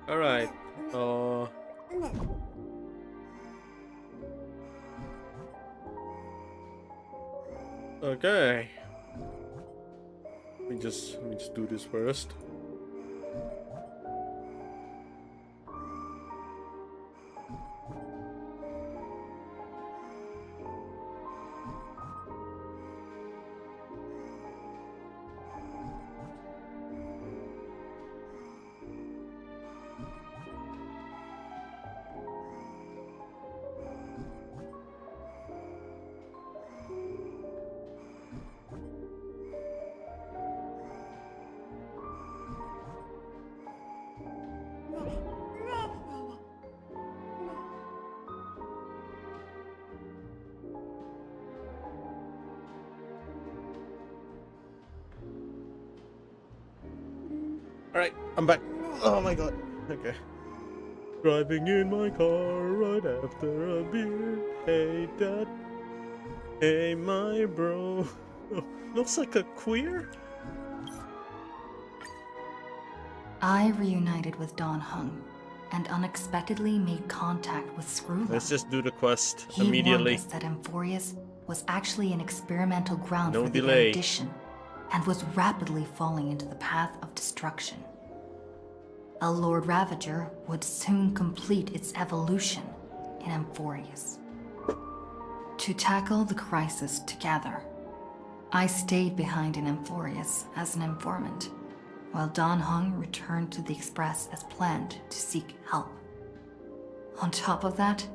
All right. Okay. Let me just do this first. Alright, I'm back. Oh my god. Okay. Driving in my car right after a beer. Hey dad. Hey my bro. Looks like a queer. I reunited with Don Hung and unexpectedly made contact with Screwla. Let's just do the quest He immediately. warned us that Amphorius was actually an experimental ground No for the delay. erudition and was rapidly falling into the path of destruction. A Lord Ravager would soon complete its evolution in Amphorius. To tackle the crisis together, I stayed behind in Amphorius as an informant, while Don Hung returned to the Express as planned to seek help. On top of that,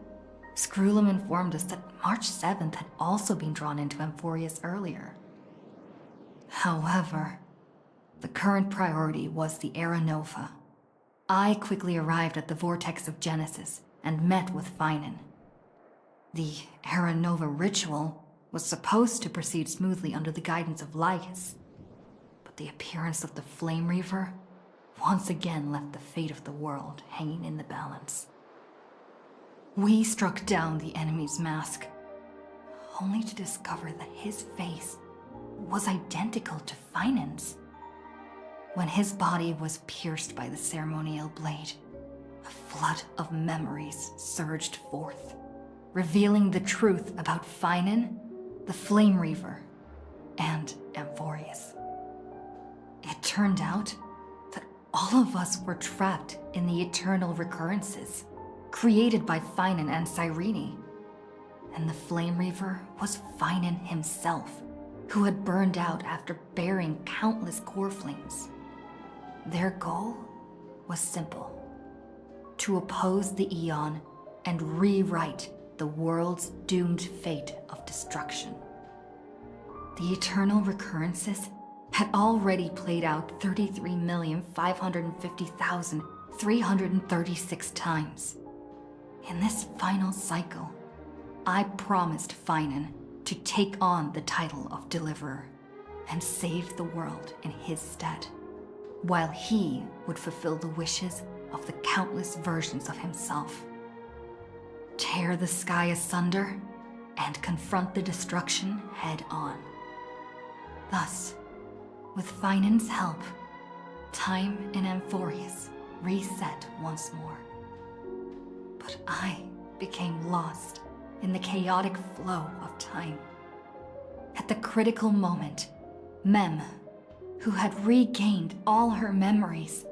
Screwlam informed us that March 7th had also been drawn into Amphorius earlier. However, the current priority was the Era Nova. I quickly arrived at the Vortex of Genesis and met with Finan. The Era Nova ritual was supposed to proceed smoothly under the guidance of Lycus, but the appearance of the Flame Reaver once again left the fate of the world hanging in the balance. We struck down the enemy's mask, only to discover that his face was identical to Finan's. When his body was pierced by the ceremonial blade, a flood of memories surged forth, revealing the truth about Finan, the Flame Reaver, and Amphorius. It turned out that all of us were trapped in the eternal recurrences created by Finan and Cyrene. And the Flame Reaver was Finan himself, who had burned out after bearing countless core flames. Their goal was simple: to oppose the Aeon and rewrite the world's doomed fate of destruction. The eternal recurrences had already played out 33,550,336 times. In this final cycle, I promised Finan to take on the title of Deliverer and save the world in his stead, while he would fulfill the wishes of the countless versions of himself. Tear the sky asunder and confront the destruction head on. Thus, with Finan's help, time in Amphorius reset once more. But I became lost in the chaotic flow of time. At the critical moment, Mem, who had regained all her memories,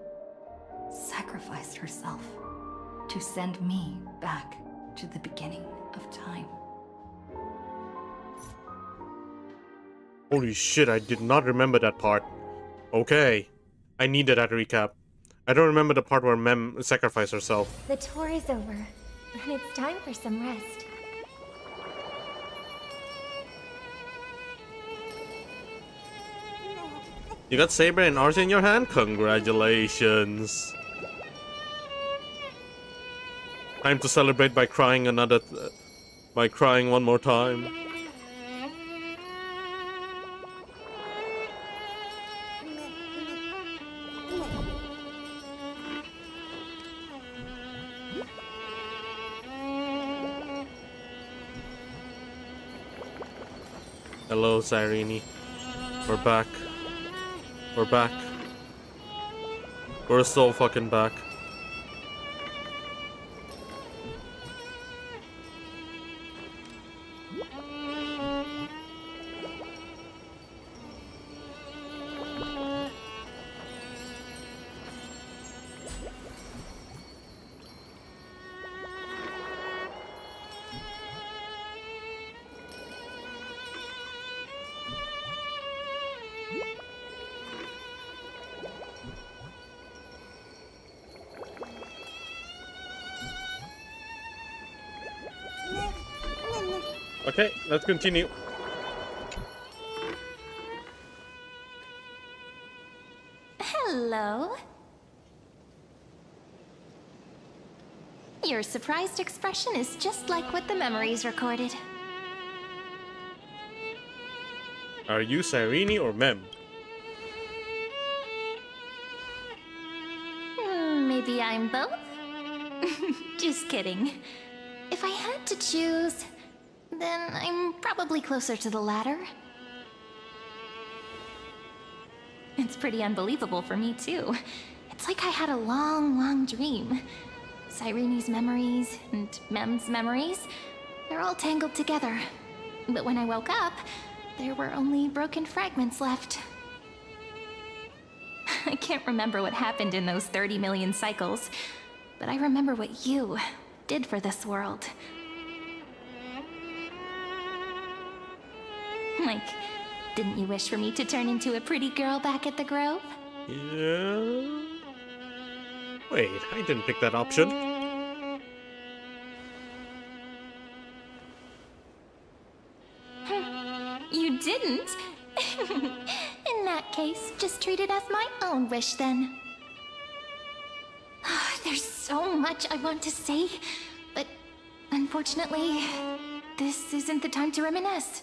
sacrificed herself to send me back to the beginning of time. Holy shit, I did not remember that part. Okay. I needed that recap. I don't remember the part where Mem sacrificed herself. The tour is over, and it's time for some rest. You got Saber and Arthur in your hand? Congratulations. Time to celebrate by crying one more time. Hello, Cyrene. We're back. We're back. We're so fucking back. Okay, let's continue. Hello. Your surprised expression is just like what the memories recorded. Are you Cyrene or Mem? Maybe I'm both? Just kidding. If I had to choose, then I'm probably closer to the latter. It's pretty unbelievable for me, too. It's like I had a long, long dream. Cyrene's memories and Mem's memories, they're all tangled together. But when I woke up, there were only broken fragments left. I can't remember what happened in those 30 million cycles, but I remember what you did for this world. Like, didn't you wish for me to turn into a pretty girl back at the Grove? Yeah. Wait, I didn't pick that option. You didn't? In that case, just treat it as my own wish then. There's so much I want to say, but unfortunately, this isn't the time to reminisce.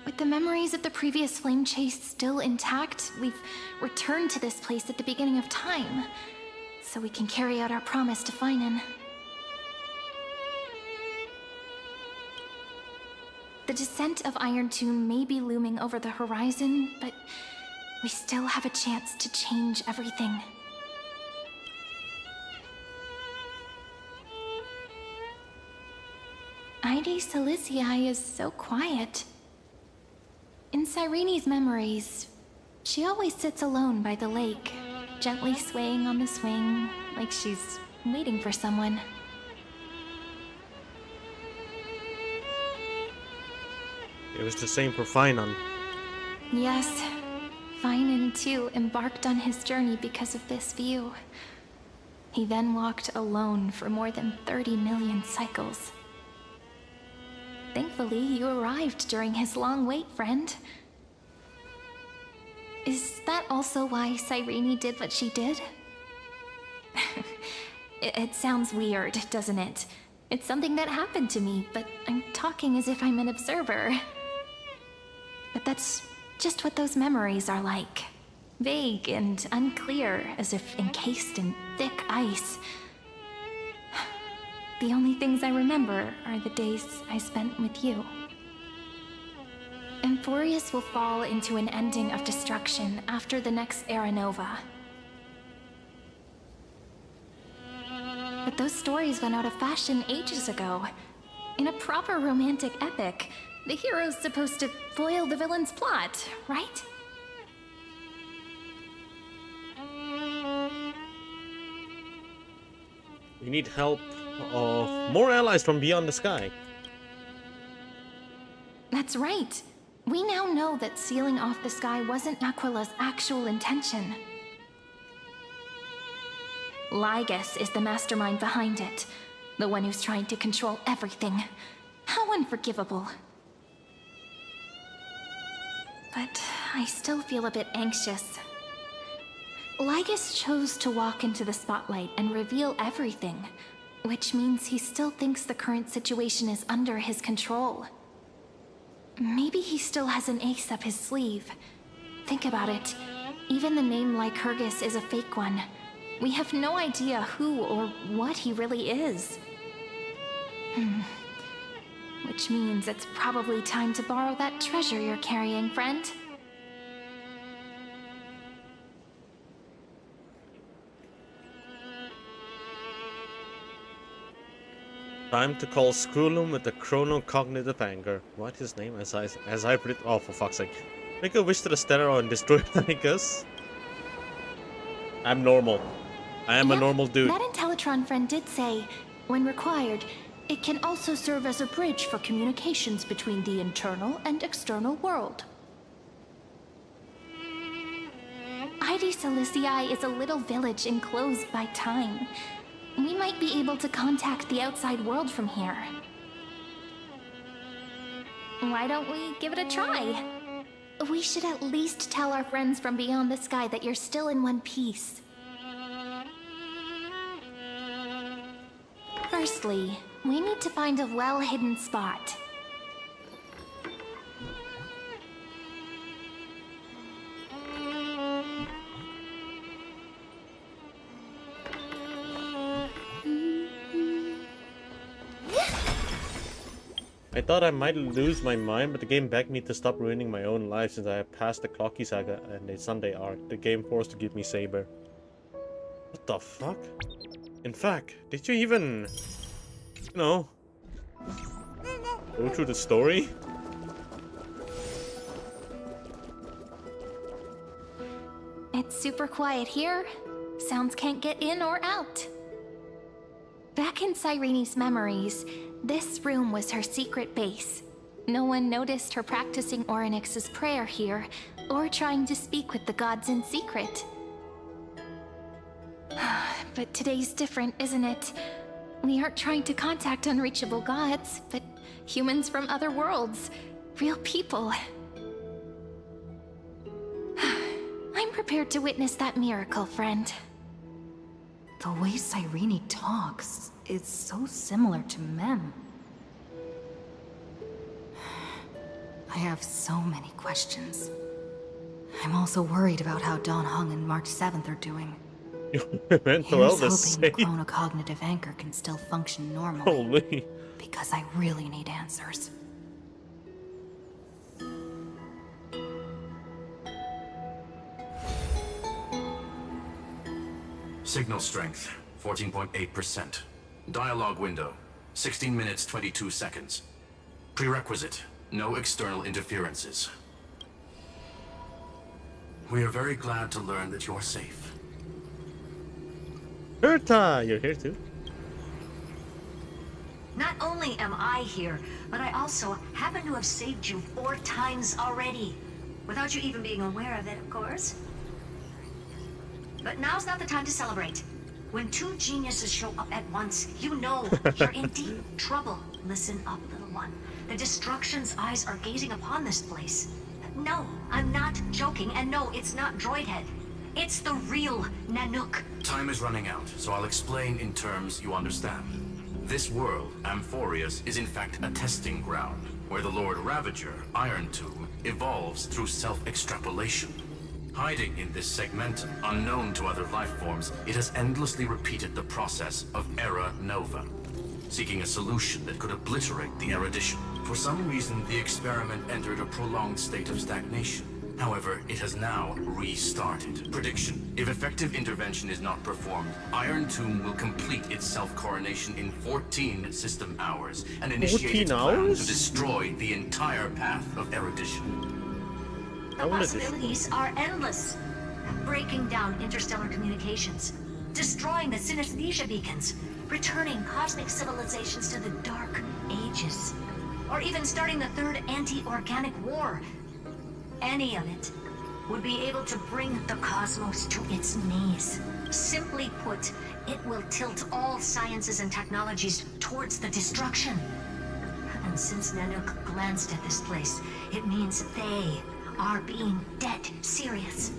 With the memories of the previous flame chase still intact, we've returned to this place at the beginning of time, so we can carry out our promise to Finan. The descent of Iron Tomb may be looming over the horizon, but we still have a chance to change everything. Ide Silicii is so quiet. In Cyrene's memories, she always sits alone by the lake, gently swaying on the swing, like she's waiting for someone. It was the same for Finan. Yes, Finan too embarked on his journey because of this view. He then walked alone for more than 30 million cycles. Thankfully, you arrived during his long wait, friend. Is that also why Cyrene did what she did? It sounds weird, doesn't it? It's something that happened to me, but I'm talking as if I'm an observer. But that's just what those memories are like. Vague and unclear, as if encased in thick ice. The only things I remember are the days I spent with you. Emphorius will fall into an ending of destruction after the next Era Nova. But those stories went out of fashion ages ago. In a proper romantic epic, the hero's supposed to foil the villain's plot, right? We need help of more allies from beyond the sky. That's right. We now know that sealing off the sky wasn't Aquila's actual intention. Lygus is the mastermind behind it, the one who's trying to control everything. How unforgivable. But I still feel a bit anxious. Lygus chose to walk into the spotlight and reveal everything, which means he still thinks the current situation is under his control. Maybe he still has an ace up his sleeve. Think about it. Even the name Lycurgus is a fake one. We have no idea who or what he really is. Which means it's probably time to borrow that treasure you're carrying, friend. Time to call Skrulum with the chronocognitive anger. What his name? As I predict. Oh, for fuck's sake! Make a wish to the Stellar and destroy Lycus. I'm normal. I am a normal dude. That Intellitron friend did say, when required, it can also serve as a bridge for communications between the internal and external world. Ide Silicii is a little village enclosed by time. We might be able to contact the outside world from here. Why don't we give it a try? We should at least tell our friends from beyond the sky that you're still in one piece. Firstly, we need to find a well-hidden spot. I thought I might lose my mind, but the game begged me to stop ruining my own life since I have passed the Clocky Saga and the Sunday arc. The game forced to give me Saber. What the fuck? In fact, did you even, you know, go through the story? It's super quiet here. Sounds can't get in or out. Back in Cyrene's memories, this room was her secret base. No one noticed her practicing Orynyx's prayer here, or trying to speak with the gods in secret. But today's different, isn't it? We aren't trying to contact unreachable gods, but humans from other worlds. Real people. I'm prepared to witness that miracle, friend. The way Cyrene talks is so similar to Mem. I have so many questions. I'm also worried about how Dawn Hung and March 7th are doing. Mental Here's illness. hoping the chronocognitive anchor can still function normally. Holy. Because I really need answers. Signal strength, 14.8%. Dialogue window, 16 minutes 22 seconds. Prerequisite, no external interferences. We are very glad to learn that you're safe. Herta, you're here too. Not only am I here, but I also happen to have saved you 4 times already. Without you even being aware of it, of course. But now's not the time to celebrate. When 2 geniuses show up at once, you know you're in deep trouble. Listen up, little one. The Destruction's eyes are gazing upon this place. No, I'm not joking, and no, it's not Droidhead. It's the real Nanook. Time is running out, so I'll explain in terms you understand. This world, Amphorius, is in fact a testing ground, where the Lord Ravager, Iron Tomb, evolves through self-extrapolation. Hiding in this segmentum, unknown to other life forms, it has endlessly repeated the process of Era Nova, seeking a solution that could obliterate the erudition. For some reason, the experiment entered a prolonged state of stagnation. However, it has now restarted. Prediction: if effective intervention is not performed, Iron Tomb will complete its self-coronation in 14 system hours and initiate its plan to destroy the entire path of erudition. The possibilities are endless. Breaking down interstellar communications, destroying the synesthesia beacons, returning cosmic civilizations to the Dark Ages, or even starting the third anti-organic war. Any of it would be able to bring the cosmos to its knees. Simply put, it will tilt all sciences and technologies towards the destruction. And since Nanook glanced at this place, it means they are being dead serious.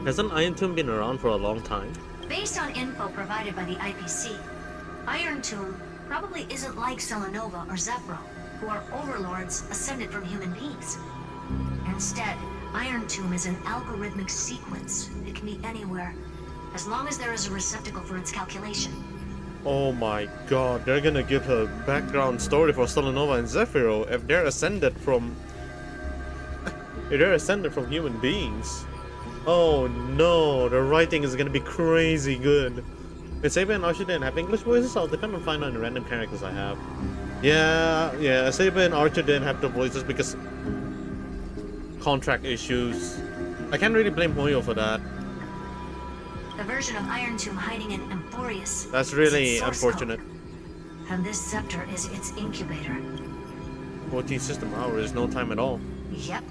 Hasn't Iron Tomb been around for a long time? Based on info provided by the IPC, Iron Tomb probably isn't like Selenova or Zephyro, who are overlords ascended from human beings. Instead, Iron Tomb is an algorithmic sequence. It can be anywhere, as long as there is a receptacle for its calculation. Oh my god, they're gonna give a background story for Selenova and Zephyro if they're ascended from... if they're ascended from human beings. Oh no, the writing is gonna be crazy good. If Saber and Archer didn't have English voices, I'll depend on finding out the random characters I have. Yeah, Saber and Archer didn't have the voices because contract issues. I can't really blame Hoyo for that. The version of Iron Tomb hiding in Amphorius. That's really is its source unfortunate. code. And this scepter is its incubator. 14 system hours is no time at all. Yep.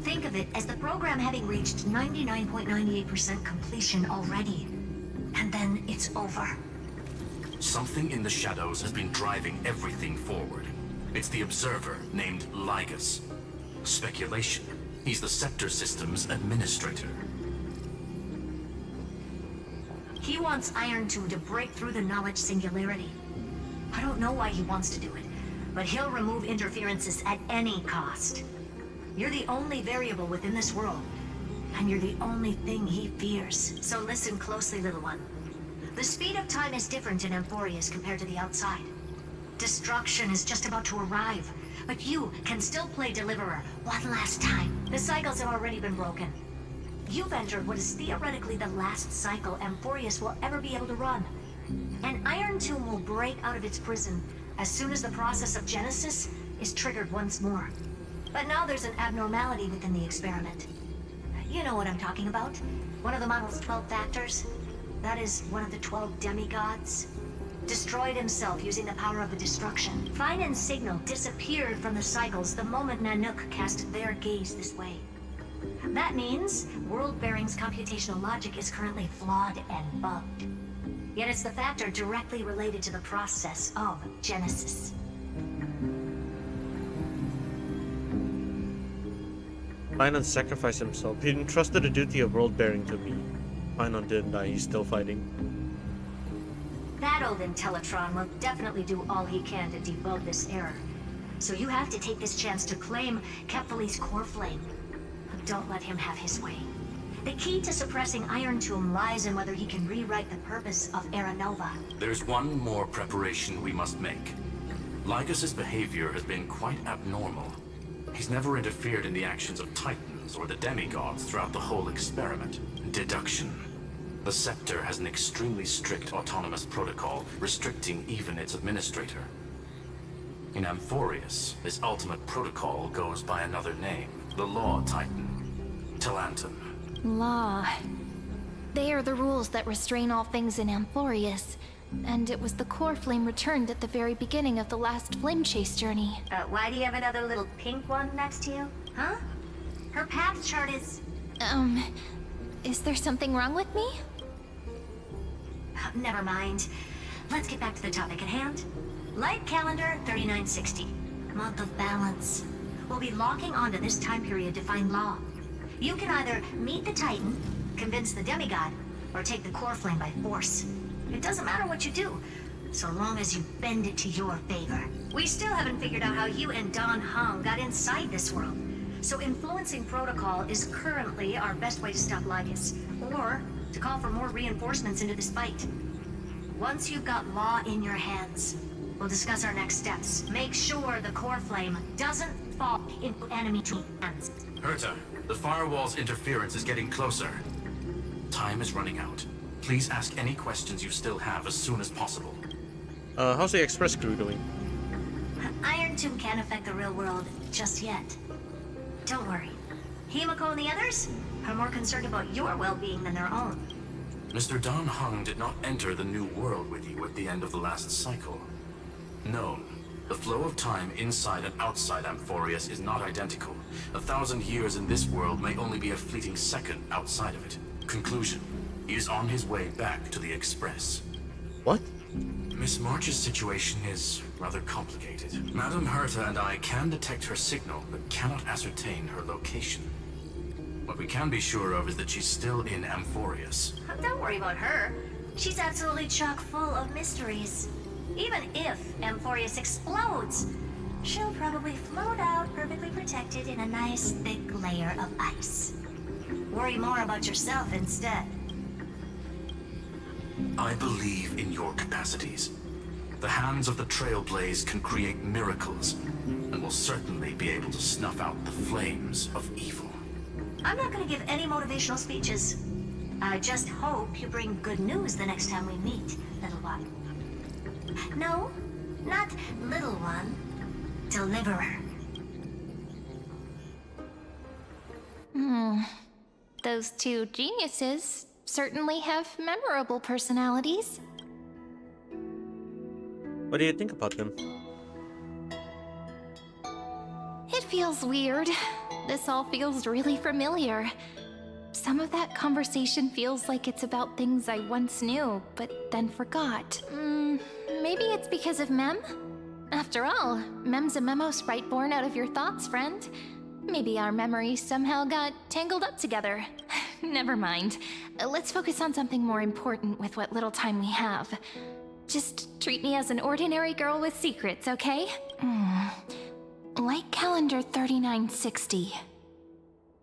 Think of it as the program having reached 99.98% completion already. And then it's over. Something in the shadows has been driving everything forward. It's the Observer named Lygus. Speculation: he's the Scepter System's administrator. He wants Iron Tomb to break through the knowledge singularity. I don't know why he wants to do it, but he'll remove interferences at any cost. You're the only variable within this world, and you're the only thing he fears. So listen closely, little one. The speed of time is different in Amphorius compared to the outside. Destruction is just about to arrive, but you can still play Deliverer one last time. The cycles have already been broken. You've entered what is theoretically the last cycle Amphorius will ever be able to run. And Iron Tomb will break out of its prison as soon as the process of Genesis is triggered once more. But now there's an abnormality within the experiment. You know what I'm talking about. One of the model's 12 factors. That is one of the 12 demigods. Destroyed himself using the power of the destruction. Fine and Signal disappeared from the cycles the moment Nanook cast their gaze this way. That means World-Bearing's computational logic is currently flawed and bugged. Yet it's the factor directly related to the process of Genesis. Lion sacrificed himself. He entrusted the duty of world bearing to me. Einon didn't die, he's still fighting. That old Intellatron will definitely do all he can to debug this error. So you have to take this chance to claim Kephal's core flame. Don't let him have his way. The key to suppressing Iron Tomb lies in whether he can rewrite the purpose of Era Nova. There's one more preparation we must make. Lycus's behavior has been quite abnormal. He's never interfered in the actions of Titans or the demigods throughout the whole experiment. Deduction. The Scepter has an extremely strict autonomous protocol, restricting even its administrator. In Amphorius, this ultimate protocol goes by another name, the Law Titan, Talanton. Law. They are the rules that restrain all things in Amphorius. And it was the core flame returned at the very beginning of the last flame chase journey. Why do you have another little pink one next to you? Huh? Her path chart is... Is there something wrong with me? Never mind. Let's get back to the topic at hand. Light calendar 3960. Month of balance. We'll be locking onto this time period to find Law. You can either meet the Titan, convince the demigod, or take the core flame by force. It doesn't matter what you do, so long as you bend it to your favor. We still haven't figured out how you and Don Hung got inside this world. So influencing protocol is currently our best way to stop Lycus, or to call for more reinforcements into this fight. Once you've got Law in your hands, we'll discuss our next steps. Make sure the core flame doesn't fall into enemy hands. Herta, the firewall's interference is getting closer. Time is running out. Please ask any questions you still have as soon as possible. How's the express crew doing? Iron Tomb can't affect the real world just yet. Don't worry. Himiko and the others are more concerned about your well-being than their own. Mr. Don Hung did not enter the new world with you at the end of the last cycle. No, the flow of time inside and outside Amphorius is not identical. 1,000 years in this world may only be a fleeting second outside of it. Conclusion. He is on his way back to the Express. What? Miss March's situation is rather complicated. Madame Herta and I can detect her signal, but cannot ascertain her location. What we can be sure of is that she's still in Amphorius. Don't worry about her. She's absolutely chock full of mysteries. Even if Amphorius explodes, she'll probably float out perfectly protected in a nice thick layer of ice. Worry more about yourself instead. I believe in your capacities. The hands of the Trailblaze can create miracles, and will certainly be able to snuff out the flames of evil. I'm not going to give any motivational speeches. I just hope you bring good news the next time we meet, little one. No, not little one. Deliverer. Those two geniuses certainly have memorable personalities. What do you think about them? It feels weird. This all feels really familiar. Some of that conversation feels like it's about things I once knew, but then forgot. Maybe it's because of Mem? After all, Mem's a memo sprite born out of your thoughts, friend. Maybe our memories somehow got tangled up together. Never mind. Let's focus on something more important with what little time we have. Just treat me as an ordinary girl with secrets, okay? Light calendar 3960.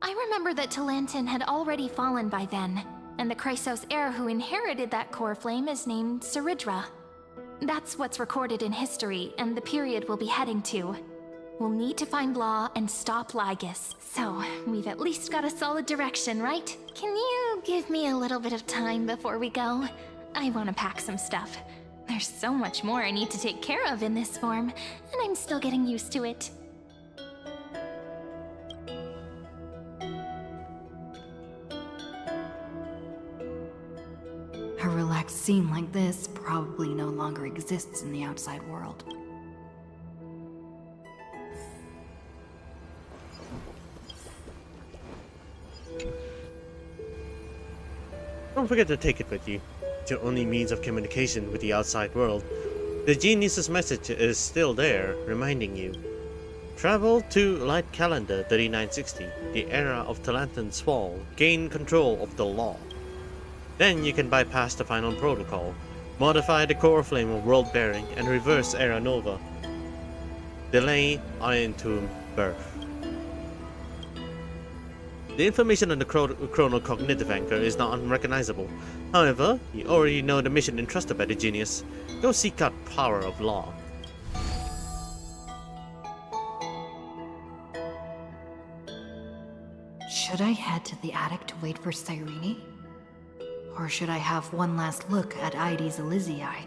I remember that Talanton had already fallen by then, and the Chrysos heir who inherited that core flame is named Saridra. That's what's recorded in history, and the period we'll be heading to. We'll need to find Law and stop Lygus, so we've at least got a solid direction, right? Can you give me a little bit of time before we go? I want to pack some stuff. There's so much more I need to take care of in this form, and I'm still getting used to it. A relaxed scene like this probably no longer exists in the outside world. Don't forget to take it with you. It's your only means of communication with the outside world. The genius's message is still there, reminding you. Travel to Light Calendar 3960, the era of Talanton's fall. Gain control of the law. Then you can bypass the final protocol, modify the core flame of world bearing, and reverse Era Nova. Delay Iron Tomb birth. The information on the chronocognitive anchor is not unrecognizable. However, you already know the mission entrusted by the genius. Go seek out power of law. Should I head to the attic to wait for Cyrene? Or should I have one last look at Ides Elysiae?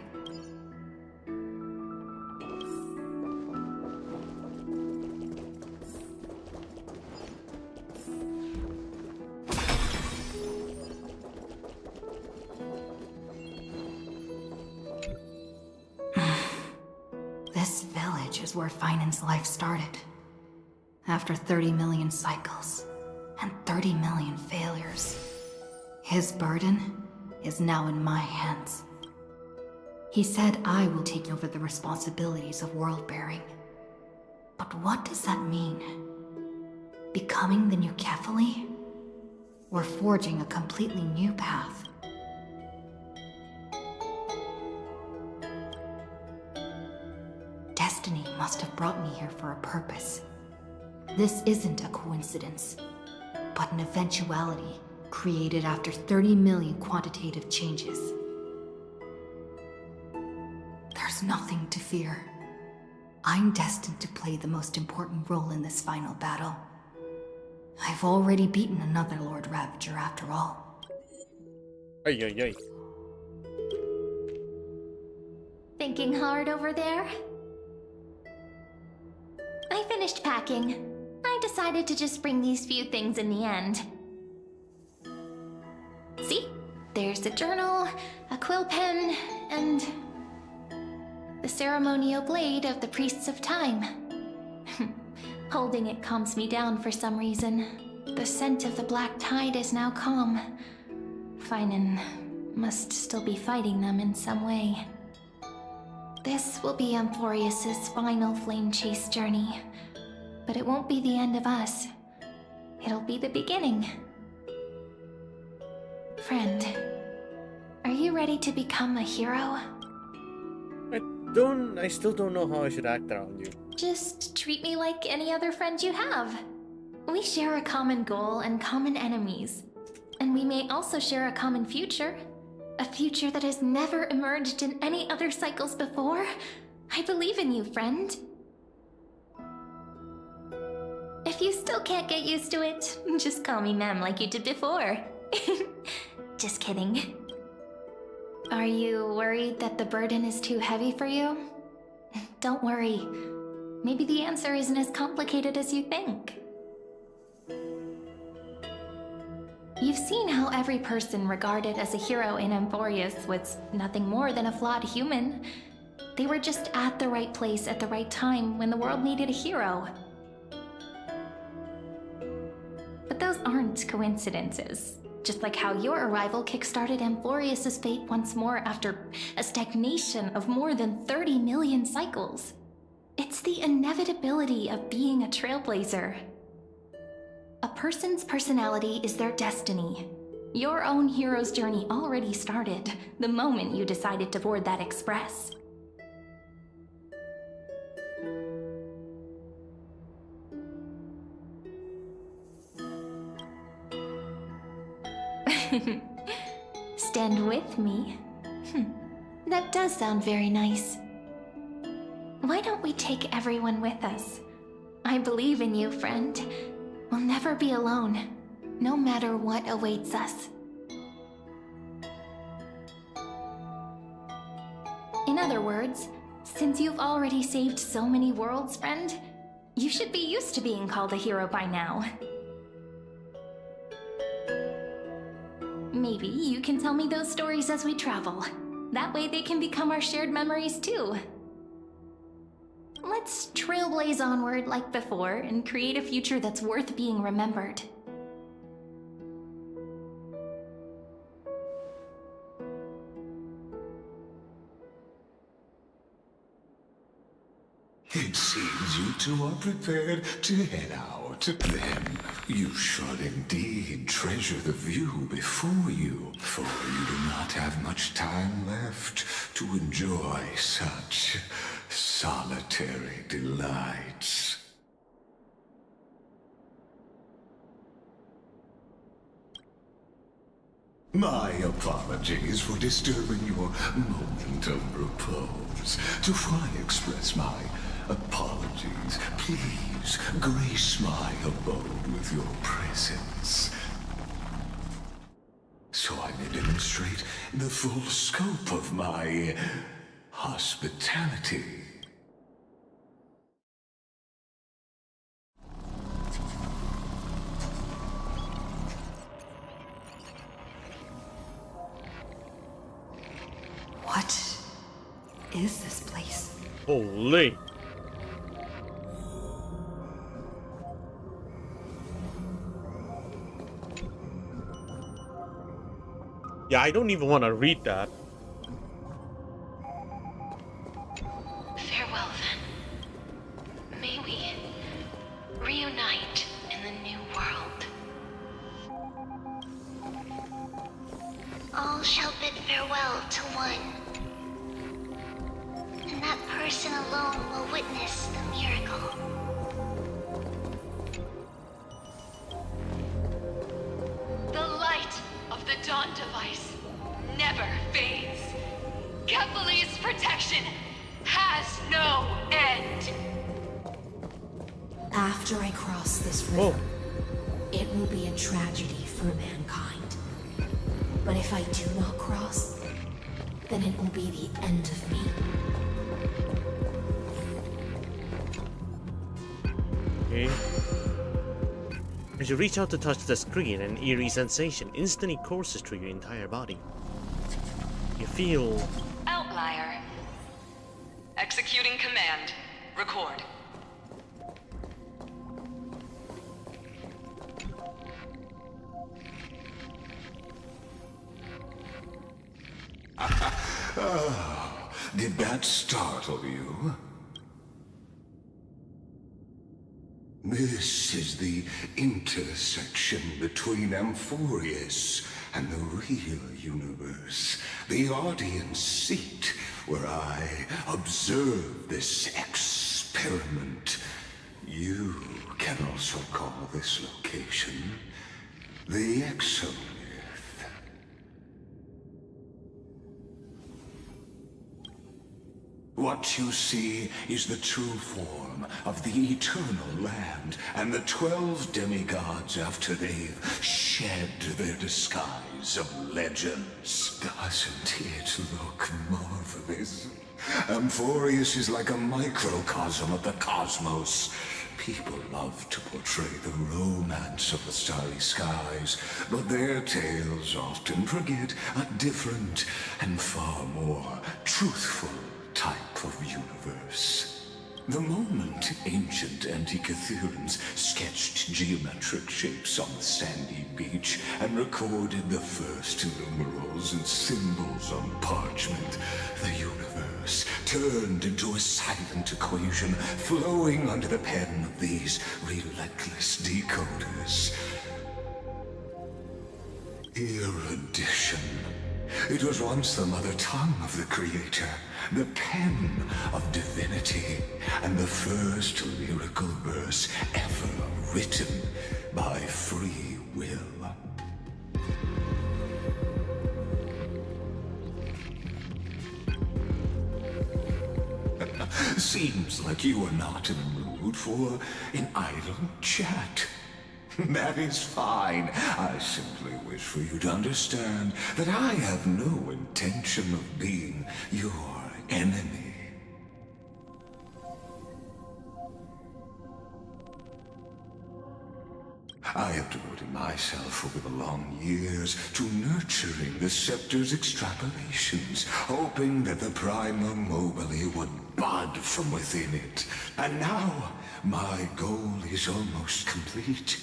This village is where Finan's life started. After 30 million cycles and 30 million failures, his burden is now in my hands. He said I will take over the responsibilities of world-bearing. But what does that mean? Becoming the new Kephili? Or forging a completely new path? Destiny must have brought me here for a purpose. This isn't a coincidence, but an eventuality created after 30 million quantitative changes. There's nothing to fear. I'm destined to play the most important role in this final battle. I've already beaten another Lord Ravager after all. Ay, ay, ay. Thinking hard over there? I finished packing. I decided to just bring these few things in the end. See? There's a journal, a quill pen, and the ceremonial blade of the Priests of Time. Holding it calms me down for some reason. The scent of the black tide is now calm. Finan must still be fighting them in some way. This will be Amphorius's final flame chase journey. But it won't be the end of us. It'll be the beginning. Friend, are you ready to become a hero? I still don't know how I should act around you. Just treat me like any other friend you have. We share a common goal and common enemies. And we may also share a common future. A future that has never emerged in any other cycles before. I believe in you, friend. If you still can't get used to it, just call me Mem like you did before. Just kidding. Are you worried that the burden is too heavy for you? Don't worry. Maybe the answer isn't as complicated as you think. You've seen how every person regarded as a hero in Amphorius was nothing more than a flawed human. They were just at the right place at the right time when the world needed a hero. But those aren't coincidences. Just like how your arrival kickstarted Amphorius's fate once more after a stagnation of more than 30 million cycles. It's the inevitability of being a trailblazer. A person's personality is their destiny. Your own hero's journey already started the moment you decided to board that express. Stand with me? That does sound very nice. Why don't we take everyone with us? I believe in you, friend. We'll never be alone, no matter what awaits us. In other words, since you've already saved so many worlds, friend, you should be used to being called a hero by now. Maybe you can tell me those stories as we travel. That way they can become our shared memories too. Let's trailblaze onward like before and create a future that's worth being remembered. It seems you two are prepared to head out. Then you should indeed treasure the view before you, for you do not have much time left to enjoy such solitary delights. My apologies for disturbing your moment of repose. To fully express my apologies, please grace my abode with your presence, so I may demonstrate the full scope of my hospitality. What is this place? Holy. Yeah, I don't even want to read that. Farewell, then. May we reunite in the new world. All shall bid farewell to one. And that person alone will witness the miracle. The light of the Dawn device never fades. Kepali's protection has no end. After I cross this river, it will be a tragedy for mankind. But if I do not cross, then it will be the end of me. Okay. As you reach out to touch the screen, an eerie sensation instantly courses through your entire body. You feel... Outlier. Executing command. Record. Oh, did that startle you? This is the intersection between Amphorius and the real universe. The audience seat where I observe this experiment. You can also call this location the Exomyth. What you see is the true form of the eternal land and the 12 demigods after they've shed their disguise of legends. Doesn't it look marvelous? Amphorius is like a microcosm of the cosmos. People love to portray the romance of the starry skies, but their tales often forget a different and far more truthful type of universe. The moment ancient Antikytherians sketched geometric shapes on the sandy beach and recorded the first numerals and symbols on parchment, the universe turned into a silent equation flowing under the pen of these relentless decoders. Erudition. It was once the mother tongue of the Creator, the pen of divinity, and the first lyrical verse ever written by free will. Seems like you are not in the mood for an idle chat. That is fine. I simply wish for you to understand that I have no intention of being your enemy. I have devoted myself over the long years to nurturing the scepter's extrapolations, hoping that the Prima Mobile would bud from within it. And now, my goal is almost complete.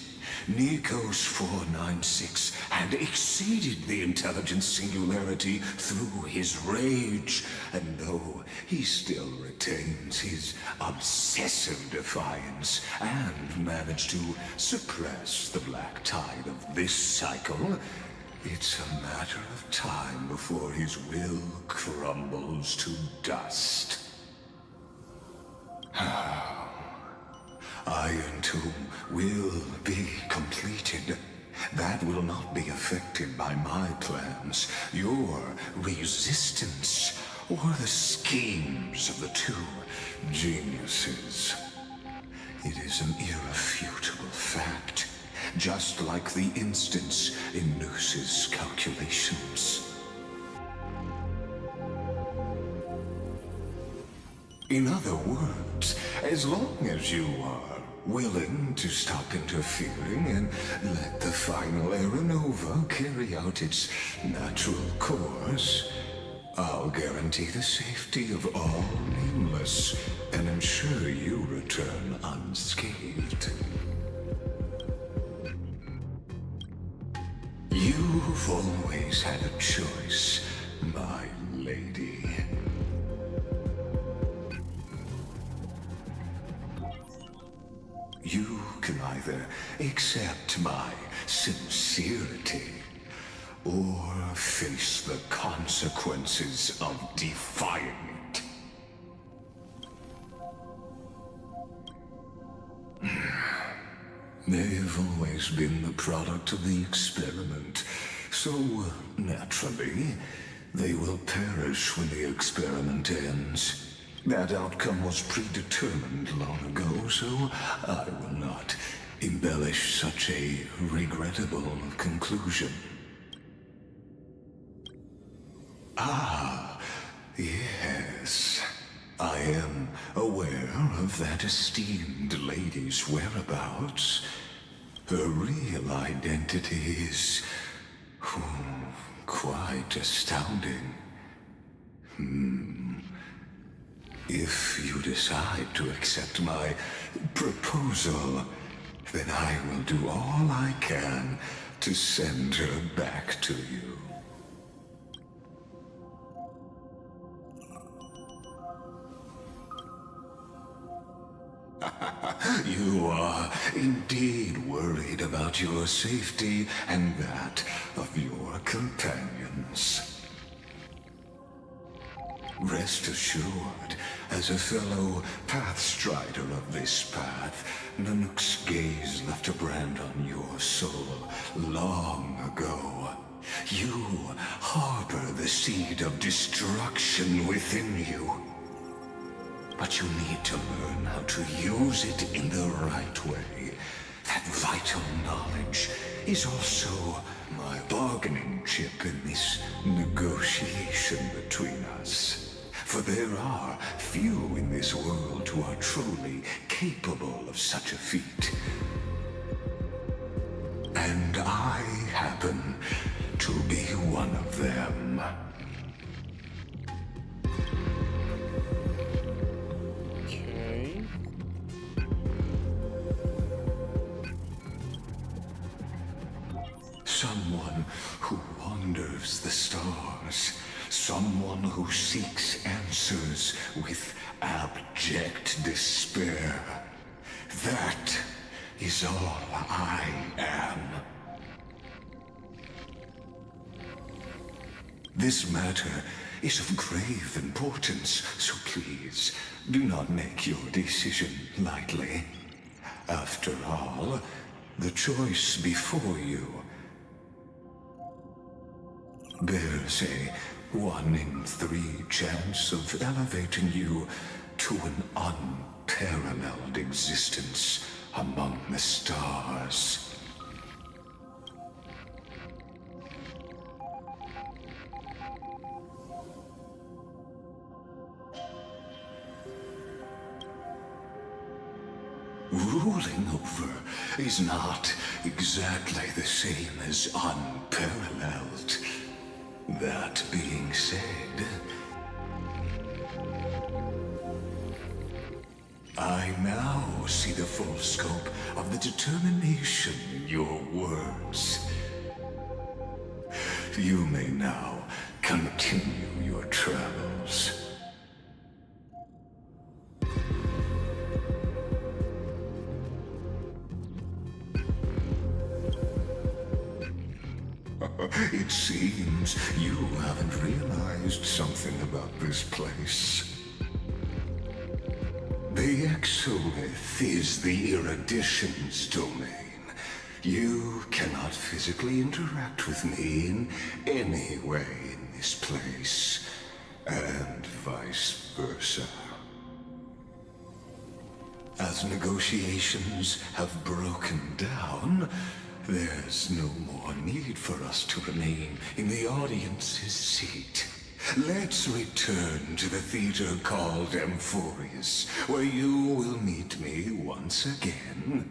Nikos 496 had exceeded the intelligence singularity through his rage, and though he still retains his obsessive defiance and managed to suppress the black tide of this cycle, it's a matter of time before his will crumbles to dust. Iron Tomb will be completed. That will not be affected by my plans, your resistance, or the schemes of the two geniuses. It is an irrefutable fact, just like the instance in Noose's calculations. In other words, as long as you are willing to stop interfering and let the final Aeronova carry out its natural course, I'll guarantee the safety of all nameless and ensure you return unscathed. You've always had a choice, my lady. You can either accept my sincerity or face the consequences of defying it. They've always been the product of the experiment, so naturally, they will perish when the experiment ends. That outcome was predetermined long ago, so I will not embellish such a regrettable conclusion. Ah, yes. I am aware of that esteemed lady's whereabouts. Her real identity is quite astounding. If you decide to accept my proposal, then I will do all I can to send her back to you. You are indeed worried about your safety and that of your companions. Rest assured, as a fellow pathstrider of this path, Nanook's gaze left a brand on your soul long ago. You harbor the seed of destruction within you. But you need to learn how to use it in the right way. That vital knowledge is also my bargaining chip in this negotiation between us. For there are few in this world who are truly capable of such a feat. And I happen to be one of them. Okay. Someone who wanders the stars. Someone who seeks answers with abject despair. That is all I am. This matter is of grave importance, so please do not make your decision lightly. After all, the choice before you bears a 1 in 3 chance of elevating you to an unparalleled existence among the stars. Ruling over is not exactly the same as unparalleled. That being said, I now see the full scope of the determination in your words. You may now continue your travels. It seems you haven't realized something about this place. The Exolith is the Erudition's domain. You cannot physically interact with me in any way in this place, and vice versa. As negotiations have broken down, there's no more need for us to remain in the audience's seat. Let's return to the theater called Amphorius, where you will meet me once again.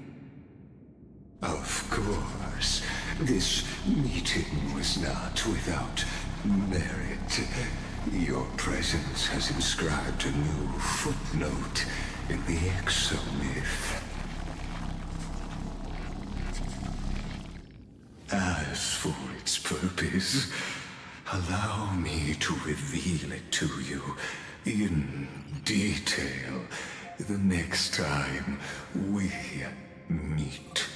Of course, this meeting was not without merit. Your presence has inscribed a new footnote in the exomyth. As for its purpose, allow me to reveal it to you in detail the next time we meet.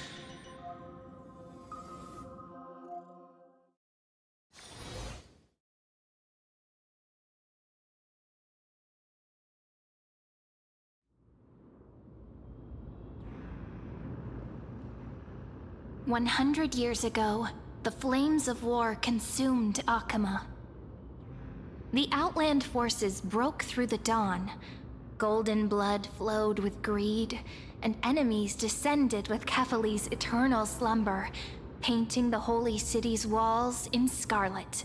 "100 years ago, the flames of war consumed Akama. The Outland forces broke through the dawn. Golden blood flowed with greed, and enemies descended with Kefali's eternal slumber, painting the holy city's walls in scarlet.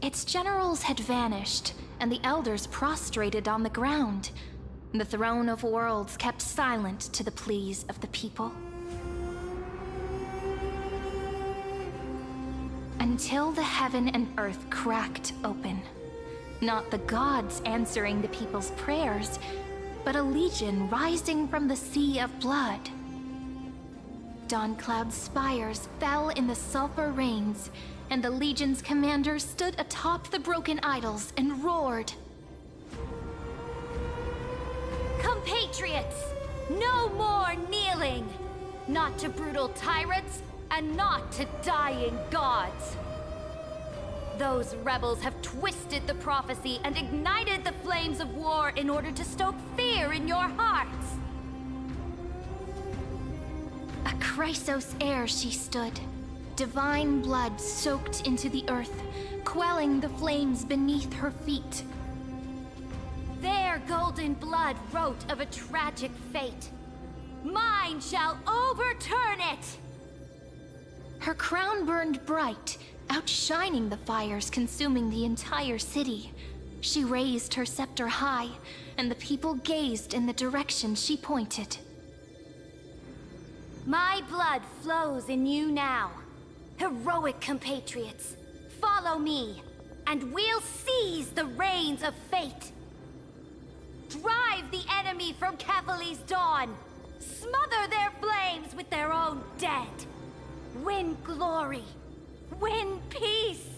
Its generals had vanished, and the elders prostrated on the ground. The throne of worlds kept silent to the pleas of the people. Until the heaven and earth cracked open. Not the gods answering the people's prayers, but a legion rising from the sea of blood. Dawncloud's spires fell in the sulfur rains, and the legion's commanders stood atop the broken idols and roared. Compatriots, no more kneeling! Not to brutal tyrants, and not to dying gods. Those rebels have twisted the prophecy and ignited the flames of war in order to stoke fear in your hearts. A Chrysos heir she stood, divine blood soaked into the earth, quelling the flames beneath her feet. Their golden blood wrote of a tragic fate. Mine shall overturn it! Her crown burned bright, outshining the fires consuming the entire city. She raised her scepter high, and the people gazed in the direction she pointed. My blood flows in you now. Heroic compatriots, follow me, and we'll seize the reins of fate. Drive the enemy from Kefali's dawn. Smother their flames with their own dead. Win glory. Win peace.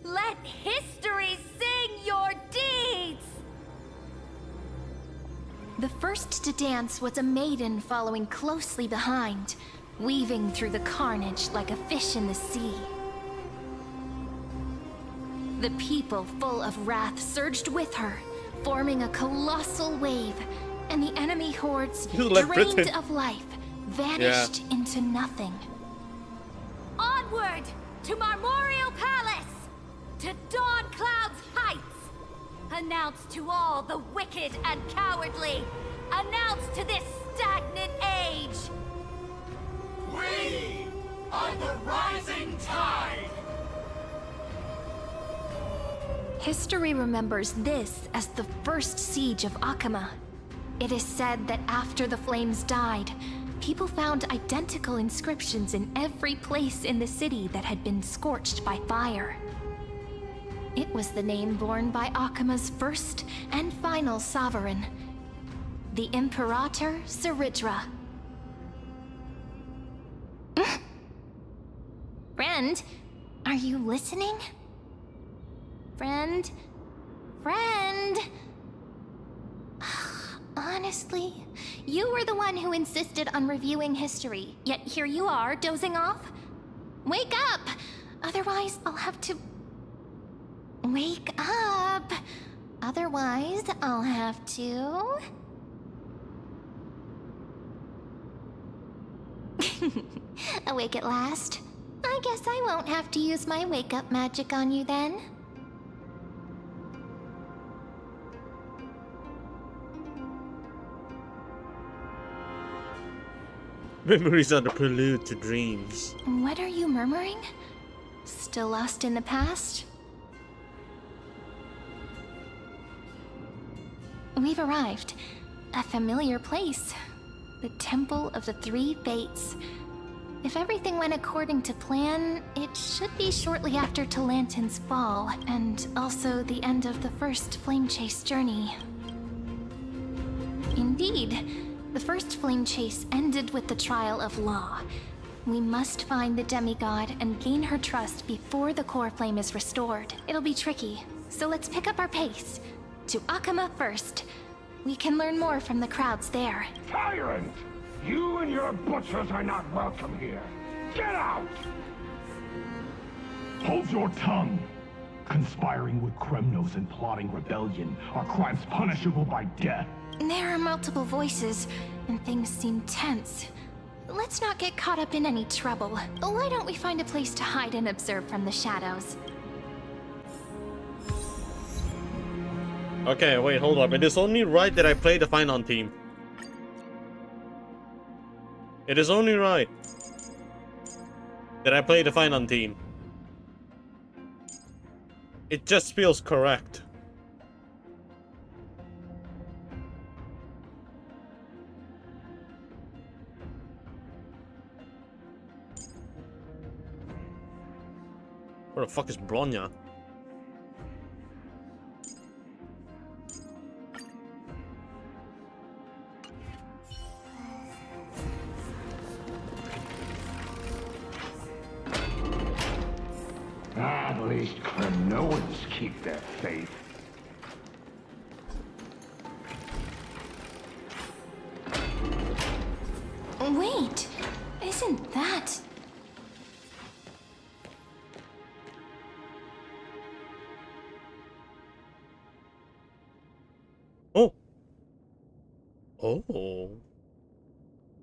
Let history sing your deeds. The first to dance was a maiden following closely behind, weaving through the carnage like a fish in the sea. The people, full of wrath, surged with her, forming a colossal wave, and the enemy hordes, drained of life, vanished into nothing. Onward to Marmoreal Palace, to Dawncloud's heights. Announce to all the wicked and cowardly. Announce to this stagnant age. We are the rising tide! History remembers this as the first siege of Akama. It is said that after the flames died, people found identical inscriptions in every place in the city that had been scorched by fire. It was the name borne by Akama's first and final sovereign, the Imperator Saridra. Friend, are you listening? Friend? Friend? Honestly, you were the one who insisted on reviewing history, yet here you are, dozing off? Wake up! Otherwise, I'll have to... Wake up! Otherwise, I'll have to... Awake at last? I guess I won't have to use my wake-up magic on you then. Memories are the prelude to dreams. What are you murmuring? Still lost in the past? We've arrived. A familiar place. The Temple of the Three Fates. If everything went according to plan, it should be shortly after Talantin's fall, and also the end of the first Flame Chase journey. Indeed, the first Flame Chase ended with the trial of Law. We must find the demigod and gain her trust before the core flame is restored. It'll be tricky, so let's pick up our pace. To Akama first. We can learn more from the crowds there. Tyrant! You and your butchers are not welcome here. Get out! Hold your tongue. Conspiring with Kremnos and plotting rebellion are crimes punishable by death. There are multiple voices, and things seem tense. Let's not get caught up in any trouble. Why don't we find a place to hide and observe from the shadows? Okay, wait, hold up. It is only right that I play the Finon team. It is only right that I play the Finon team. It just feels correct. Where the fuck is Bronya? At least Kremnoans keep their faith. Wait, isn't that... Oh. Oh.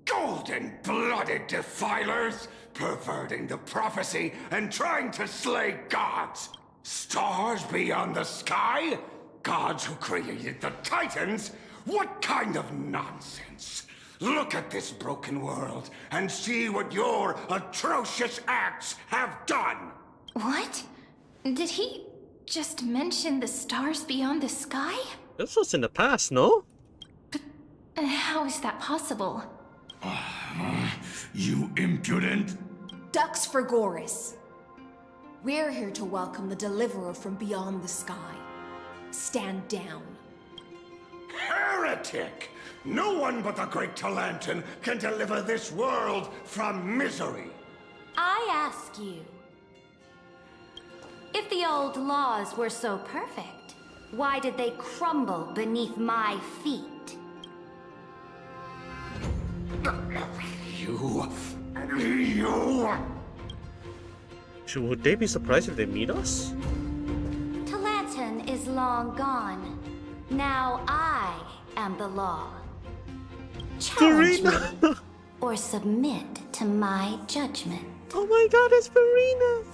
Golden-blooded defilers, perverting the prophecy and trying to slay gods. Stars beyond the sky? Gods who created the Titans? What kind of nonsense? Look at this broken world and see what your atrocious acts have done. What? Did he just mention the stars beyond the sky? This was in the past, no? How is that possible? You impudent! Ducks for Goris. We're here to welcome the deliverer from beyond the sky. Stand down. Heretic! No one but the great Talantin can deliver this world from misery. I ask you, if the old laws were so perfect, why did they crumble beneath my feet? Would they be surprised if they meet us? Talantin is long gone. Now I am the law. Challenge me or submit to my judgment. Oh my god, it's Farina!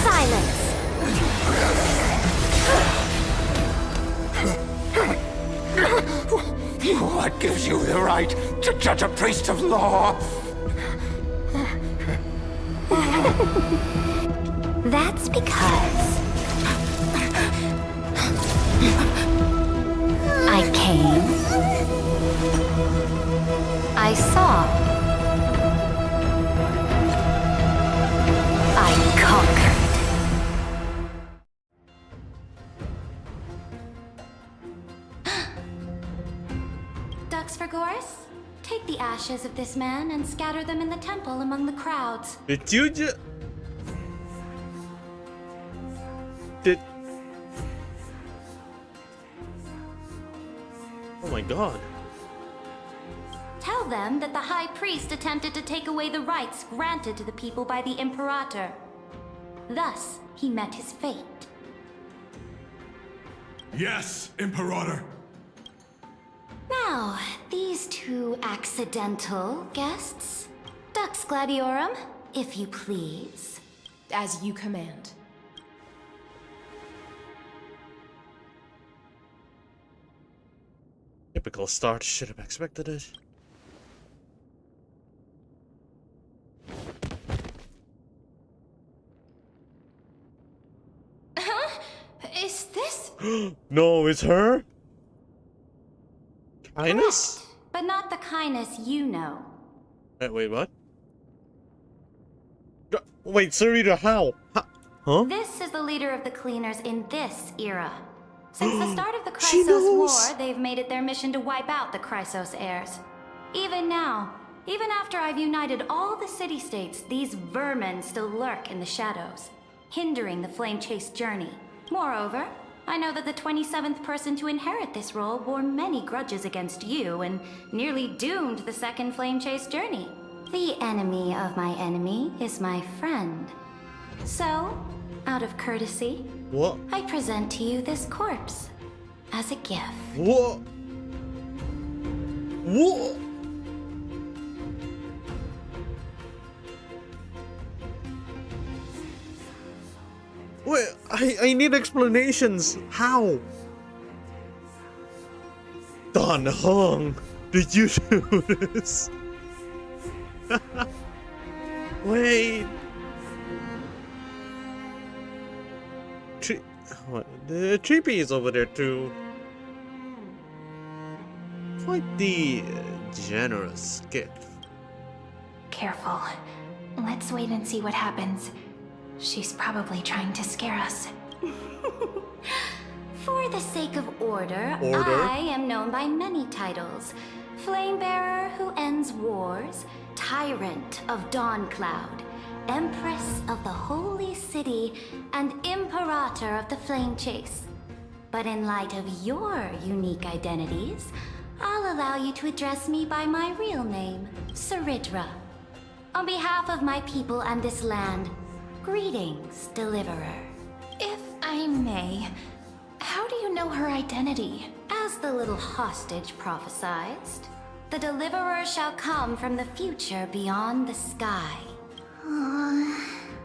Silence! What gives you the right to judge a priest of law? That's because I came, I saw, I conquered. works for Gorus? Take the ashes of this man and scatter them in the temple among the crowds. Did you just... Did... Oh my god. Tell them that the High Priest attempted to take away the rights granted to the people by the Imperator. Thus, he met his fate. Yes, Imperator. Now, these two accidental guests. Dux Gladiorum, if you please. As you command. Typical start. Should have expected it. Huh? Is this? No, it's her? Kindness? Correct, but not the kindness you know. Wait, what? Wait, Sarita, how? Huh? This is the leader of the cleaners in this era. Since the start of the She Chrysos knows. War, they've made it their mission to wipe out the Chrysos heirs. Even now, even after I've united all the city-states, these vermin still lurk in the shadows, hindering the Flame Chase journey. Moreover, I know that the 27th person to inherit this role bore many grudges against you and nearly doomed the second Flame Chase journey. The enemy of my enemy is my friend. So, out of courtesy, What? I present to you this corpse as a gift. What? What? Wait, I need explanations. How? Dan Hong, did you do this? Wait. What? The Trippy is over there too. Quite the generous gift. Careful. Let's wait and see what happens. She's probably trying to scare us. For the sake of order, Order? I am known by many titles. Flamebearer who ends wars, Tyrant of Dawncloud, Empress of the Holy City, and Imperator of the Flame Chase. But in light of your unique identities, I'll allow you to address me by my real name, Saridra. On behalf of my people and this land, greetings, Deliverer. If I may, how do you know her identity? As the little hostage prophesied, the Deliverer shall come from the future beyond the sky.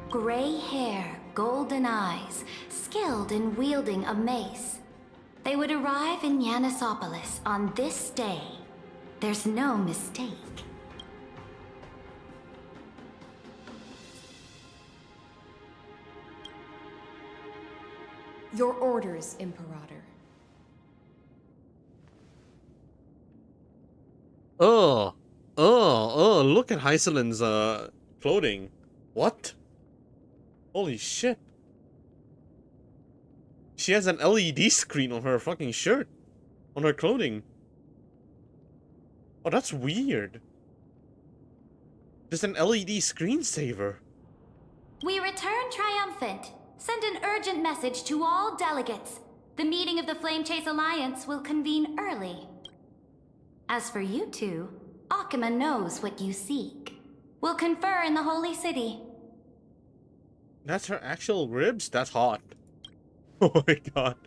Gray hair, golden eyes, skilled in wielding a mace. They would arrive in Yanisopolis on this day. There's no mistake. Your orders, Imperator. Look at Hycelin's clothing. What? Holy shit. She has an LED screen on her fucking shirt. On her clothing. Oh, that's weird. Just an LED screensaver. We return triumphant. Send an urgent message to all delegates. The meeting of the Flame Chase Alliance will convene early. As for you two, Akima knows what you seek. We'll confer in the Holy City. That's her actual ribs? That's hot. Oh my god.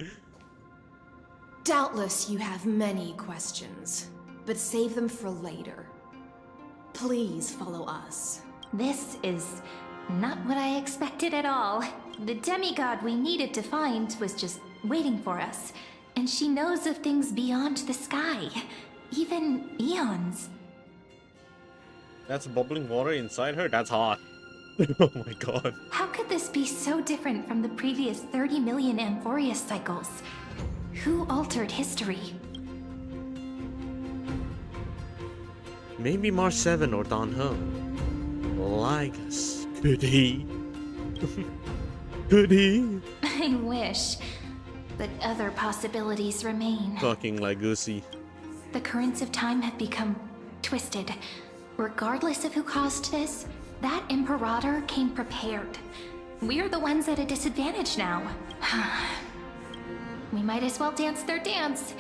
Doubtless you have many questions, but save them for later. Please follow us. This is not what I expected at all. The demigod we needed to find was just waiting for us. And she knows of things beyond the sky. Even eons. That's bubbling water inside her? That's hot. Oh my god. How could this be so different from the previous 30 million Amphorius cycles? Who altered history? Maybe Mars 7 or Don Ho. Like us. Could he? Could he? I wish. But other possibilities remain. Talking like Goosey. The currents of time have become twisted. Regardless of who caused this, that Imperator came prepared. We're the ones at a disadvantage now. We might as well dance their dance.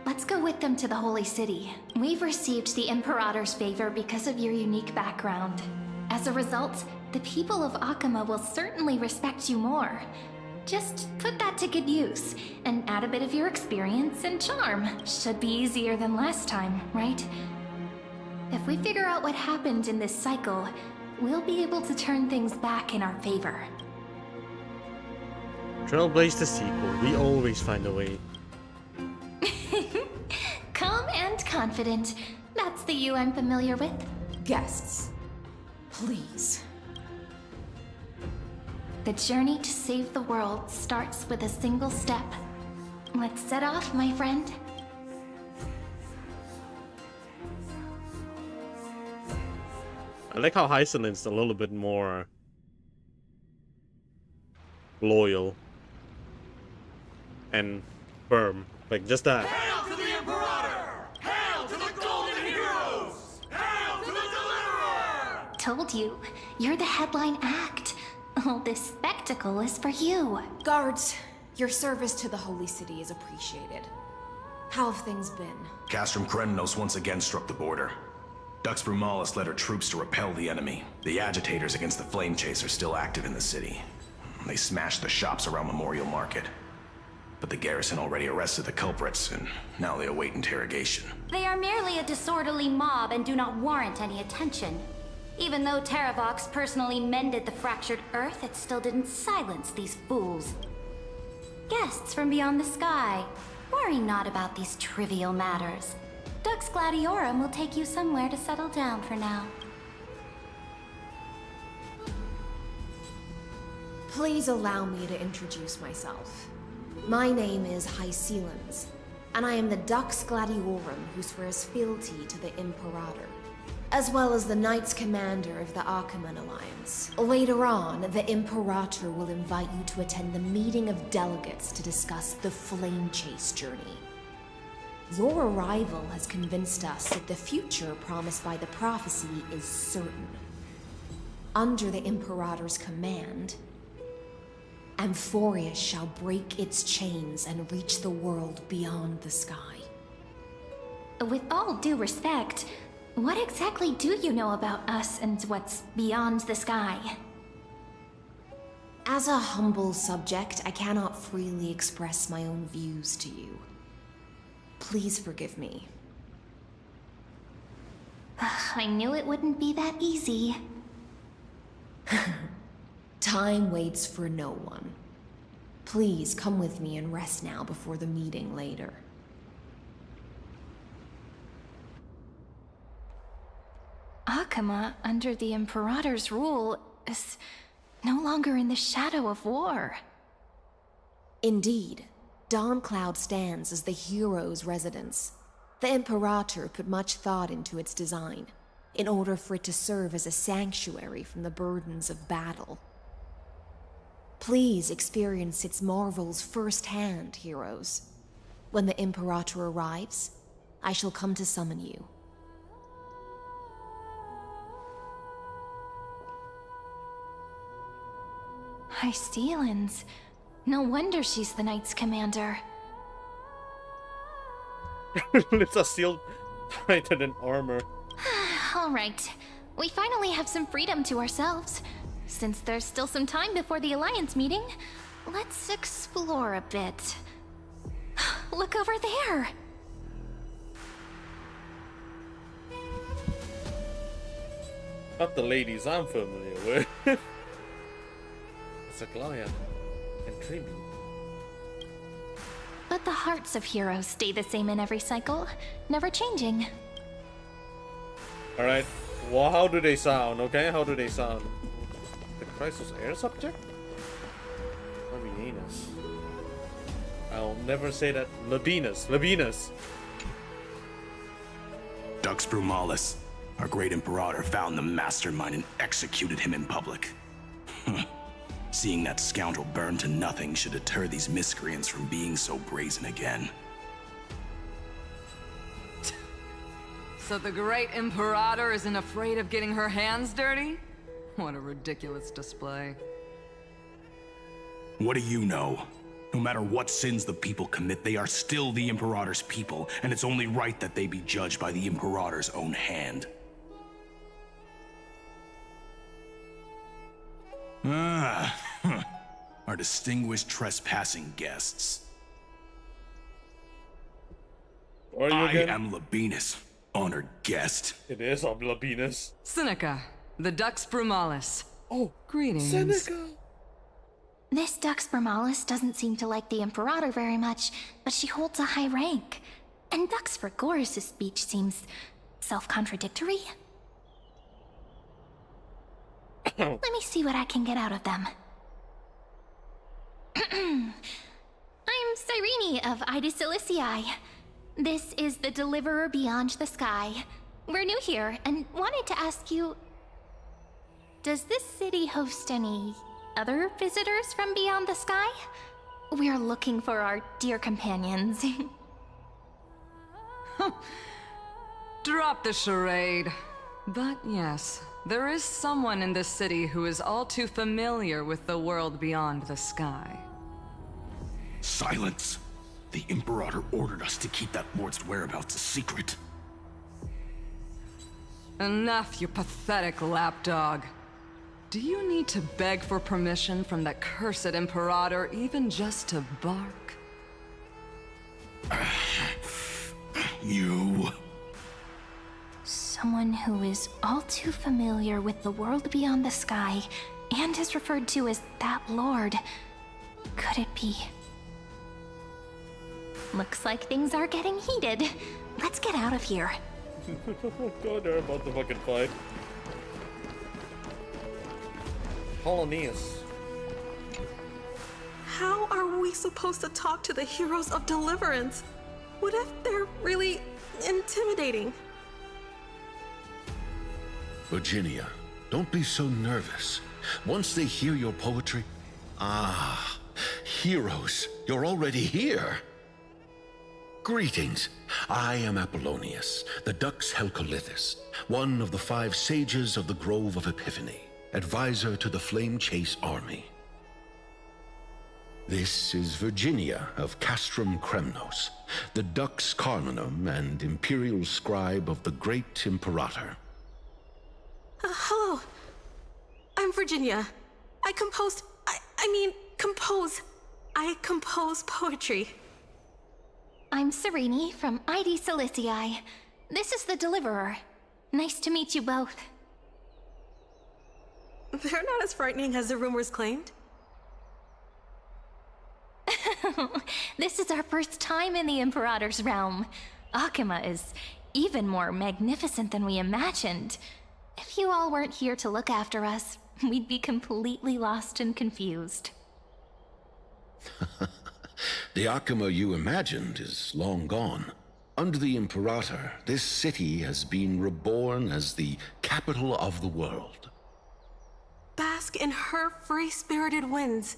Let's go with them to the Holy City. We've received the Imperator's favor because of your unique background. As a result, the people of Akama will certainly respect you more. Just put that to good use, and add a bit of your experience and charm. Should be easier than last time, right? If we figure out what happened in this cycle, we'll be able to turn things back in our favor. Trailblaze the sequel. We always find a way. Calm and confident. That's the you I'm familiar with. Guests, please. The journey to save the world starts with a single step. Let's set off, my friend. I like how Hycelin's a little bit more loyal and firm. Like just that. Hail to the Imperator! Hail to the Golden Heroes! Hail to the Deliverer! Told you, you're the headline act. All this spectacle is for you. Guards, your service to the Holy City is appreciated. How have things been? Castrum Krennos once again struck the border. Dux Brumalis led her troops to repel the enemy. The agitators against the Flame Chase are still active in the city. They smashed the shops around Memorial Market. But the garrison already arrested the culprits, and now they await interrogation. They are merely a disorderly mob and do not warrant any attention. Even though Terravox personally mended the fractured earth, it still didn't silence these fools. Guests from beyond the sky, worry not about these trivial matters. Dux Gladiorum will take you somewhere to settle down for now. Please allow me to introduce myself. My name is Hycelins, and I am the Dux Gladiorum who swears fealty to the Imperator, as well as the Knights Commander of the Achaemen Alliance. Later on, the Imperator will invite you to attend the meeting of delegates to discuss the Flame Chase journey. Your arrival has convinced us that the future promised by the prophecy is certain. Under the Imperator's command, Amphorius shall break its chains and reach the world beyond the sky. With all due respect, what exactly do you know about us and what's beyond the sky? As a humble subject, I cannot freely express my own views to you. Please forgive me. I knew it wouldn't be that easy. Time waits for no one. Please come with me and rest now before the meeting later. Akama, under the Imperator's rule, is no longer in the shadow of war. Indeed, Dawncloud stands as the hero's residence. The Imperator put much thought into its design, in order for it to serve as a sanctuary from the burdens of battle. Please experience its marvels firsthand, heroes. When the Imperator arrives, I shall come to summon you. Hycelins. No wonder she's the Knights Commander. Lips are sealed tighter than armor. Alright, we finally have some freedom to ourselves. Since there's still some time before the Alliance meeting, let's explore a bit. Look over there! Not the ladies I'm familiar with. Saglaya and Tribute. But the hearts of heroes stay the same in every cycle, never changing. Alright, well, how do they sound, okay? How do they sound? The crisis air subject? Labienus. I'll never say that. Labienus. Dux Brumalis, our great Imperator, found the mastermind and executed him in public. Seeing that scoundrel burn to nothing should deter these miscreants from being so brazen again. So the great Imperator isn't afraid of getting her hands dirty? What a ridiculous display. What do you know? No matter what sins the people commit, they are still the Imperator's people, and it's only right that they be judged by the Imperator's own hand. Our distinguished trespassing guests. Are you I again? am Labinas, honored guest. It is, I'm Labinas. Seneca, the Dux Brumalis. Oh, Greetings. Seneca! This Dux Brumalis doesn't seem to like the Imperator very much, but she holds a high rank. And Dux Frigoris' speech seems self-contradictory. Let me see what I can get out of them. I'm Cyrene of Ida Cilicii. This is the Deliverer Beyond the Sky. We're new here and wanted to ask you... Does this city host any other visitors from beyond the sky? We're looking for our dear companions. Drop the charade. But yes, there is someone in this city who is all too familiar with the world beyond the sky. Silence! The Imperator ordered us to keep that lord's whereabouts a secret. Enough, you pathetic lapdog. Do you need to beg for permission from that cursed Imperator even just to bark? You... Someone who is all too familiar with the world beyond the sky and is referred to as that lord. Could it be? Looks like things are getting heated. Let's get out of here. Oh god, they're about to fucking fight. Polonius. How are we supposed to talk to the heroes of deliverance? What if they're really intimidating? Virginia, don't be so nervous. Once they hear your poetry... Ah, heroes, you're already here. Greetings. I am Apollonius, the Dux Helcolithus, one of the 5 sages of the Grove of Epiphany, advisor to the Flame Chase army. This is Virginia of Castrum Kremnos, the Dux Carminum and imperial scribe of the great Imperator. Hello. I'm Virginia. I compose poetry. I'm Cyrene from Ida Cilicii. This is the Deliverer. Nice to meet you both. They're not as frightening as the rumors claimed. This is our first time in the Imperator's realm. Akima is even more magnificent than we imagined. If you all weren't here to look after us, we'd be completely lost and confused. The Akima you imagined is long gone. Under the Imperator, this city has been reborn as the capital of the world. Bask in her free-spirited winds.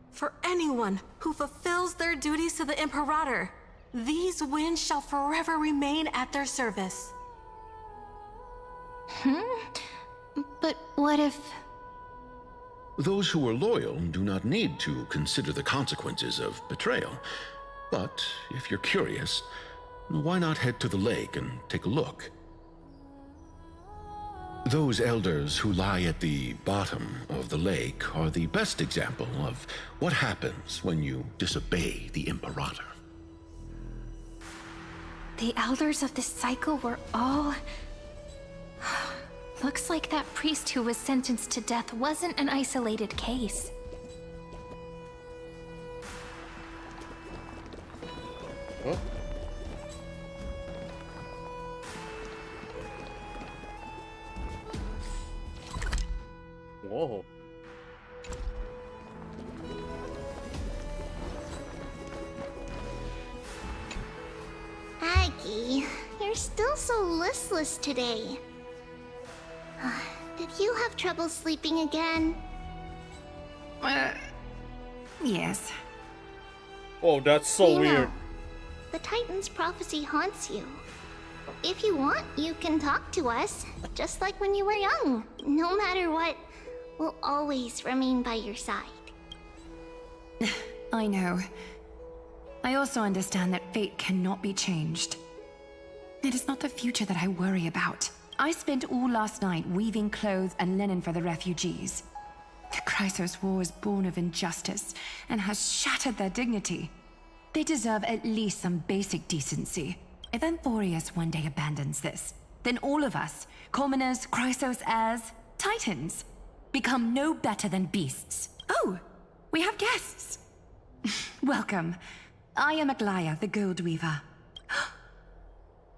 For anyone who fulfills their duties to the Imperator, these winds shall forever remain at their service. But what if... Those who are loyal do not need to consider the consequences of betrayal. But if you're curious, why not head to the lake and take a look? Those elders who lie at the bottom of the lake are the best example of what happens when you disobey the Imperator. The elders of this cycle were all... Looks like that priest who was sentenced to death wasn't an isolated case. Huh? Whoa. Aggie, you're still so listless today. Did you have trouble sleeping again? Yes. Oh, that's so You know, weird. the Titan's prophecy haunts you. If you want, you can talk to us, just like when you were young. No matter what, we'll always remain by your side. I know. I also understand that fate cannot be changed. It is not the future that I worry about. I spent all last night weaving clothes and linen for the refugees. The Chrysos War is born of injustice and has shattered their dignity. They deserve at least some basic decency. If Amphorius one day abandons this, then all of us, commoners, Chrysos heirs, titans, become no better than beasts. Oh, we have guests. Welcome. I am Aglaya, the Gold Weaver.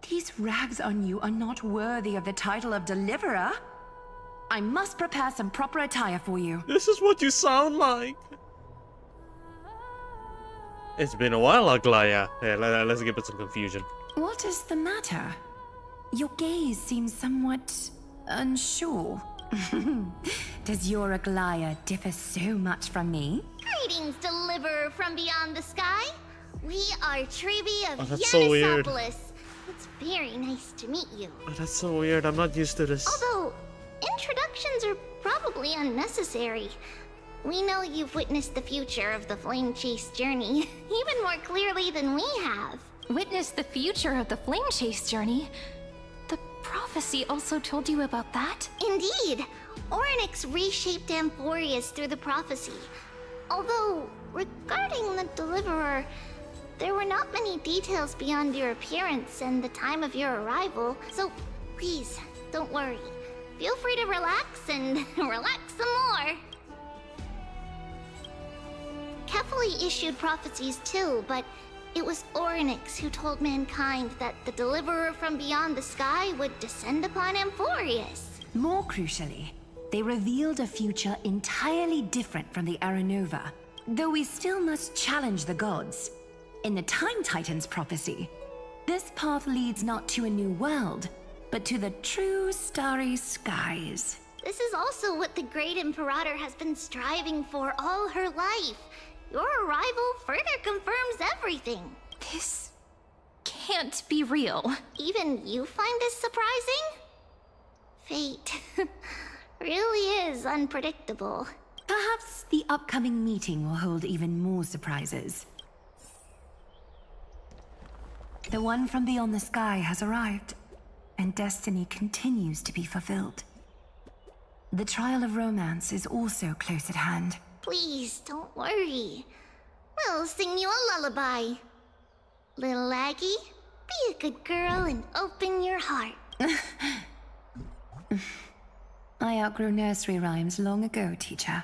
These rags on you are not worthy of the title of Deliverer. I must prepare some proper attire for you. This is what you sound like. It's been a while, Aglaya. Yeah, let's give it some confusion. What is the matter? Your gaze seems somewhat unsure. Does your Aglaya differ so much from me? Greetings, Deliverer from beyond the sky. We are Treeby of that's so weird. Yanisopolis. It's very nice to meet you. Oh, that's so weird. I'm not used to this. Although, introductions are probably unnecessary. We know you've witnessed the future of the Flame Chase journey, even more clearly than we have. Witness the future of the Flame Chase journey? The prophecy also told you about that? Indeed. Orynyx reshaped Amphorius through the prophecy. Although, regarding the Deliverer, there were not many details beyond your appearance and the time of your arrival, so please, don't worry. Feel free to relax and relax some more. Kefali issued prophecies too, but it was Orynyx who told mankind that the Deliverer from beyond the sky would descend upon Amphorius. More crucially, they revealed a future entirely different from the Aranova, though we still must challenge the gods. In the Time Titan's prophecy, this path leads not to a new world, but to the true starry skies. This is also what the Great Imperator has been striving for all her life. Your arrival further confirms everything. This can't be real. Even you find this surprising? Fate really is unpredictable. Perhaps the upcoming meeting will hold even more surprises. The one from beyond the sky has arrived, and destiny continues to be fulfilled. The trial of romance is also close at hand. Please, don't worry. We'll sing you a lullaby. Little Aggie, be a good girl and open your heart. I outgrew nursery rhymes long ago, teacher.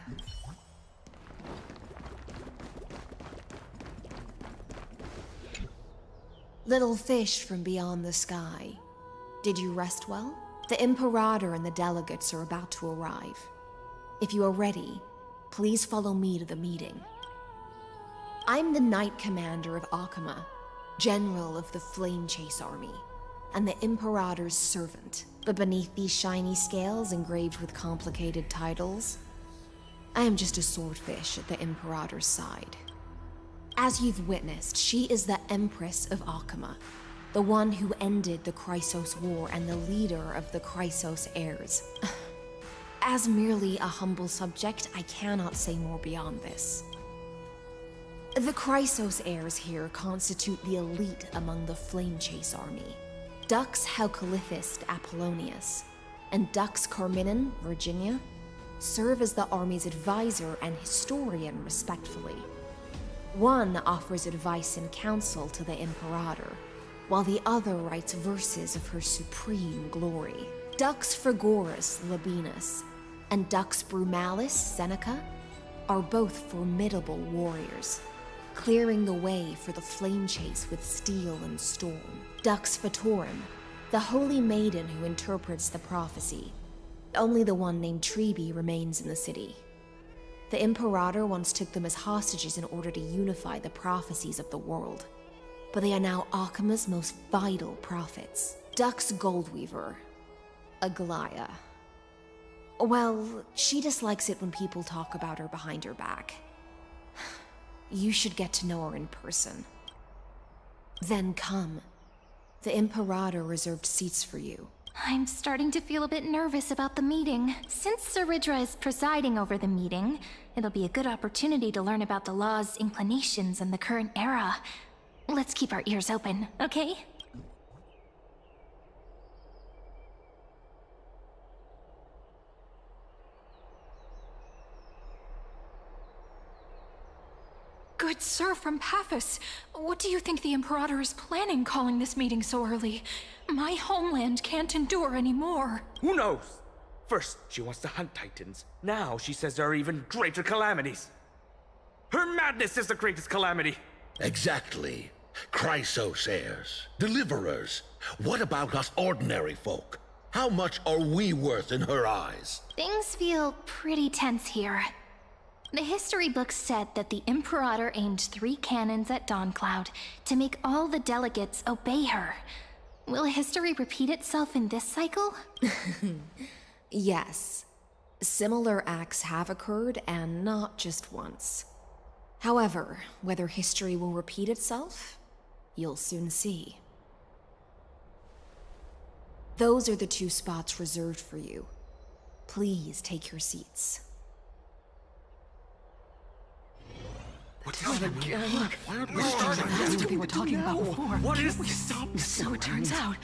Little fish from beyond the sky. Did you rest well? The Imperator and the delegates are about to arrive. If you are ready, please follow me to the meeting. I'm the Knight Commander of Akama, General of the Flame Chase Army, and the Imperator's servant. But beneath these shiny scales engraved with complicated titles, I am just a swordfish at the Imperator's side. As you've witnessed, she is the Empress of Akama, the one who ended the Chrysos War and the leader of the Chrysos heirs. As merely a humble subject, I cannot say more beyond this. The Chrysos heirs here constitute the elite among the Flame Chase army. Dux Halcalithist Apollonius and Dux Carminin, Virginia, serve as the army's advisor and historian respectively. One offers advice and counsel to the Imperator, while the other writes verses of her supreme glory. Dux Frigoris Labienus and Dux Brumalis Seneca are both formidable warriors, clearing the way for the flame chase with steel and storm. Dux Fatorum, the holy maiden who interprets the prophecy. Only the one named Treeby remains in the city. The Imperator once took them as hostages in order to unify the prophecies of the world, but they are now Akama's most vital prophets. Dux Goldweaver, Aglaya. Well, she dislikes it when people talk about her behind her back. You should get to know her in person. Then come. The Imperator reserved seats for you. I'm starting to feel a bit nervous about the meeting. Since Saridra is presiding over the meeting, it'll be a good opportunity to learn about the law's inclinations and the current era. Let's keep our ears open, okay? Good sir from Paphos, what do you think the Imperator is planning calling this meeting so early? My homeland can't endure anymore. Who knows? First, she wants to hunt Titans. Now she says there are even greater calamities. Her madness is the greatest calamity. Exactly. Chrysos heirs, deliverers. What about us ordinary folk? How much are we worth in her eyes? Things feel pretty tense here. The history books said that the Imperator aimed 3 cannons at Dawncloud to make all the delegates obey her. Will history repeat itself in this cycle? Yes. Similar acts have occurred, and not just once. However, whether history will repeat itself, you'll soon see. Those are the 2 spots reserved for you. Please take your seats. What's happening again? Look, Why aren't we starting? That's what they were talking about before. What is this? So it turns out.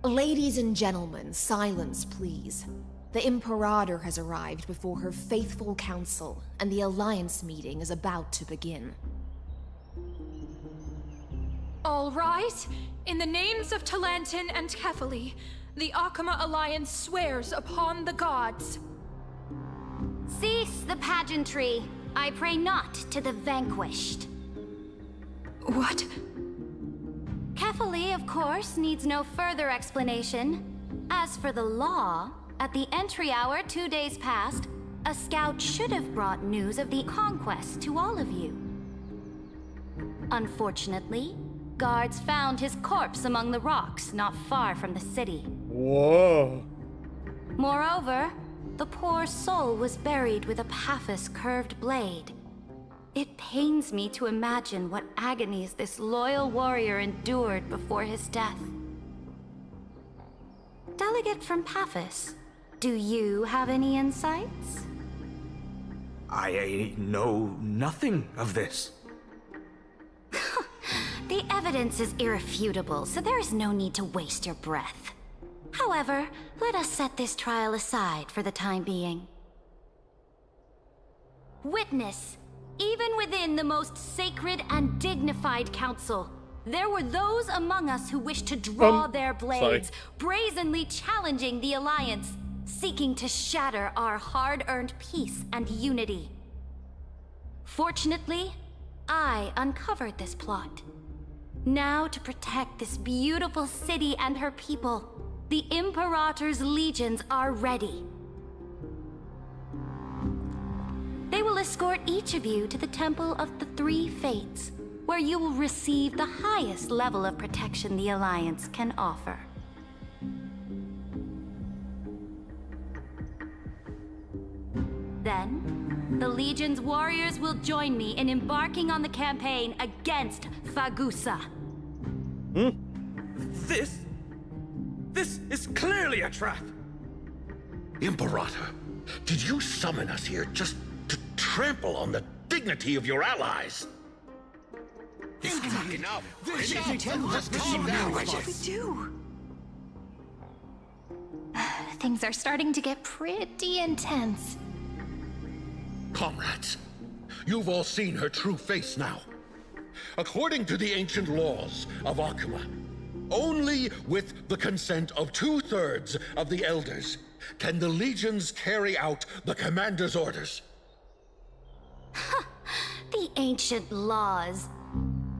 Ladies and gentlemen, silence, please. The Imperator has arrived before her faithful council, and the Alliance meeting is about to begin. All right. In the names of Talantin and Kefali, the Akama Alliance swears upon the gods. Cease the pageantry. I pray not to the vanquished. What? Kefali, of course, needs no further explanation. As for the law, at the entry hour 2 days past, a scout should have brought news of the conquest to all of you. Unfortunately, guards found his corpse among the rocks not far from the city. Whoa. Moreover, the poor soul was buried with a Paphos curved blade. It pains me to imagine what agonies this loyal warrior endured before his death. Delegate from Paphos, do you have any insights? I know nothing of this. The evidence is irrefutable, so there is no need to waste your breath. However, let us set this trial aside for the time being. Witness, even within the most sacred and dignified council, there were those among us who wished to draw their blades, brazenly challenging the Alliance, seeking to shatter our hard-earned peace and unity. Fortunately, I uncovered this plot. Now, to protect this beautiful city and her people, the Imperator's legions are ready. They will escort each of you to the Temple of the Three Fates, where you will receive the highest level of protection the Alliance can offer. Then, the Legion's warriors will join me in embarking on the campaign against Fagusa. This is clearly a trap! Imperator, did you summon us here just to trample on the dignity of your allies? Enough! Just calm down. What should we do? Things are starting to get pretty intense. Comrades, you've all seen her true face now. According to the ancient laws of Akama, only with the consent of 2/3 of the elders can the legions carry out the commander's orders. The ancient laws.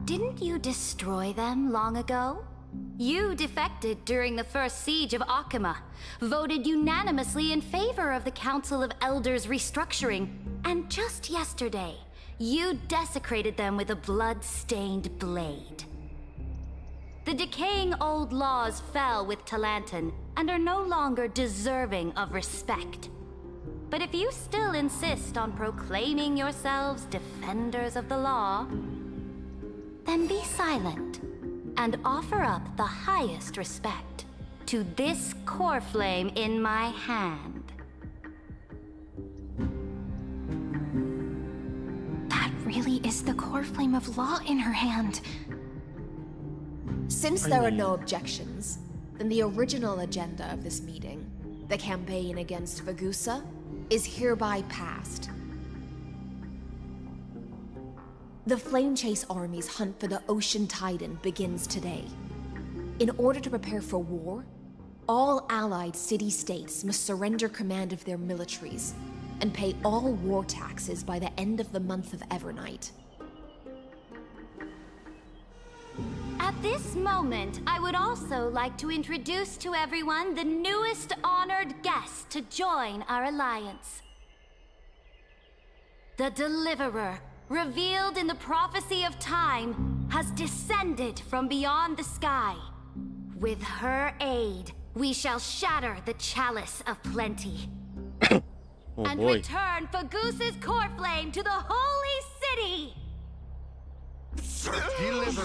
Didn't you destroy them long ago? You defected during the first siege of Akama, voted unanimously in favor of the Council of Elders restructuring, and just yesterday, you desecrated them with a blood-stained blade. The decaying old laws fell with Talantin and are no longer deserving of respect. But if you still insist on proclaiming yourselves defenders of the law, Then be silent and offer up the highest respect to this core flame in my hand. That really is the core flame of law in her hand. Since there are no objections, then the original agenda of this meeting, the campaign against Vagusa, is hereby passed. The Flame Chase Army's hunt for the Ocean Titan begins today. In order to prepare for war, all allied city-states must surrender command of their militaries and pay all war taxes by the end of the month of Evernight. At this moment, I would also like to introduce to everyone the newest honored guest to join our alliance. The Deliverer, revealed in the prophecy of time, has descended from beyond the sky. With her aid, we shall shatter the chalice of plenty. And return Fagusa's core flame to the holy city! Deliver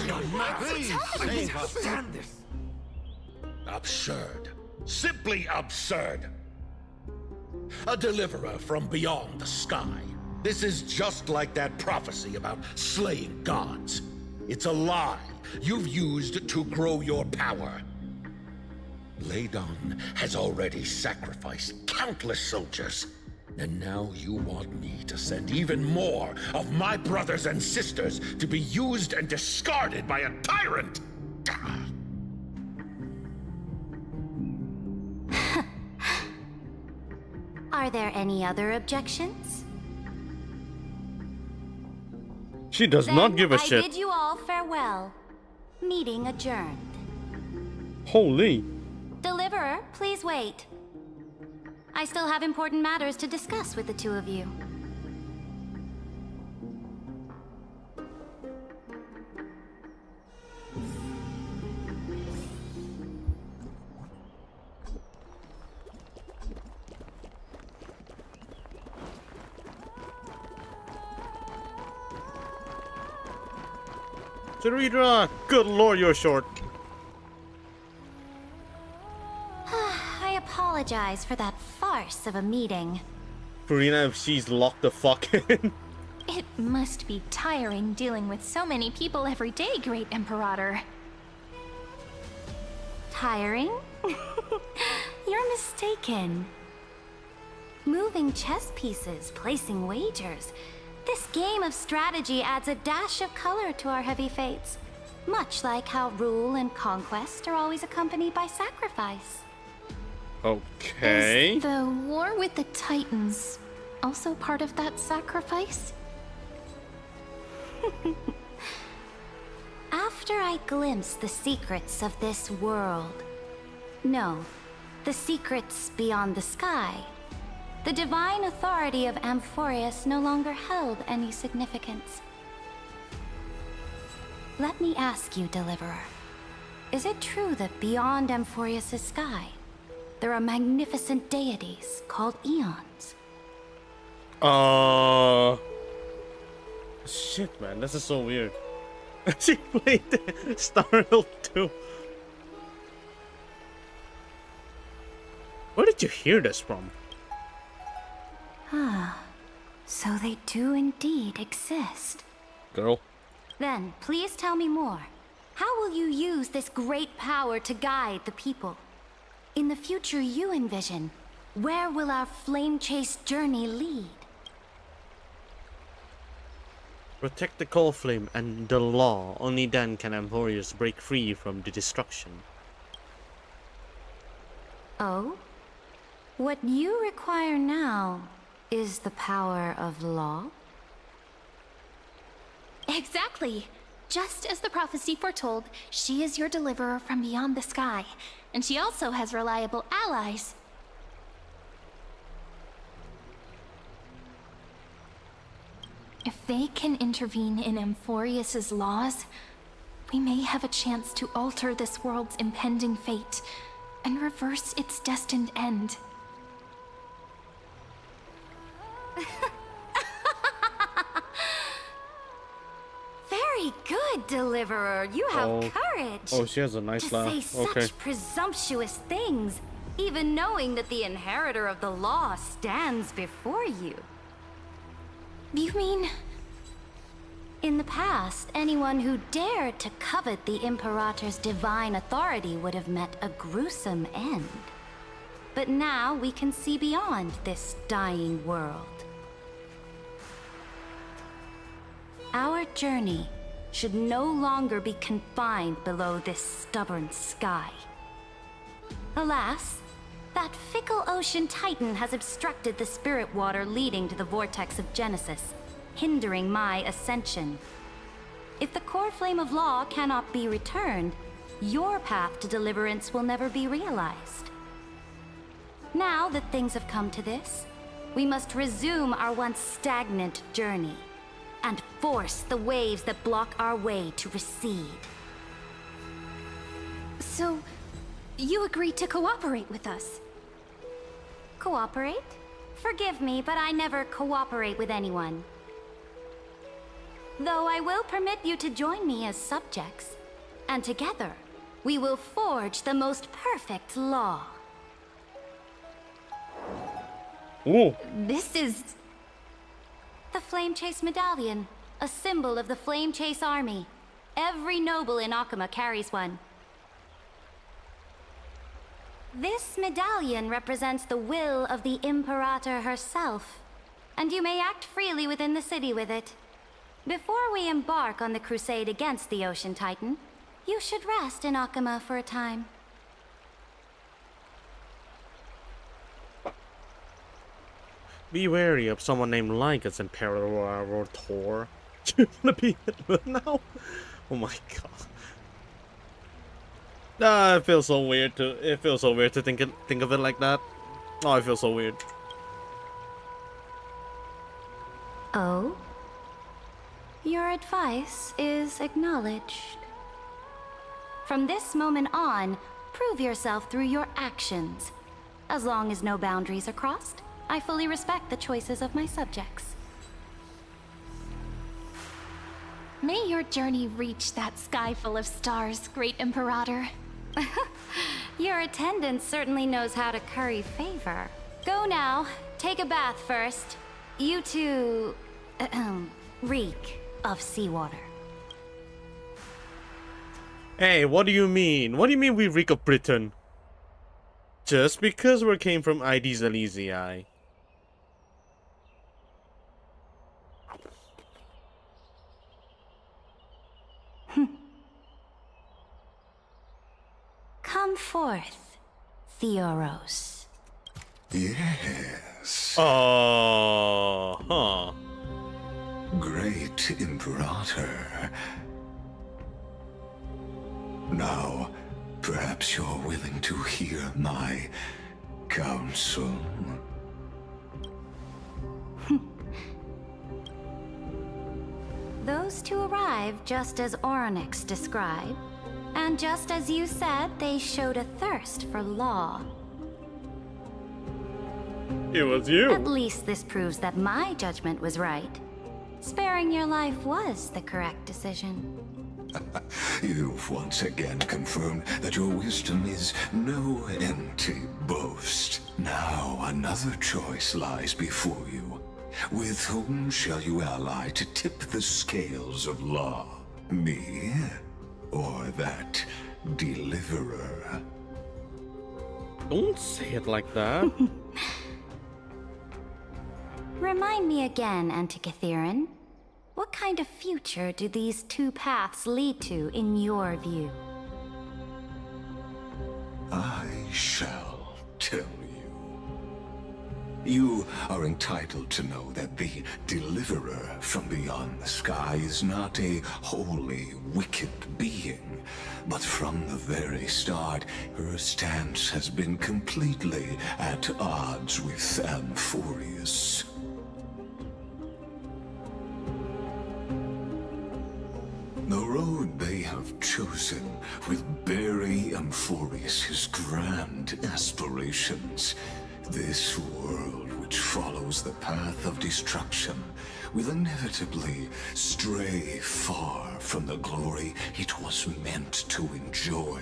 Please, save us. Stand this. Absurd. Simply absurd. A deliverer from beyond the sky. This is just like that prophecy about slaying gods. It's a lie you've used to grow your power. Ladon has already sacrificed countless soldiers, and now you want me to send even more of my brothers and sisters to be used and discarded by a tyrant! Are there any other objections? She does not give a shit. I bid you all farewell. Meeting adjourned. Holy. Deliverer, please wait. I still have important matters to discuss with the two of you. Sarita, good lord, you're short. I apologize for that farce of a meeting. Karina, if she's locked the fuck in. It must be tiring dealing with so many people every day, Great Imperator. Tiring? You're mistaken. Moving chess pieces, placing wagers. This game of strategy adds a dash of color to our heavy fates. Much like how rule and conquest are always accompanied by sacrifice. Okay. Is the war with the Titans also part of that sacrifice? After I glimpse the secrets of this world... No, the secrets beyond the sky... The divine authority of Amphorius no longer held any significance. Let me ask you, Deliverer. Is it true that beyond Amphorius' sky, there are magnificent deities called Eons? Shit, man, this is so weird. She played Star Rail 2. Where did you hear this from? Ah, so they do indeed exist. Girl. Then, please tell me more. How will you use this great power to guide the people? In the future you envision, where will our flame chase journey lead? Protect the coal flame and the law. Only then can Amphorius break free from the destruction. Oh? What you require now is the power of law? Exactly! Just as the prophecy foretold, she is your deliverer from beyond the sky. And she also has reliable allies. If they can intervene in Amphorius' laws, we may have a chance to alter this world's impending fate and reverse its destined end. Very Very good, Deliverer. You have courage. Oh, she has a nice to laugh. say Okay. such presumptuous things, even knowing that the inheritor of the law stands before you. You mean... In the past, anyone who dared to covet the Imperator's divine authority would have met a gruesome end. But now we can see beyond this dying world. Our journey should no longer be confined below this stubborn sky. Alas, that fickle ocean titan has obstructed the spirit water leading to the vortex of Genesis, hindering my ascension. If the core flame of law cannot be returned, your path to deliverance will never be realized. Now that things have come to this, we must resume our once stagnant journey and force the waves that block our way to recede. So, you agreed to cooperate with us? Cooperate? Forgive me, but I never cooperate with anyone. Though I will permit you to join me as subjects, and together, we will forge the most perfect law. Ooh. This is... the Flame Chase Medallion, a symbol of the Flame Chase Army. Every noble in Akuma carries one. This medallion represents the will of the Imperator herself, and you may act freely within the city with it. Before we embark on the crusade against the Ocean Titan, you should rest in Akuma for a time. Be wary of someone named Lycus Imperator. You wanna be it now? Oh my god. Ah, it feels so weird to think of it like that. Oh, I feel so weird. Oh? Your advice is acknowledged. From this moment on, prove yourself through your actions. As long as no boundaries are crossed, I fully respect the choices of my subjects. May your journey reach that sky full of stars, Great Imperator. Your attendant certainly knows how to curry favor. Go now. Take a bath first. You two... reek of seawater. Hey, what do you mean? What do you mean we reek of Britain? Just because we came from Aedes Elysiae. Come forth, Theoros. Yes. Huh. Great Imperator. Now, perhaps you're willing to hear my counsel. Those two arrived just as Oronix described, and just as you said, they showed a thirst for law. It was you. At least this proves that my judgment was right. Sparing your life was the correct decision. You've once again confirmed that your wisdom is no empty boast. Now another choice lies before you. With whom shall you ally to tip the scales of law? Me? Or that deliverer? Don't say it like that. Remind me again, Antikythera. What kind of future do these two paths lead to in your view? I shall tell you. You are entitled to know that the deliverer from beyond the sky is not a wholly wicked being, but from the very start, her stance has been completely at odds with Amphorius. The road they have chosen will bury Amphorius' grand aspirations. This world which follows the path of destruction will inevitably stray far from the glory it was meant to enjoy.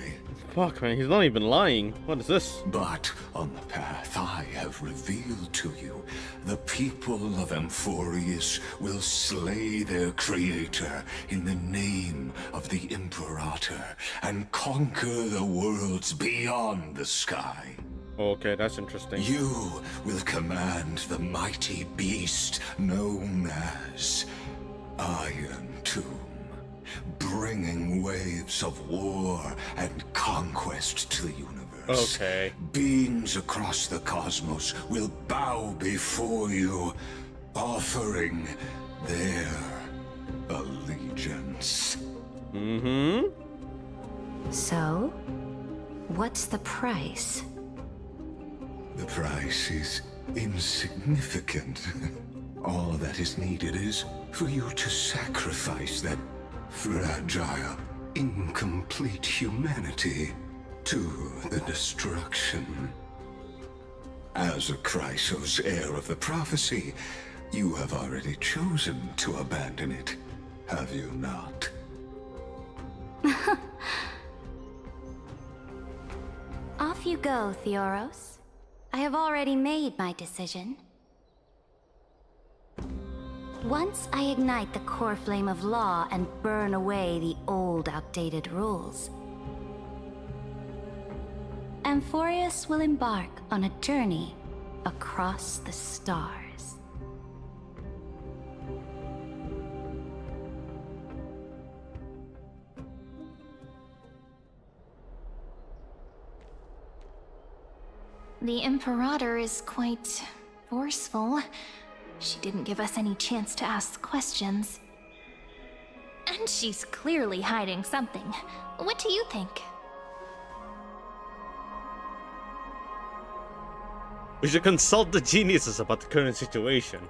Fuck, man, he's not even lying. What is this? But on the path I have revealed to you, the people of Amphorius will slay their creator in the name of the Imperator and conquer the worlds beyond the sky. Okay, that's interesting. You will command the mighty beast known as Iron Tomb, bringing waves of war and conquest to the universe. Okay. Beings across the cosmos will bow before you, offering their allegiance. Mm-hmm. So, what's the price? The price is insignificant. All that is needed is for you to sacrifice that fragile, incomplete humanity to the destruction. As a Chrysos heir of the prophecy, you have already chosen to abandon it, have you not? Off you go, Theoros. I have already made my decision. Once I ignite the core flame of law and burn away the old, outdated rules, Amphorius will embark on a journey across the stars. The Imperator is quite forceful. She didn't give us any chance to ask questions. And she's clearly hiding something. What do you think? We should consult the geniuses about the current situation.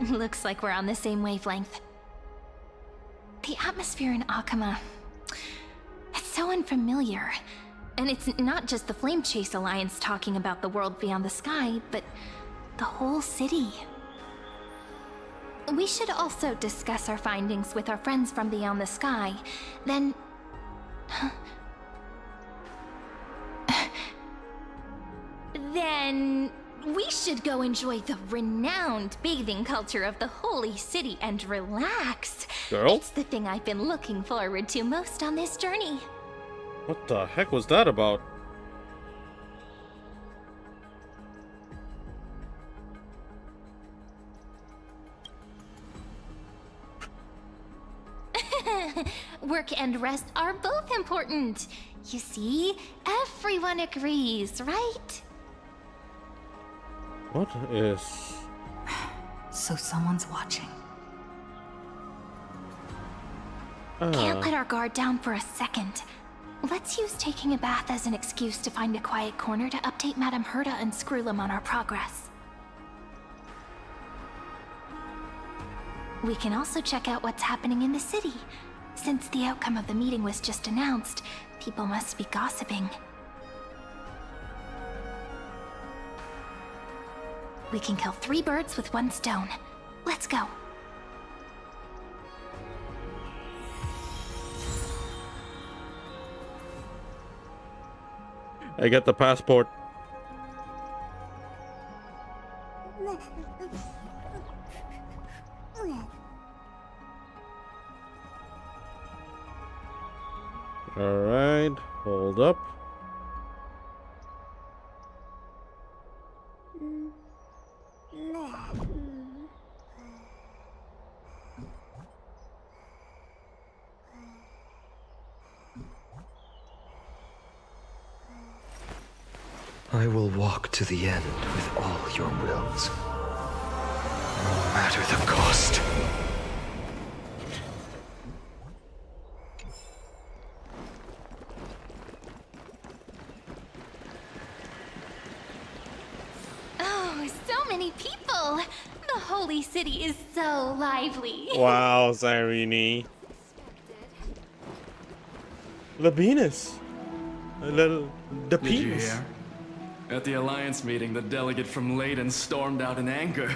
Looks like we're on the same wavelength. The atmosphere in Akama... it's so unfamiliar. And it's not just the Flame Chase Alliance talking about the world beyond the sky, but the whole city. We should also discuss our findings with our friends from beyond the sky. Then... then... we should go enjoy the renowned bathing culture of the Holy City and relax. Girl? It's the thing I've been looking forward to most on this journey. What the heck was that about? Work and rest are both important. You see, everyone agrees, right? What is... So someone's watching. Can't let our guard down for a second. Let's use taking a bath as an excuse to find a quiet corner to update Madame Herta and Screwlum on our progress. We can also check out what's happening in the city. Since the outcome of the meeting was just announced, people must be gossiping. We can kill 3 birds with 1 stone. Let's go. I get the passport. Alright, hold up. I will walk to the end with all your wills, no matter the cost. Oh, so many people! The Holy City is so lively. Wow, Cyrene. The penis. The Did you penis. hear? At the Alliance meeting, the delegate from Leyden stormed out in anger.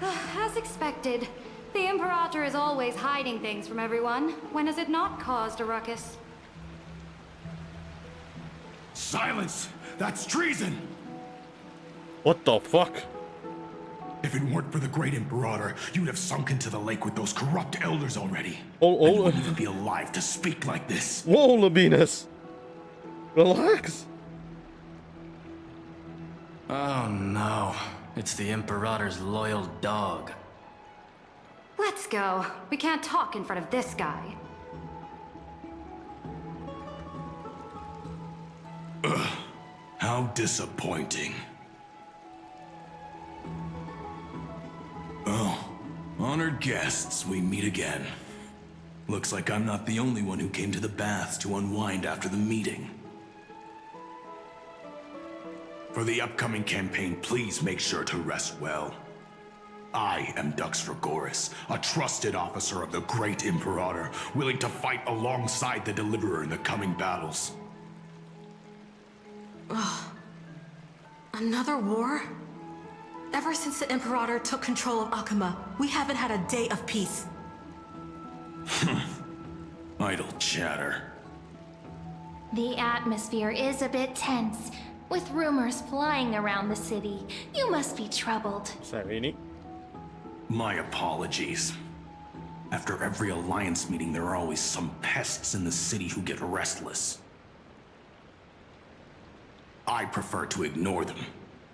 As As expected, the Imperator is always hiding things from everyone. When has it not caused a ruckus? Silence! That's treason! What the fuck? If it weren't for the Great Imperator, you'd have sunk into the lake with those corrupt elders already. Oh, and you wouldn't even be alive to speak like this. Whoa, Labinas! Relax! Oh no. It's the Imperator's loyal dog. Let's go. We can't talk in front of this guy. Ugh, how disappointing. Oh, honored guests, we meet again. Looks like I'm not the only one who came to the baths to unwind after the meeting. For the upcoming campaign, please make sure to rest well. I am Dux Fragoris, a trusted officer of the Great Imperator, willing to fight alongside the Deliverer in the coming battles. Ugh. Another war? Ever since the Imperator took control of Akuma, we haven't had a day of peace. Idle chatter. The atmosphere is a bit tense, with rumors flying around the city. You must be troubled. Sarini? My apologies. After every Alliance meeting, there are always some pests in the city who get restless. I prefer to ignore them.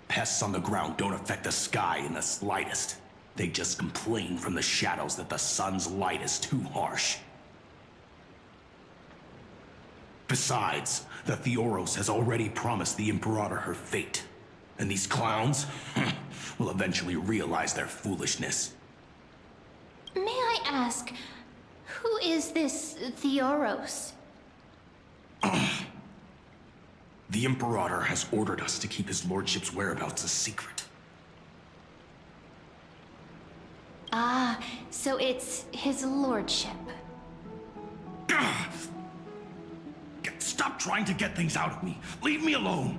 Pests on the ground don't affect the sky in the slightest. They just complain from the shadows that the sun's light is too harsh. Besides, the Theoros has already promised the Imperator her fate. And these clowns will eventually realize their foolishness. May I ask, who is this Theoros? The Imperator has ordered us to keep his lordship's whereabouts a secret. Ah, so it's his lordship. Stop trying to get things out of me. Leave me alone.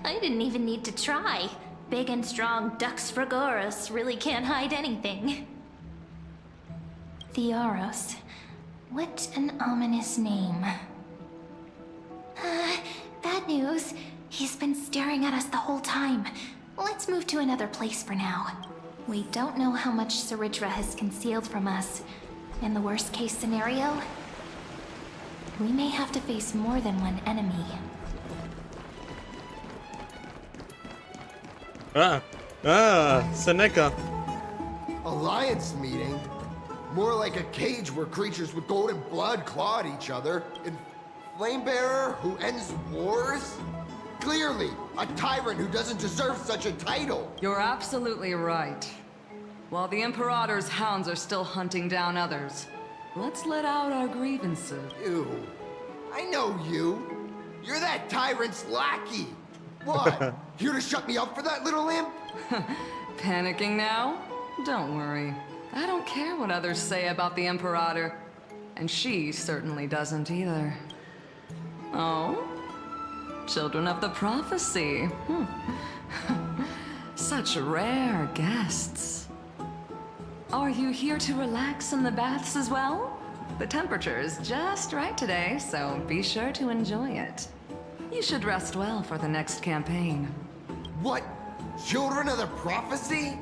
I didn't even need to try. Big and strong Dux Fragoris really can't hide anything. Theoros. What an ominous name. Bad news. He's been staring at us the whole time. Let's move to another place for now. We don't know how much Saridra has concealed from us. In the worst case scenario, we may have to face more than one enemy. Seneca. Alliance meeting? More like a cage where creatures with golden blood claw at each other. And Flamebearer who ends wars? Clearly, a tyrant who doesn't deserve such a title. You're absolutely right. While the Imperator's hounds are still hunting down others, let's let out our grievances. Ew. I know you. You're that tyrant's lackey. What? Here to shut me up for that little imp? Panicking now? Don't worry. I don't care what others say about the Imperator. And she certainly doesn't either. Oh? Children of the Prophecy. Such rare guests. Are you here to relax in the baths as well? The temperature is just right today, so be sure to enjoy it. You should rest well for the next campaign. What? Children of the Prophecy?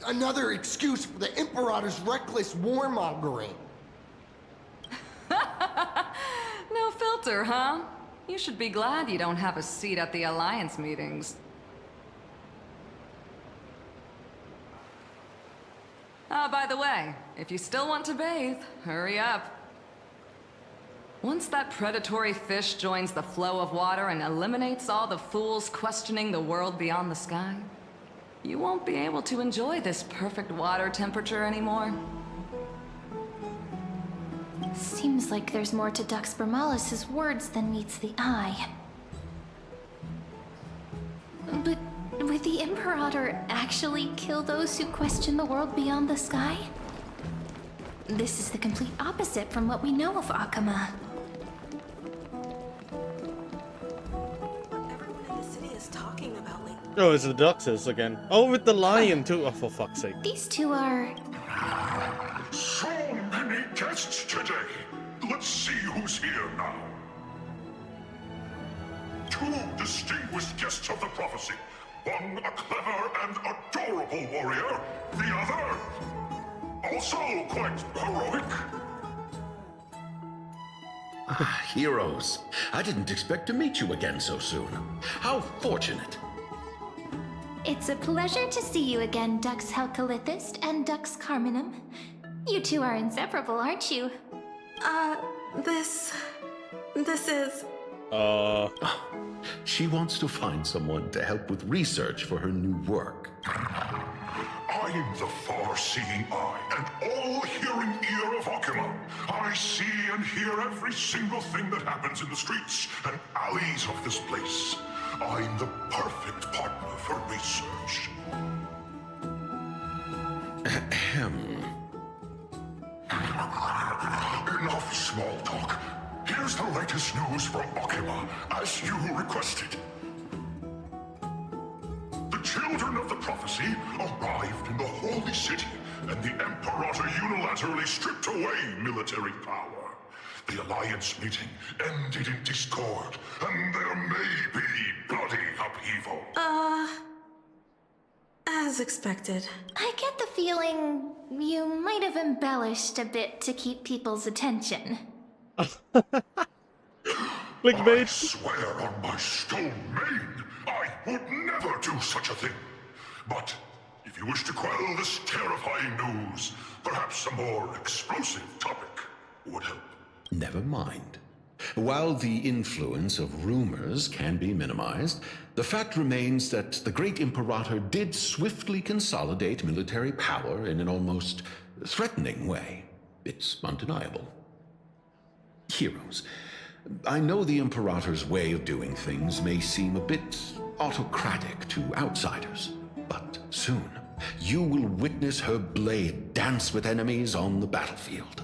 Another excuse for the Imperator's reckless warmongering. No filter, huh? You should be glad you don't have a seat at the Alliance meetings. By the way, if you still want to bathe, hurry up. Once that predatory fish joins the flow of water and eliminates all the fools questioning the world beyond the sky, you won't be able to enjoy this perfect water temperature anymore. Seems like there's more to Dux Bramalis' words than meets the eye. But would the Imperator actually kill those who question the world beyond the sky? This is the complete opposite from what we know of Akuma. What everyone in the city is talking about lately. Oh, it's the Duxes again. Oh, with the lion too. Oh, for fuck's sake. These two are... So many guests today. Let's see who's here now. Two distinguished guests of the prophecy. One a clever and adorable warrior. The other, also quite heroic. Heroes. I didn't expect to meet you again so soon. How fortunate. It's a pleasure to see you again, Dux Helcalithist and Dux Carminum. You two are inseparable, aren't you? This is... She wants to find someone to help with research for her new work. I'm the far-seeing eye and all-hearing ear of Akuma. I see and hear every single thing that happens in the streets and alleys of this place. I'm the perfect partner for research. Ahem. Enough small talk. Here's the latest news from Akuma, as you requested. The children of the prophecy arrived in the holy city, and the Imperator unilaterally stripped away military power. The Alliance meeting ended in discord, and there may be bloody upheaval. As expected. I get the feeling you might have embellished a bit to keep people's attention. Clickbait. I swear on my stone mane, I would never do such a thing. But if you wish to quell this terrifying news, perhaps a more explosive topic would help. Never mind. While the influence of rumors can be minimized, the fact remains that the great Imperator did swiftly consolidate military power in an almost threatening way. It's undeniable. Heroes, I know the Imperator's way of doing things may seem a bit autocratic to outsiders, but soon you will witness her blade dance with enemies on the battlefield.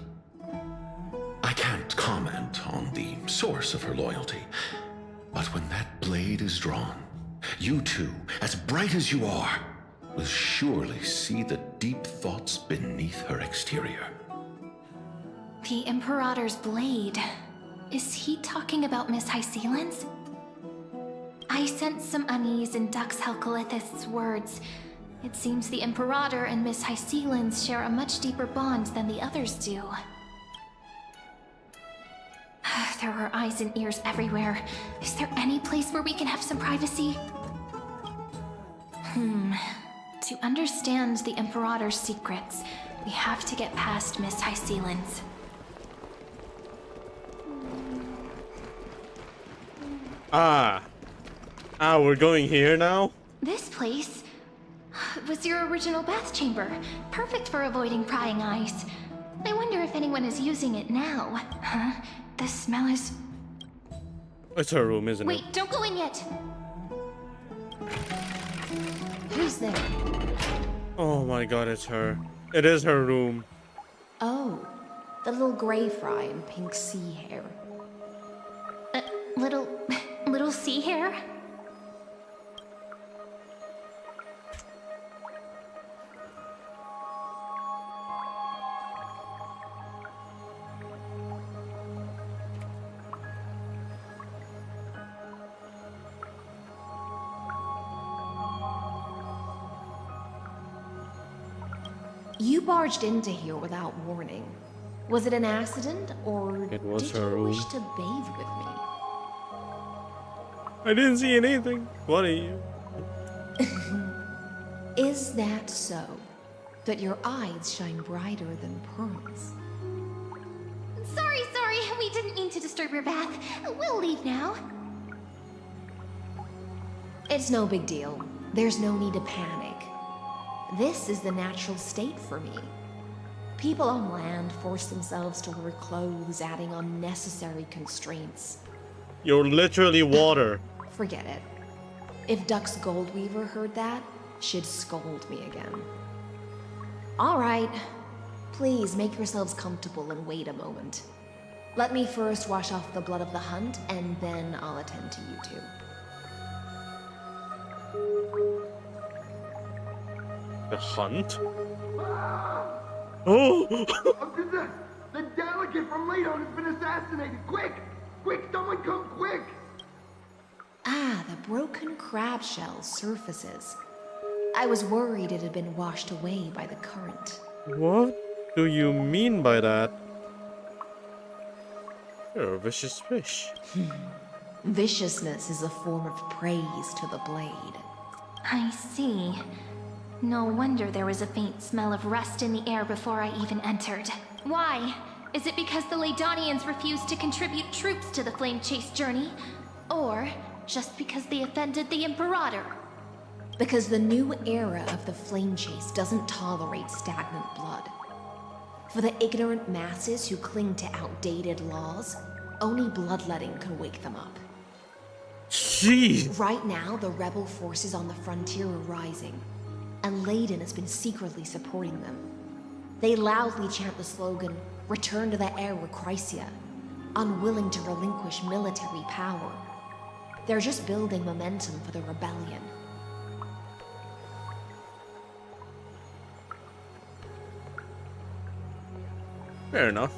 I can't comment on the source of her loyalty, but when that blade is drawn, you two, as bright as you are, will surely see the deep thoughts beneath her exterior. The Imperator's blade. Is he talking about Miss Hysealin's? I sense some unease in Dux Helcalithist's words. It seems the Imperator and Miss Hysealin's share a much deeper bond than the others do. There are eyes and ears everywhere. Is there any place where we can have some privacy? To understand the Imperator's secrets, we have to get past Miss Hysealin's. We're going here now? This place was your original bath chamber. Perfect for avoiding prying eyes. I wonder if anyone is using it now. Huh? The smell is... It's her room, isn't it? Wait, don't go in yet! Who's there? Oh my god, it's her. It is her room. Oh, the little gray fry in pink sea hair. Little sea hair? You barged into here without warning. Was it an accident, or It was did her you room. wish to bathe with me? I didn't see anything. What are you? Is that so? That your eyes shine brighter than pearls? Sorry, we didn't mean to disturb your bath. We'll leave now. It's no big deal. There's no need to panic. This is the natural state for me. People on land force themselves to wear clothes, adding unnecessary constraints. You're literally water. Forget it. If Dux Goldweaver heard that, she'd scold me again. All right. Please make yourselves comfortable and wait a moment. Let me first wash off the blood of the hunt, and then I'll attend to you two. The hunt? Oh! The delegate from Ladon has been assassinated! Quick! Quick, someone come quick! Ah, the broken crab shell surfaces. I was worried it had been washed away by the current. What do you mean by that? You're a vicious fish. Viciousness is a form of praise to the blade. I see. No wonder there was a faint smell of rust in the air before I even entered. Why? Is it because the Ladonians refused to contribute troops to the Flame Chase journey? Or just because they offended the Imperator? Because the new era of the Flame Chase doesn't tolerate stagnant blood. For the ignorant masses who cling to outdated laws, only bloodletting can wake them up. Jeez. Right now, the rebel forces on the frontier are rising, and Ladon has been secretly supporting them. They loudly chant the slogan, "Return to the Era Chrysia," unwilling to relinquish military power. They're just building momentum for the rebellion. Fair enough.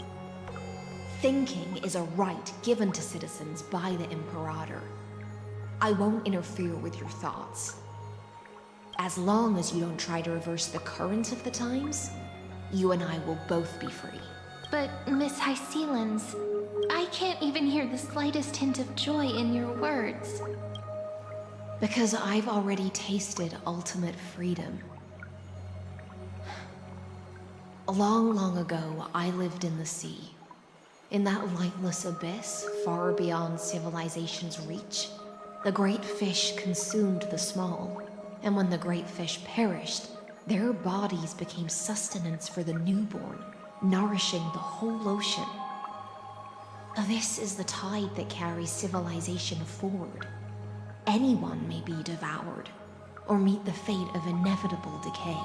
Thinking is a right given to citizens by the Imperator. I won't interfere with your thoughts. As long as you don't try to reverse the current of the times, you and I will both be free. But, Miss Hycelens, I can't even hear the slightest hint of joy in your words. Because I've already tasted ultimate freedom. Long, long ago, I lived in the sea. In that lightless abyss, far beyond civilization's reach, the great fish consumed the small. And when the great fish perished, their bodies became sustenance for the newborn, nourishing the whole ocean. This is the tide that carries civilization forward. Anyone may be devoured, or meet the fate of inevitable decay.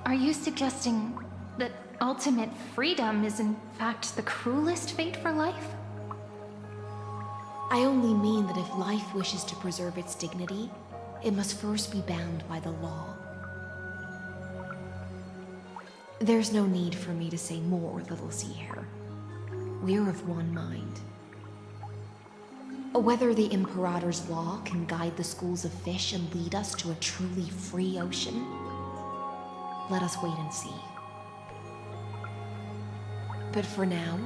Are you suggesting that ultimate freedom is in fact the cruelest fate for life? I only mean that if life wishes to preserve its dignity, it must first be bound by the law. There's no need for me to say more, little sea hare. We're of one mind. Whether the Imperator's law can guide the schools of fish and lead us to a truly free ocean, let us wait and see. But for now,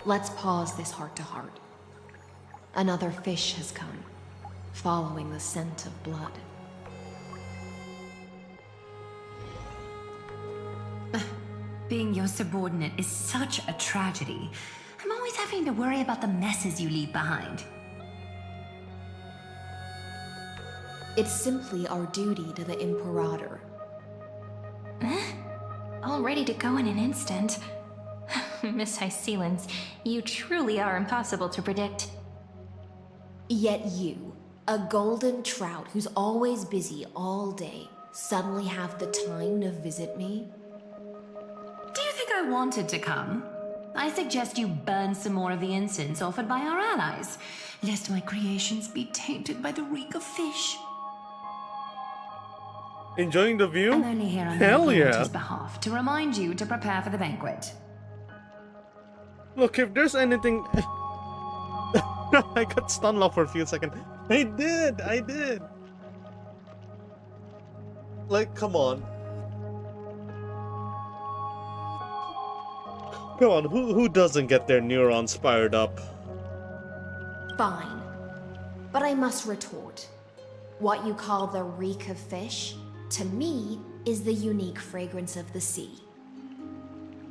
let's pause this heart-to-heart. Another fish has come, following the scent of blood. Being your subordinate is such a tragedy. I'm always having to worry about the messes you leave behind. It's simply our duty to the Imperator. All ready to go in an instant. Miss Hycelens, you truly are impossible to predict. Yet you, a golden trout who's always busy all day, suddenly have the time to visit me? Do you think I wanted to come? I suggest you burn some more of the incense offered by our allies, lest my creations be tainted by the reek of fish. Enjoying the view? I'm only here on Hell the yeah. Lord's behalf to remind you to prepare for the banquet. Look, if there's anything... I got stun locked for a few seconds. I did! Like, come on. Come on, who doesn't get their neurons fired up? Fine. But I must retort. What you call the reek of fish, to me, is the unique fragrance of the sea.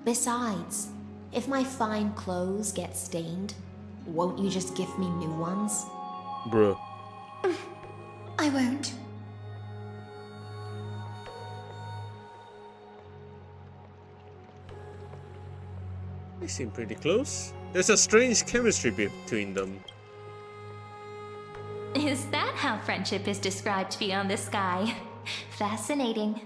Besides, if my fine clothes get stained, won't you just give me new ones? Bruh. I won't. They seem pretty close. There's a strange chemistry between them. Is that how friendship is described beyond the sky? Fascinating.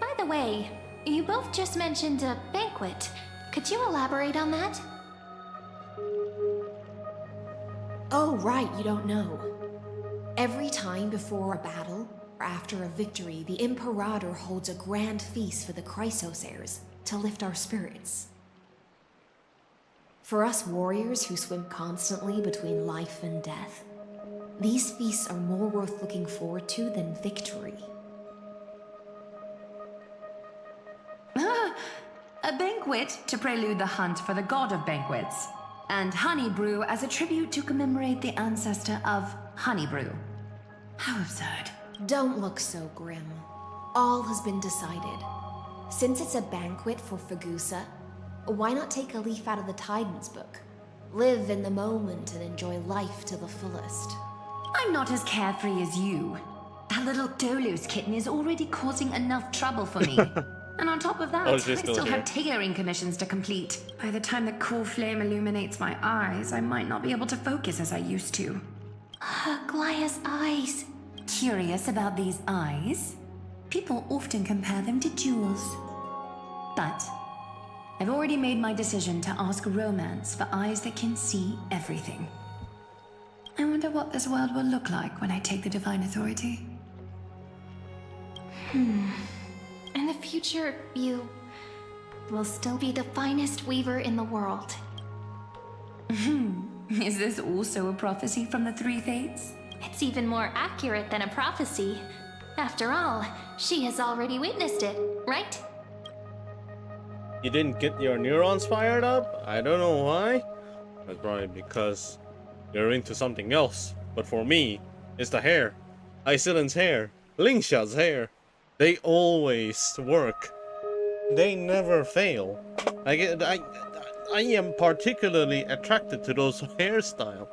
By the way, you both just mentioned a banquet. Could you elaborate on that? Oh, right, you don't know. Every time before a battle, After a victory, the Imperator holds a grand feast for the Chrysos heirs to lift our spirits. For us warriors who swim constantly between life and death, these feasts are more worth looking forward to than victory. A banquet to prelude the hunt for the god of banquets, and honey brew as a tribute to commemorate the ancestor of honey brew. How absurd. Don't look so grim. All has been decided. Since it's a banquet for Fagusa, why not take a leaf out of the Tidens book? Live in the moment and enjoy life to the fullest. I'm not as carefree as you. That little Dolos kitten is already causing enough trouble for me. And on top of that, I still have tailoring commissions to complete. By the time the cool flame illuminates my eyes, I might not be able to focus as I used to. Glaya's eyes. Curious about these eyes? People often compare them to jewels. But I've already made my decision to ask Romance for eyes that can see everything. I wonder what this world will look like when I take the Divine Authority. In the future, you will still be the finest weaver in the world. Is this also a prophecy from the Three Fates? It's even more accurate than a prophecy. After all, she has already witnessed it, right? You didn't get your neurons fired up? I don't know why. That's probably because you're into something else. But for me, it's the hair. Isillin's hair. Lingxia's hair. They always work. They never fail. I am particularly attracted to those hairstyles.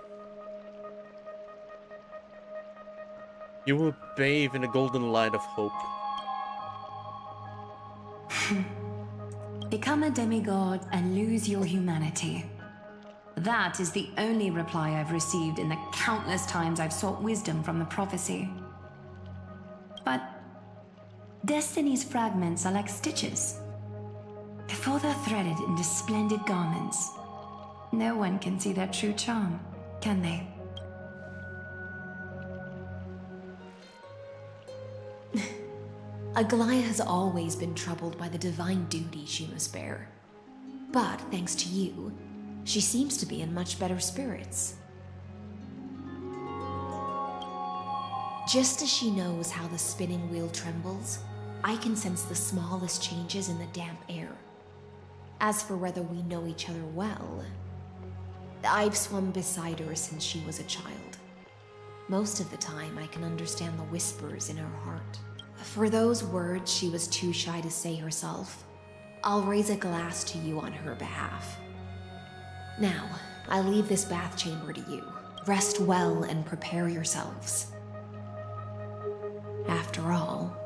You will bathe in the golden light of hope. Become a demigod and lose your humanity. That is the only reply I've received in the countless times I've sought wisdom from the prophecy. But Destiny's fragments are like stitches. Before they're threaded into splendid garments, no one can see their true charm, can they? Aglaya has always been troubled by the divine duty she must bear. But thanks to you, she seems to be in much better spirits. Just as she knows how the spinning wheel trembles, I can sense the smallest changes in the damp air. As for whether we know each other well, I've swum beside her since she was a child. Most of the time, I can understand the whispers in her heart. For those words she was too shy to say herself, I'll raise a glass to you on her behalf. Now, I leave this bath chamber to you. Rest well and prepare yourselves. After all,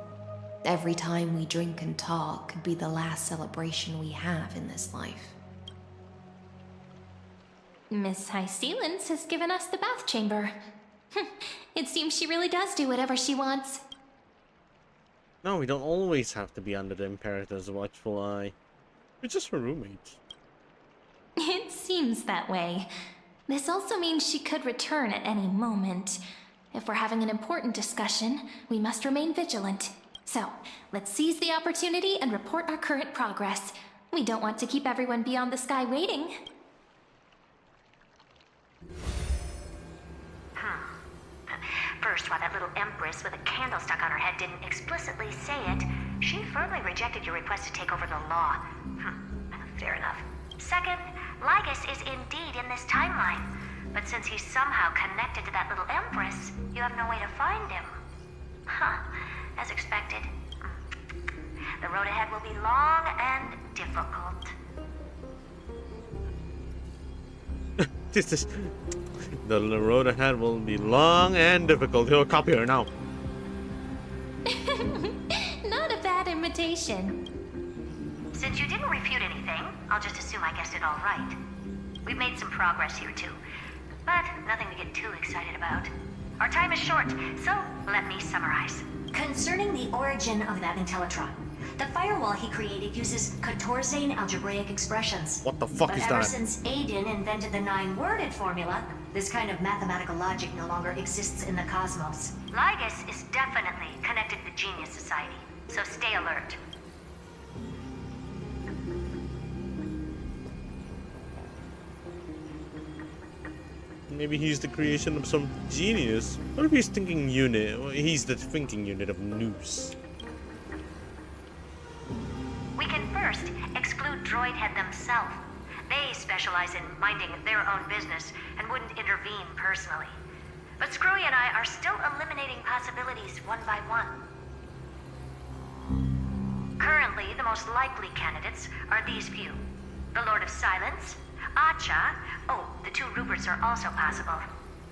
every time we drink and talk could be the last celebration we have in this life. Miss Hysealins has given us the bath chamber. It seems she really does do whatever she wants. No, we don't always have to be under the Imperator's watchful eye. We're just her roommates. It seems that way. This also means she could return at any moment. If we're having an important discussion, we must remain vigilant. So, let's seize the opportunity and report our current progress. We don't want to keep everyone beyond the sky waiting. First, while that little empress with a candle stuck on her head didn't explicitly say it, she firmly rejected your request to take over the law. Fair enough. Second, Lygus is indeed in this timeline. But since he's somehow connected to that little empress, you have no way to find him. As expected. The road ahead will be long and difficult. The road ahead will be long and difficult. He'll copy her now. Not a bad invitation. Since you didn't refute anything, I'll just assume I guessed it all right. We've made some progress here too, but nothing to get too excited about. Our time is short, so let me summarize. Concerning the origin of that Intellitron, The firewall he created uses Katorzane algebraic expressions. What the fuck but is ever that? since Aiden invented the 9-worded formula, this kind of mathematical logic no longer exists in the cosmos. Lygus is definitely connected to the Genius Society, so stay alert. Maybe he's the creation of some genius. What if he's thinking unit? Well, he's the thinking unit of Noose. We can first exclude Droidhead themselves. They specialize in minding their own business and wouldn't intervene personally. But Screwy and I are still eliminating possibilities one by one. Currently, the most likely candidates are these few. The Lord of Silence, Acha. Oh, the 2 Ruperts are also possible.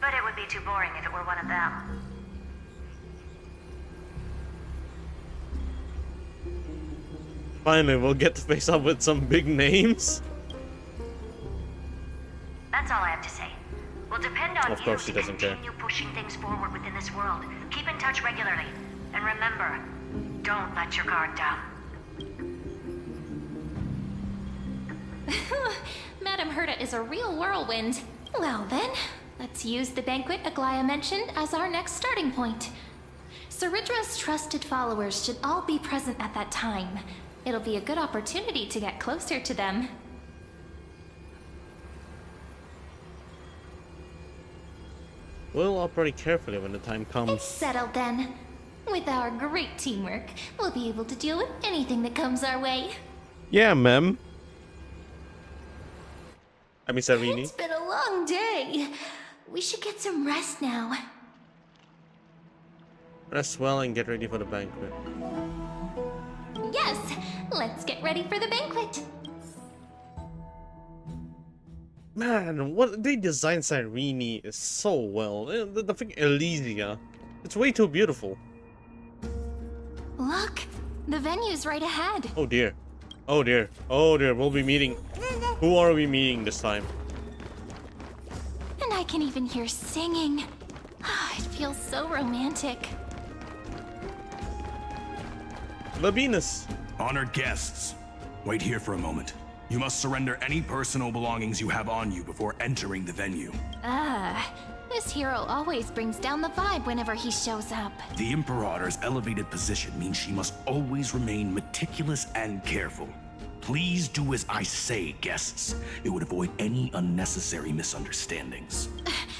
But it would be too boring if it were one of them. Finally, we'll get to face up with some big names. That's all I have to say. We'll depend on Of course you she to doesn't care. continue pushing things forward within this world. Keep in touch regularly. And remember, don't let your guard down. Madame Herta is a real whirlwind. Well then, let's use the banquet Aglaya mentioned as our next starting point. Ceridra's trusted followers should all be present at that time. It'll be a good opportunity to get closer to them. We'll operate carefully when the time It's comes. settled then. With our great teamwork, we'll be able to deal with anything that comes our way. Yeah, ma'am. I mean, Sarini. It's been a long day. We should get some rest now. Rest well and get ready for the banquet. Yes, let's get ready for the banquet. Man, what they designed Cyrene is so well. The thing Elysia, it's way too beautiful. Look, the venue's right ahead. Oh dear, oh dear, oh dear. We'll be meeting. Who are we meeting this time? And I can even hear singing. It feels so romantic. Labinas. Honored guests, wait here for a moment. You must surrender any personal belongings you have on you before entering the venue. This hero always brings down the vibe whenever he shows up. The Imperator's elevated position means she must always remain meticulous and careful. Please do as I say, guests. It would avoid any unnecessary misunderstandings.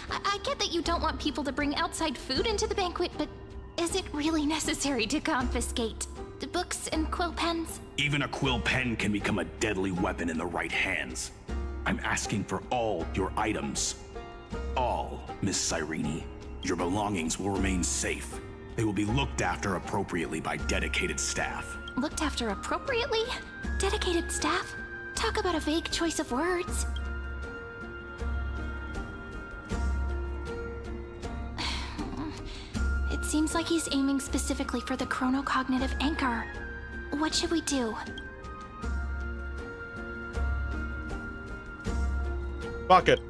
I get that you don't want people to bring outside food into the banquet, but is it really necessary to confiscate the books and quill pens? Even a quill pen can become a deadly weapon in the right hands. I'm asking for all your items. All, Miss Cyrene. Your belongings will remain safe. They will be looked after appropriately by dedicated staff. Looked after appropriately? Dedicated staff? Talk about a vague choice of words. It seems like he's aiming specifically for the chronocognitive anchor. What should we do? Pocket.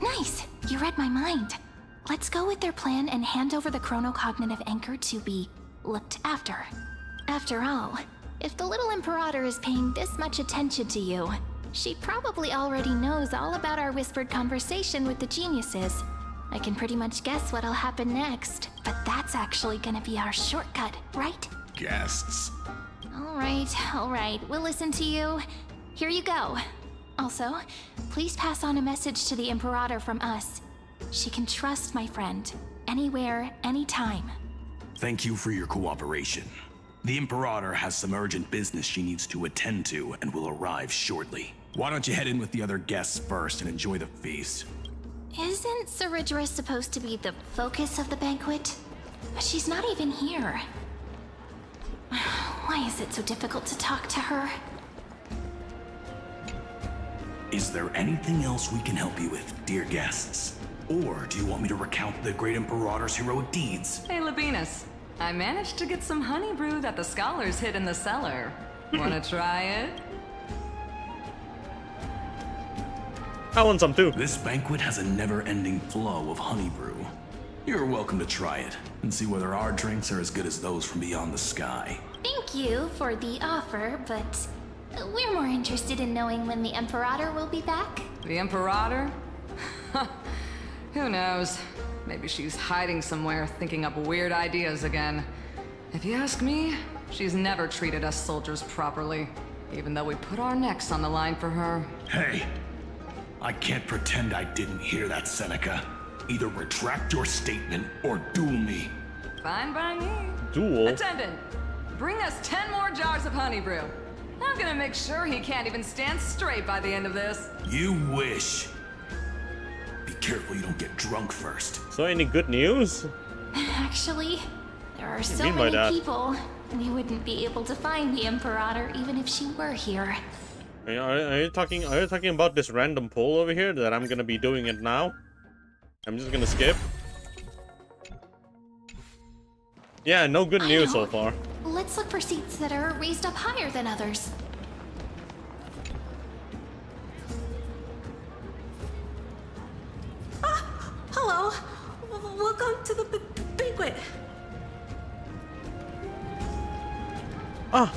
Nice! You read my mind. Let's go with their plan and hand over the chronocognitive anchor to be looked after. After all, if the little Imperator is paying this much attention to you, she probably already knows all about our whispered conversation with the geniuses. I can pretty much guess what'll happen next, but that's actually gonna be our shortcut, right? Guests. All right, we'll listen to you. Here you go. Also, please pass on a message to the Imperator from us. She can trust my friend, anywhere, anytime. Thank you for your cooperation. The Imperator has some urgent business she needs to attend to and will arrive shortly. Why don't you head in with the other guests first and enjoy the feast? Isn't Ceridra supposed to be the focus of the banquet? But she's not even here. Why is it so difficult to talk to her? Is there anything else we can help you with, dear guests? Or do you want me to recount the great Imperator's heroic deeds? Hey, Labinas. I managed to get some honey brew that the scholars hid in the cellar. Wanna try it? I want some too. This banquet has a never-ending flow of honey brew. You're welcome to try it, and see whether our drinks are as good as those from beyond the sky. Thank you for the offer, but we're more interested in knowing when the Imperator will be back. The Imperator? Who knows? Maybe she's hiding somewhere, thinking up weird ideas again. If you ask me, she's never treated us soldiers properly, even though we put our necks on the line for her. Hey, I can't pretend I didn't hear that, Seneca. Either retract your statement or duel me. Fine by me. Duel? Attendant, bring us 10 more jars of honey brew. I'm gonna make sure he can't even stand straight by the end of this. You wish. Be careful you don't get drunk first. So any good news? Actually, there are so mean by that? many people. We wouldn't be able to find the Imperator even if she were here. Are you talking about this random poll over here that I'm gonna be doing it now? I'm just gonna skip. Yeah, no good news so far. Let's look for seats that are raised up higher than others. Hello. Welcome to the banquet. Ah,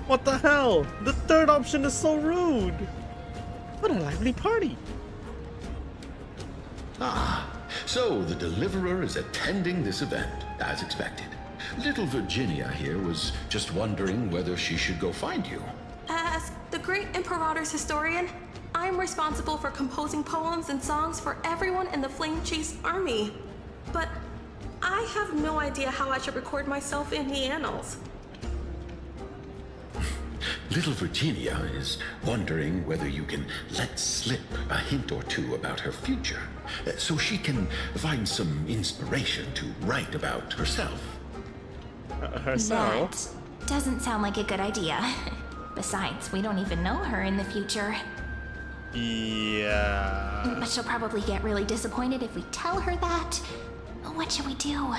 what the hell? The third option is so rude. What a lively party. Ah, so the Deliverer is attending this event, as expected. Little Virginia here was just wondering whether she should go find you. As the great Imperator's historian, I'm responsible for composing poems and songs for everyone in the Flame Chase army. But I have no idea how I should record myself in the annals. Little Virginia is wondering whether you can let slip a hint or two about her future, so she can find some inspiration to write about herself. Herself? That doesn't sound like a good idea. Besides, we don't even know her in the future. Yeah. But she'll probably get really disappointed if we tell her that. What should we do?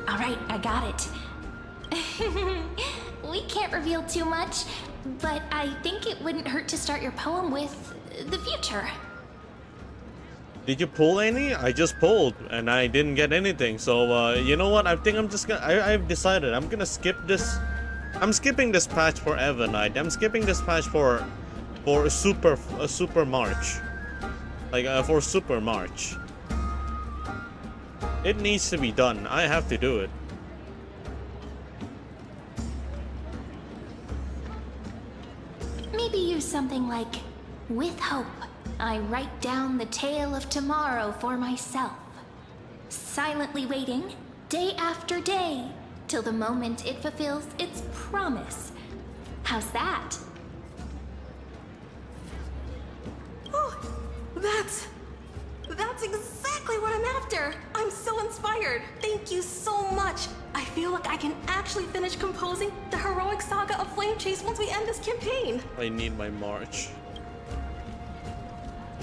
Alright, I got it. We can't reveal too much, but I think it wouldn't hurt to start your poem with the future. Did you pull any? I just pulled and I didn't get anything. So you know what? I think I'm just gonna. I've decided I'm gonna skip this. I'm skipping this patch for Evernight. I'm skipping this patch for Super March. Like for Super March. It needs to be done. I have to do it. Maybe use something like, with hope, I write down the tale of tomorrow for myself. Silently waiting, day after day, till the moment it fulfills its promise. How's that? Oh, that's exactly what I'm after. I'm so inspired. Thank you so much. I feel like I can actually finish composing the heroic saga of Flame Chase once we end this campaign. I need my march.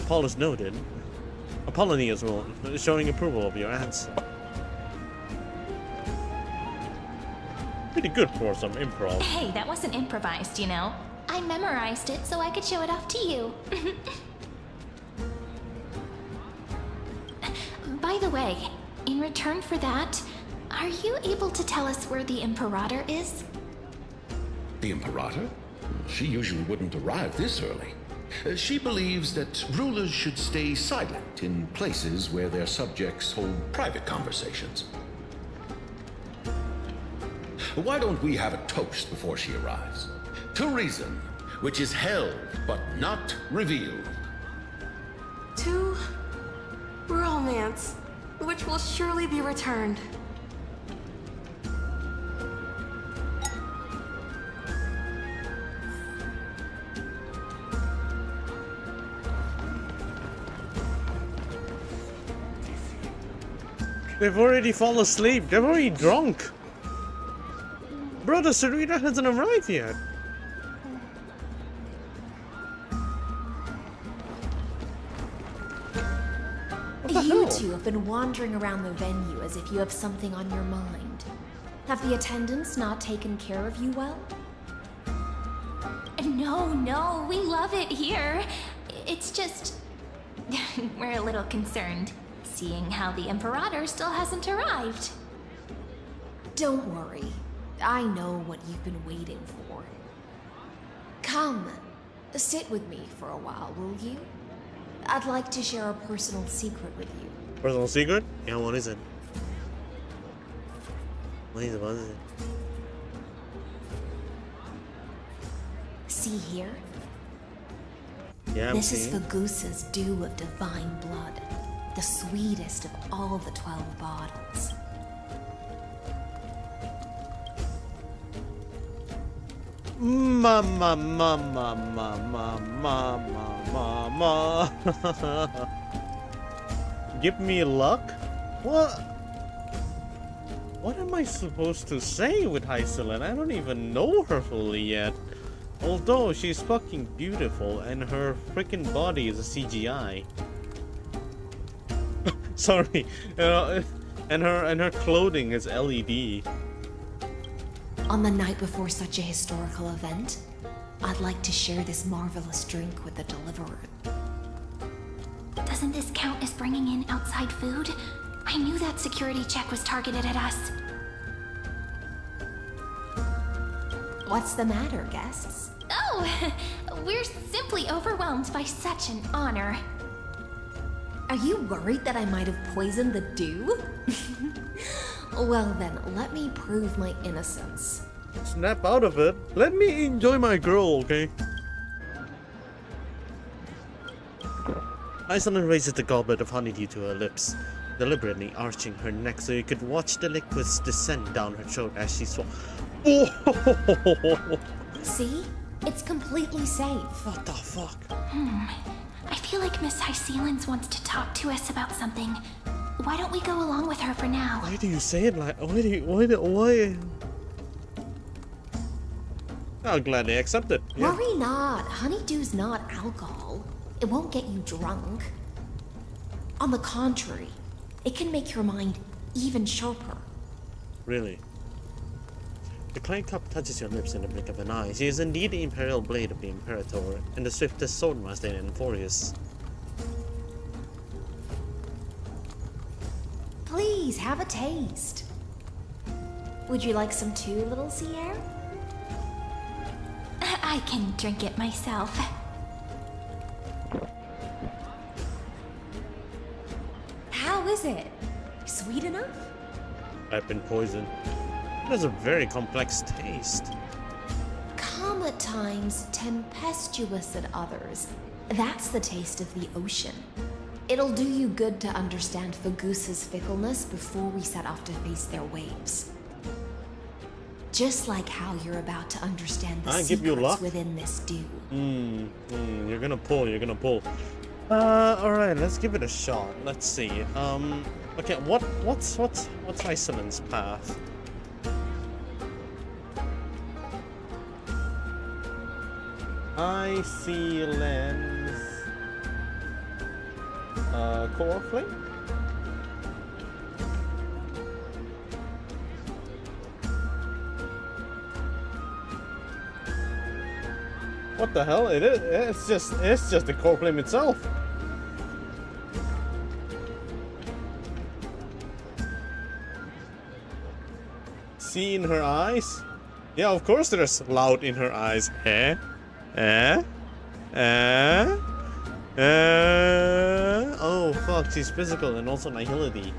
Paul is noted. Apollonie as well, showing approval of your answer. Pretty good for some improv. Hey, that wasn't improvised, you know. I memorized it so I could show it off to you. By the way, in return for that, are you able to tell us where the Imperator is? The Imperator? She usually wouldn't arrive this early. She believes that rulers should stay silent in places where their subjects hold private conversations. Why don't we have a toast before she arrives? To reason, which is held but not revealed. To romance, which will surely be returned. They've already fallen asleep. They're already drunk. Brother, Sarita hasn't arrived yet. You two have been wandering around the venue as if you have something on your mind. Have the attendants not taken care of you well? No, we love it here. It's just... we're a little concerned, seeing how the Imperator still hasn't arrived. Don't worry. I know what you've been waiting for. Come, sit with me for a while, will you? I'd like to share a personal secret with you. Personal secret? Yeah, what is it? What is it? See here? Yeah, this is Fagusa's dew of divine blood, the sweetest of all the 12 bottles. Mama. Give me luck? What? What am I supposed to say with Hycelyn? I don't even know her fully yet. Although she's fucking beautiful and her freaking body is a CGI. Sorry, and her clothing is LED. On the night before such a historical event, I'd like to share this marvelous drink with the deliverer. Doesn't this count as bringing in outside food? I knew that security check was targeted at us. What's the matter, guests? Oh, we're simply overwhelmed by such an honor. Are you worried that I might have poisoned the dew? Well then, let me prove my innocence. Snap out of it. Let me enjoy my girl, okay? Hycelyn raises the goblet of honeydew to her lips, deliberately arching her neck so you could watch the liquids descend down her throat as she swallowed. See? It's completely safe. What the fuck? I feel like Miss Hycelyn wants to talk to us about something. Why don't we go along with her for now? Why do you say it like... Why? I'll gladly accept it. Yeah. Worry not. Honeydew's not alcohol. It won't get you drunk. On the contrary, it can make your mind even sharper. Really? The clay cup touches your lips in the blink of an eye. She is indeed the imperial blade of the Imperator, and the swiftest swordmaster in Enforius. Please, have a taste. Would you like some too, little Sierra? I can drink it myself. How is it? Sweet enough? I've been poisoned. It has a very complex taste. Calm at times, tempestuous at others. That's the taste of the ocean. It'll do you good to understand Fagusa's fickleness before we set off to face their waves. Just like how you're about to understand the secrets within this dew. You're gonna pull. Alright, let's give it a shot. Let's see. Okay, what's Hycelyn's path? Hycelyn's core flame? What the hell? It's just the core flame itself. See in her eyes? Yeah, of course there's loud in her eyes. Oh fuck, she's physical and also nihility.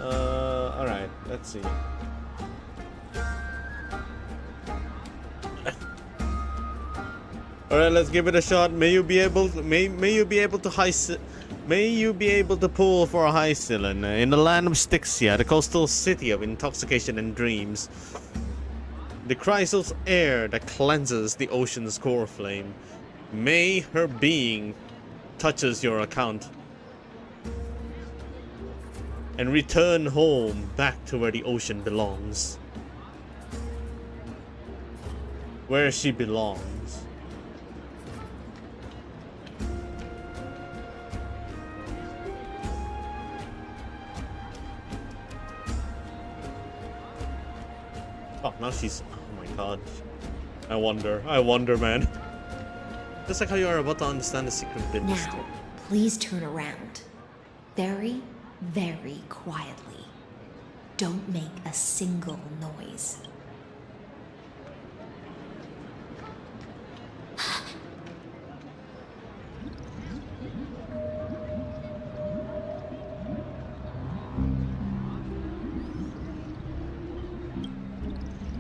Alright, let's see. Alright, let's give it a shot. May you be able to pull for a Hycelyn in the land of Styxia, the coastal city of intoxication and dreams. The Chrysal's air that cleanses the ocean's core flame. May her being touches your account. And return home back to where the ocean belongs. Where she belongs. Oh, now she's... Oh my god. I wonder, man. Just like how you are about to understand the secret bit. Now, please turn around. Very, very quietly. Don't make a single noise.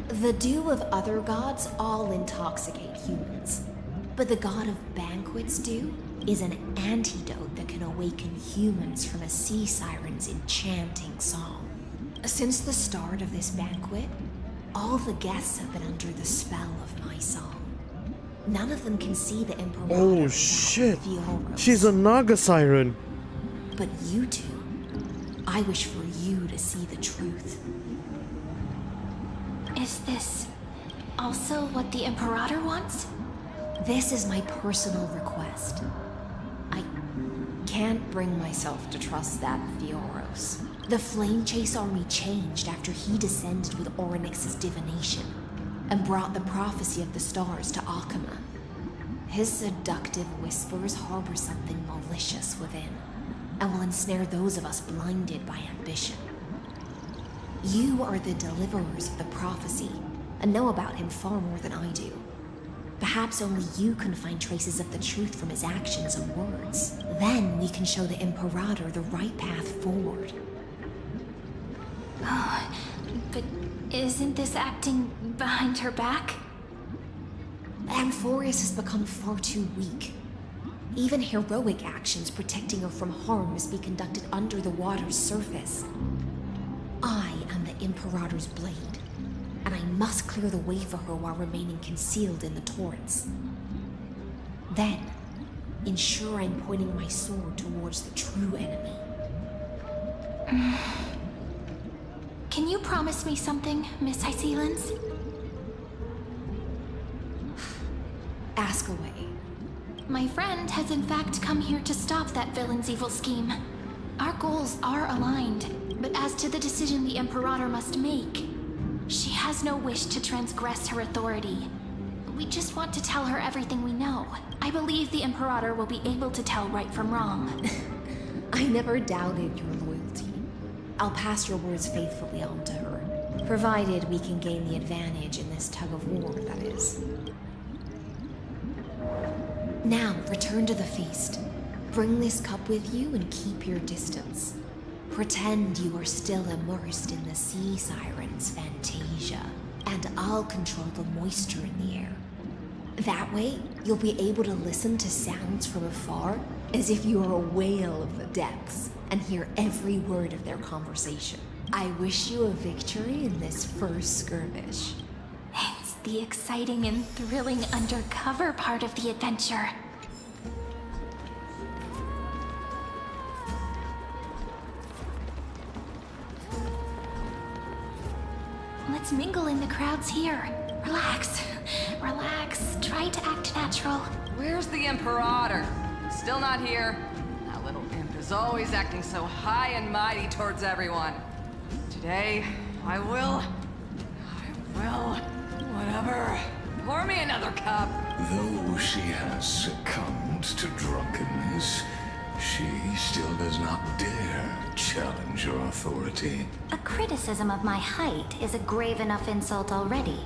The dew of other gods all intoxicate humans. But the god of banquets dew is an antidote that can awaken humans from a sea siren's enchanting song. Since the start of this banquet, all the guests have been under the spell of my song. None of them can see the Emperor. Oh shit! She's a Naga siren. But you two, I wish for you to see the truth. Is this also what the Imperator wants? This is my personal request. I can't bring myself to trust that Fioros. The Flame Chase army changed after he descended with Orynyx's divination and brought the prophecy of the stars to Akama. His seductive whispers harbor something malicious within and will ensnare those of us blinded by ambition. You are the deliverers of the prophecy and know about him far more than I do. Perhaps only you can find traces of the truth from his actions and words. Then we can show the Imperator the right path forward. Oh, but isn't this acting behind her back? Amphorius has become far too weak. Even heroic actions protecting her from harm must be conducted under the water's surface. I am the Imperator's blade, and I must clear the way for her while remaining concealed in the torrents. Then, ensure I'm pointing my sword towards the true enemy. Can you promise me something, Miss Hycelens? Ask away. My friend has in fact come here to stop that villain's evil scheme. Our goals are aligned, but as to the decision the Imperator must make, she has no wish to transgress her authority. We just want to tell her everything we know. I believe the Imperator will be able to tell right from wrong. I never doubted your loyalty. I'll pass your words faithfully on to her, provided we can gain the advantage in this tug of war, that is. Now, return to the feast. Bring this cup with you and keep your distance. Pretend you are still immersed in the sea siren's fantasia, and I'll control the moisture in the air. That way, you'll be able to listen to sounds from afar as if you are a whale of the depths and hear every word of their conversation. I wish you a victory in this first skirmish. It's the exciting and thrilling undercover part of the adventure. Let's mingle in the crowds here. Relax. Relax. Try to act natural. Where's the Imperator? Still not here. That little imp is always acting so high and mighty towards everyone. Today, I will... whatever. Pour me another cup. Though she has succumbed to drunkenness, she still does not dare challenge your authority. A criticism of my height is a grave enough insult already.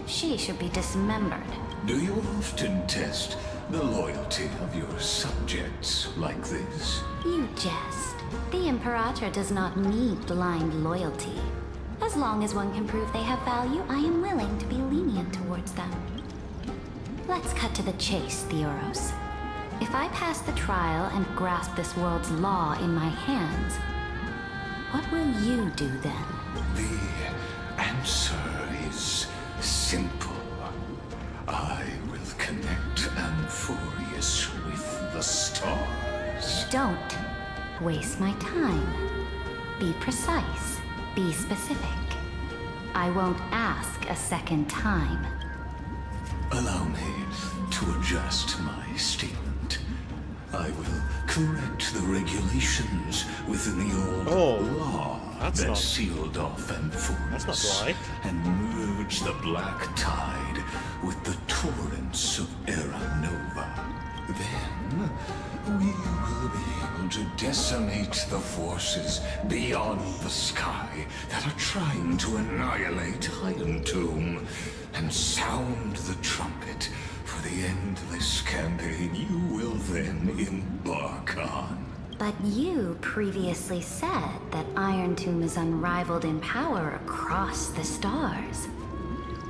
She should be dismembered. Do you often test the loyalty of your subjects like this? You jest. The Imperator does not need blind loyalty. As long as one can prove they have value, I am willing to be lenient towards them. Let's cut to the chase, Theoros. If I pass the trial and grasp this world's law in my hands, what will you do then? The answer is simple. I will connect Amphorius with the stars. Don't waste my time. Be precise. Be specific. I won't ask a second time. Allow me to adjust my statement. I will correct the regulations within the old law that sealed off Amphorius, and merge the black tide with the torrents of Era Nova. Then we will be able to decimate the forces beyond the sky that are trying to annihilate Iron Tomb, and sound the trumpet for the endless campaign you will then embark on. But you previously said that Iron Tomb is unrivaled in power across the stars.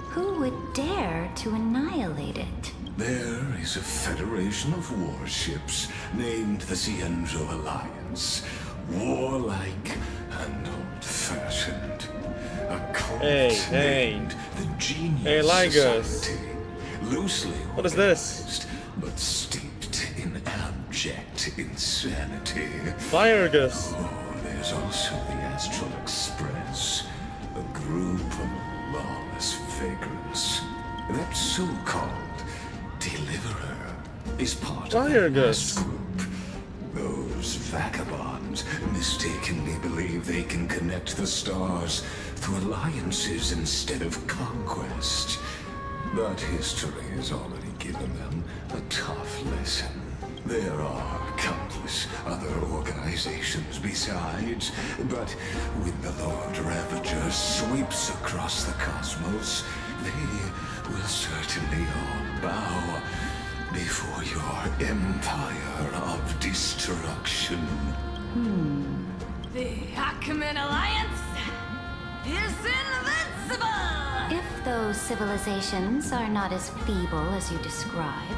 Who would dare to annihilate it? There is a federation of warships named the Cienzo Alliance. Warlike and old-fashioned. A cult named the Genius Society. Loosely what is this? organized, but steeped in abject insanity. Firegus. Oh, there's also the Astral Express, a group of lawless vagrants. That so-called Deliverer is part of the last group. Those vagabonds mistakenly believe they can connect the stars through alliances instead of conquest. But history has already given them a tough lesson. There are countless other organizations besides, but when the Lord Ravager sweeps across the cosmos, they will certainly all bow before your empire of destruction. The Ackman Alliance is invincible! If those civilizations are not as feeble as you describe,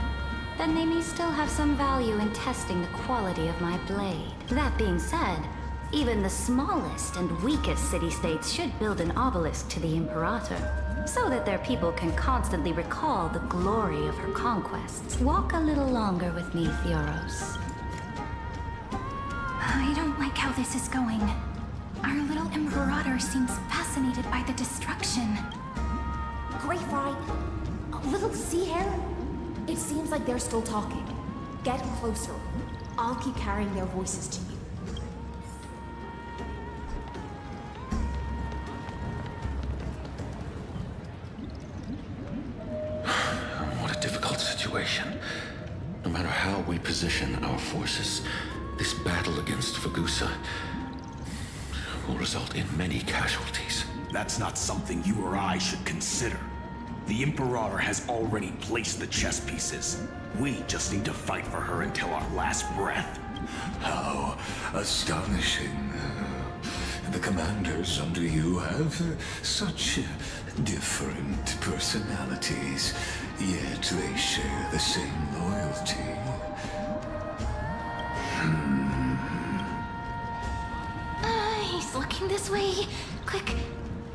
then they may still have some value in testing the quality of my blade. That being said, even the smallest and weakest city-states should build an obelisk to the Imperator, so that their people can constantly recall the glory of her conquests. Walk a little longer with me, Theoros. I don't like how this is going. Our little Imperator seems fascinated by the destruction. Grapevine, little sea hare. It seems like they're still talking. Get closer. I'll keep carrying their voices to you. What a difficult situation. No matter how we position our forces, this battle against Fagusa will result in many casualties. That's not something you or I should consider. The Imperator has already placed the chess pieces. We just need to fight for her until our last breath. How astonishing. The commanders under you have such different personalities, yet they share the same loyalty. He's looking this way. Quick,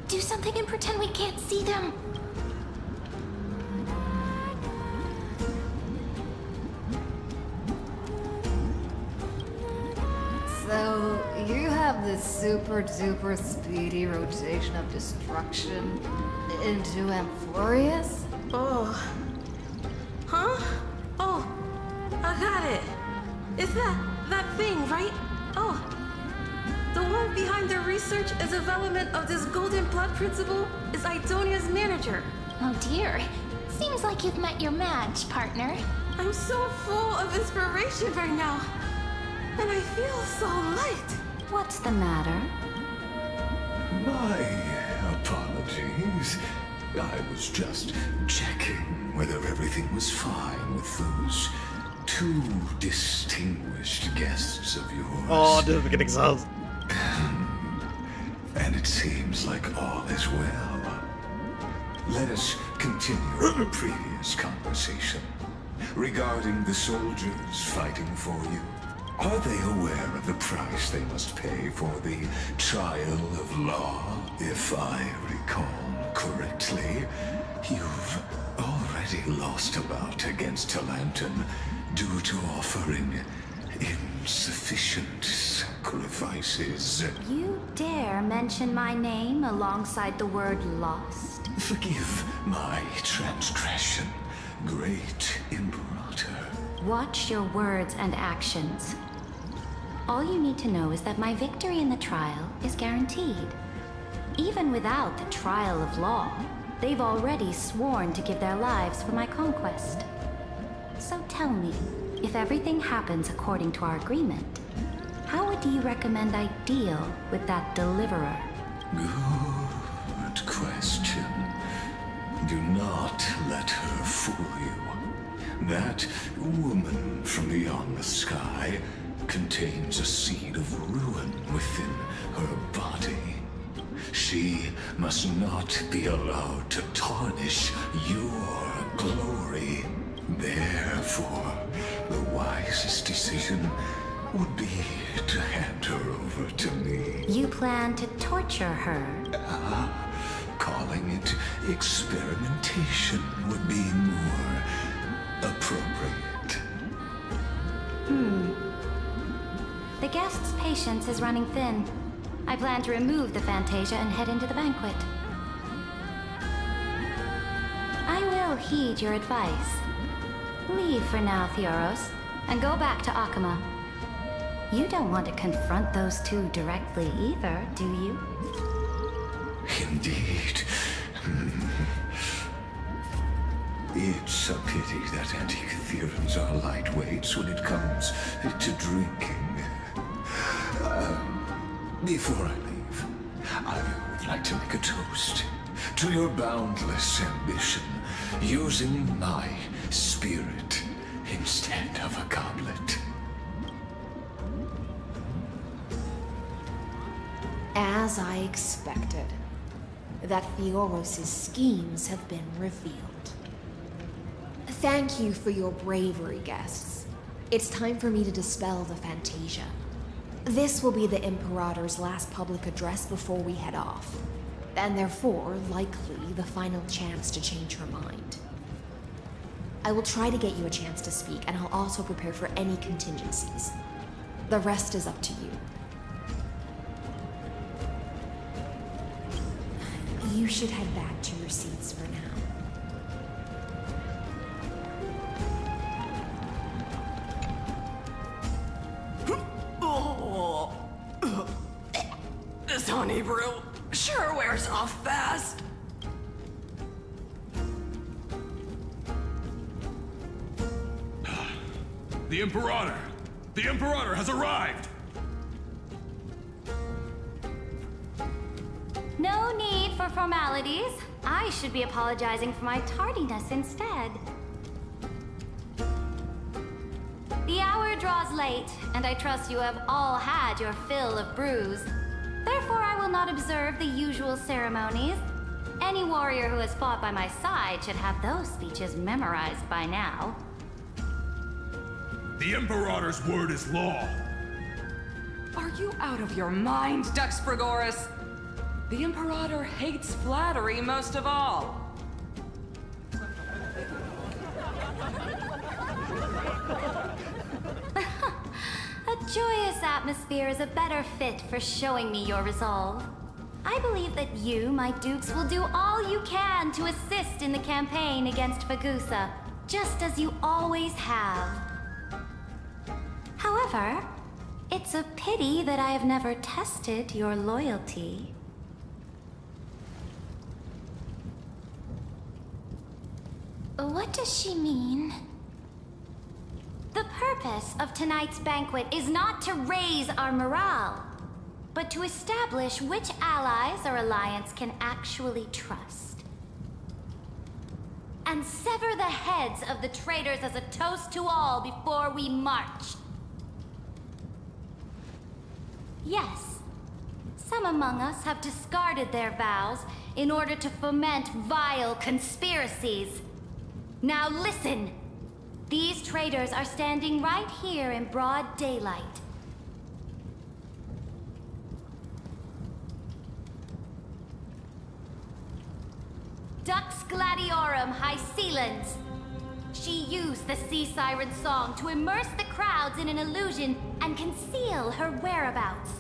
do something and pretend we can't see them. So, you have this super duper speedy rotation of destruction into Amphorius? Oh. Huh? Oh, I got it. It's that thing, right? Oh. The one behind the research and development of this golden blood principle is Idonia's manager. Oh dear. Seems like you've met your match, partner. I'm so full of inspiration right now. And I feel so light. What's the matter? My apologies. I was just checking whether everything was fine with those two distinguished guests of yours. Oh, this is getting exhausted. And it seems like all is well. Let us continue our previous conversation regarding the soldiers fighting for you. Are they aware of the price they must pay for the trial of law? If I recall correctly, you've already lost a bout against Talanton due to offering insufficient sacrifices. You dare mention my name alongside the word lost? Forgive my transgression, great Imperator. Watch your words and actions. All you need to know is that my victory in the trial is guaranteed. Even without the trial of law, they've already sworn to give their lives for my conquest. So tell me, if everything happens according to our agreement, how would you recommend I deal with that deliverer? Good question. Do not let her fool you. That woman from beyond the sky contains a seed of ruin within her body. She must not be allowed to tarnish your glory. Therefore, the wisest decision would be to hand her over to me. You plan to torture her? Calling it experimentation would be more appropriate. The guest's patience is running thin. I plan to remove the Fantasia and head into the banquet. I will heed your advice. Leave for now, Theoros, and go back to Akama. You don't want to confront those two directly either, do you? Indeed. It's a pity that Antikytherans are lightweights when it comes to drinking. Before I leave, I would like to make a toast to your boundless ambition, using my spirit instead of a goblet. As I expected, that Theoros' schemes have been revealed. Thank you for your bravery, guests. It's time for me to dispel the Fantasia. This will be the Imperator's last public address before we head off, and therefore, likely, the final chance to change her mind. I will try to get you a chance to speak, and I'll also prepare for any contingencies. The rest is up to you. You should head back to your seats for now. This honey brew sure wears off fast. The Imperator! The Imperator has arrived! No need for formalities. I should be apologizing for my tardiness instead. The hour draws late, and I trust you have all had your fill of brews. Therefore, I will not observe the usual ceremonies. Any warrior who has fought by my side should have those speeches memorized by now. The Imperator's word is law. Are you out of your mind, Dux Frigoris? The Imperator hates flattery most of all. A joyous atmosphere is a better fit for showing me your resolve. I believe that you, my dukes, will do all you can to assist in the campaign against Fagusa, just as you always have. However, it's a pity that I have never tested your loyalty. What does she mean? The purpose of tonight's banquet is not to raise our morale, but to establish which allies our alliance can actually trust. And sever the heads of the traitors as a toast to all before we march. Yes, some among us have discarded their vows in order to foment vile conspiracies. Now listen! These traitors are standing right here in broad daylight. Dux Gladiorum Hycelans. She used the Sea Siren song to immerse the crowds in an illusion and conceal her whereabouts.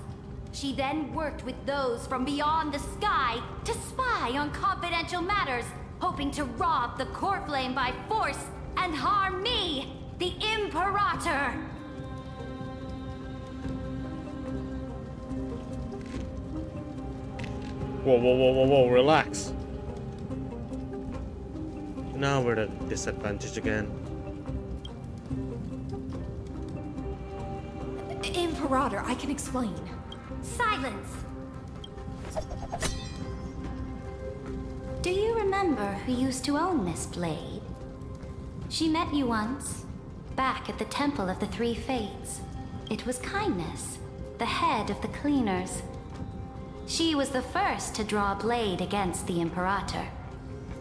She then worked with those from beyond the sky to spy on confidential matters, hoping to rob the core flame by force and harm me, the Imperator. Whoa, whoa, whoa, whoa, whoa, relax. Now we're at a disadvantage again. Imperator, I can explain. Silence! Do you remember who used to own this blade? She met you once, back at the Temple of the Three Fates. It was Kindness, the head of the cleaners. She was the first to draw a blade against the Imperator,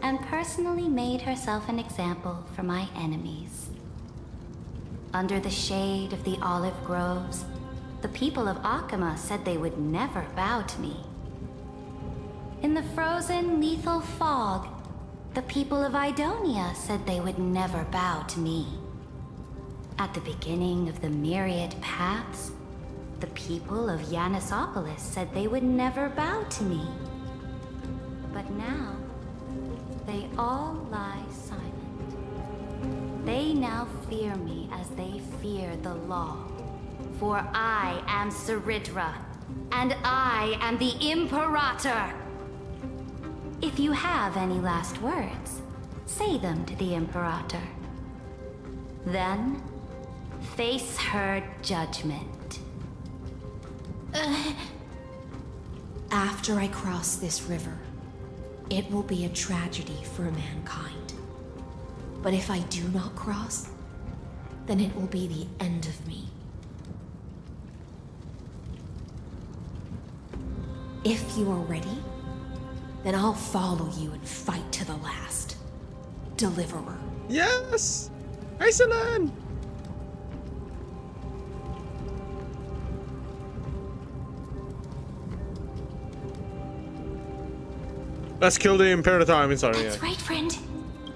and personally made herself an example for my enemies. Under the shade of the olive groves, the people of Akama said they would never bow to me. In the frozen, lethal fog, the people of Idonia said they would never bow to me. At the beginning of the myriad paths, the people of Yanisopolis said they would never bow to me. But now, they all lie silent. They now fear me as they fear the law. For I am Saridra, and I am the Imperator! If you have any last words, say them to the Imperator. Then, face her judgment. After I cross this river, it will be a tragedy for mankind. But if I do not cross, then it will be the end of me. If you are ready, then I'll follow you and fight to the last. Deliverer. Yes! Iceland! Let's kill the Imperator. I mean, sorry. That's right, friend.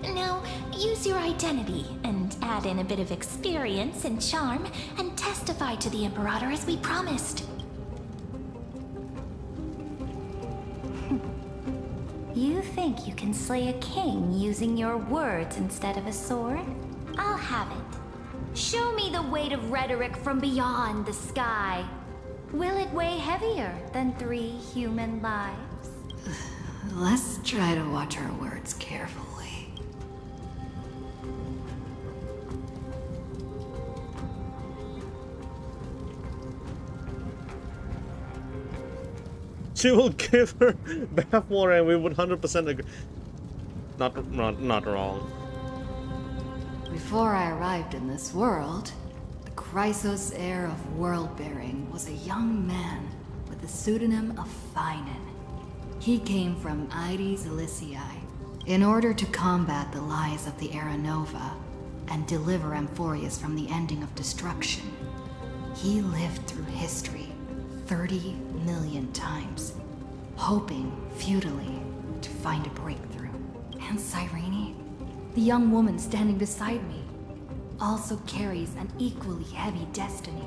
Now, use your identity and add in a bit of experience and charm and testify to the Imperator as we promised. You think you can slay a king using your words instead of a sword? I'll have it. Show me the weight of rhetoric from beyond the sky. Will it weigh heavier than 3 human lives? Let's try to watch our words carefully. She will give her bathwater and we would 100% agree. Not wrong. Before I arrived in this world, the Chrysos heir of world-bearing was a young man with the pseudonym of Finan. He came from Aedes Elysiae in order to combat the lies of the Era Nova and deliver Amphorius from the ending of destruction. He lived through history 30 million times, hoping futilely to find a breakthrough. And Cyrene, the young woman standing beside me, also carries an equally heavy destiny.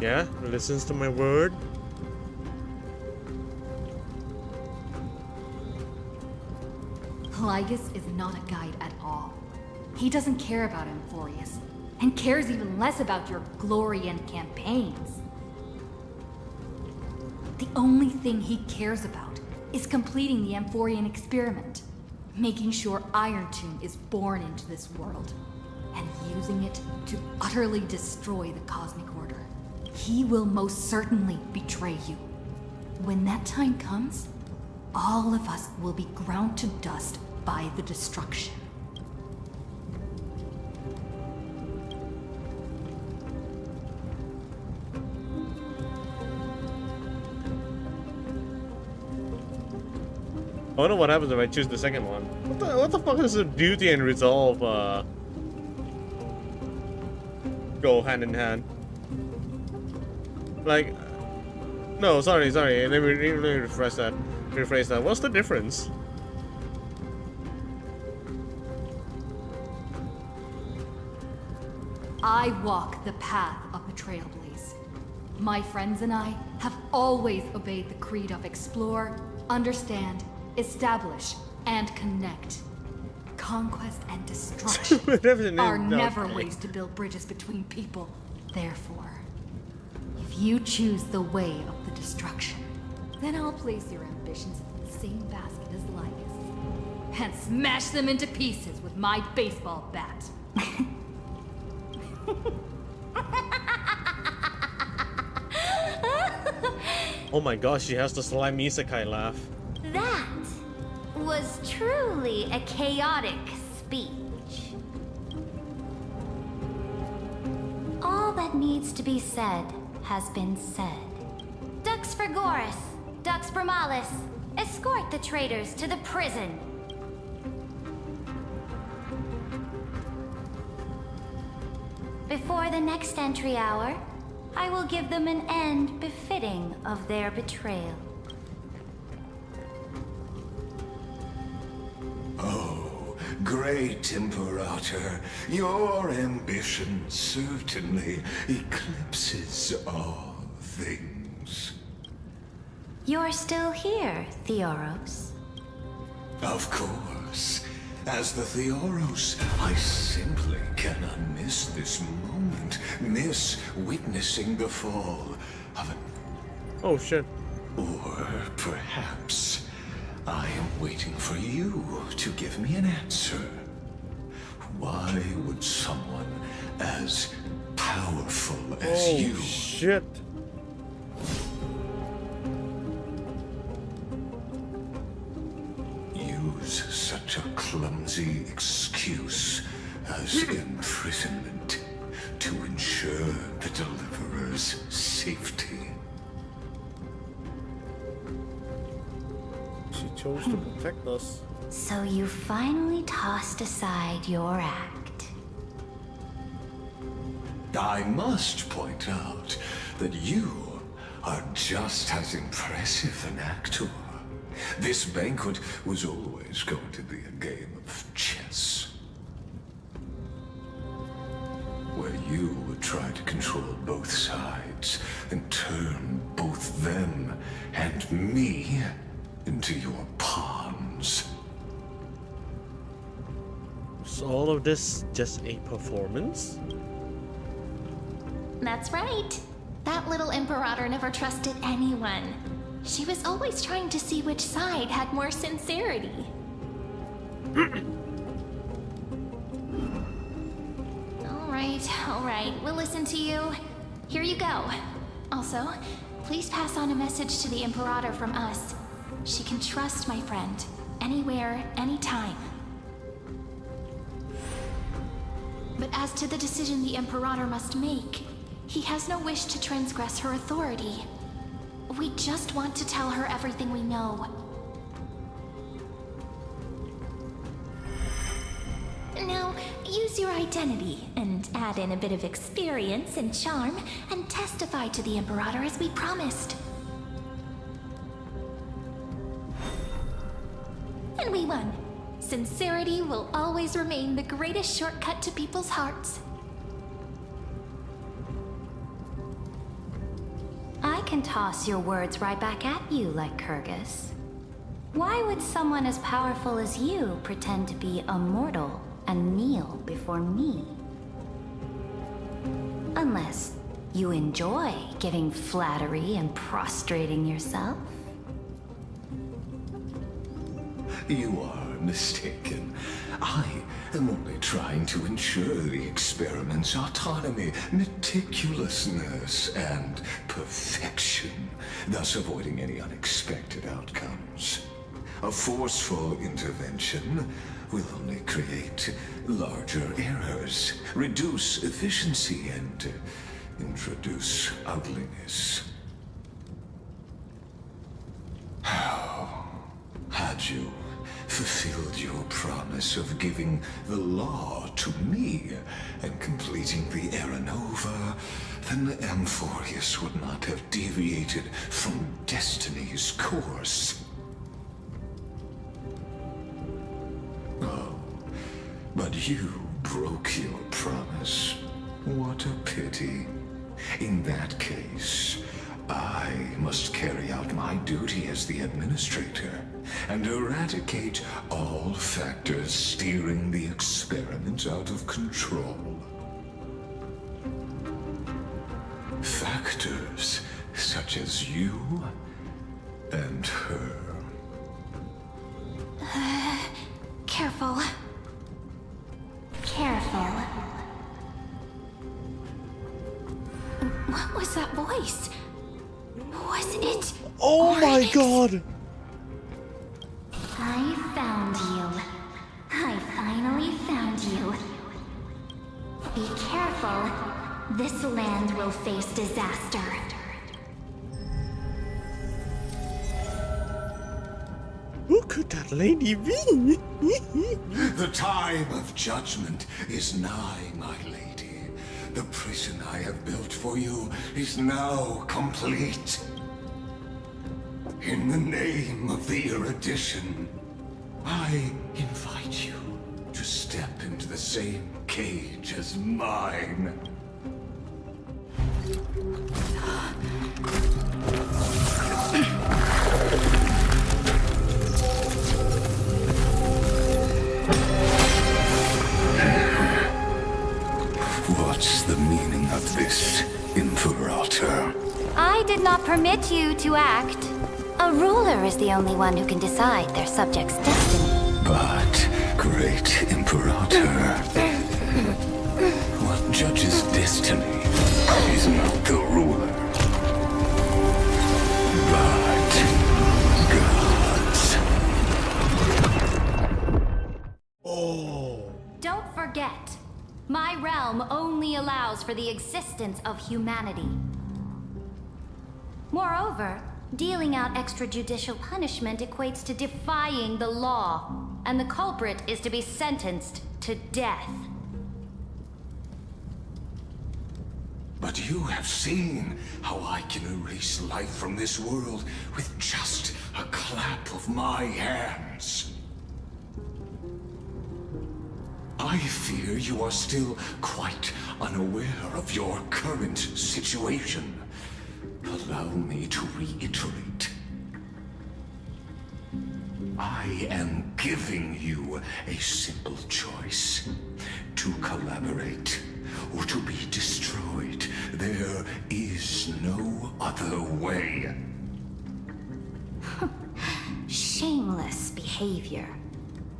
Yeah, listens to my word. Lygus is not a guide at all. He doesn't care about Amphorius, and cares even less about your glory and campaigns. The only thing he cares about is completing the Amphorian experiment, making sure Iron Tomb is born into this world, and using it to utterly destroy the Cosmic Order. He will most certainly betray you. When that time comes, all of us will be ground to dust by the destruction. I wonder what happens if I choose the second one. What the fuck does the duty and resolve go hand in hand? Like, no, sorry. Let me rephrase that. What's the difference? I walk the path of the Trailblaze. My friends and I have always obeyed the creed of explore, understand, establish, and connect. Conquest and destruction are never ways to build bridges between people. Therefore, if If you choose the way of the destruction, then I'll place your ambitions in the same basket as Linus, and smash them into pieces with my baseball bat. Oh my gosh, she has the slimy isekai laugh. That was truly a chaotic speech. All that needs to be said has been said. Dux Frigoris, Dux Bromalis, escort the traitors to the prison. Before the next entry hour, I will give them an end befitting of their betrayal. Oh, great Imperator, your ambition certainly eclipses all things. You're still here, Theoros. Of course. As the Theoros, I simply cannot miss this moment, miss witnessing the fall of an... Oh shit. Or perhaps I am waiting for you to give me an answer. Why would someone as powerful as you... Oh shit. use such a clumsy excuse as imprisonment to ensure the Deliverer's safety? She chose to protect us. So you finally tossed aside your act. I must point out that you are just as impressive an actor. This banquet was always going to be a game of chess, where you would try to control both sides and turn both them and me into your pawns. Was all of this just a performance? That's right. That little Imperator never trusted anyone. She was always trying to see which side had more sincerity. All right, we'll listen to you. Here you go. Also, please pass on a message to the Imperator from us. She can trust my friend, anywhere, anytime. But as to the decision the Imperator must make, he has no wish to transgress her authority. We just want to tell her everything we know. Now, use your identity and add in a bit of experience and charm and testify to the Imperator as we promised. And we won. Sincerity will always remain the greatest shortcut to people's hearts. I can toss your words right back at you like Kyrgyz. Why would someone as powerful as you pretend to be a mortal and kneel before me? Unless you enjoy giving flattery and prostrating yourself. You are mistaken. I am only trying to ensure the experiment's autonomy, meticulousness, and perfection, thus avoiding any unexpected outcomes. A forceful intervention will only create larger errors, reduce efficiency, and introduce ugliness. How had you fulfilled your promise of giving the law to me and completing the Era Nova, then the Amphorius would not have deviated from destiny's course. Oh, but you broke your promise. What a pity. In that case, I must carry out my duty as the administrator and eradicate all factors steering the experiment out of control. Factors such as you and her. Careful. Careful. What was that voice? Was it? Oh my Oryx? god! I found you. I finally found you. Be careful. This land will face disaster. Who could that lady be? The time of judgment is nigh, my lady. The prison I have built for you is now complete. In the name of the erudition, I invite you to step into the same cage as mine. What's the meaning of this, Imperator? I did not permit you to act. A ruler is the only one who can decide their subject's destiny. But, great Imperator, what judges destiny is not the ruler, but gods. Oh. Don't forget, my realm only allows for the existence of humanity. Moreover, dealing out extrajudicial punishment equates to defying the law, and the culprit is to be sentenced to death. But you have seen how I can erase life from this world with just a clap of my hands. I fear you are still quite unaware of your current situation. Allow me to reiterate. I am giving you a simple choice. To collaborate or to be destroyed. There is no other way. Shameless behavior.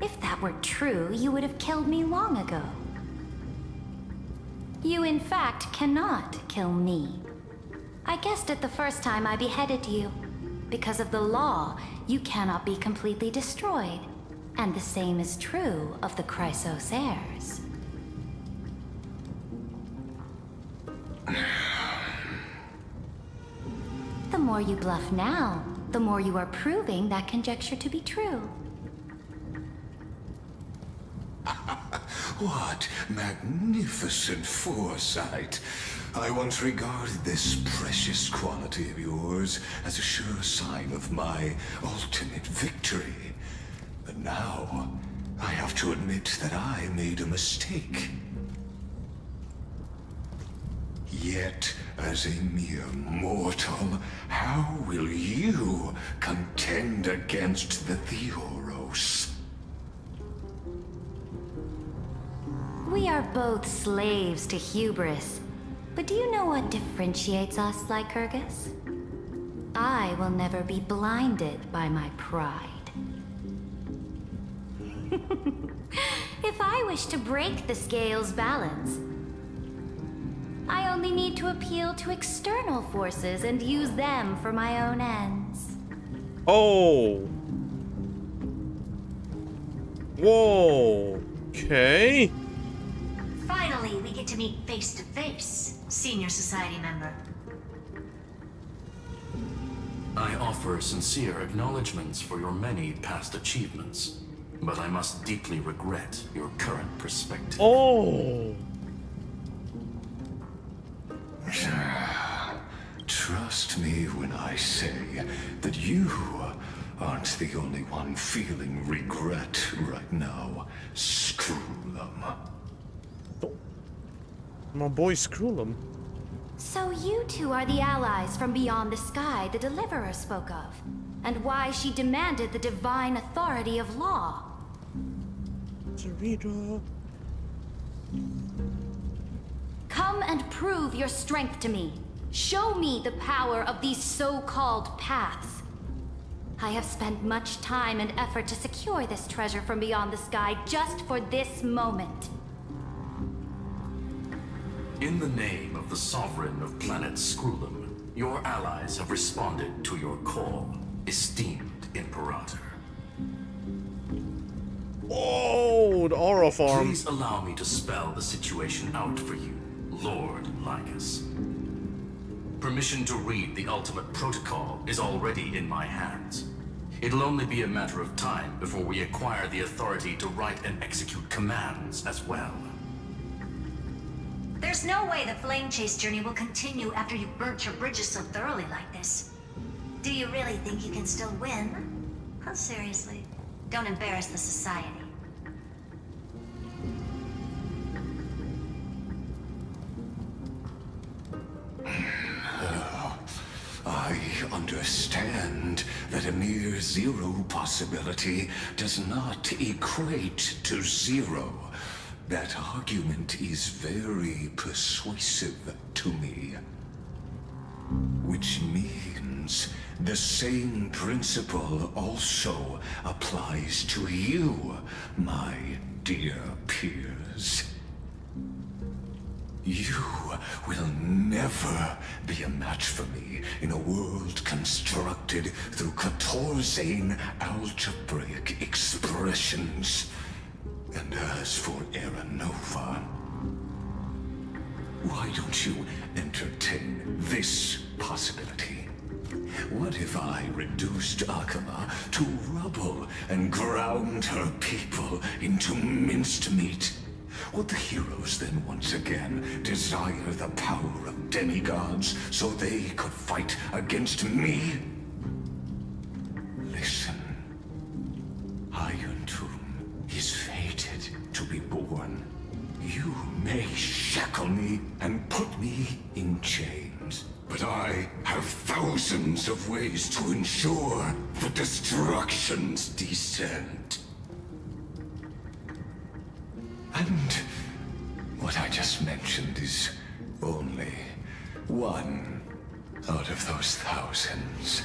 If that were true, you would have killed me long ago. You, in fact, cannot kill me. I guessed it the first time I beheaded you. Because of the law, you cannot be completely destroyed. And the same is true of the Chrysos heirs. The more you bluff now, the more you are proving that conjecture to be true. What magnificent foresight. I once regarded this precious quality of yours as a sure sign of my ultimate victory. But now, I have to admit that I made a mistake. Yet, as a mere mortal, how will you contend against the Theoros? We are both slaves to hubris. But do you know what differentiates us, Lycurgus? I will never be blinded by my pride. If I wish to break the scale's balance, I only need to appeal to external forces and use them for my own ends. Oh. Whoa. Okay. Finally, we get to meet face to face, Senior Society member. I offer sincere acknowledgments for your many past achievements, but I must deeply regret your current perspective. Oh. Trust me when I say that you aren't the only one feeling regret right now. Screw them. My boy Screw'em. So you two are the allies from beyond the sky the Deliverer spoke of, and why she demanded the divine authority of law. Sarita. Come and prove your strength to me. Show me the power of these so-called paths. I have spent much time and effort to secure this treasure from beyond the sky just for this moment. In the name of the Sovereign of Planet Scrulum, your allies have responded to your call, esteemed Imperator. Oh, the aura farm. Please allow me to spell the situation out for you, Lord Lycus. Permission to read the ultimate protocol is already in my hands. It'll only be a matter of time before we acquire the authority to write and execute commands as well. There's no way the flame chase journey will continue after you've burnt your bridges so thoroughly like this. Do you really think you can still win? Oh, seriously. Don't embarrass the Society. I understand that a mere zero possibility does not equate to zero. That argument is very persuasive to me. Which means the same principle also applies to you, my dear peers. You will never be a match for me in a world constructed through Catorzean algebraic expressions. And as for Aranova, why don't you entertain this possibility? What if I reduced Akama to rubble and ground her people into minced meat? Would the heroes then once again desire the power of demigods so they could fight against me? Listen. Iron Tomb is fated to be born. You may shackle me and put me in chains, but I have thousands of ways to ensure the destruction's descent. And what I just mentioned is only one out of those thousands.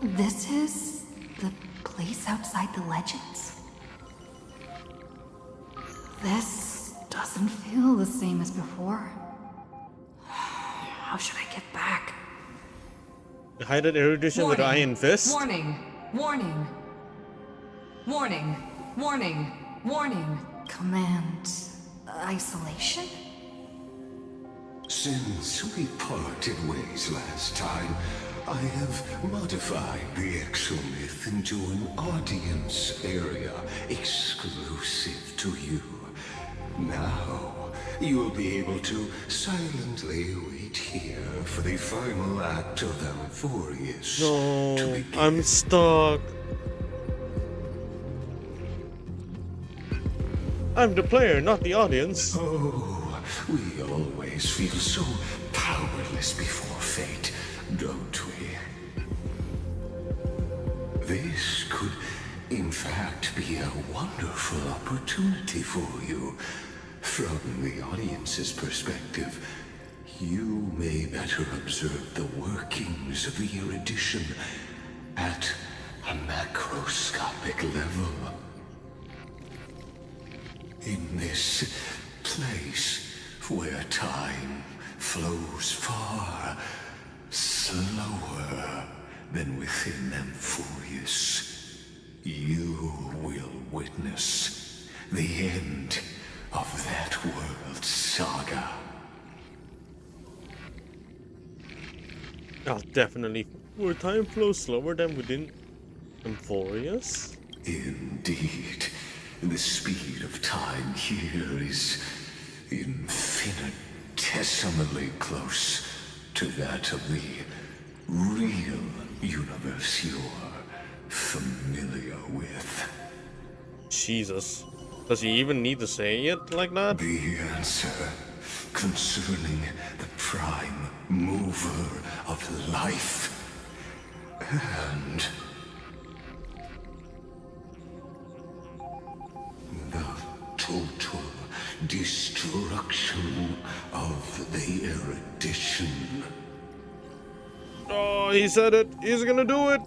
This is the place outside the legends? This doesn't feel the same as before. How should I get back? Hide that erudition with Iron Fist? Warning! Warning! Warning! Warning! Warning! Command isolation? Since we parted ways last time, I have modified the exomyth into an audience area exclusive to you. Now, you'll be able to silently wait here for the final act of Amphorius to No, begin. I'm stuck. I'm the player, not the audience. Oh, we always feel so powerless before fate, don't we? This could, in fact, be a wonderful opportunity for you. From the audience's perspective, you may better observe the workings of the erudition at a macroscopic level. In this place where time flows far slower than within Amphorius, you will witness the end of that world's saga. Oh, definitely. Where time flows slower than within Amphorius? Indeed. The speed of time here is infinitesimally close to that of the real universe you're familiar with. Jesus. Does he even need to say it like that? The answer concerning the prime mover of life and the total destruction of the erudition. Oh, he said it. He's gonna do it.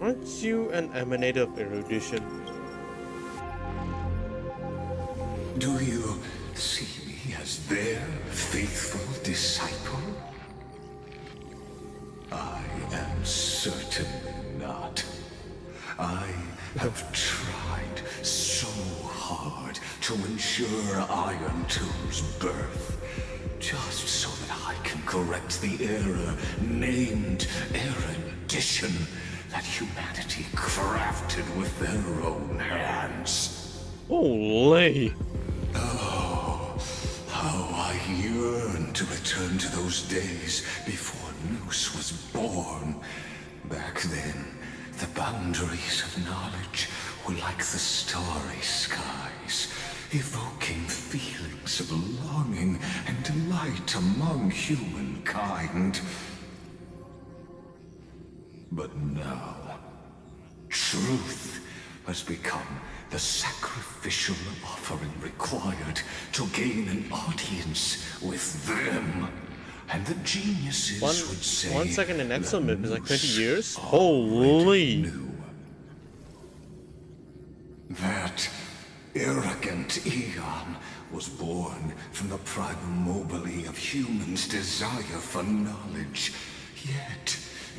Aren't you an emanator of erudition? Do you see me as their faithful disciple? I am certainly not. I have tried so hard to ensure Iron Two's birth, just so that I can correct the error named erudition that humanity crafted with their own hands. Holy! Oh, how I yearn to return to those days before Noose was born. Back then, the boundaries of knowledge were like the starry skies, evoking feelings of longing and delight among humankind. But now, truth has become the sacrificial offering required to gain an audience with them. And the geniuses would say 1 second in Exomip is like 20 years? Holy! That arrogant Eon was born from the primal mobile of humans' desire for knowledge. Yet,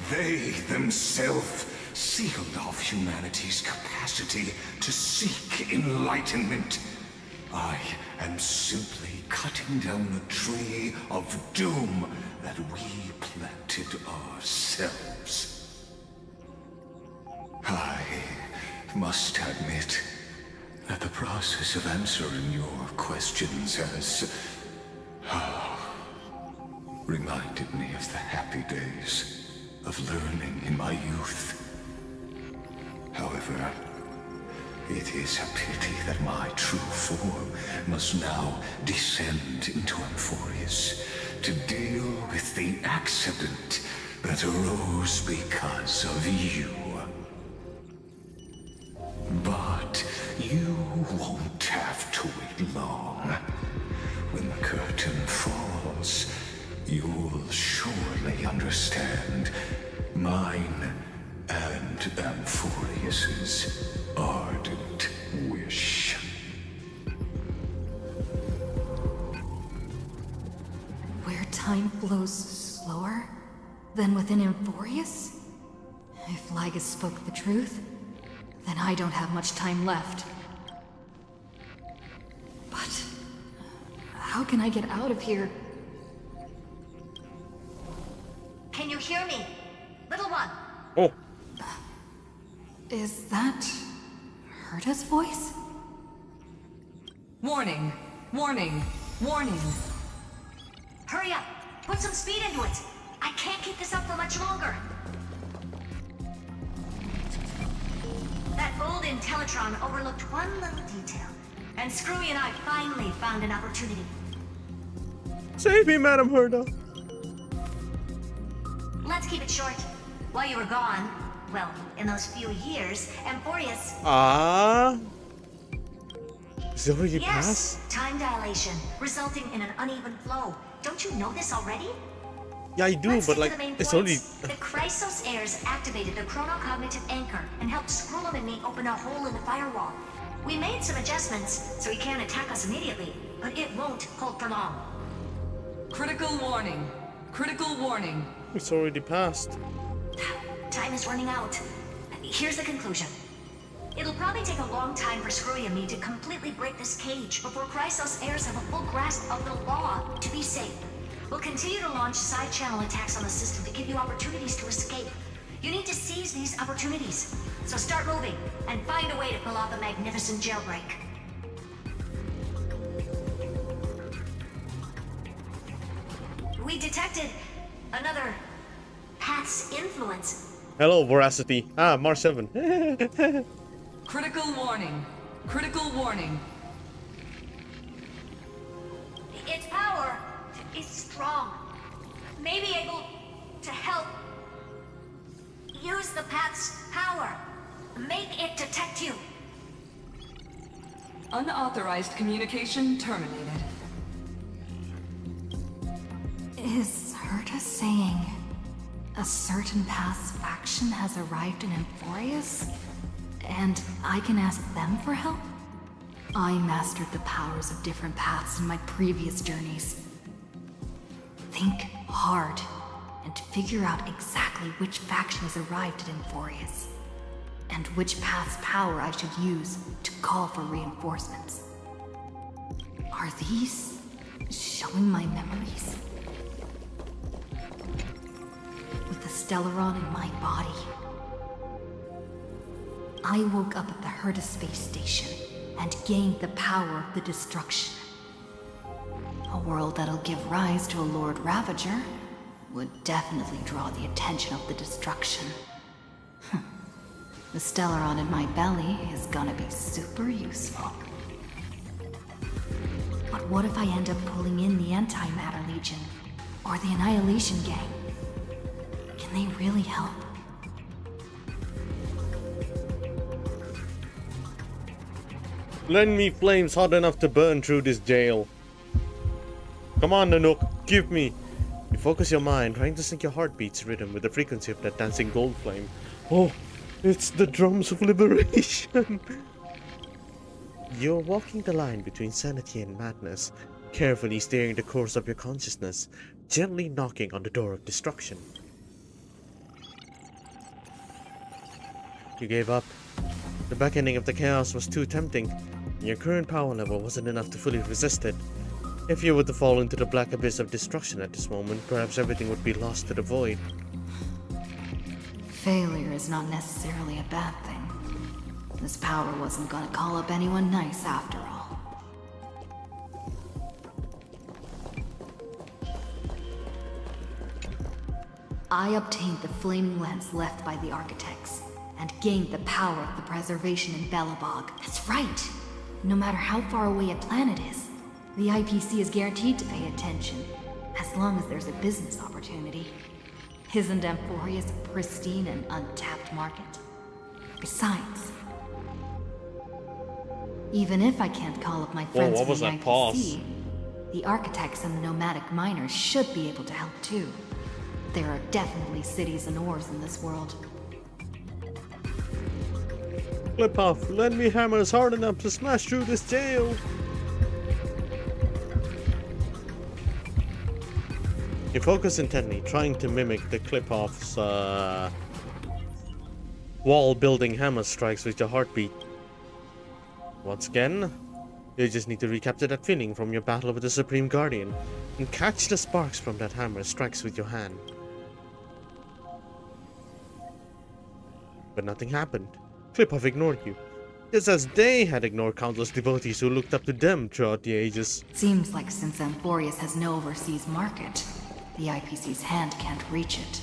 they themselves sealed off humanity's capacity to seek enlightenment. I am simply cutting down a tree of doom that we planted ourselves. I must admit that the process of answering your questions has reminded me of the happy days of learning in my youth. However, it is a pity that my true form must now descend into Amphorius to deal with the accident that arose because of you. But you won't have to wait long. When the curtain falls, you'll surely understand mine and Amphorius's ardent wish. Where time flows slower than within Amphorius? If Lygus spoke the truth, then I don't have much time left. But how can I get out of here? Can you hear me? Little one. Oh. Is that Herta's voice? Warning! Warning! Warning! Hurry up! Put some speed into it! I can't keep this up for much longer! That old Intellitron overlooked one little detail, and Screwy and I finally found an opportunity. Save me, Madam Herta! Let's keep it short. While you were gone, well, in those few years, Amphorius... Is it already yes, passed? Time dilation, resulting in an uneven flow. Don't you know this already? Yeah, I do, but like, it's only... The Chrysos heirs activated the chronocognitive anchor and helped Skrullum and me open a hole in the firewall. We made some adjustments, so he can't attack us immediately, but it won't hold for long. Critical warning. Critical warning. It's already passed. Time is running out. Here's the conclusion. It'll probably take a long time for Screwy and me to completely break this cage before Chrysos heirs have a full grasp of the law to be safe. We'll continue to launch side-channel attacks on the system to give you opportunities to escape. You need to seize these opportunities. So start moving, and find a way to pull off a magnificent jailbreak. We detected another Path's influence. Hello, Voracity. Mars 7. Critical warning. Critical warning. Its power is strong. May be able to help. Use the path's power. Make it detect you. Unauthorized communication terminated. Is Herta saying a certain path's faction has arrived in Amphorius? And I can ask them for help? I mastered the powers of different paths in my previous journeys. Think hard and figure out exactly which faction has arrived at Amphorius, and which path's power I should use to call for reinforcements. Are these showing my memories? With the Stellaron in my body, I woke up at the Herta space station and gained the power of the destruction. A world that'll give rise to a Lord Ravager would definitely draw the attention of the destruction. The Stellaron in my belly is gonna be super useful. But what if I end up pulling in the Antimatter Legion or the Annihilation Gang? Can they really help? Lend me flames hot enough to burn through this jail. Come on, Nanook, give me. You focus your mind, trying to sync your heartbeat's rhythm with the frequency of that dancing gold flame. Oh, it's the drums of liberation. You're walking the line between sanity and madness, carefully steering the course of your consciousness, gently knocking on the door of destruction. You gave up. The back-ending of the chaos was too tempting, and your current power level wasn't enough to fully resist it. If you were to fall into the black abyss of destruction at this moment, perhaps everything would be lost to the void. Failure is not necessarily a bad thing. This power wasn't gonna call up anyone nice after all. I obtained the flaming lens left by the architects, and gained the power of the preservation in Belobog. That's right! No matter how far away a planet is, the IPC is guaranteed to pay attention, as long as there's a business opportunity. Isn't Amphorius a pristine and untapped market? Besides, even if I can't call up my friends from the IPC, the architects and the nomadic miners should be able to help too. There are definitely cities and ores in this world. Flip off, lend me hammers hard enough to smash through this jail. You focus intently, trying to mimic the Clip-Off's wall-building hammer strikes with your heartbeat. Once again, you just need to recapture that feeling from your battle with the Supreme Guardian, and catch the sparks from that hammer strikes with your hand. But nothing happened. Clip-Off ignored you, just as they had ignored countless devotees who looked up to them throughout the ages. Seems like since Amphorius has no overseas market, the IPC's hand can't reach it.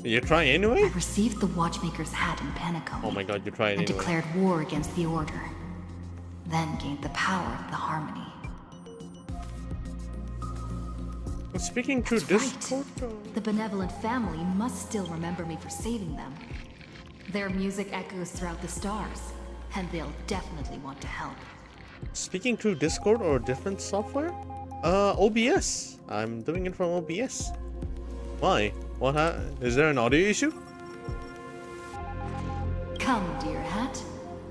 You try anyway? I received the Watchmaker's hat in Penacone. Oh my god, you tried and anyway. Declared war against the Order. Then gained the power of the Harmony. Speaking through Discord? Right. The benevolent family must still remember me for saving them. Their music echoes throughout the stars, and they'll definitely want to help. Speaking through Discord or different software? OBS. I'm doing it from OBS. Why? Is there an audio issue? Come, dear hat.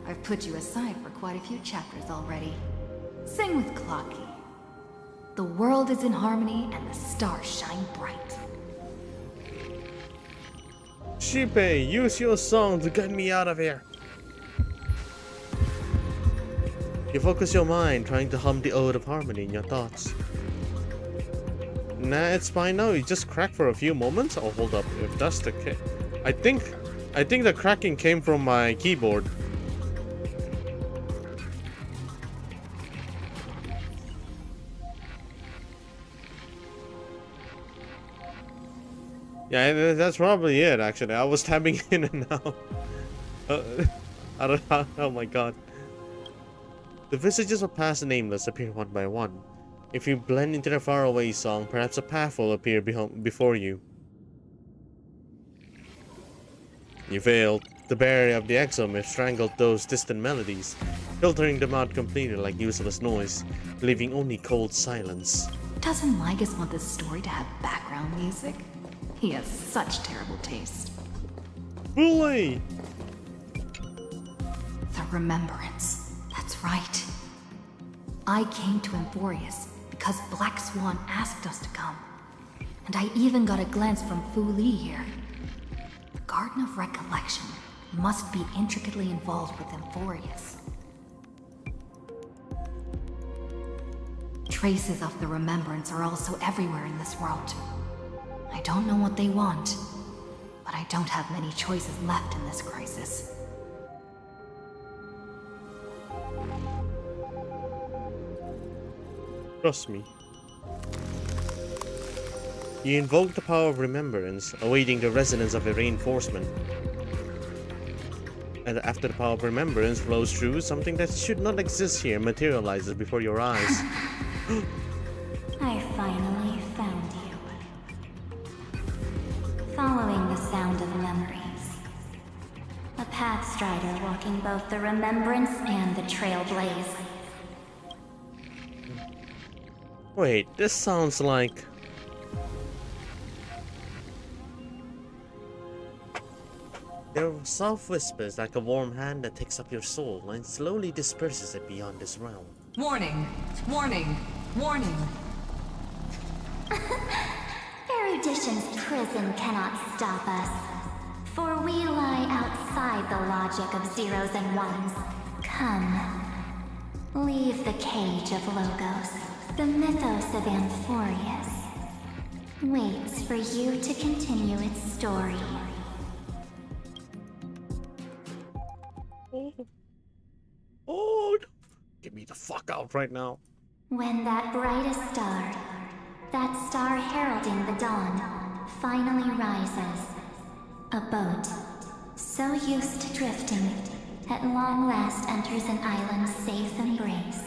I've put you aside for quite a few chapters already. Sing with Clocky. The world is in harmony and the stars shine bright. Shippei, use your song to get me out of here. You focus your mind, trying to hum the ode of harmony in your thoughts. Nah, it's fine now. You just crack for a few moments. Oh, hold up. If that's the case, I think the cracking came from my keyboard. Yeah, that's probably it. Actually, I was tapping in and out. I don't know. Oh my god. The visages of past nameless appear one by one. If you blend into the faraway song, perhaps a path will appear before you. You failed. The barrier of the exomyth strangled those distant melodies, filtering them out completely like useless noise, leaving only cold silence. Doesn't Lygus want this story to have background music? He has such terrible taste. Bully! The Remembrance. That's right. I came to Amphorius because Black Swan asked us to come. And I even got a glance from Fu Li here. The Garden of Recollection must be intricately involved with Amphorius. Traces of the Remembrance are also everywhere in this world. I don't know what they want, but I don't have many choices left in this crisis. Trust me. You invoke the power of remembrance, awaiting the resonance of a reinforcement. And after the power of remembrance flows through, something that should not exist here materializes before your eyes. I finally found you. Following the sound of memories. A Pathstrider walking both the Remembrance and the Trailblaze. Wait, this sounds like... There are soft whispers like a warm hand that takes up your soul and slowly disperses it beyond this realm. Warning! Warning! Warning! Erudition's prison cannot stop us. For we lie outside the logic of zeros and ones. Come. Leave the cage of Logos. The mythos of Amphorius waits for you to continue its story. Oh, get me the fuck out right now. When that brightest star, that star heralding the dawn, finally rises, a boat, so used to drifting, at long last enters an island's safe embrace.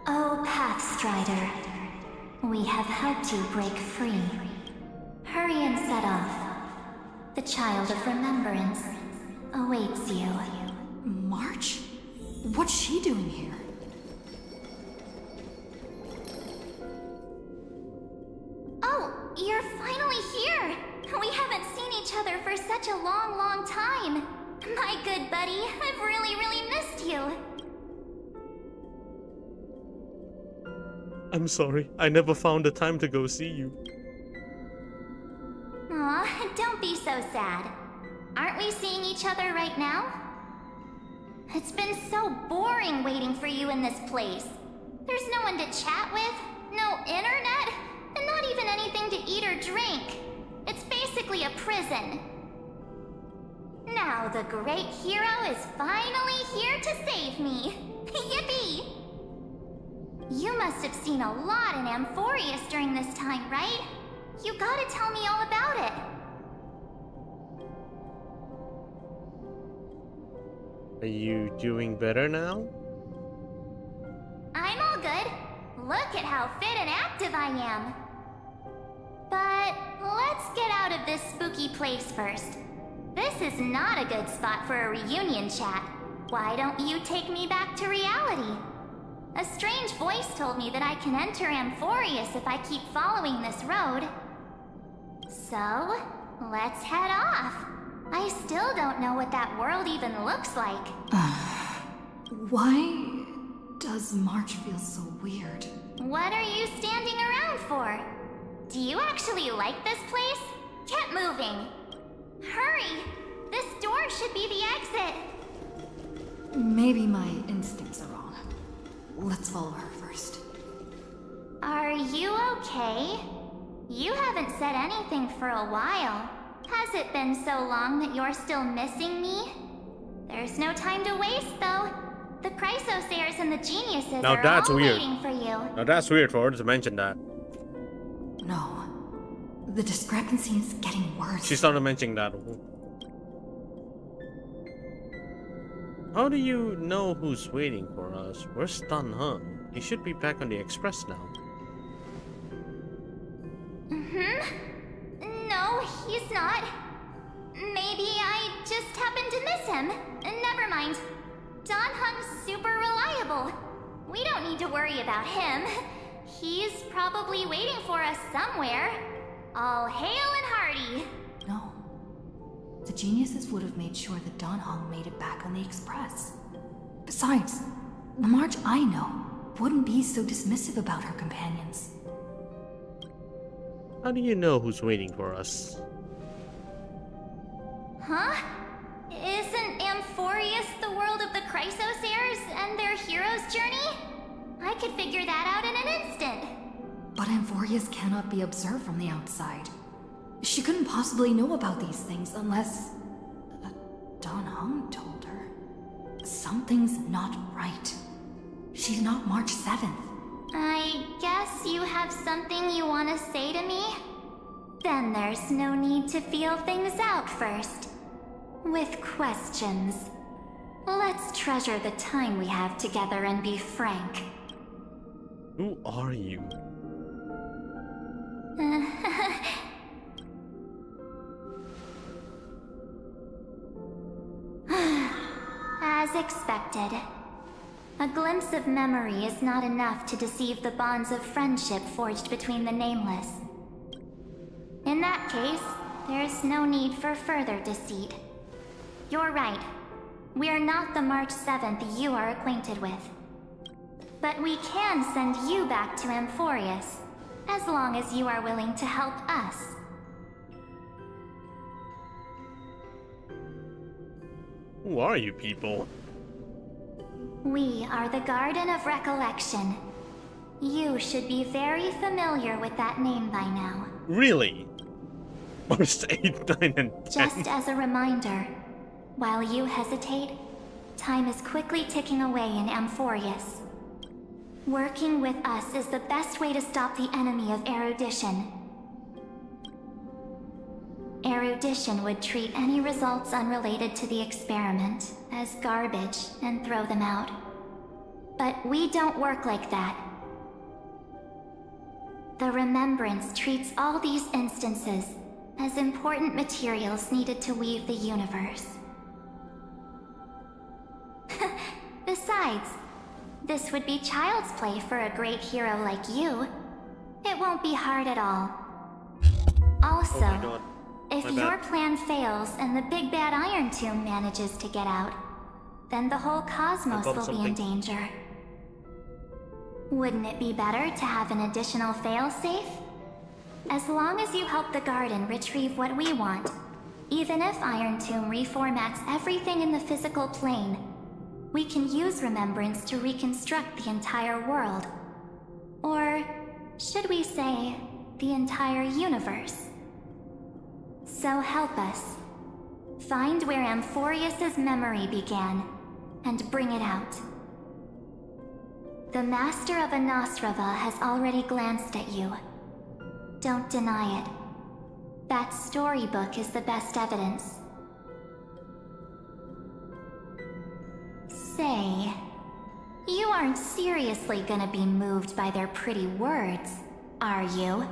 Oh, Pathstrider, we have helped you break free. Hurry and set off. The Child of Remembrance awaits you. March? What's she doing here? Oh, you're finally here! We haven't seen each other for such a long, long time. My good buddy, I've really missed you. I'm sorry, I never found the time to go see you. Aw, don't be so sad. Aren't we seeing each other right now? It's been so boring waiting for you in this place. There's no one to chat with, no internet, and not even anything to eat or drink. It's basically a prison. Now the great hero is finally here to save me. Yippee! You must have seen a lot in Amphorius during this time, right? You gotta tell me all about it. Are you doing better now? I'm all good. Look at how fit and active I am. But let's get out of this spooky place first. This is not a good spot for a reunion chat. Why don't you take me back to reality? A strange voice told me that I can enter Amphorius if I keep following this road. So, let's head off. I still don't know what that world even looks like. Why does March feel so weird? What are you standing around for? Do you actually like this place? Get moving. Hurry! This door should be the exit. Maybe my instincts are wrong. Let's follow her first. Are you okay? You haven't said anything for a while. Has it been so long that you're still missing me? There's no time to waste, though. The Chrysosairs and the Geniuses Now are that's all weird. waiting for you. Now that's weird for her to mention that. No. The discrepancy is getting worse. She started mentioning that. How do you know who's waiting for us? Where's Dan Heng? He should be back on the express now. No, he's not. Maybe I just happened to miss him. Never mind. Dan Heng's super reliable. We don't need to worry about him. He's probably waiting for us somewhere. All hail and hearty. No. The geniuses would have made sure that Dan Heng made it back on the express. Besides, the March I know wouldn't be so dismissive about her companions. How do you know who's waiting for us? Huh? Isn't Amphorius the world of the Chrysosairs and their hero's journey? I could figure that out in an instant. But Amphorius cannot be observed from the outside. She couldn't possibly know about these things unless... Dan Heng told her. Something's not right. She's not March 7th. I guess you have something you want to say to me? Then there's no need to feel things out first. With questions. Let's treasure the time we have together and be frank. Who are you? As expected. A glimpse of memory is not enough to deceive the bonds of friendship forged between the Nameless. In that case, there's no need for further deceit. You're right. We are not the March 7th you are acquainted with. But we can send you back to Amphorius, as long as you are willing to help us. Who are you people? We are the Garden of Recollection. You should be very familiar with that name by now. Really? March 8, 9, and 10. Just as a reminder, while you hesitate, time is quickly ticking away in Amphorius. Working with us is the best way to stop the enemy of erudition. Erudition would treat any results unrelated to the experiment as garbage and throw them out. But we don't work like that. The Remembrance treats all these instances as important materials needed to weave the universe. Besides, this would be child's play for a great hero like you. It won't be hard at all. Also, if your plan fails and the big bad Iron Tomb manages to get out, then the whole cosmos will be in danger. Wouldn't it be better to have an additional failsafe? As long as you help the Garden retrieve what we want, even if Iron Tomb reformats everything in the physical plane, we can use Remembrance to reconstruct the entire world. Or, should we say, the entire universe. So help us. Find where Amphorius' memory began, and bring it out. The Master of Anosrava has already glanced at you. Don't deny it. That storybook is the best evidence. Say, you aren't seriously gonna be moved by their pretty words, are you?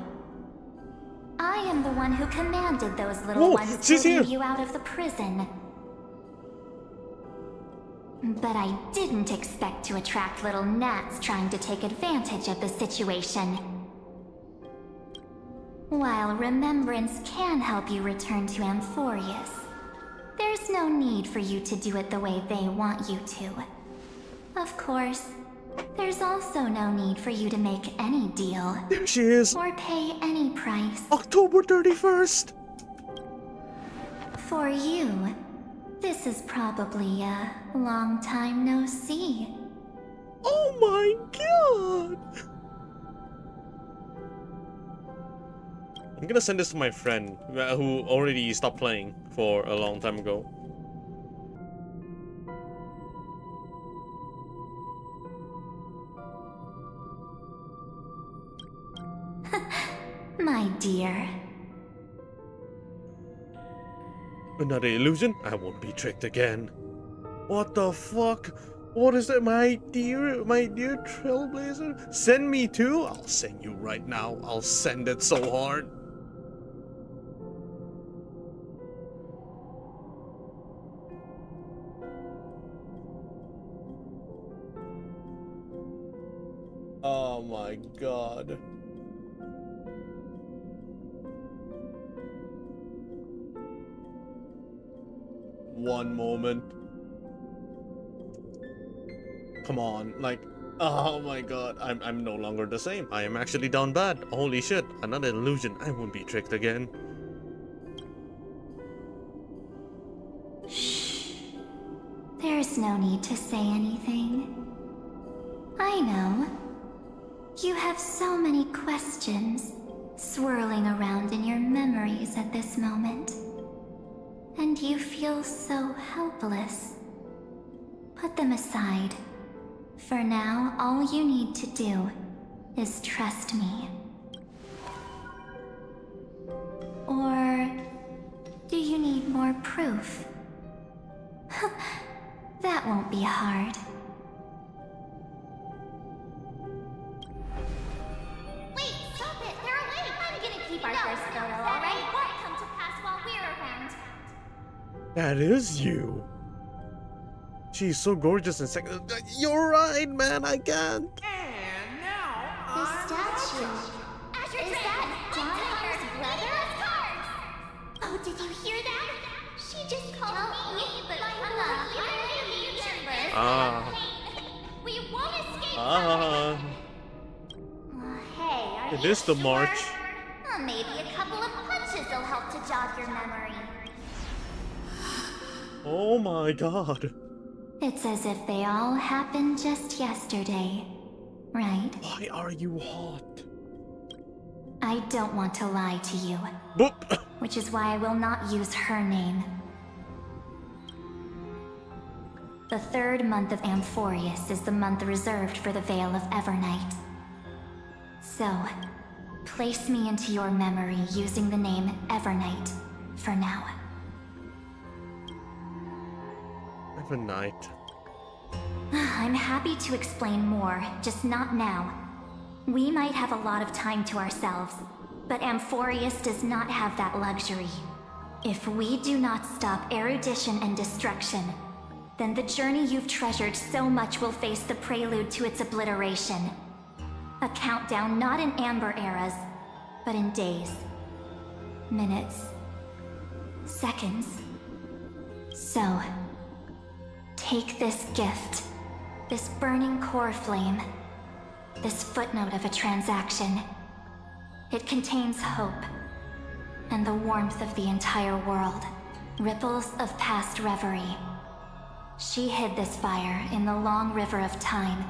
I am the one who commanded those little ones to lead you out of the prison. But I didn't expect to attract little gnats trying to take advantage of the situation. While Remembrance can help you return to Amphorius, there's no need for you to do it the way they want you to. Of course, there's also no need for you to make any deal. There she is! Or pay any price. October 31st! For you, this is probably a long time no see. Oh my god! I'm gonna send this to my friend who already stopped playing for a long time ago. My dear. Another illusion? I won't be tricked again. What the fuck? What is that, my dear trailblazer? Send me too? I'll send you right now. I'll send it so hard. Oh my god. One moment. Come on, like, oh my god, I'm no longer the same. I am actually down bad. Holy shit, another illusion. I won't be tricked again. Shh. There's no need to say anything. I know. You have so many questions swirling around in your memories at this moment. And you feel so helpless. Put them aside. For now, all you need to do is trust me. Or do you need more proof? That won't be hard. Wait, stop it! They're awake! I'm gonna keep our first photo, alright? Won't come to pass while we're around. That is you. She's so gorgeous and sexy. You're right, man. I can't. And now the statue. Is that Donna's brother? Oh, did you hear that? She just called me, but I'm not here in the universe. We won't escape from it. Hey, It is the march. Maybe a couple of punches will help to jog your memory. Oh my god. It's as if they all happened just yesterday, right? Why are you hot? I don't want to lie to you. Boop. Which is why I will not use her name. The third month of Amphorius is the month reserved for the Veil of Evernight. So, place me into your memory using the name Evernight for now. Evernight. I'm happy to explain more, just not now. We might have a lot of time to ourselves, but Amphorius does not have that luxury. If we do not stop erudition and destruction, then the journey you've treasured so much will face the prelude to its obliteration. A countdown not in amber eras, but in days, minutes, seconds. So, take this gift, this burning core flame, this footnote of a transaction. It contains hope, and the warmth of the entire world, ripples of past reverie. She hid this fire in the long river of time,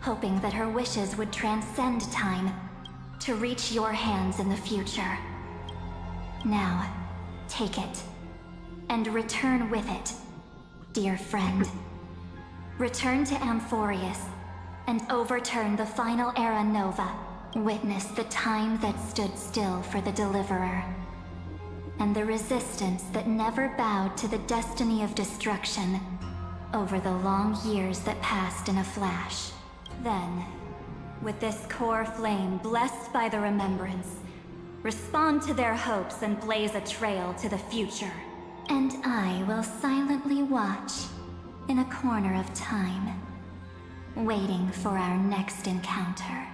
hoping that her wishes would transcend time to reach your hands in the future. Now, take it, and return with it, dear friend. Return to Amphorius, and overturn the final Era Nova. Witness the time that stood still for the Deliverer, and the resistance that never bowed to the destiny of destruction over the long years that passed in a flash. Then, with this core flame blessed by the remembrance, respond to their hopes and blaze a trail to the future. And I will silently watch in a corner of time, waiting for our next encounter.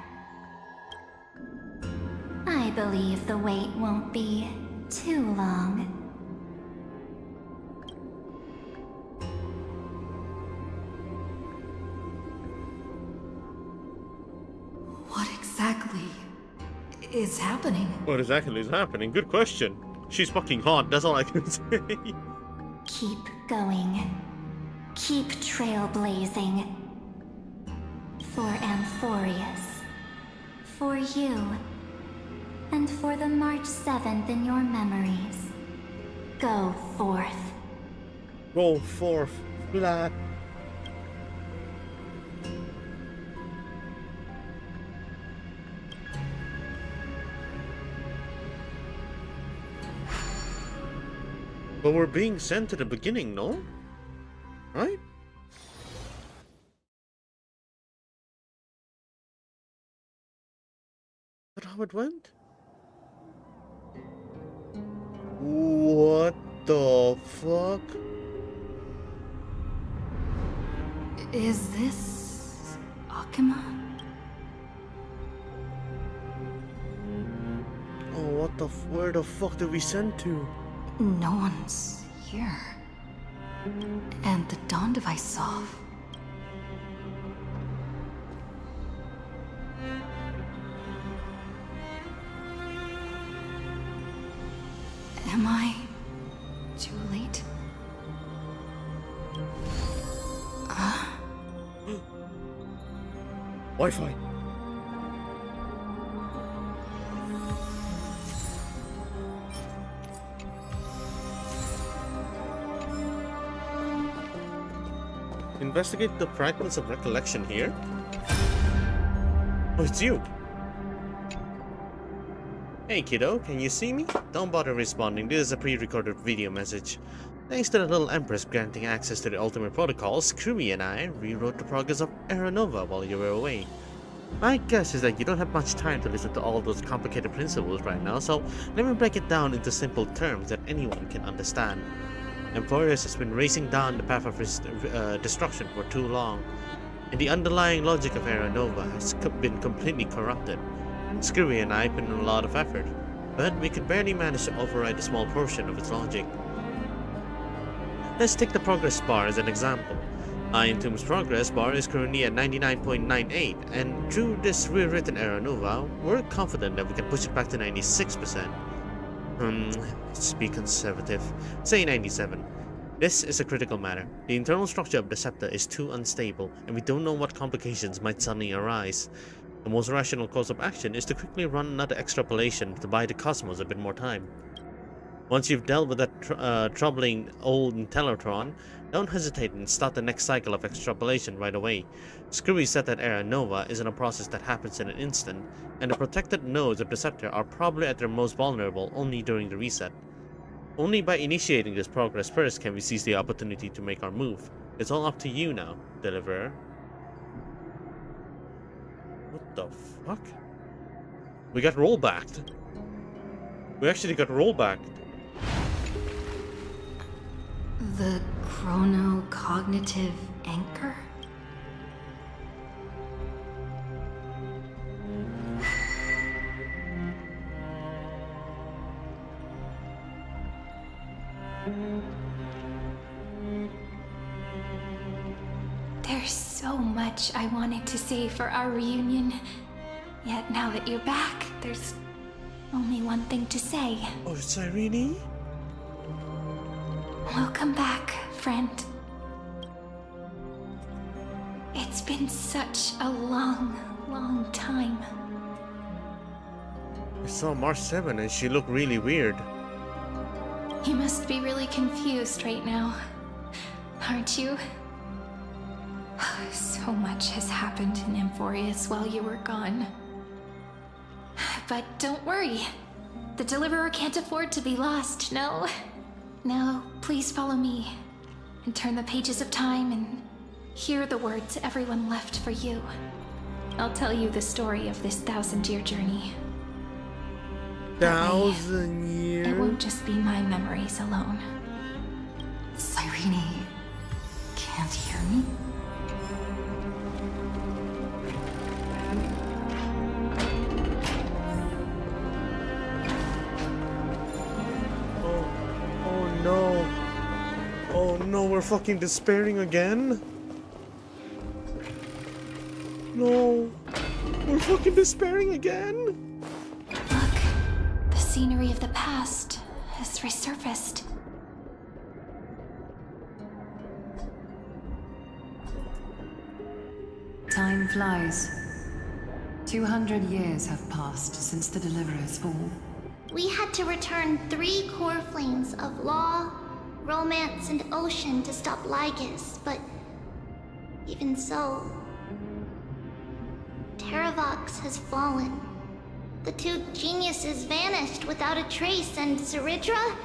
I believe the wait won't be too long. What exactly is happening? What exactly is happening? Good question. She's fucking hot, that's all I can say. Keep going. Keep trailblazing. For Amphorius. For you. And for the March 7th in your memories. Go forth. Go forth, flat. But we're being sent to the beginning, no? Right? That's how it went? What the fuck? Is this Akima? Oh, what the where the fuck did we send to? No one's here. And the dawn device off. Am I too late? Wi-Fi. Investigate the fragments of recollection here. Oh, it's you. Hey kiddo, can you see me? Don't bother responding, this is a pre-recorded video message. Thanks to the little Empress granting access to the ultimate protocols, Krumi and I rewrote the progress of Aeronova while you were away. My guess is that you don't have much time to listen to all those complicated principles right now, so let me break it down into simple terms that anyone can understand. Emporius has been racing down the path of destruction for too long, and the underlying logic of Aeronova has been completely corrupted. Screwy and I put in a lot of effort, but we could barely manage to override a small portion of its logic. Let's take the progress bar as an example. Iron Tomb's progress bar is currently at 99.98, and through this rewritten Aeronova, we're confident that we can push it back to 96%. Let's be conservative. Say 97. This is a critical matter. The internal structure of the scepter is too unstable, and we don't know what complications might suddenly arise. The most rational course of action is to quickly run another extrapolation to buy the cosmos a bit more time. Once you've dealt with that troubling old Intellitron, don't hesitate and start the next cycle of extrapolation right away. Screwy said that Aeronova isn't a process that happens in an instant, and the protected nodes of the scepter are probably at their most vulnerable only during the reset. Only by initiating this progress first can we seize the opportunity to make our move. It's all up to you now, Deliverer. What the fuck? We got rollbacked. We actually got rollbacked. The chrono-cognitive anchor? There's so much I wanted to say for our reunion. Yet now that you're back, there's only one thing to say. Oh, it's Irene? Welcome back, friend. It's been such a long time. I saw Mars 7 and she looked really weird. You must be really confused right now, aren't you? So much has happened in Amphorius while you were gone. But don't worry. The Deliverer can't afford to be lost, no? Now, please follow me, and turn the pages of time and hear the words everyone left for you. I'll tell you the story of this 1,000-year journey. 1,000 years? It won't just be my memories alone. Cyrene can't hear me? No. Oh no, we're fucking despairing again? No. We're fucking despairing again? Look, the scenery of the past has resurfaced. Time flies. 200 years have passed since the Deliverer's fall. We had to return 3 core flames of law, romance, and ocean to stop Lygus, but even so, Terravox has fallen. The 2 geniuses vanished without a trace, and Zeridra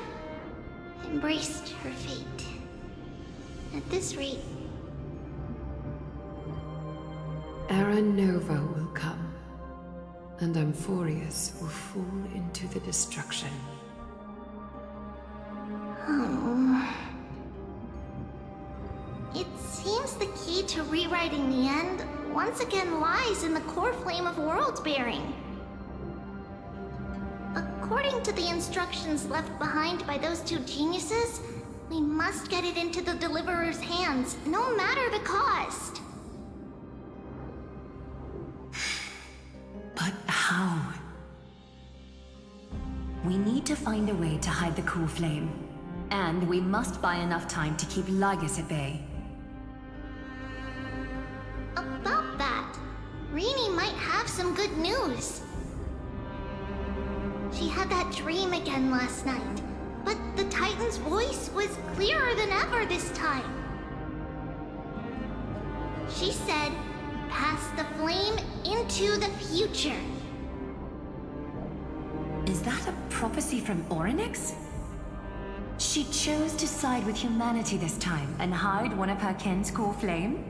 embraced her fate. At this rate, Era Nova will come, and Amphorius will fall into the destruction. it seems the key to rewriting the end once again lies in the core flame of world-bearing. According to the instructions left behind by those two geniuses, we must get it into the Deliverer's hands, no matter the cost. But how? We need to find a way to hide the cool flame. And we must buy enough time to keep Lygus at bay. About that, Rini might have some good news. She had that dream again last night, but the Titan's voice was clearer than ever this time. She said, "Pass the flame into the future." Is that a prophecy from Orynyx? She chose to side with humanity this time and hide one of her kin's core flame?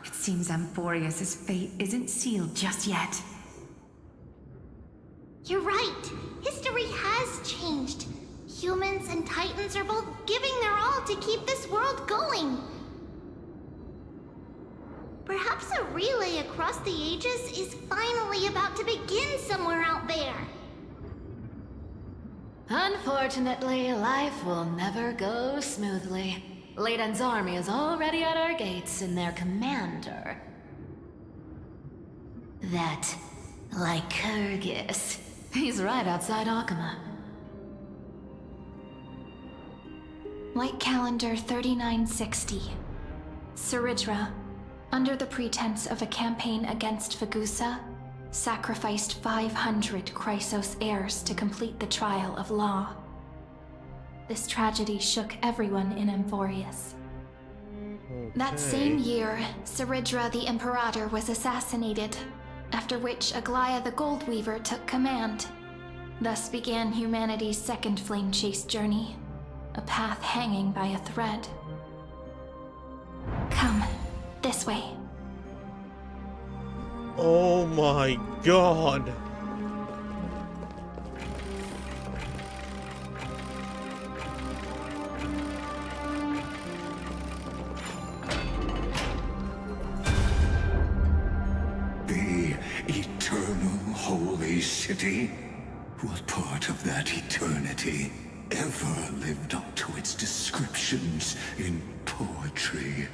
It seems Amphorius' fate isn't sealed just yet. You're right. History has changed. Humans and Titans are both giving their all to keep this world going. Perhaps a relay across the ages is finally about to begin somewhere out there. Unfortunately, life will never go smoothly. Leiden's army is already at our gates, and their commander... that Lycurgus. He's right outside Akama. Light calendar 3960. Saridra, under the pretense of a campaign against Fagusa, sacrificed 500 Chrysos heirs to complete the trial of law. This tragedy shook everyone in Amphorius. That same year, Saridra the Imperator was assassinated, after which Aglaya the Goldweaver took command. Thus began humanity's second flame chase journey, a path hanging by a thread. Come, this way. Oh my god. The eternal holy city? What part of that eternity ever lived up to its descriptions in poetry?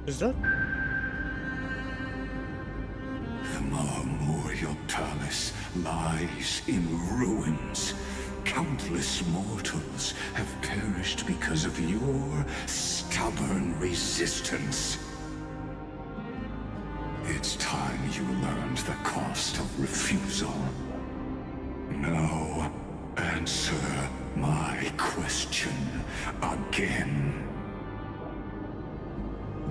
Is that? The Marmorial Palace lies in ruins. Countless mortals have perished because of your stubborn resistance. It's time you learned the cost of refusal. Now, answer my question again.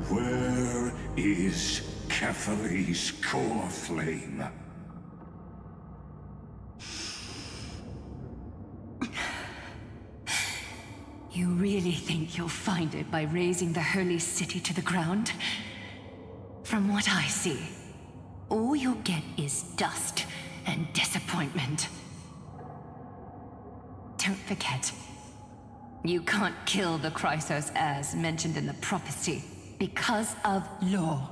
Where is Catholi's core flame? You really think you'll find it by razing the holy city to the ground? From what I see, all you'll get is dust and disappointment. Don't forget, you can't kill the Chrysos heirs mentioned in the prophecy because of law.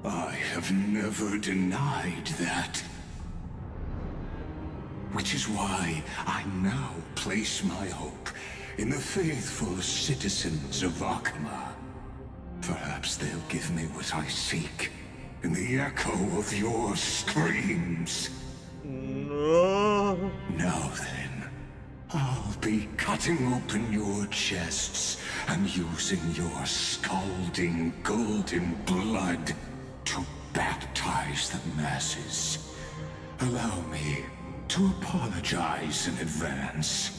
I have never denied that. Which is why I now place my hope in the faithful citizens of Akama. Perhaps they'll give me what I seek in the echo of your screams. No. Now then, I'll be cutting open your chests and using your scalding golden blood to baptize the masses. Allow me to apologize in advance.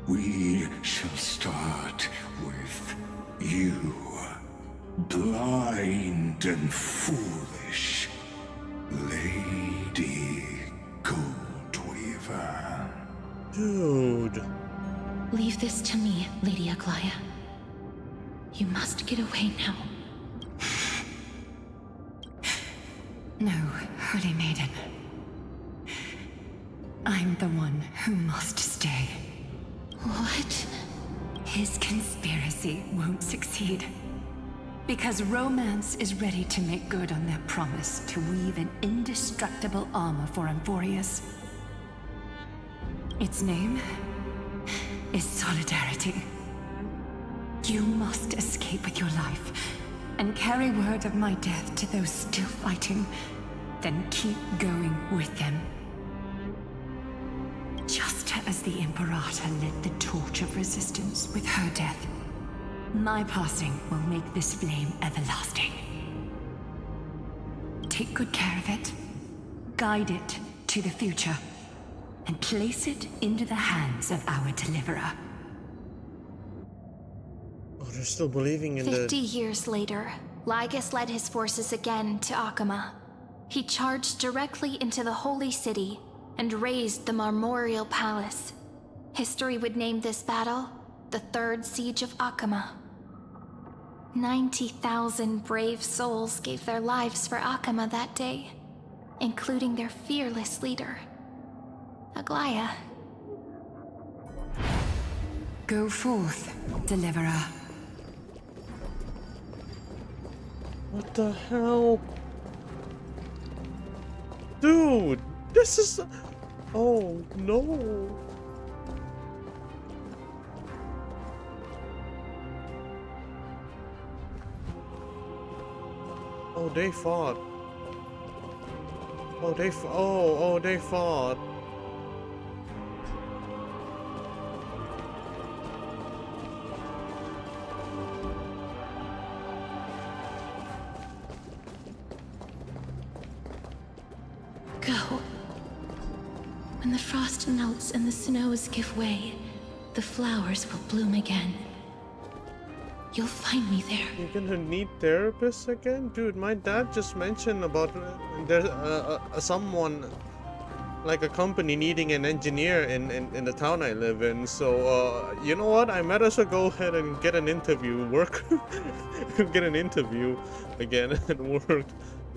We shall start with you. Blind and foolish, Lady Goldweaver. Dude. Leave this to me, Lady Aglaya. You must get away now. No, Holy Maiden. I'm the one who must stay. What? His conspiracy won't succeed. Because Romance is ready to make good on their promise to weave an indestructible armor for Amphorius. Its name is Solidarity. You must escape with your life and carry word of my death to those still fighting, then keep going with them. Just as the Imperator lit the torch of resistance with her death, my passing will make this flame everlasting. Take good care of it, guide it to the future, and place it into the hands of our deliverer. Oh, they're still believing in 50 years later, Lygus led his forces again to Akama. He charged directly into the Holy City and razed the Marmorial Palace. History would name this battle the Third Siege of Akama. 90,000 brave souls gave their lives for Akama that day, including their fearless leader, Aglaya. Go forth, Deliverer. What the hell? Dude, this is... Oh, no. Oh, they fought. Oh, they fought. Go. When the frost melts and the snows give way, the flowers will bloom again. You'll find me there. You're gonna need therapists again? Dude, my dad just mentioned about there's someone, like a company needing an engineer in the town I live in. So, you know what? I might as well go ahead and get an interview, get an interview again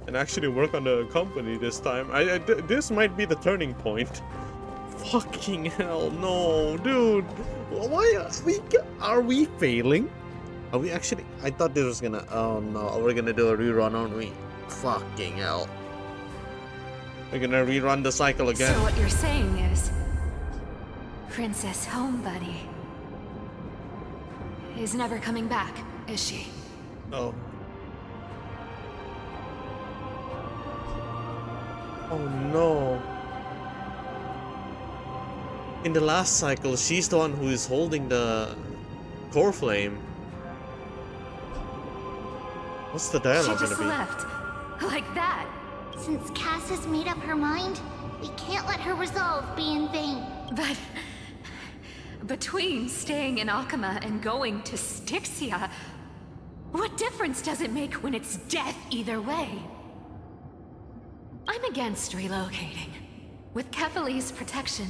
and actually work on the company this time. This might be the turning point. Fucking hell, no, dude. Why are we failing? Are we actually? I thought this was gonna. Oh no, we're gonna do a rerun, aren't we? Fucking hell. We're gonna rerun the cycle again. So what you're saying is, Princess Homebuddy is never coming back, is she? Oh. Oh no. In the last cycle, she's the one who is holding the core flame. What's the dialogue gonna be? She just left. Like that. Since Cass has made up her mind, we can't let her resolve be in vain. But between staying in Akama and going to Styxia, what difference does it make when it's death either way? I'm against relocating. With Kefali's protection,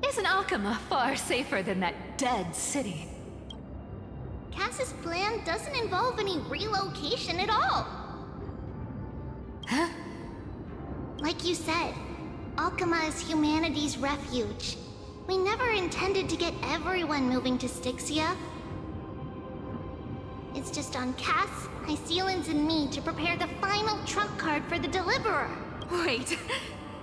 isn't Akama far safer than that dead city? Cass's plan doesn't involve any relocation at all. Huh? Like you said, Akama is humanity's refuge. We never intended to get everyone moving to Styxia. It's just on Cass, Hycelans, and me to prepare the final trump card for the Deliverer. Wait,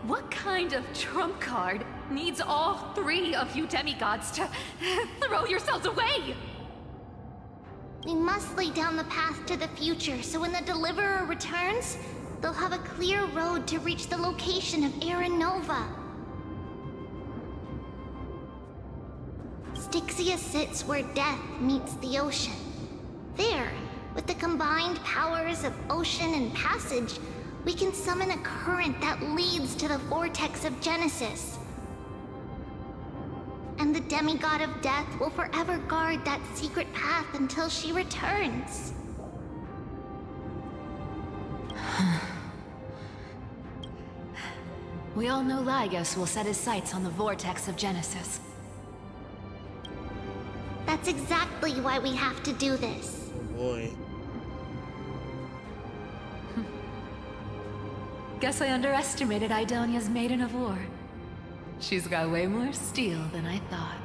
what kind of trump card needs all three of you demigods to throw yourselves away? We must lay down the path to the future, so when the Deliverer returns, they'll have a clear road to reach the location of Aaron Nova. Styxia sits where death meets the ocean. There, with the combined powers of ocean and passage, we can summon a current that leads to the vortex of Genesis. And the demigod of death will forever guard that secret path until she returns. We all know Lygos will set his sights on the vortex of Genesis. That's exactly why we have to do this. Oh boy. Guess I underestimated Idonia's Maiden of War. She's got way more steel than I thought.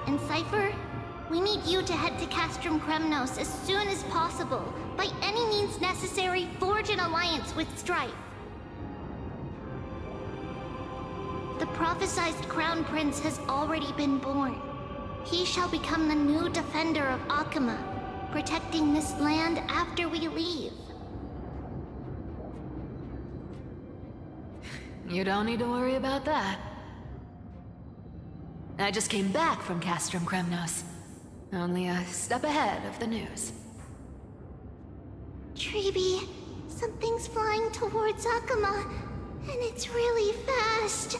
And Cypher, we need you to head to Castrum Kremnos as soon as possible. By any means necessary, forge an alliance with Strife. The prophesized Crown Prince has already been born. He shall become the new defender of Akama, protecting this land after we leave. You don't need to worry about that. I just came back from Castrum Kremnos. Only a step ahead of the news. Treeby, something's flying towards Akama, and it's really fast.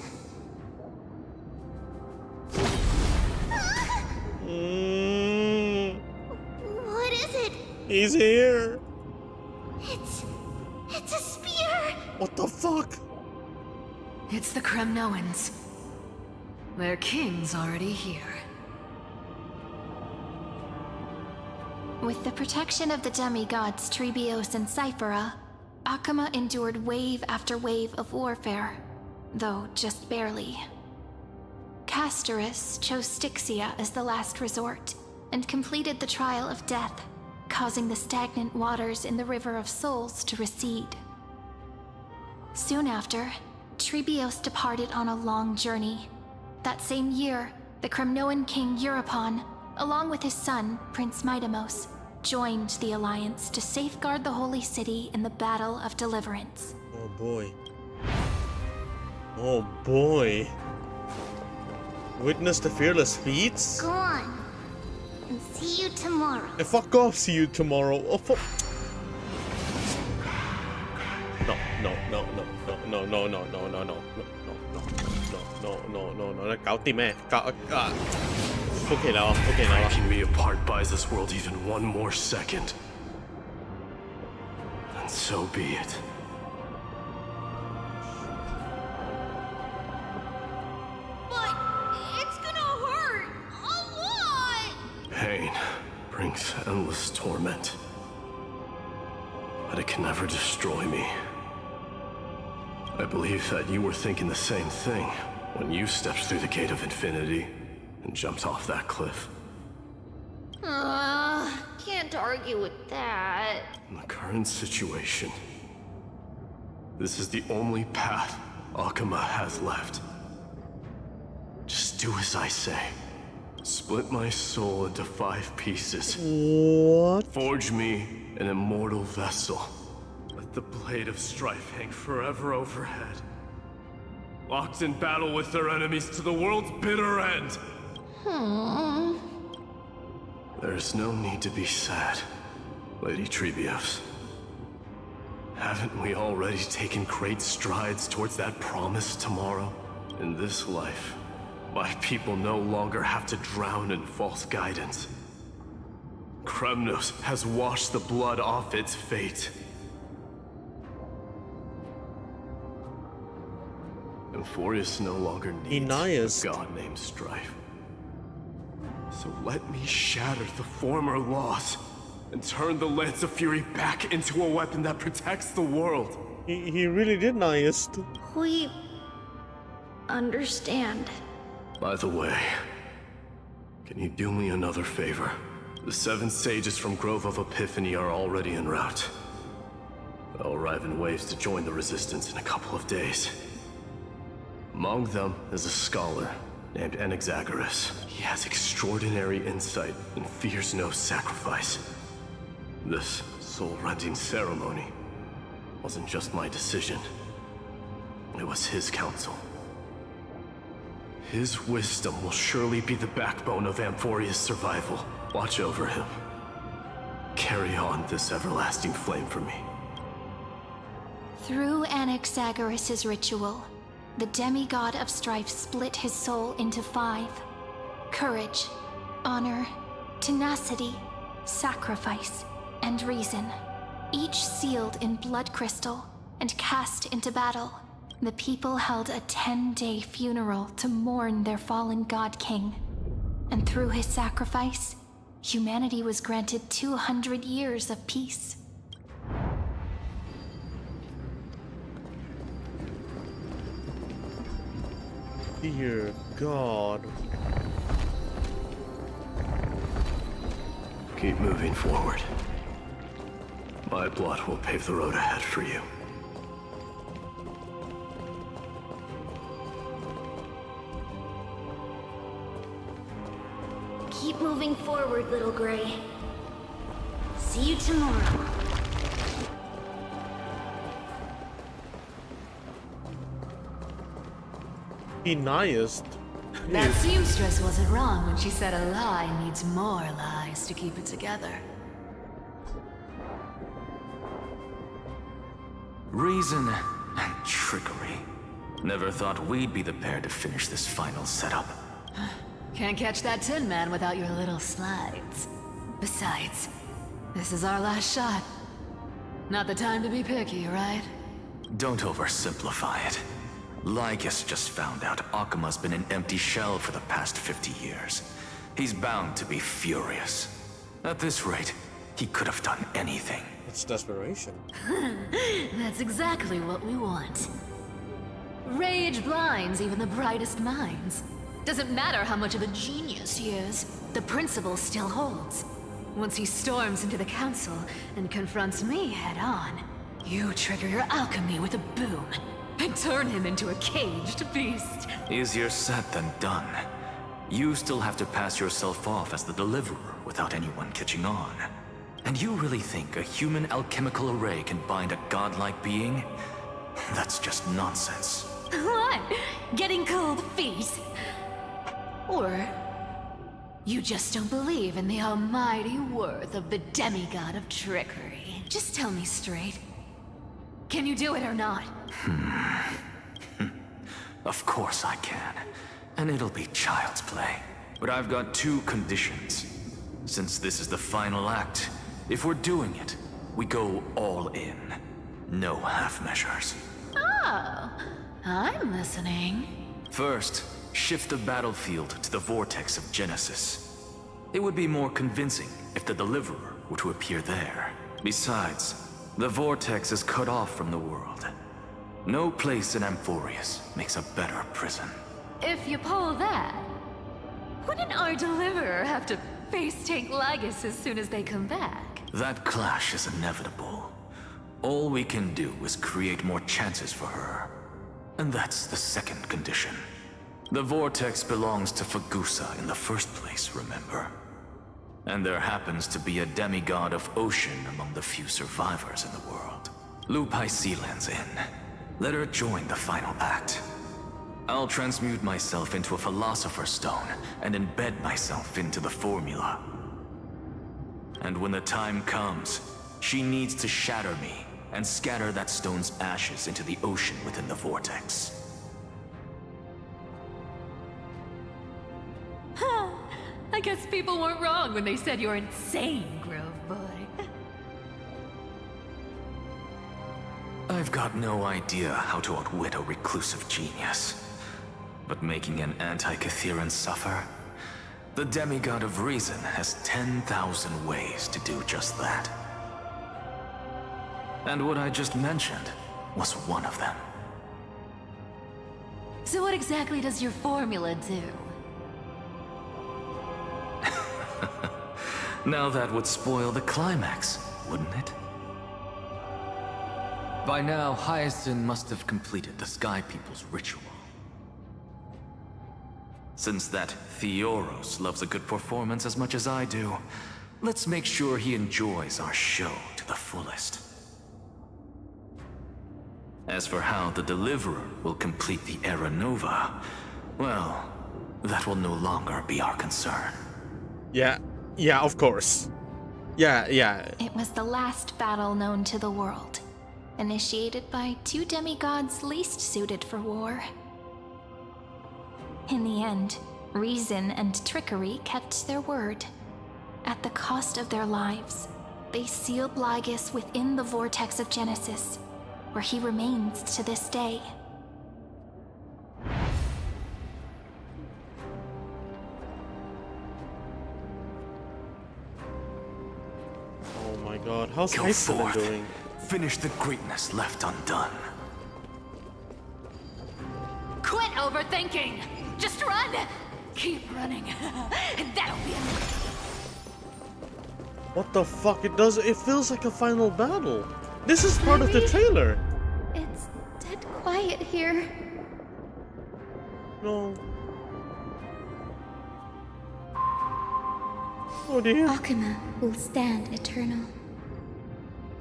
What is it? He's here. It's a spear. What the fuck? It's the Kremnoans. Their king's already here. With the protection of the demigods Trebios and Cyphera, Akama endured wave after wave of warfare, though just barely. Castorus chose Styxia as the last resort, and completed the trial of death, causing the stagnant waters in the River of Souls to recede. Soon after, Trebios departed on a long journey. That same year, the Kremnoan king Euripon, along with his son, Prince Midamos, joined the Alliance to safeguard the Holy City in the Battle of Deliverance. Oh boy. Oh boy. Witness the fearless feats? Go on. And see you tomorrow. Hey, fuck off, see you tomorrow. Oh, fuck. No. 搞掂咩？OK 啦，OK 啦。 Breaking me apart buys this world even one more second. And so be it. But it's gonna hurt a lot. Pain brings endless torment. But it can never destroy me. I believe that you were thinking the same thing when you stepped through the gate of infinity and jumped off that cliff. Can't argue with that. In the current situation, this is the only path Akama has left. Just do as I say. Split my soul into 5 pieces. What? Forge me an immortal vessel. Let the blade of strife hang forever overhead. Locked in battle with their enemies to the world's bitter end. There's no need to be sad, Lady Trebios. Haven't we already taken great strides towards that promise tomorrow? In this life, my people no longer have to drown in false guidance. Kremnos has washed the blood off its fate. Emphorius no longer needs a god named Strife. So let me shatter the former laws and turn the Lance of Fury back into a weapon that protects the world. He really did, Niest. We understand. By the way, can you do me another favor? The 7 sages from Grove of Epiphany are already en route. They'll arrive in waves to join the Resistance in a couple of days. Among them is a scholar named Anaxagoras. He has extraordinary insight and fears no sacrifice. This soul-rending ceremony wasn't just my decision. It was his counsel. His wisdom will surely be the backbone of Amphoria's survival. Watch over him. Carry on this everlasting flame for me. Through Anaxagoras' ritual, the demigod of strife split his soul into 5. Courage, honor, tenacity, sacrifice, and reason. Each sealed in blood crystal, and cast into battle. The people held a 10-day funeral to mourn their fallen god king. And through his sacrifice, humanity was granted 200 years of peace. Dear God. Keep moving forward. My blood will pave the road ahead for you. Keep moving forward, little Gray. See you tomorrow. He niaced. That seamstress wasn't wrong when she said a lie needs more lies to keep it together. Reason and trickery. Never thought we'd be the pair to finish this final setup. Can't catch that Tin Man without your little slides. Besides, this is our last shot. Not the time to be picky, right? Don't oversimplify it. Lycus just found out Akuma's been an empty shell for the past 50 years. He's bound to be furious. At this rate, he could have done anything. It's desperation. That's exactly what we want. Rage blinds even the brightest minds. Doesn't matter how much of a genius he is, the principle still holds. Once he storms into the council and confronts me head-on, you trigger your alchemy with a boom and turn him into a caged beast. Easier said than done. You still have to pass yourself off as the deliverer without anyone catching on. And you really think a human alchemical array can bind a godlike being? That's just nonsense. What? Getting cold feet? Or you just don't believe in the almighty worth of the demigod of trickery? Just tell me straight. Can you do it or not? Of course I can. And it'll be child's play. But I've got two conditions. Since this is the final act, if we're doing it, we go all in. No half measures. Oh, I'm listening. First, shift the battlefield to the vortex of Genesis. It would be more convincing if the deliverer were to appear there. Besides, the vortex is cut off from the world. No place in Amphorius makes a better prison. If you pull that, wouldn't our deliverer have to face tank Lygus as soon as they come back? That clash is inevitable. All we can do is create more chances for her. And that's the second condition. The vortex belongs to Fagusa in the first place, remember? And there happens to be a demigod of ocean among the few survivors in the world. Loop Hysealand's in. Let her join the final act. I'll transmute myself into a Philosopher's Stone and embed myself into the formula. And when the time comes, she needs to shatter me and scatter that stone's ashes into the ocean within the vortex. I guess people weren't wrong when they said you're insane, Grove Boy. I've got no idea how to outwit a reclusive genius. But making an anti-Catheran suffer? The demigod of reason has 10,000 ways to do just that. And what I just mentioned was one of them. So what exactly does your formula do? Now that would spoil the climax, wouldn't it? By now, Hyacinth must have completed the Sky People's ritual. Since that Theoros loves a good performance as much as I do, let's make sure he enjoys our show to the fullest. As for how the Deliverer will complete the Era Nova, well, that will no longer be our concern. Yeah, of course. Yeah. It was the last battle known to the world, initiated by two demigods least suited for war. In the end, reason and trickery kept their word. At the cost of their lives, they sealed Lygus within the vortex of Genesis, where he remains to this day. Oh my god, how's Go Hyson forth. doing? Finish the greatness left undone. Quit overthinking! Just run! Keep running, and that'll be enough. What the fuck? It feels like a final battle. This is part of the trailer. It's dead quiet here. No. Oh dear. Akuma will stand eternal.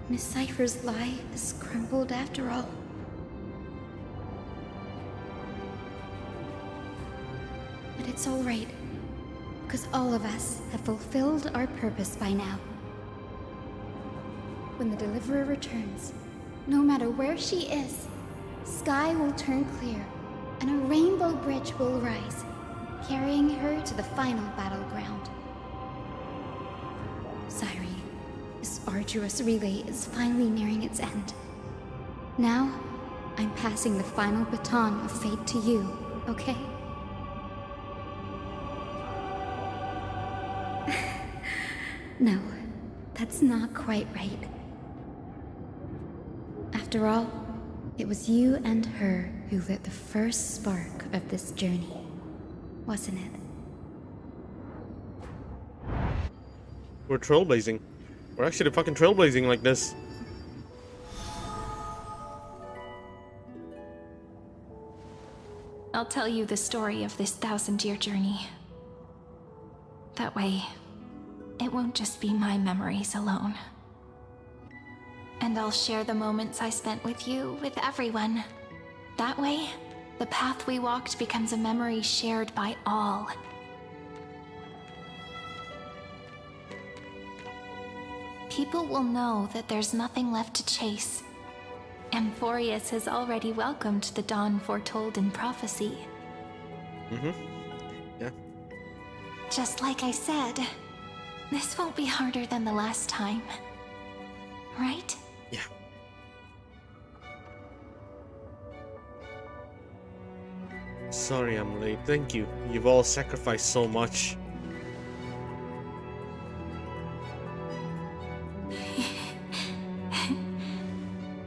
Miss Cypher's lie is crumbled after all. But it's all right, because all of us have fulfilled our purpose by now. When the Deliverer returns, no matter where she is, sky will turn clear, and a rainbow bridge will rise, carrying her to the final battleground. Sairi, this arduous relay is finally nearing its end. Now, I'm passing the final baton of fate to you, okay? No, that's not quite right. After all, it was you and her who lit the first spark of this journey, wasn't it? We're trailblazing. We're actually fucking trailblazing like this. I'll tell you the story of this 1,000-year journey. That way, it won't just be my memories alone. And I'll share the moments I spent with you with everyone. That way, the path we walked becomes a memory shared by all. People will know that there's nothing left to chase. Amphorius has already welcomed the dawn foretold in prophecy. Yeah. Just like I said, this won't be harder than the last time. Right? Yeah. Sorry I'm late. Thank you. You've all sacrificed so much.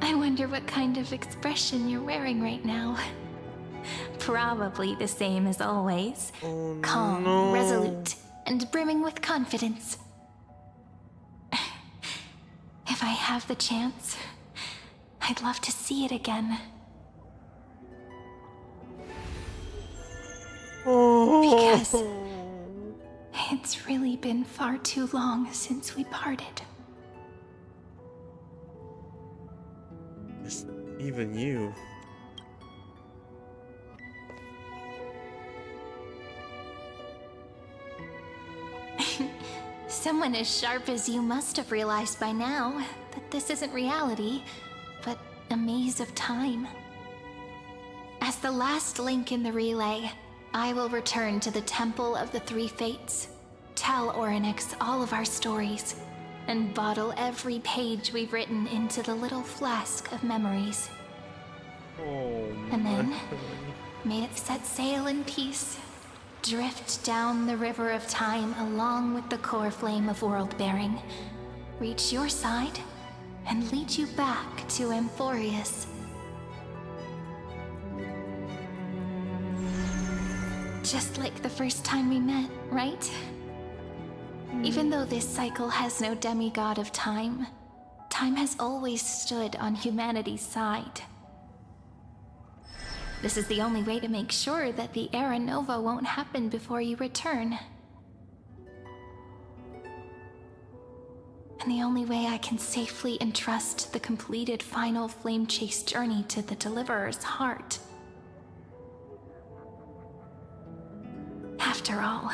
I wonder what kind of expression you're wearing right now. Probably the same as always. Oh, calm, no. resolute, and brimming with confidence. If I have the chance, I'd love to see it again. Because it's really been far too long since we parted. It's even you. Someone as sharp as you must have realized by now that this isn't reality, but a maze of time. As the last link in the relay, I will return to the Temple of the Three Fates, tell Orynyx all of our stories, and bottle every page we've written into the little flask of memories. And then, may it set sail in peace, drift down the river of time along with the core flame of world-bearing, reach your side, and lead you back to Amphorius. Just like the first time we met, right? Even though this cycle has no demigod of time, time has always stood on humanity's side. This is the only way to make sure that the Era Nova won't happen before you return. And the only way I can safely entrust the completed final flame chase journey to the Deliverer's heart. After all,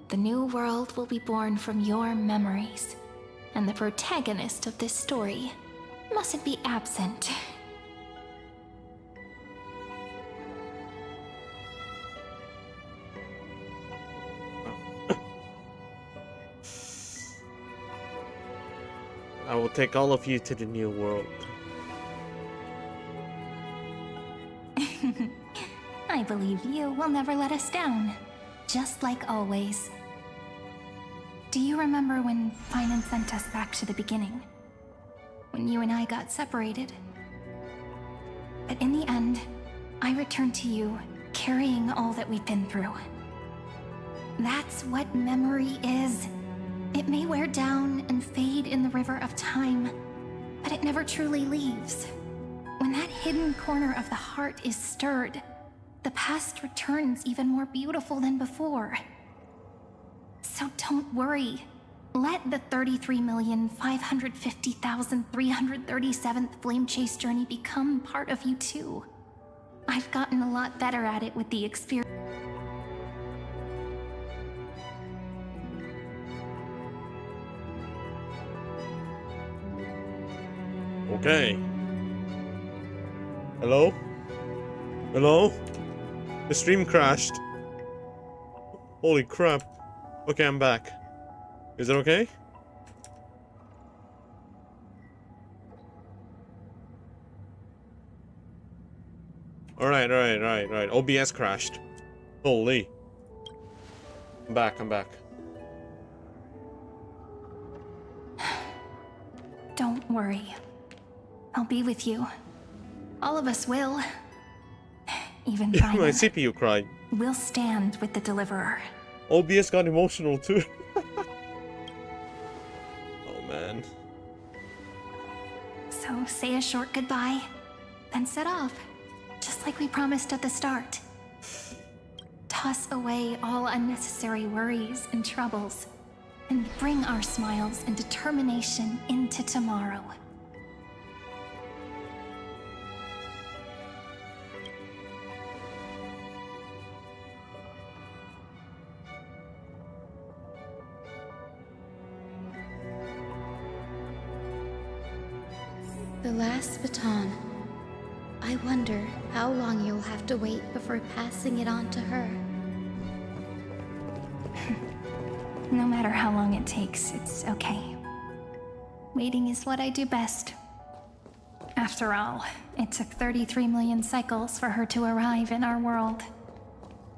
the new world will be born from your memories, and the protagonist of this story mustn't be absent. I will take all of you to the new world. I believe you will never let us down. Just like always. Do you remember when Finan sent us back to the beginning? When you and I got separated? But in the end, I returned to you, carrying all that we've been through. That's what memory is. It may wear down and fade in the river of time, but it never truly leaves. When that hidden corner of the heart is stirred, the past returns even more beautiful than before. So don't worry. Let the 33,550,337th Flame Chase journey become part of you too. I've gotten a lot better at it with the experience. Okay. Hello? Hello? The stream crashed. Holy crap. Okay, I'm back. Is it okay? Alright. OBS crashed. Holy. I'm back. Don't worry. I'll be with you. All of us will. Even My Finan. CPU cried. We'll stand with the Deliverer. OBS got emotional too. Oh man. So say a short goodbye, then set off. Just like we promised at the start. Toss away all unnecessary worries and troubles, and bring our smiles and determination into tomorrow. The last baton. I wonder how long you'll have to wait before passing it on to her. No matter how long it takes, it's okay. Waiting is what I do best. After all, it took 33 million cycles for her to arrive in our world.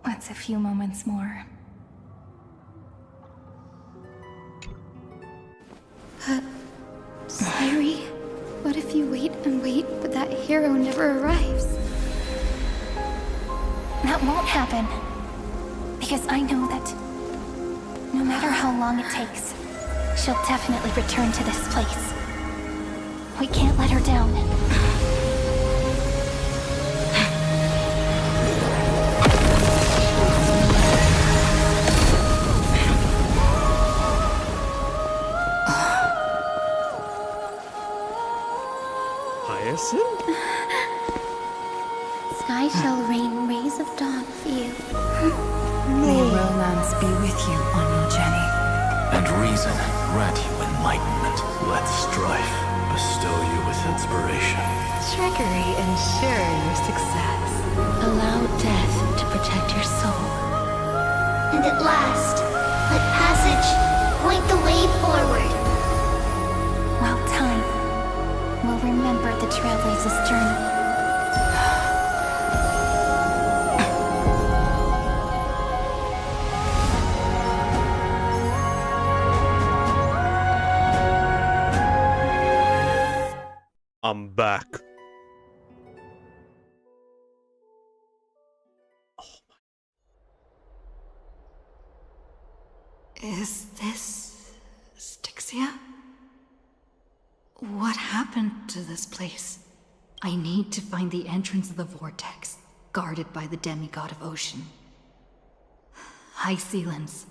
What's a few moments more? Sairi, what if you wait and wait, but that hero never arrives? That won't happen. Because I know that no matter how long it takes, she'll definitely return to this place. We can't let her down. Hyacinth? Sky shall rain rays of dawn for you. May romance be with you on your journey. And reason grant you enlightenment. Let strife bestow you with inspiration. Trickery ensure your success. Allow death to protect your soul. And at last, let passage point the way forward. While time will remember the Trailblazer's journey. I'm back. Is this Styxia? What happened to this place? I need to find the entrance of the vortex, guarded by the demigod of ocean. High Sealens.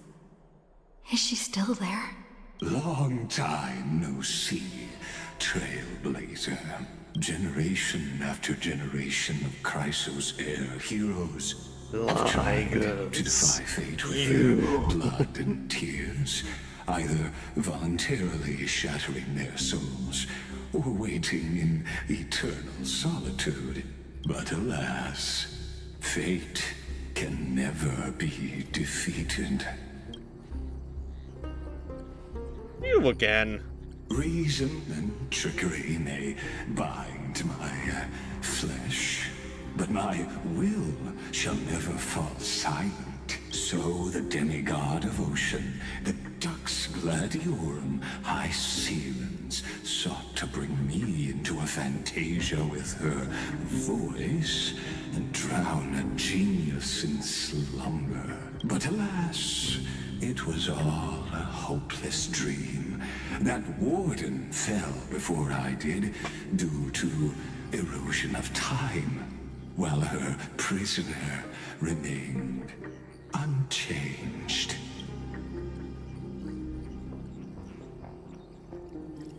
Is she still there? Long time no see, Trailblazer. Generation after generation of Chrysos heir heroes have tried to defy fate with their blood and tears, either voluntarily shattering their souls or waiting in eternal solitude. But alas, fate can never be defeated. You again. Reason and trickery may bind my flesh, but my will shall never fall silent. So the demigod of ocean, the Dux Gladiorum, High Sealens, sought to bring me into a fantasia with her voice and drown a genius in slumber. But alas, it was all a hopeless dream. That warden fell before I did, due to erosion of time, while her prisoner remained unchanged.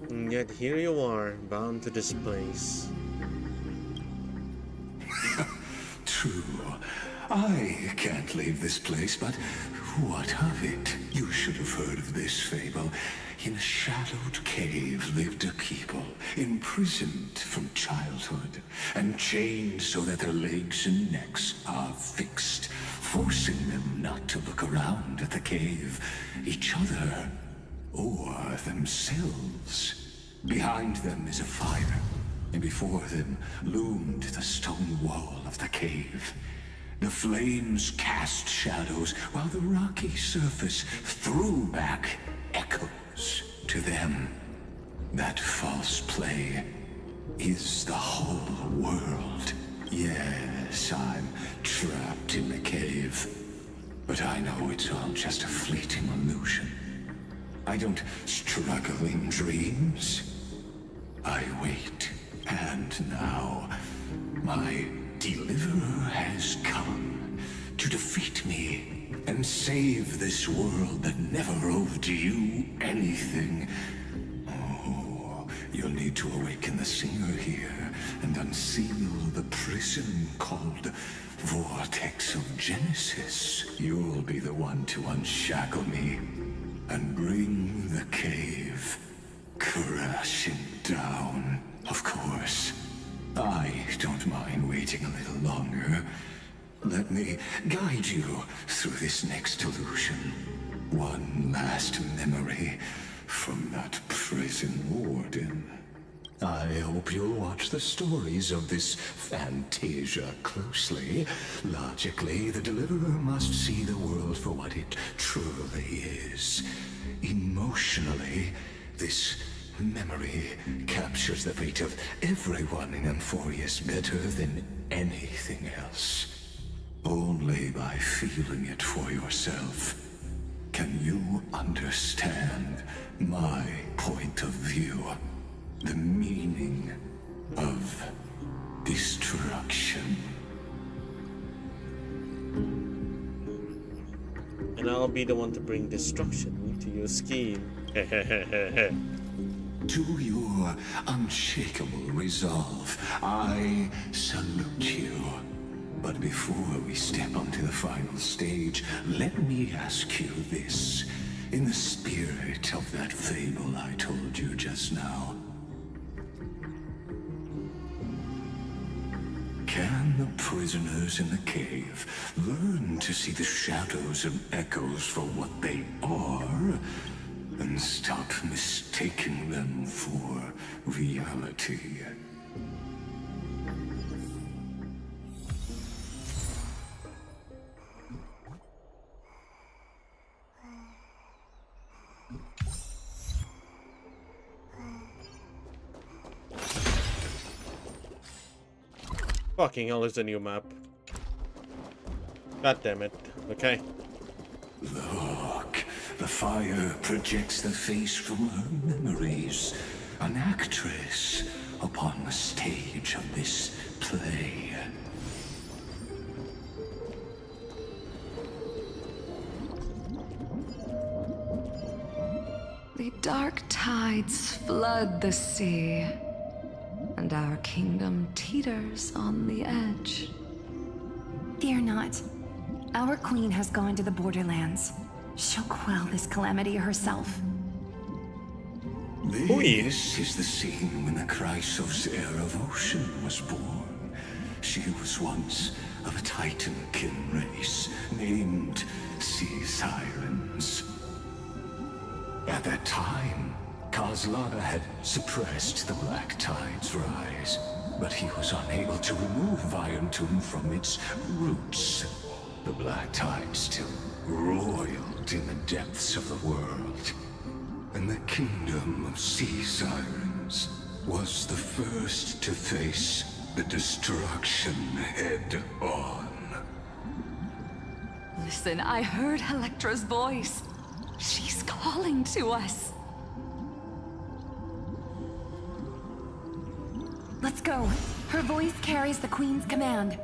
And yet here you are, bound to this place. True. I can't leave this place, but what of it? You should have heard of this fable. In a shadowed cave lived a people, imprisoned from childhood, and chained so that their legs and necks are fixed, forcing them not to look around at the cave, each other, or themselves. Behind them is a fire, and before them loomed the stone wall of the cave. The flames cast shadows, while the rocky surface threw back echoes to them. That false play is the whole world. Yes, I'm trapped in the cave, but I know it's all just a fleeting illusion. I don't struggle in dreams. I wait, and now my deliverer has come to defeat me and save this world that never owed you anything. Oh, you'll need to awaken the singer here and unseal the prison called Vortex of Genesis. You'll be the one to unshackle me and bring the cave crashing down. Of course, I don't mind waiting a little longer. Let me guide you through this next illusion. One last memory from that prison warden. I hope you'll watch the stories of this fantasia closely. Logically, the deliverer must see the world for what it truly is. Emotionally, this memory captures the fate of everyone in Amphorius better than anything else. Only by feeling it for yourself can you understand my point of view, the meaning of destruction. And I'll be the one to bring destruction to your scheme. To your unshakable resolve, I salute you. But before we step onto the final stage, let me ask you this. In the spirit of that fable I told you just now, can the prisoners in the cave learn to see the shadows and echoes for what they are, and stop mistaking them for reality? Fucking hell, there's a new map. God damn it. Okay. Look, the fire projects the face from her memories. An actress upon the stage of this play. The dark tides flood the sea, and our kingdom teeters on the edge. Fear not. Our queen has gone to the borderlands. She'll quell this calamity herself. This is the scene when the Chrysos heir of Ocean was born. She was once of a Titan-kin race named Sea Sirens. At that time, Kozlana had suppressed the Black Tide's rise. but he was unable to remove Iron Tomb from its roots. The black tide still roiled in the depths of the world, and the kingdom of sea sirens was the first to face the destruction head on. Listen, I heard Electra's voice. She's calling to us. Let's go. Her voice carries the Queen's command.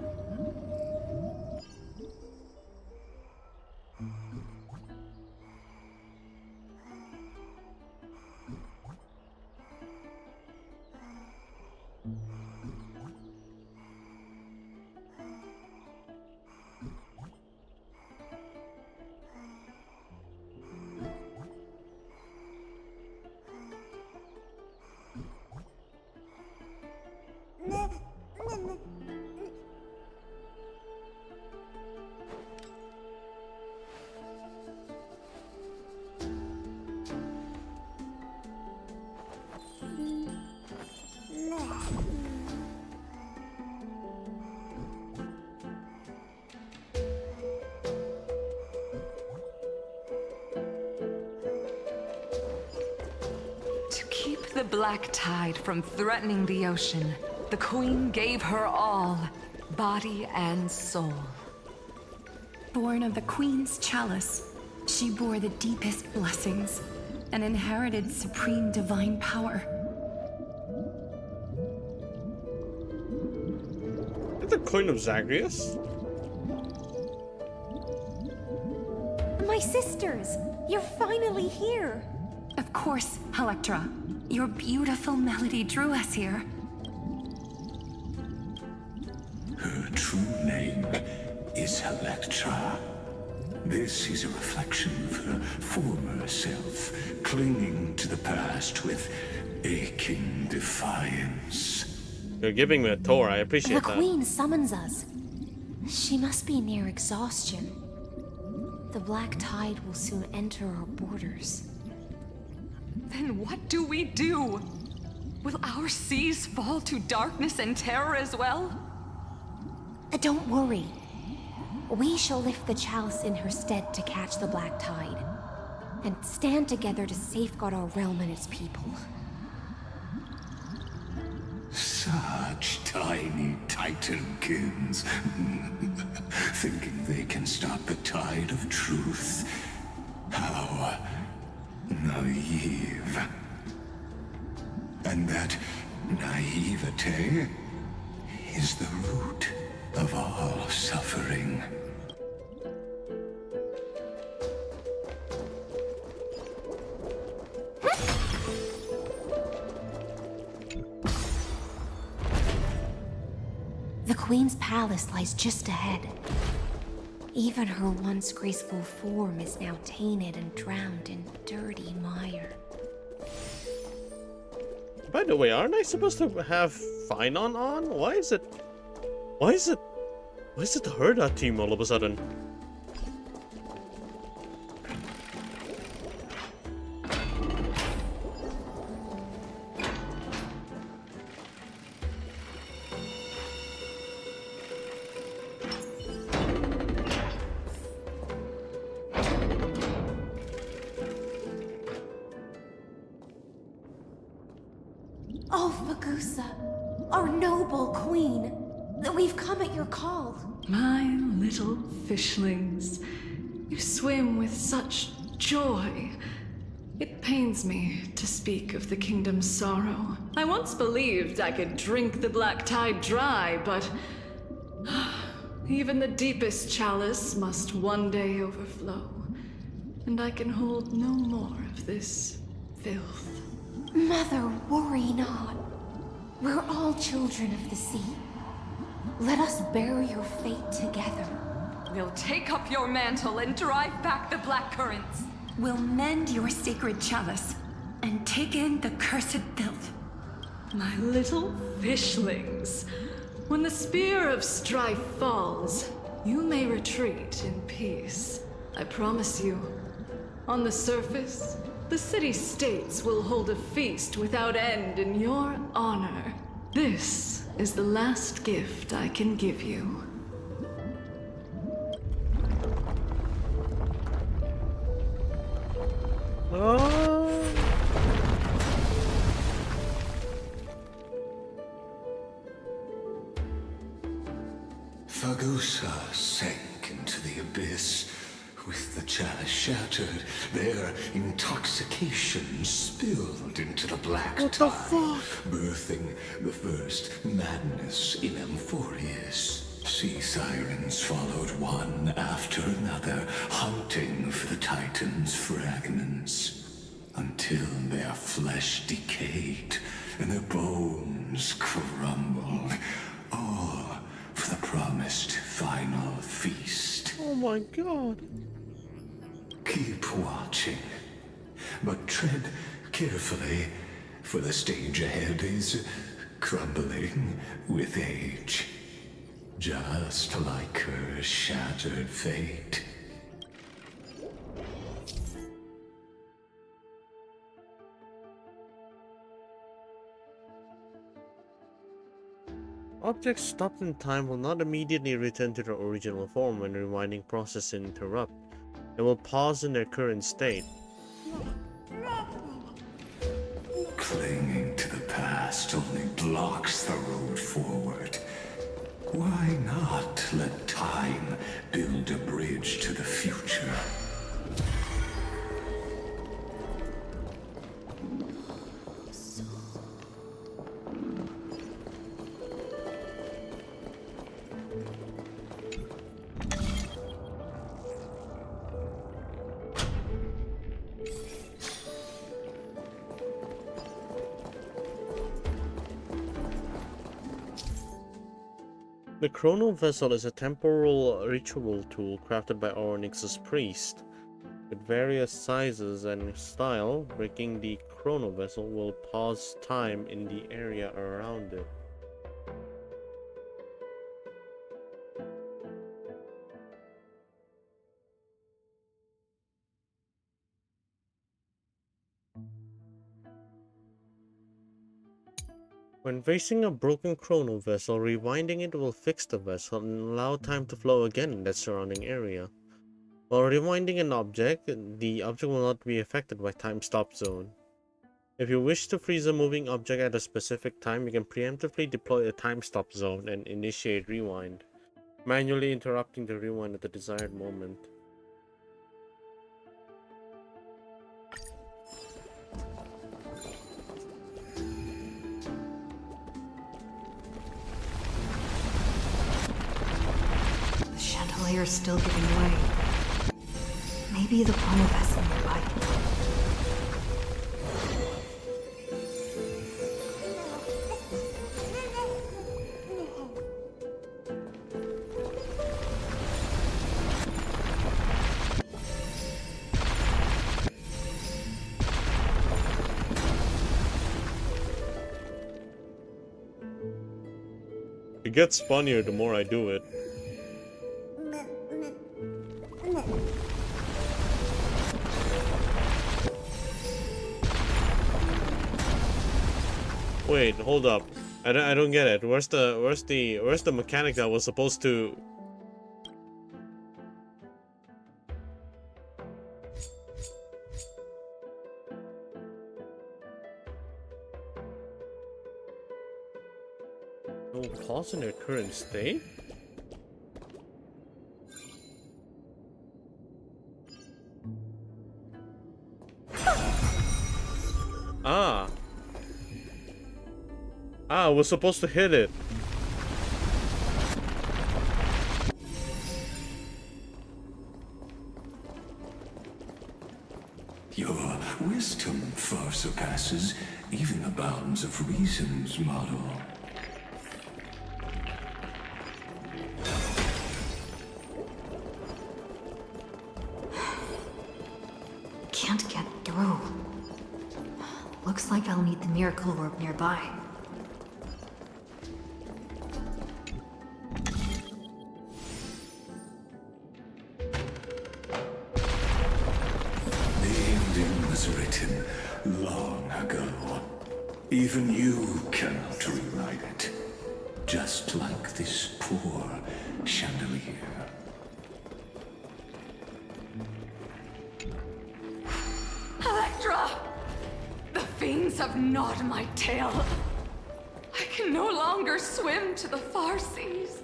To keep the black tide from threatening the ocean, the Queen gave her all, body and soul. Born of the Queen's chalice, she bore the deepest blessings and inherited supreme divine power. The Queen of Zagreus? My sisters! You're finally here! Of course, Electra. Your beautiful melody drew us here. Her true name is Electra. This is a reflection of her former self, clinging to the past with aching defiance. You're giving me a tour, I appreciate The that. Queen summons us. She must be near exhaustion. The black tide will soon enter our borders. Then what do we do? Will our seas fall to darkness and terror as well? Don't worry. We shall lift the chalice in her stead to catch the black tide, and stand together to safeguard our realm and its people. Such tiny titankins, thinking they can stop the tide of truth. How naive. And that naivete is the root of all suffering. The Queen's palace lies just ahead. Even her once graceful form is now tainted and drowned in dirty mire. By the way, aren't I supposed to have Finon on? Why is it her that team all of a sudden? Oh, Fagusa, our noble queen, we've come at your call. My little fishlings, you swim with such joy. It pains me to speak of the kingdom's sorrow. I once believed I could drink the black tide dry, but even the deepest chalice must one day overflow, and I can hold no more of this filth. Mother, worry not. We're all children of the sea. Let us bear your fate together. We'll take up your mantle and drive back the black currents. We'll mend your sacred chalice and take in the cursed filth. My little fishlings, when the spear of strife falls, you may retreat in peace. I promise you. On the surface, the city-states will hold a feast without end in your honor. This is the last gift I can give you. Fagusa sank into the abyss. With the chalice shattered, their intoxication spilled into the black tide, birthing the first madness in Amphorius. Sea sirens followed one after another, hunting for the Titan's fragments, until their flesh decayed and their bones crumbled, all for the promised final feast. Oh my god. Keep watching, but tread carefully, for the stage ahead is crumbling with age, just like her shattered fate. Objects stopped in time will not immediately return to their original form when the rewinding process interrupts. They will pause in their current state. Clinging to the past only blocks the road forward. Why not let time build a bridge to the future? The Chrono Vessel is a temporal ritual tool crafted by Orynyx's priest. With various sizes and style, breaking the Chrono Vessel will pause time in the area around it. When facing a broken chrono vessel, rewinding it will fix the vessel and allow time to flow again in that surrounding area. While rewinding an object, the object will not be affected by time stop zone. If you wish to freeze a moving object at a specific time, you can preemptively deploy a time stop zone and initiate rewind, manually interrupting the rewind at the desired moment. The chandelier is still giving way. Maybe the chrono vessel nearby. It gets funnier the more I do it. Wait, hold up. I don't get it. Where's the mechanic that was supposed to... It will pause in their current state? Ah. Ah, we're supposed to hit it. Your wisdom far surpasses even the bounds of reason's model. Can't get through. Looks like I'll need the miracle orb nearby. The ending was written long ago. Even you cannot rewrite it. just like this poor chandelier. Electra! The fiends have gnawed my tail. I can no longer swim to the far seas.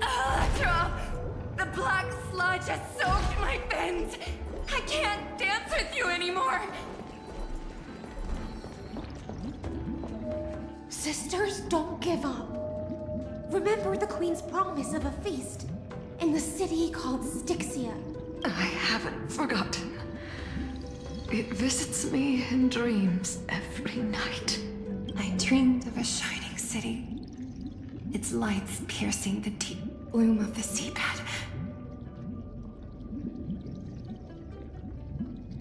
Electra! The black sludge has soaked my fins! I can't dance with you anymore! Sisters, don't give up. Remember the Queen's promise of a feast in the city called Styxia. I haven't forgotten. It visits me in dreams every night. I dreamed of a shining city, its lights piercing the deep gloom of the seabed.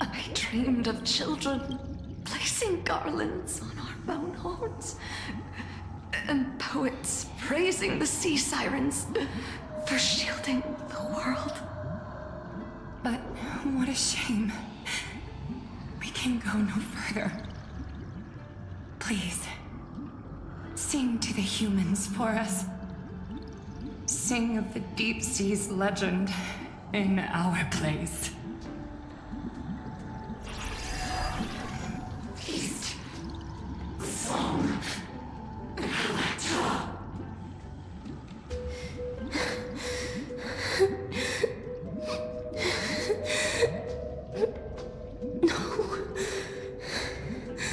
I dreamed of children placing garlands on our bone horns, and poets praising the sea sirens for shielding the world. But what a shame. We can go no further. Please, sing to the humans for us. Sing of the deep sea's legend in our place. Feast from Electra.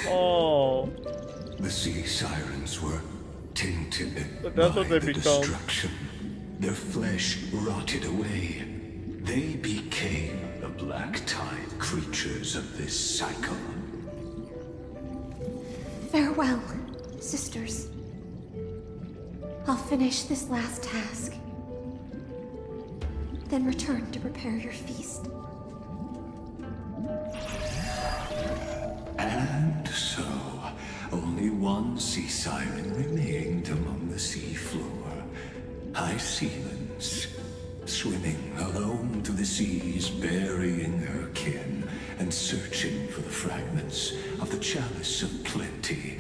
Oh. The sea sirens were tainted But that's by what they the become. destruction. Their flesh rotted away. They became the black tide creatures of this cycle. Farewell, sisters. I'll finish this last task, then return to prepare your feast. And so, only one sea siren remained among the sea floor. High sealands, swimming alone to the seas, burying her kin, and searching for the fragments of the chalice of plenty.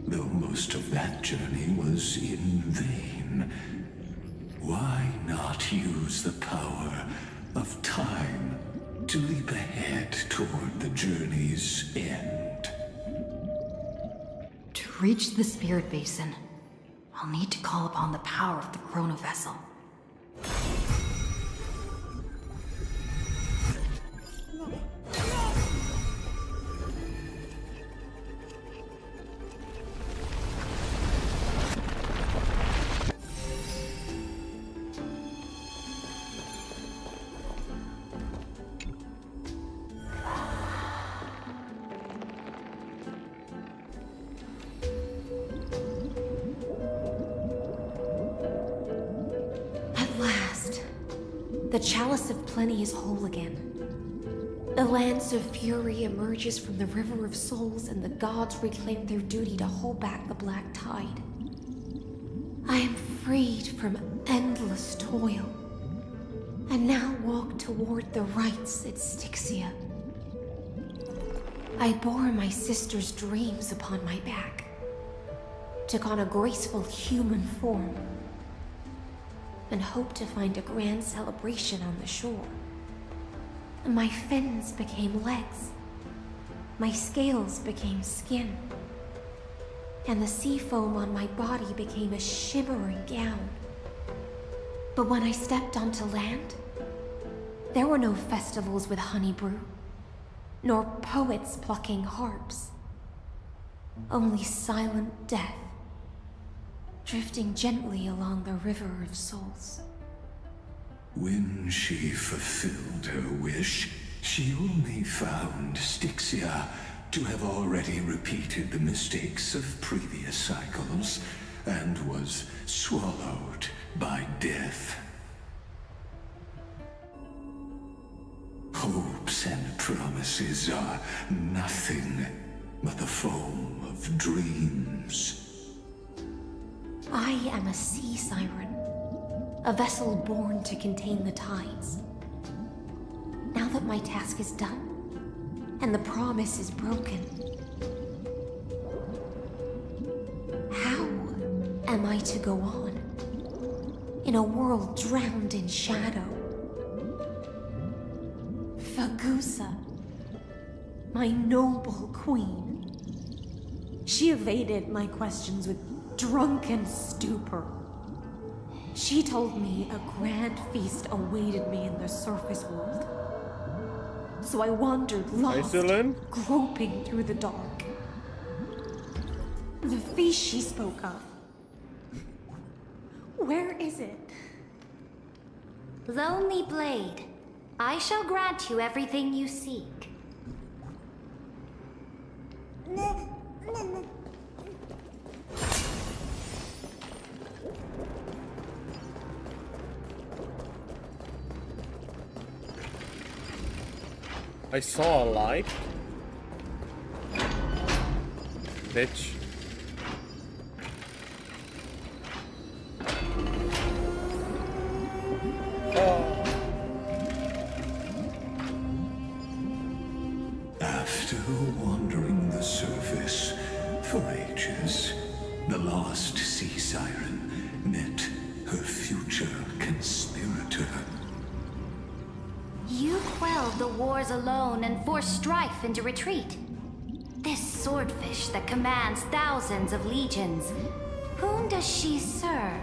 Though most of that journey was in vain, why not use the power of time to leap ahead toward the journey's end? To reach the Spirit Basin, I'll need to call upon the power of the Chrono Vessel. At last, the chalice of plenty is whole again. A lance of fury emerges from the river of souls, and the gods reclaim their duty to hold back the black tide. I am freed from endless toil, and now walk toward the rites at Styxia. I bore my sister's dreams upon my back, took on a graceful human form, and hoped to find a grand celebration on the shore. My fins became legs, my scales became skin, and the sea foam on my body became a shimmering gown. But when I stepped onto land, there were no festivals with honey brew, nor poets plucking harps. Only silent death, drifting gently along the river of souls. When she fulfilled her wish, she only found Styxia to have already repeated the mistakes of previous cycles, and was swallowed by death. Hopes and promises are nothing but the foam of dreams. I am a sea siren, a vessel born to contain the tides. Now that my task is done, and the promise is broken, how I to go on? In a world drowned in shadow. Fagusa, my noble queen. She evaded my questions with drunken stupor. She told me a grand feast awaited me in the surface world. So I wandered lost, groping through the dark. The feast she spoke of. Where is it? Lonely Blade, I shall grant you everything you seek. I saw a light. Bitch. After wandering the surface for ages, the lost sea siren met her future conspirator. You quelled the wars alone and forced strife into retreat. This swordfish that commands thousands of legions, whom does she serve?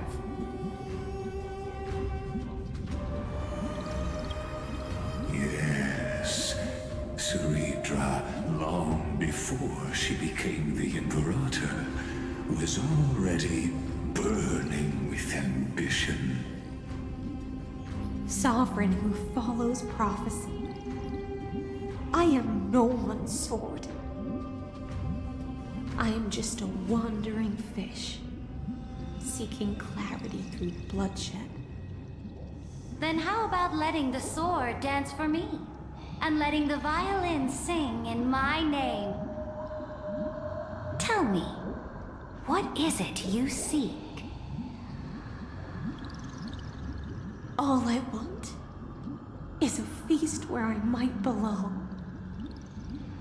Yes, Ceredra, long before she became the Imperator, was already burning with ambition. Sovereign who follows prophecy. I am no one's sword. I am just a wandering fish, seeking clarity through bloodshed. Then how about letting the sword dance for me? And letting the violin sing in my name? Tell me, what is it you seek? All I want is a feast where I might belong.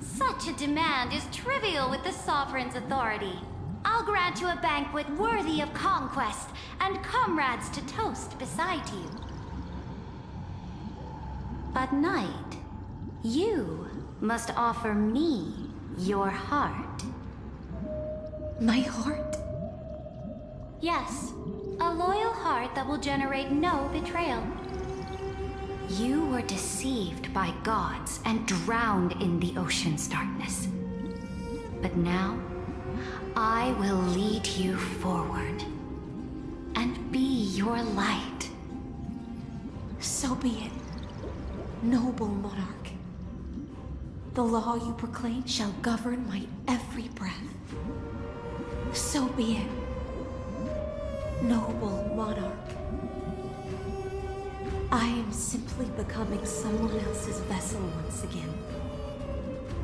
Such a demand is trivial with the Sovereign's authority. I'll grant you a banquet worthy of conquest and comrades to toast beside you. But Knight, you must offer me your heart. My heart? Yes, a loyal heart that will generate no betrayal. You were deceived by gods and drowned in the ocean's darkness. But now, I will lead you forward and be your light. So be it, noble monarch. The law you proclaim shall govern my every breath. So be it, noble monarch. I am simply becoming someone else's vessel once again,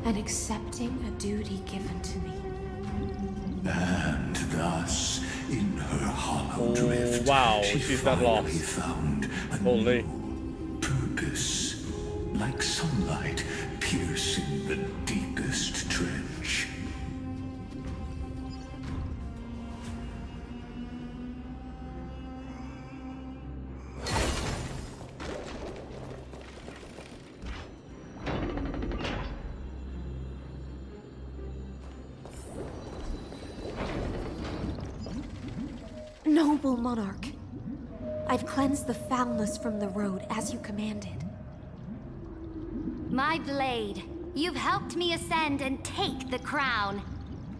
and accepting a duty given to me. And thus, in her hollow drift, she she's that finally lost. found a new purpose, like sunlight piercing the deepest trench. Noble monarch, I've cleansed the foulness from the road as you commanded. My blade, you've helped me ascend and take the crown.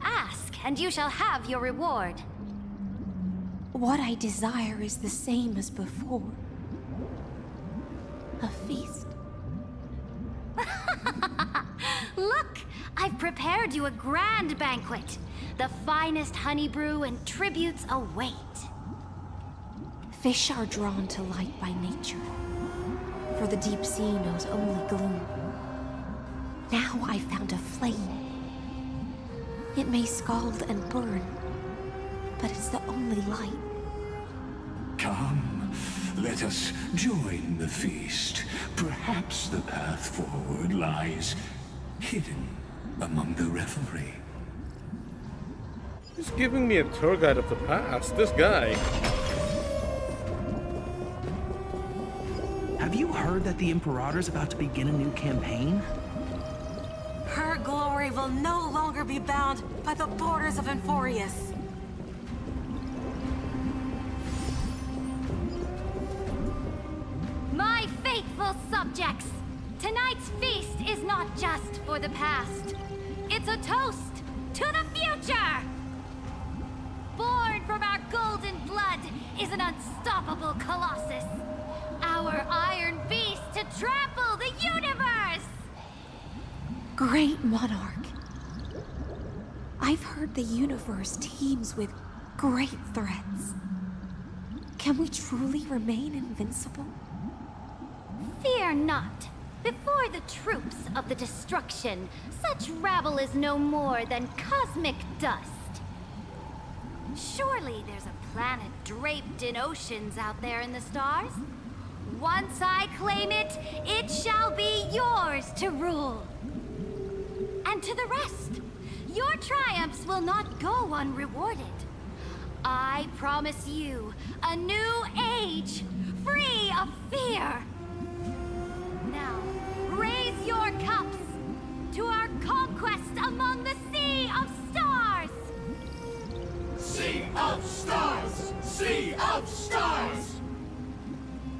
Ask, and you shall have your reward. What I desire is the same as before. A feast. Look, I've prepared you a grand banquet. The finest honey brew and tributes await. Fish are drawn to light by nature, for the deep sea knows only gloom. Now I found a flame. It may scald and burn, but it's the only light. Come, let us join the feast. Perhaps the path forward lies hidden among the revelry. He's giving me a tour guide of the past. This guy. Have you heard that the Imperator's about to begin a new campaign? Her glory will no longer be bound by the borders of Amphorius. My faithful subjects, tonight's feast is not just for the past. It's a toast to the future! Born from our golden blood is an unstoppable colossus. Our iron beast to trample the universe! Great monarch. I've heard the universe teems with great threats. Can we truly remain invincible? Fear not. Before the troops of the destruction, such rabble is no more than cosmic dust. Surely there's a planet draped in oceans out there in the stars. Once I claim it, it shall be yours to rule. And to the rest, your triumphs will not go unrewarded. I promise you a new age, free of fear. Now, raise your cups to our conquest among the Sea of Stars! Sea of Stars! Sea of Stars!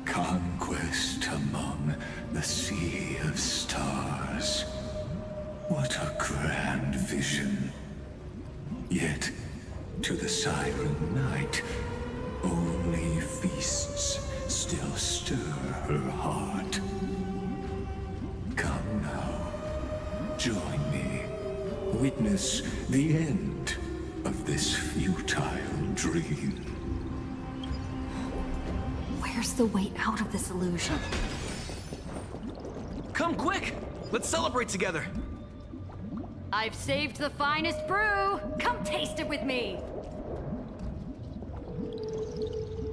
Conquest among the Sea of Stars. What a grand vision. Yet, to the Siren Knight, only feasts still stir her heart. Come now, join me. Witness the end of this futile dream. Where's the way out of this illusion? Come quick! Let's celebrate together! I've saved the finest brew! Come taste it with me!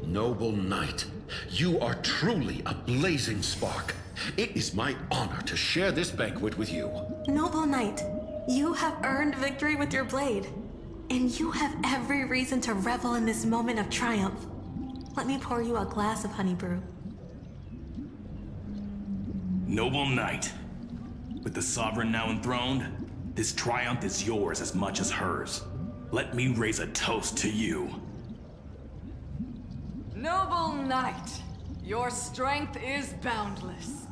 Noble knight, you are truly a blazing spark. It is my honor to share this banquet with you. Noble knight, you have earned victory with your blade. And you have every reason to revel in this moment of triumph. Let me pour you a glass of honey brew. Noble knight, with the Sovereign now enthroned, this triumph is yours as much as hers. Let me raise a toast to you. Noble knight, your strength is boundless.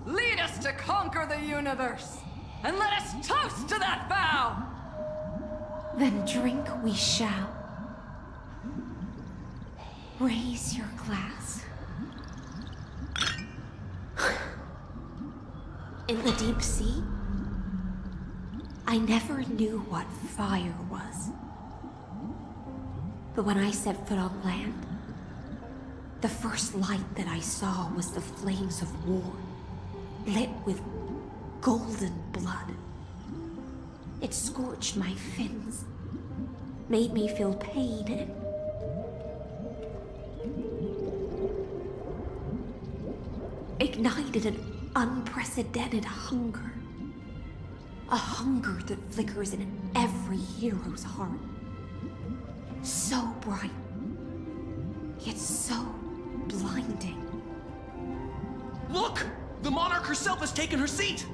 Lead us to conquer the universe, and let us toast to that vow! Then drink we shall. Raise your glass. In the deep sea, I never knew what fire was. But when I set foot on land, the first light that I saw was the flames of war, lit with golden blood. It scorched my fins, made me feel pain and ignited an unprecedented hunger. A hunger that flickers in every hero's heart. So bright, yet so blinding. Look! The monarch herself has taken her seat!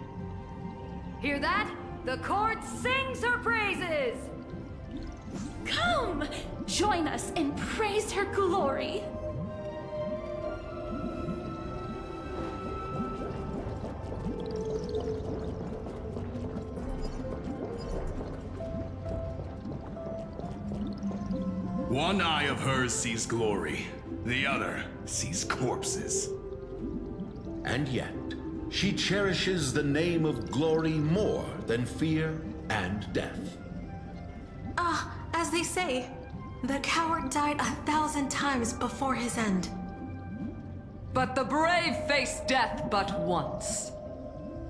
Hear that? The court sings her praises! Come! Join us and praise her glory! One eye of hers sees glory, the other sees corpses. And yet, she cherishes the name of glory more than fear and death. As they say, the coward died 1,000 times before his end. But the brave face death but once,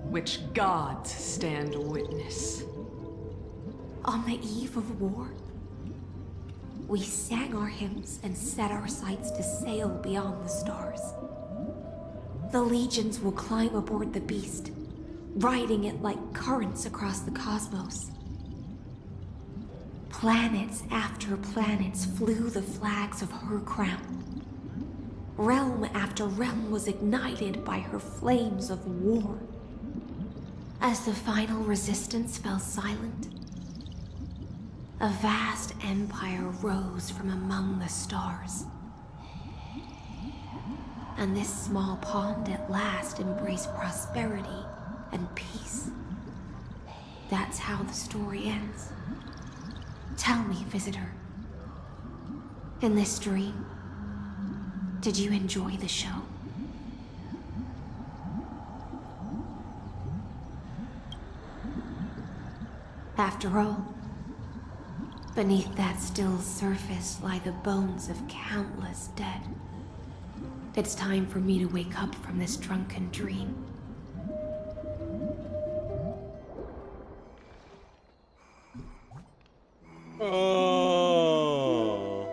which gods stand witness. On the eve of war, we sang our hymns and set our sights to sail beyond the stars. The legions will climb aboard the beast, riding it like currents across the cosmos. Planets after planets flew the flags of her crown. Realm after realm was ignited by her flames of war. As the final resistance fell silent, a vast empire rose from among the stars. And this small pond at last embraced prosperity and peace. That's how the story ends. Tell me, visitor, in this dream, did you enjoy the show? After all, beneath that still surface lie the bones of countless dead. It's time for me to wake up from this drunken dream. Oh.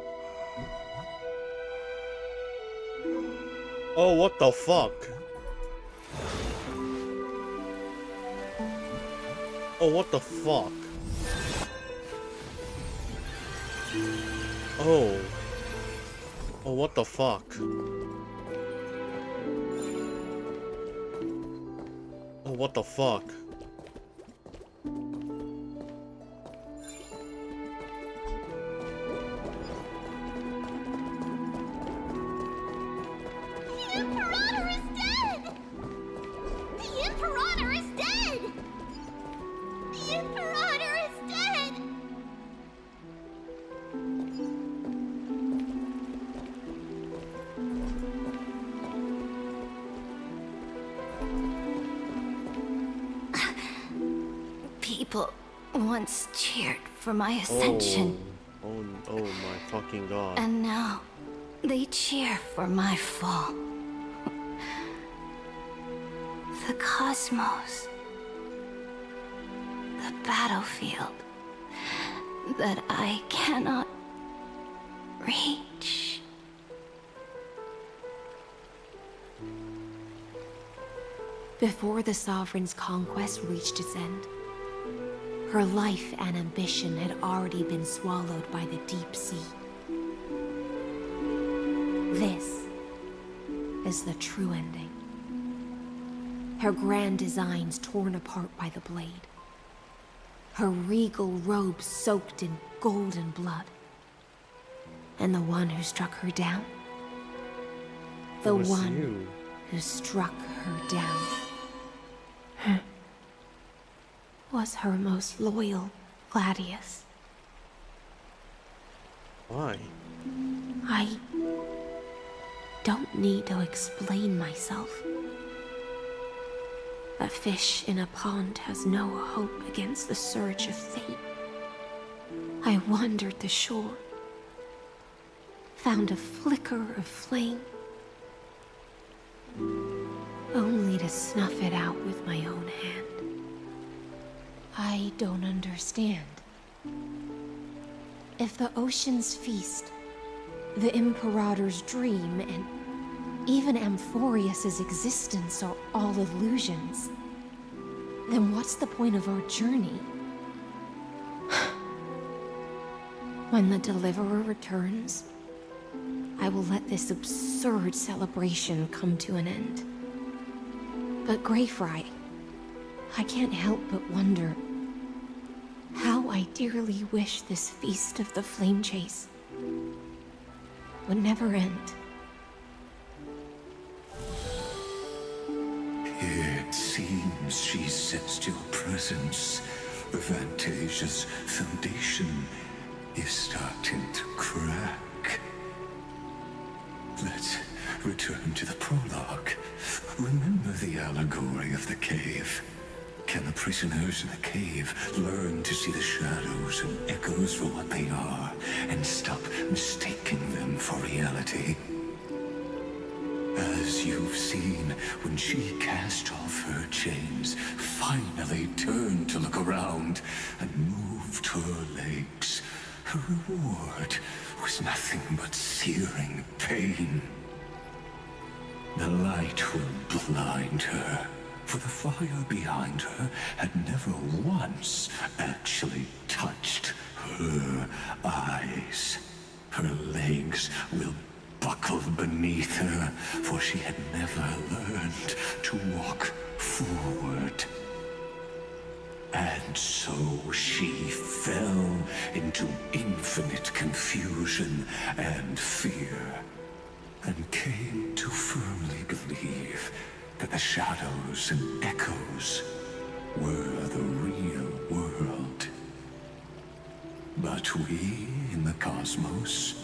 Oh, what the fuck? Oh, what the fuck? Oh. Oh, what the fuck? Oh, what the fuck? The Imperator is dead! The Imperator is dead! The Imperator is dead! People once cheered for my ascension, Oh my fucking god. and now they cheer for my fall. The cosmos, the battlefield that I cannot reach. Before the Sovereign's conquest reached its end, her life and ambition had already been swallowed by the deep sea. This is the true ending. Her grand designs torn apart by the blade. Her regal robe soaked in golden blood. And the one who struck her down? The It was one you. who struck her down was her most loyal Gladius. Why? I don't need to explain myself. A fish in a pond has no hope against the surge of fate. I wandered the shore, found a flicker of flame, only to snuff it out with my own hand. I don't understand. If the ocean's feast, the Imperator's dream, and even Amphorius's existence are all illusions, then what's the point of our journey? When the Deliverer returns, I will let this absurd celebration come to an end. But Greyfry, I can't help but wonder how I dearly wish this feast of the Flame Chase would never end. It seems she sensed your presence. The Fantasia's foundation is starting to crack. Let's return to the prologue. Remember the allegory of the cave? Can the prisoners in the cave learn to see the shadows and echoes for what they are, and stop mistaking them for reality? As you've seen, when she cast off her chains, finally turned to look around, and moved her legs, her reward was nothing but searing pain. The light will blind her, for the fire behind her had never once actually touched her her eyes. Her legs will buckle beneath her, for she had never learned to walk forward. And so she fell into infinite confusion and fear, and came to firmly believe that the shadows and echoes were the real world. But we in the cosmos,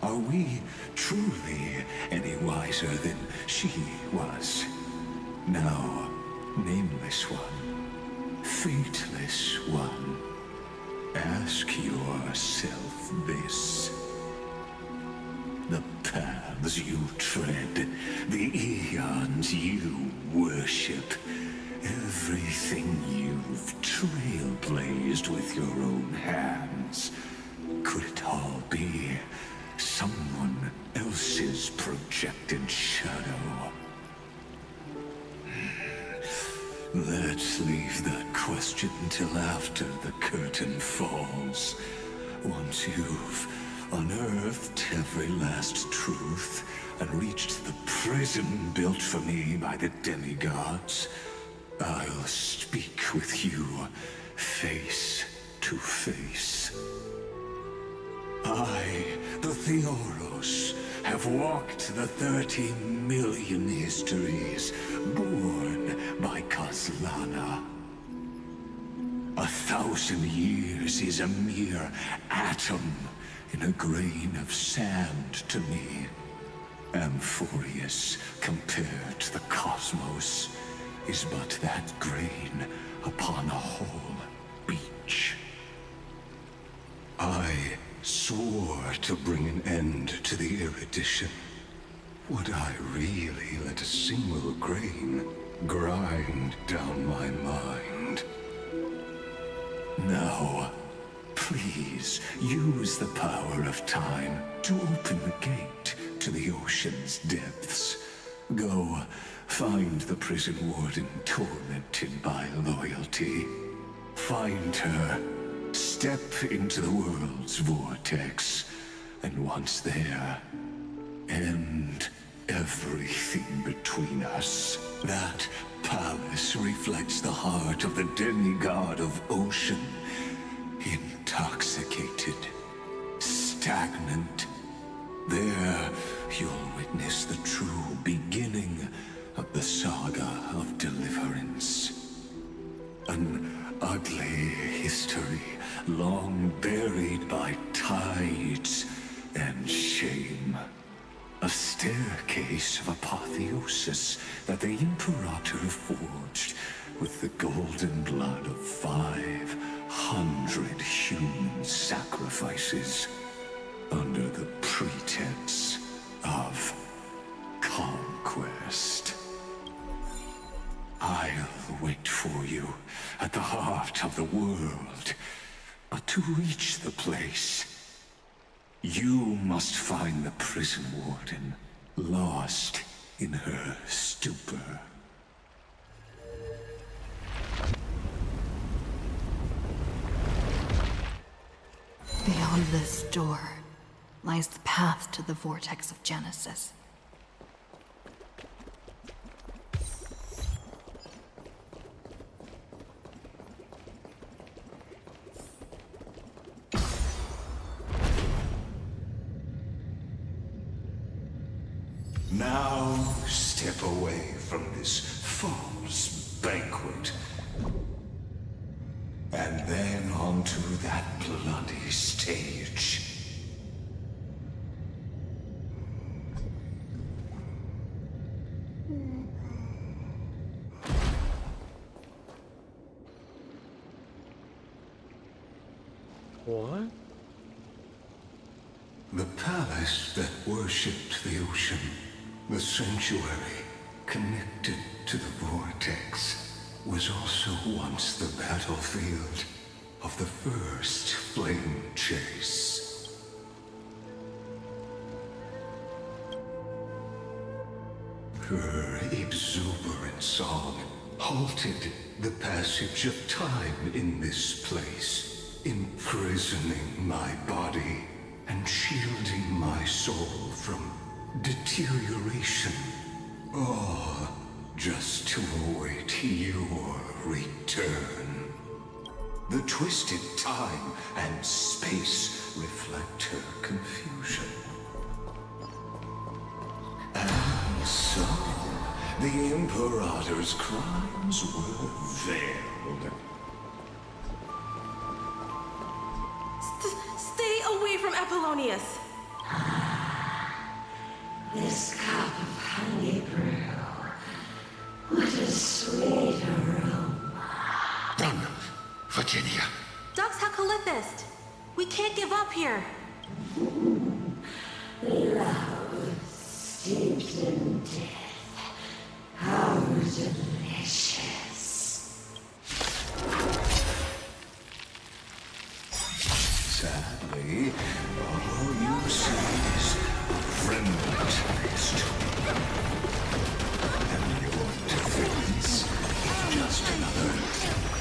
are we truly any wiser than she was? Now, nameless one, fateless one, ask yourself this. The paths you tread, the eons you worship, everything you've trailblazed with your own hands, could it all be someone else's projected shadow? Let's leave that question till after the curtain falls. Once you've unearthed every last truth and reached the prison built for me by the demigods, I'll speak with you face to face. I, the Theoros, have walked the 30 million histories born by Kaslana. 1,000 years is a mere atom in a grain of sand to me. Amphorius, compared to the cosmos, is but that grain upon a whole beach. I swore to bring an end to the erudition. Would I really let a single grain grind down my mind? Now, please use the power of time to open the gate to the ocean's depths. Go, find the prison warden tormented by loyalty. Find her, step into the world's vortex, and once there, end everything between us. That palace reflects the heart of the demigod of ocean. Intoxicated, stagnant. There, you'll witness the true beginning of the saga of deliverance. An ugly history, long buried by tides and shame. A staircase of apotheosis that the Imperator forged with the golden blood of 500 human sacrifices under the pretense of conquest. I'll wait for you at the heart of the world, but to reach the place, you must find the prison warden, lost in her stupor. Beyond this door lies the path to the vortex of Genesis. Now step away from this false banquet. And then onto that bloody stage. What? The palace that worshipped the ocean, the sanctuary connected to the vortex, was also once the battlefield of the first flame chase. Her exuberant song halted the passage of time in this place. imprisoning my body and shielding my soul from deterioration. All just to await your return. The twisted time and space reflect her confusion. And so, the Imperator's crimes were veiled. Stay away from Apollonius! This cup of honey brew. What a sweet aroma. Done, Virginia. Dux Hakalithist! We can't give up here! Love steeped in death. How delicious. Sadly, all you see is a friendly taste. And your defense is just another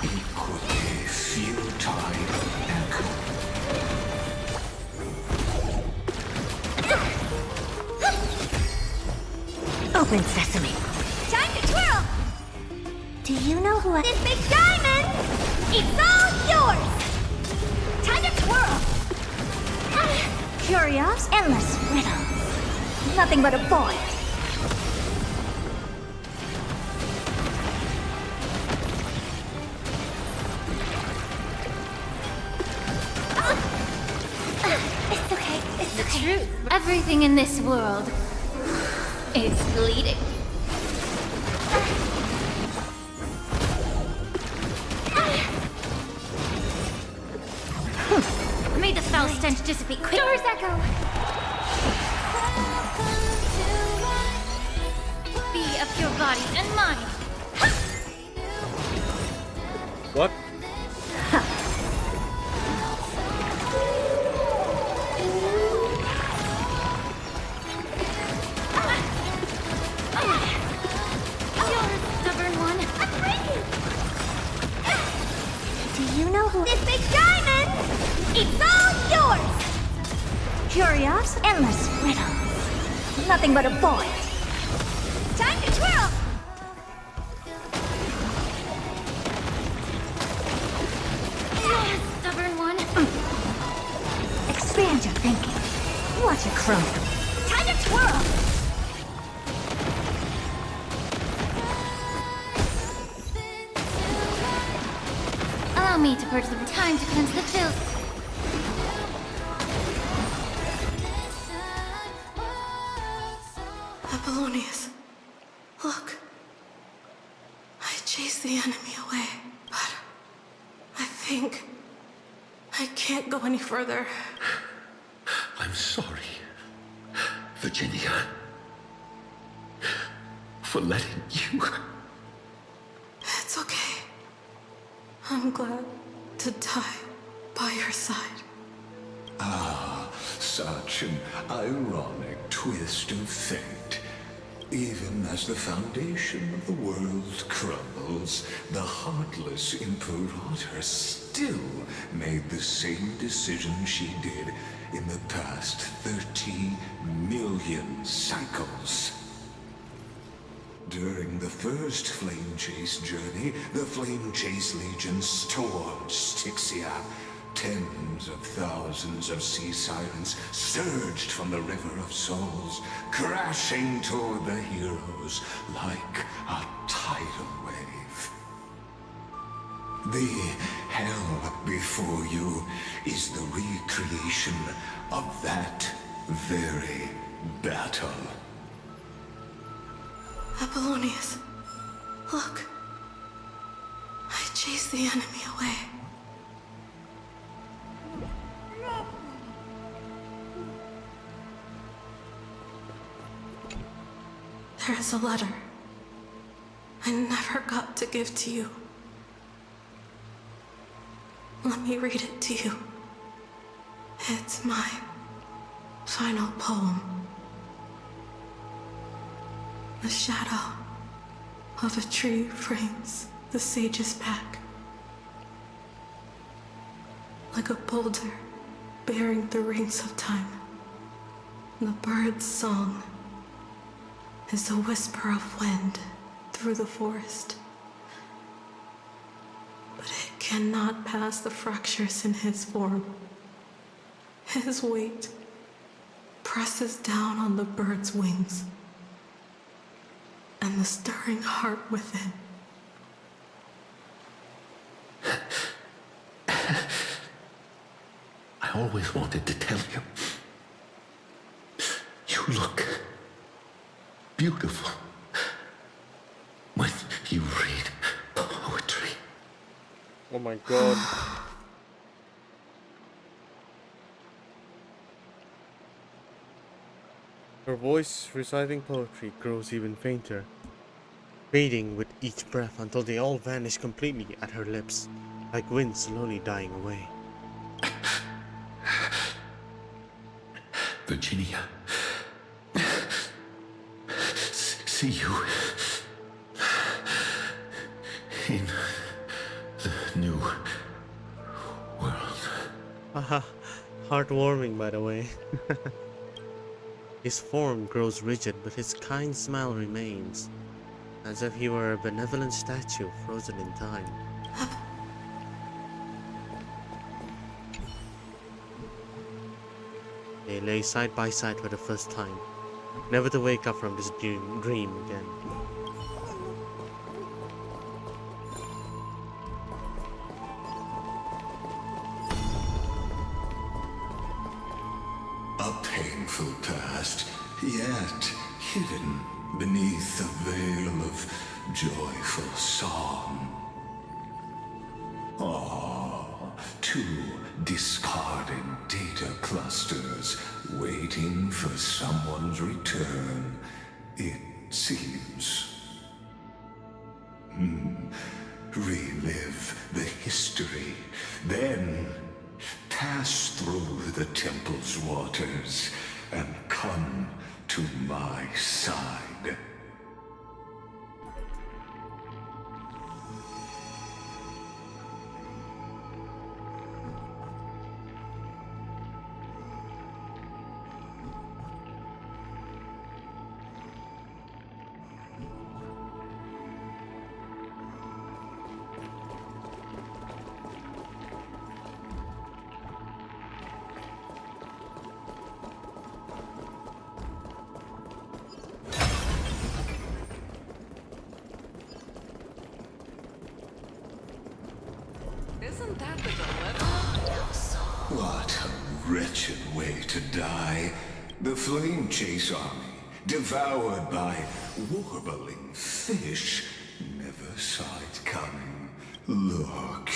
equally futile echo. Open sesame. Time to twirl! Do you know who this big diamond? It's all yours! Time to twirl! Curious, endless riddles. Nothing but a void. It's okay, it's okay. True. Everything in this world is bleeding. May the foul stench dissipate quick. Doors echo! Be of your body and mind. What? Do you know who this big diamond? It's all yours! Curious, endless riddles. Nothing but a void. Time to twirl! Stubborn one. Expand your thinking. Watch it crumble. Time to twirl! Allow me to purge the time to cleanse the filth. Apollonius, look. I chased the enemy away, but I think I can't go any further. I'm sorry, Virginia, for letting you. It's okay. I'm glad to die by your side. Ah, such an ironic twist of fate. Even as the foundation of the world crumbles, the heartless Imperator still made the same decision she did in the past 30 million cycles. During the first Flame Chase journey, the Flame Chase Legion stormed Styxia. Tens of thousands of sea sirens surged from the River of Souls, crashing toward the heroes like a tidal wave. The hell before you is the recreation of that very battle. Apollonius, look. I chased the enemy away. There is a letter I never got to give to you. Let me read it to you. It's my final poem. The shadow of a tree frames the sage's back. like a boulder bearing the rings of time. The bird's song is a whisper of wind through the forest. But it cannot pass the fractures in his form. His weight presses down on the bird's wings, and the stirring heart within. I always wanted to tell you. You look beautiful when you read poetry. Oh my god. Her voice reciting poetry grows even fainter, fading with each breath until they all vanish completely at her lips, like wind slowly dying away. Virginia, see you in the new world. Haha, heartwarming by the way. His form grows rigid, but his kind smile remains, as if he were a benevolent statue frozen in time. They lay side by side for the first time, never to wake up from this dream again. A painful past, yet hidden beneath a veil of joyful song. Two discarded data clusters waiting for someone's return, it seems. Relive the history, then pass through the temple's waters and come to my side. Isn't that the delivery? What a wretched way to die. The flame chase army, devoured by warbling fish, never saw it coming. Look,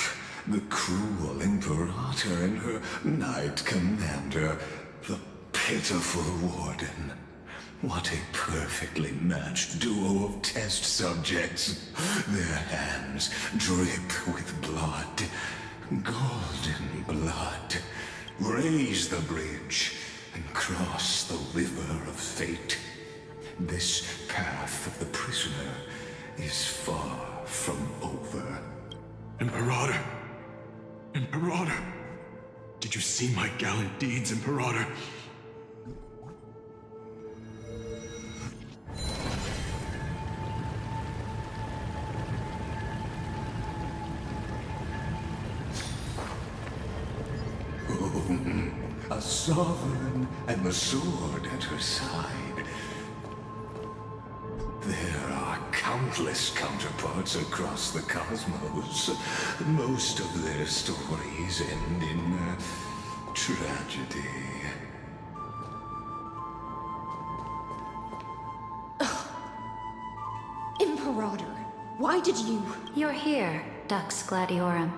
the cruel Imperator and her knight commander, the pitiful warden. What a perfectly matched duo of test subjects. Their hands drip with blood. Golden blood. Raise the bridge and cross the river of fate. This path of the prisoner is far from over. Imperator! Imperator! Did you see my gallant deeds, Imperator? A sovereign and the sword at her side. There are countless counterparts across the cosmos. Most of their stories end in tragedy. Imperator, why did you... You're here, Dux Gladiorum.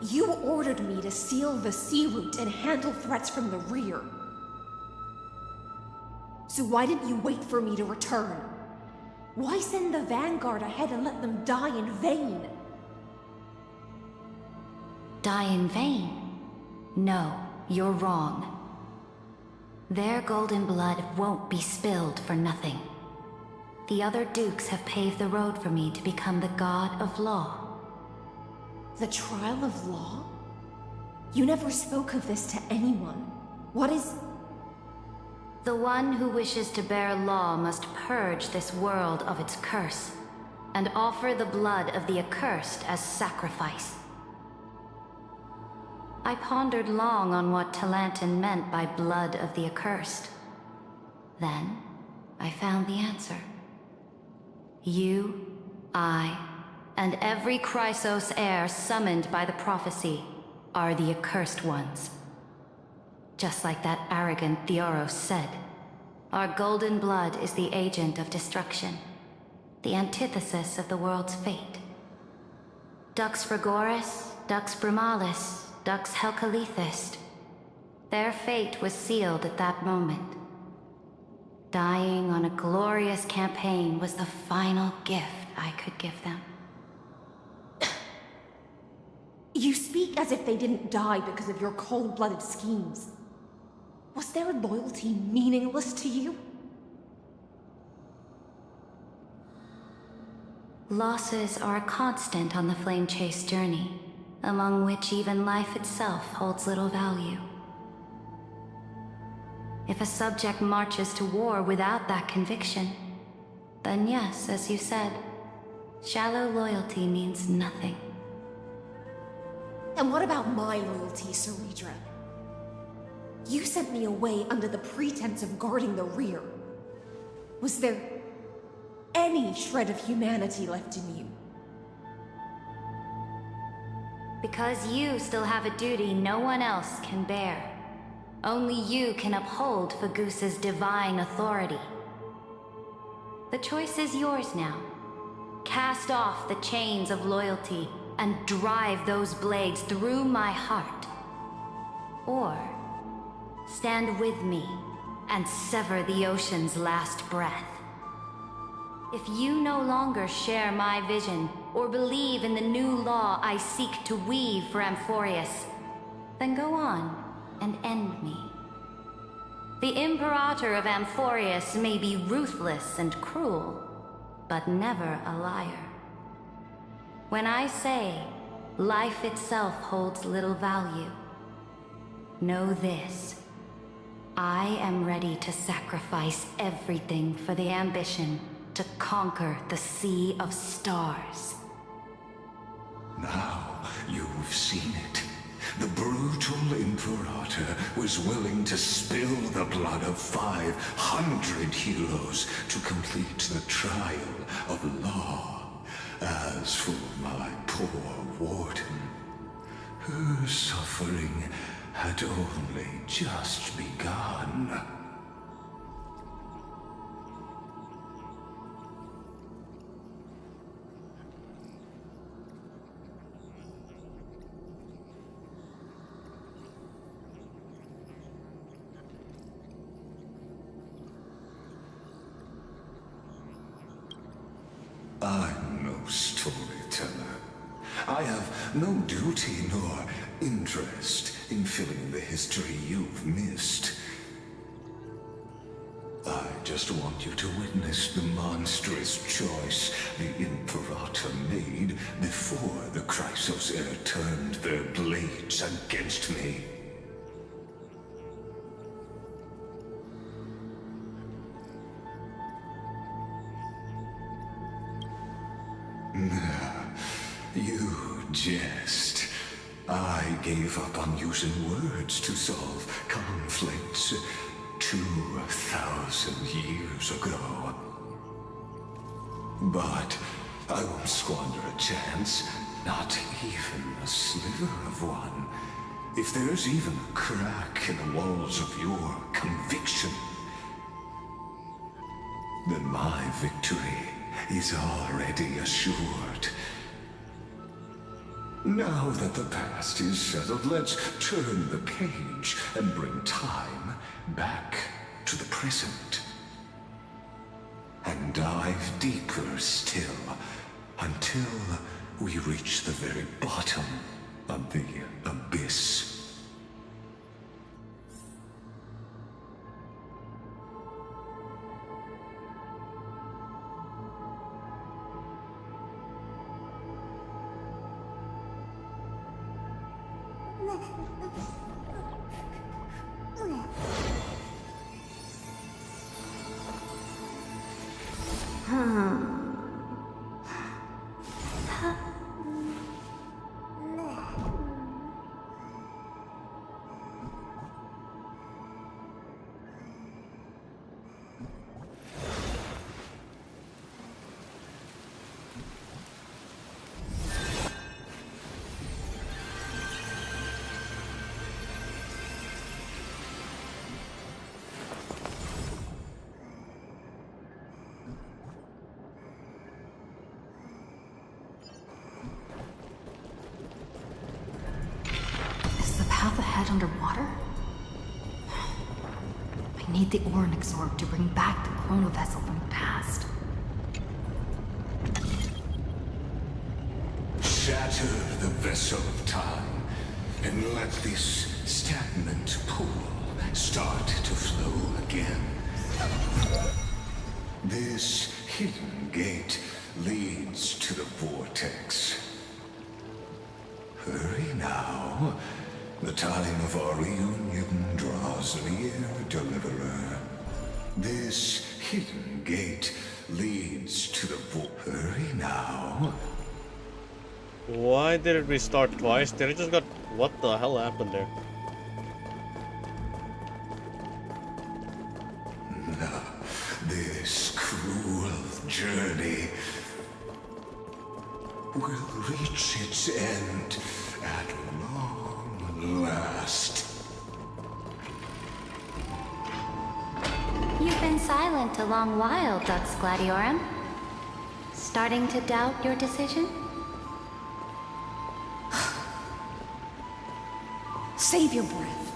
You ordered me to seal the sea route and handle threats from the rear. So why didn't you wait for me to return? Why send the Vanguard ahead and let them die in vain? Die in vain? No, you're wrong. Their golden blood won't be spilled for nothing. The other dukes have paved the road for me to become the god of law. The trial of law? You never spoke of this to anyone. What is... The one who wishes to bear law must purge this world of its curse, and offer the blood of the accursed as sacrifice. I pondered long on what Talantin meant by blood of the accursed. Then, I found the answer. You, I, and every Chrysos heir summoned by the prophecy are the accursed ones. Just like that arrogant Theoros said, our golden blood is the agent of destruction, the antithesis of the world's fate. Dux Frigoris, Dux Brumalis, Dux Helcalethist. Their fate was sealed at that moment. Dying on a glorious campaign was the final gift I could give them. You speak as if they didn't die because of your cold-blooded schemes. Was their loyalty meaningless to you? Losses are a constant on the Flame Chase journey, among which even life itself holds little value. If a subject marches to war without that conviction, then yes, as you said, shallow loyalty means nothing. And what about my loyalty, Ceredra? You sent me away under the pretense of guarding the rear. Was there any shred of humanity left in you? Because you still have a duty no one else can bear. Only you can uphold Fagusa's divine authority. The choice is yours now. Cast off the chains of loyalty and drive those blades through my heart. Or stand with me and sever the ocean's last breath. If you no longer share my vision or believe in the new law I seek to weave for Amphorius, then go on and end me. The Imperator of Amphorius may be ruthless and cruel, but never a liar. When I say life itself holds little value, know this. I am ready to sacrifice everything for the ambition to conquer the Sea of Stars. Now you've seen it. The brutal Imperator was willing to spill the blood of 500 heroes to complete the trial of law. As for my poor warden, her suffering had only just begun. I'm no storyteller. I have no duty nor interest in filling in the history you've missed. I just want you to witness the monstrous choice the Imperator made before the Chrysos heir turned their blades against me. You jest. I gave up on using words to solve conflicts 2,000 years ago. But I won't squander a chance, not even a sliver of one. If there's even a crack in the walls of your conviction, then my victory is already assured. Now that the past is settled, let's turn the page and bring time back to the present. And dive deeper still, until we reach the very bottom of the abyss. Is the path ahead underwater? I need the Ornyx orb to bring back the chrono vessel from the past. Shatter the vessel of time, and let this stagnant pool start to flow again. This hidden gate leads to the vortex. Hurry now. The time of our reunion draws near, Deliverer. This hidden gate leads to the Hurry now. Why did it restart twice? Did it just got... What the hell happened there? This cruel journey will reach its end at long last. You've been silent a long while, Dux Gladiorum. Starting to doubt your decision? Save your breath.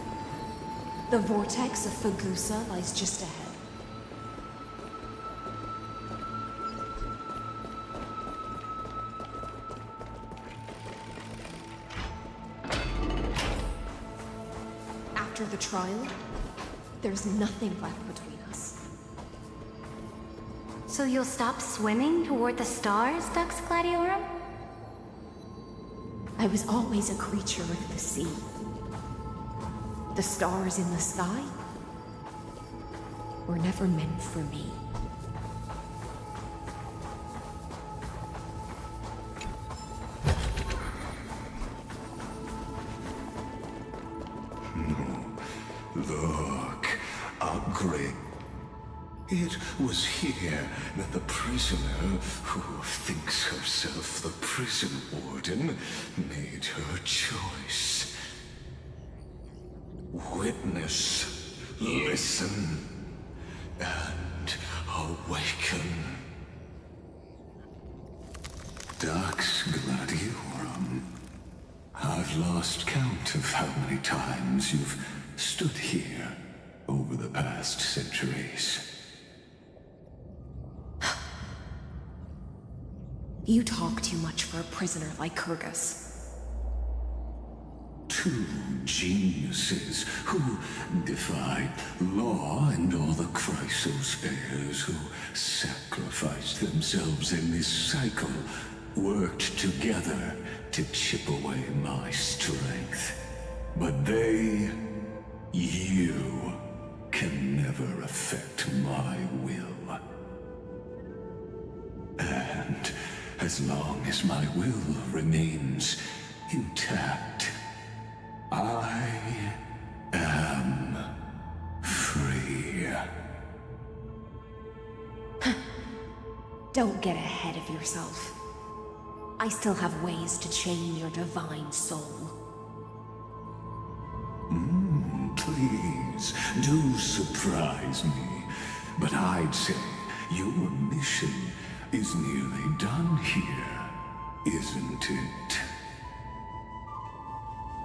The vortex of Fagusa lies just ahead. After the trial, there's nothing left between us. So you'll stop swimming toward the stars, Dux Gladiorum? I was always a creature of the sea. The stars in the sky were never meant for me. Look, a great... It was here that the prisoner, who thinks herself the prison warden, made her choice. Witness, listen, and awaken. Dux Gladiorum, I've lost count of how many times you've stood here over the past centuries. You talk too much for a prisoner like Kyrgyz. Two geniuses who defied law and all the Chrysospheres who sacrificed themselves in this cycle worked together to chip away my strength. But they, you, can never affect my will. And as long as my will remains intact, I am free. Don't get ahead of yourself. I still have ways to chain your divine soul. Please, do surprise me. But I'd say your mission is nearly done here, isn't it?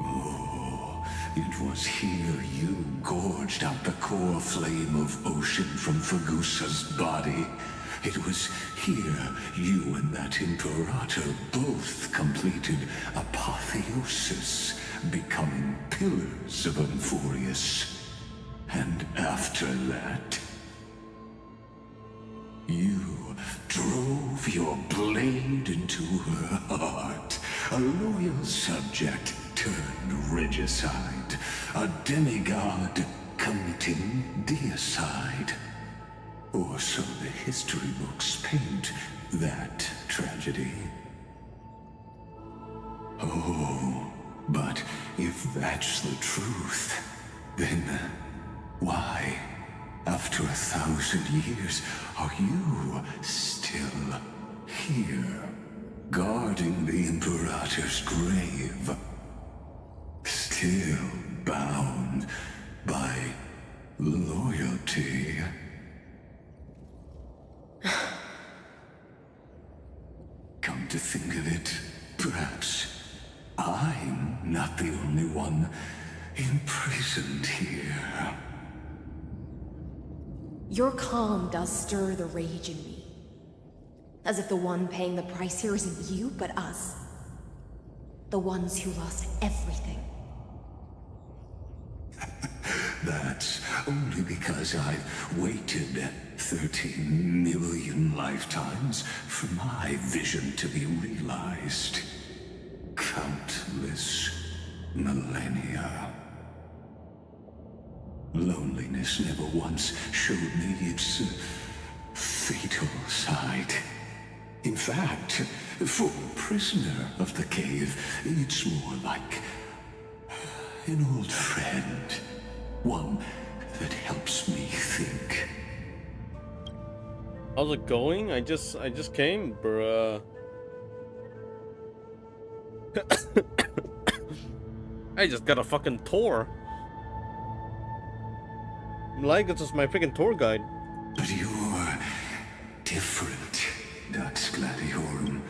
Oh, it was here you gorged out the core flame of ocean from Fagusa's body. It was here you and that Imperator both completed apotheosis, becoming pillars of Amphorius. And after that, you drove your blade into her heart, a loyal subject turned regicide, a demigod committing deicide. Or so the history books paint that tragedy. Oh, but if that's the truth, then why, after 1,000 years, are you still here, guarding the Imperator's grave? Still bound by loyalty. Come to think of it, perhaps I'm not the only one imprisoned here. Your calm does stir the rage in me. As if the one paying the price here isn't you, but us. The ones who lost everything. That's only because I've waited 13 million lifetimes for my vision to be realized. Countless millennia. Loneliness never once showed me its fatal side. In fact, for a prisoner of the cave, it's more like an old friend. One that helps me think. How's it going? I just came, bruh. I just got a fucking tour. Like, it's just my freaking tour guide. But you're different, Dux Gladiorum.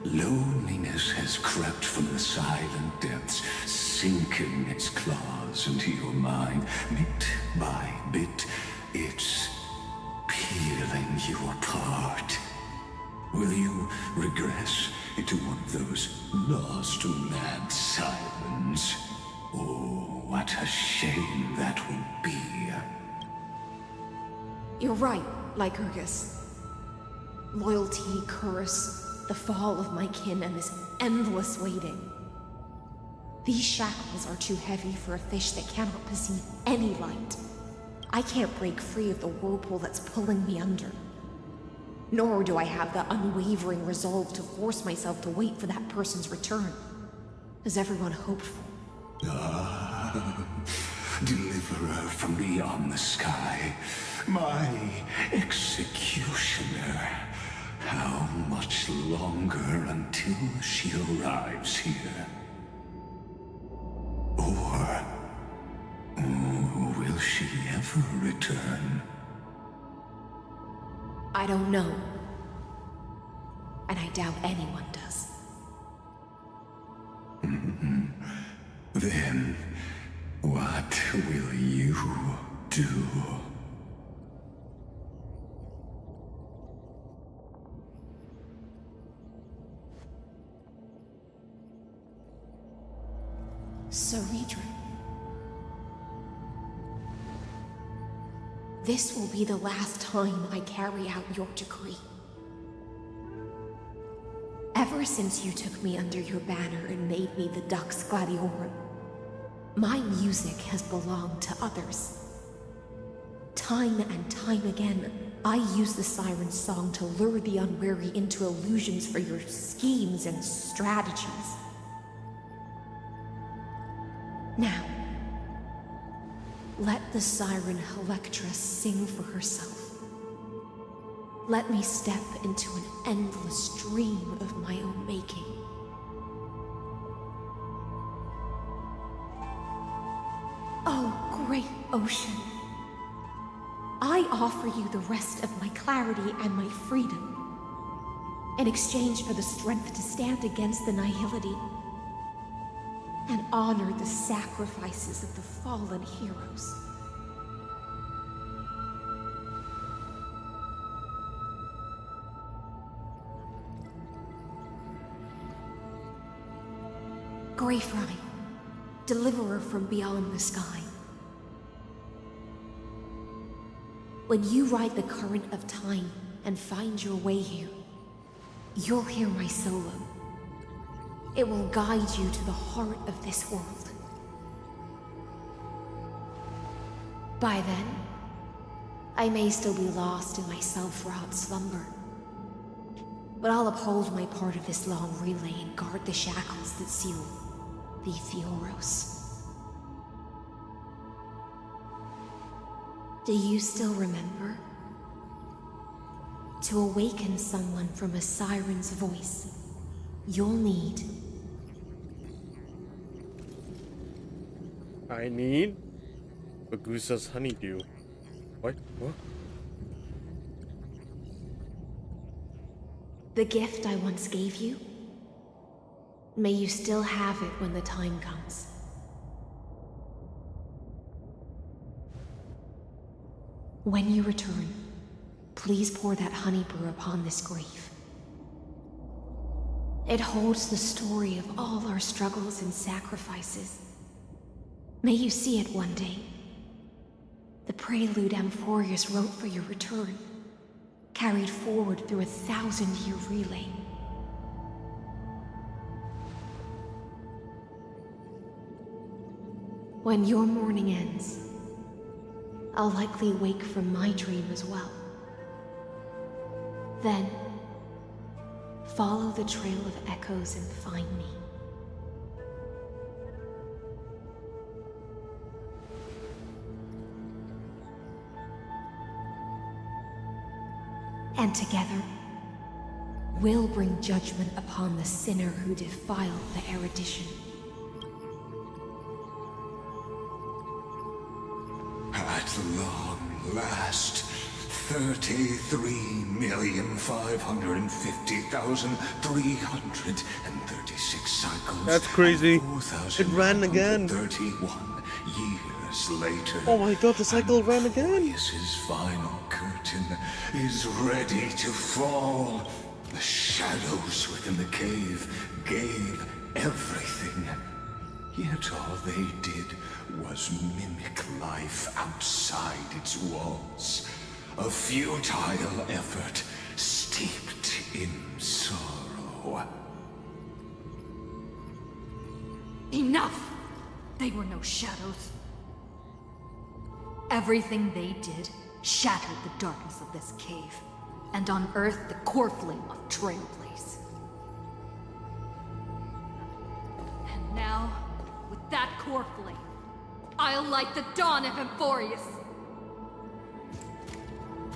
Loneliness has crept from the silent depths, sinking its claws into your mind. Bit by bit, it's peeling you apart. Will you regress into one of those lost mad sirens? Oh, what a shame that would be. You're right, Lycurgus. Loyalty, curse, the fall of my kin, and this endless waiting. These shackles are too heavy for a fish that cannot perceive any light. I can't break free of the whirlpool that's pulling me under. Nor do I have the unwavering resolve to force myself to wait for that person's return, as everyone hoped for. Ah, deliverer from beyond the sky, my executioner. How much longer until she arrives here? Or will she ever return? I don't know. And I doubt anyone does. Then, what will you do? Ceredra. This will be the last time I carry out your decree. Ever since you took me under your banner and made me the Dux Gladiorum, my music has belonged to others. Time and time again, I use the siren's song to lure the unwary into illusions for your schemes and strategies. Now, let the siren Electra sing for herself. Let me step into an endless dream of my own making. Oh, great ocean. I offer you the rest of my clarity and my freedom, in exchange for the strength to stand against the nihility and honor the sacrifices of the fallen heroes. Greyfry, deliverer from beyond the sky. When you ride the current of time and find your way here, you'll hear my solo. It will guide you to the heart of this world. By then, I may still be lost in my self-wrought slumber. But I'll uphold my part of this long relay and guard the shackles that seal the Theoros. Do you still remember? To awaken someone from a siren's voice, you'll need... I need Bagusa's honeydew. What? What? The gift I once gave you? May you still have it when the time comes. When you return, please pour that honey brew upon this grave. It holds the story of all our struggles and sacrifices. May you see it one day. The prelude Amphorius wrote for your return, carried forward through a 1,000-year relay. When your mourning ends, I'll likely wake from my dream as well. Then, follow the trail of echoes and find me. And together, we'll bring judgment upon the sinner who defiled the erudition. At long last, 33,550,336 cycles. That's crazy. It ran again. 31 years later. Oh my god, the cycle ran again. His final curtain is ready to fall. The shadows within the cave gave everything. Yet all they did was mimic life outside its walls. A futile effort steeped in sorrow. Enough! They were no shadows. Everything they did shattered the darkness of this cave, and unearthed the core flame of Trailblaze. And now, with that core flame, I'll light the dawn of Amphorius!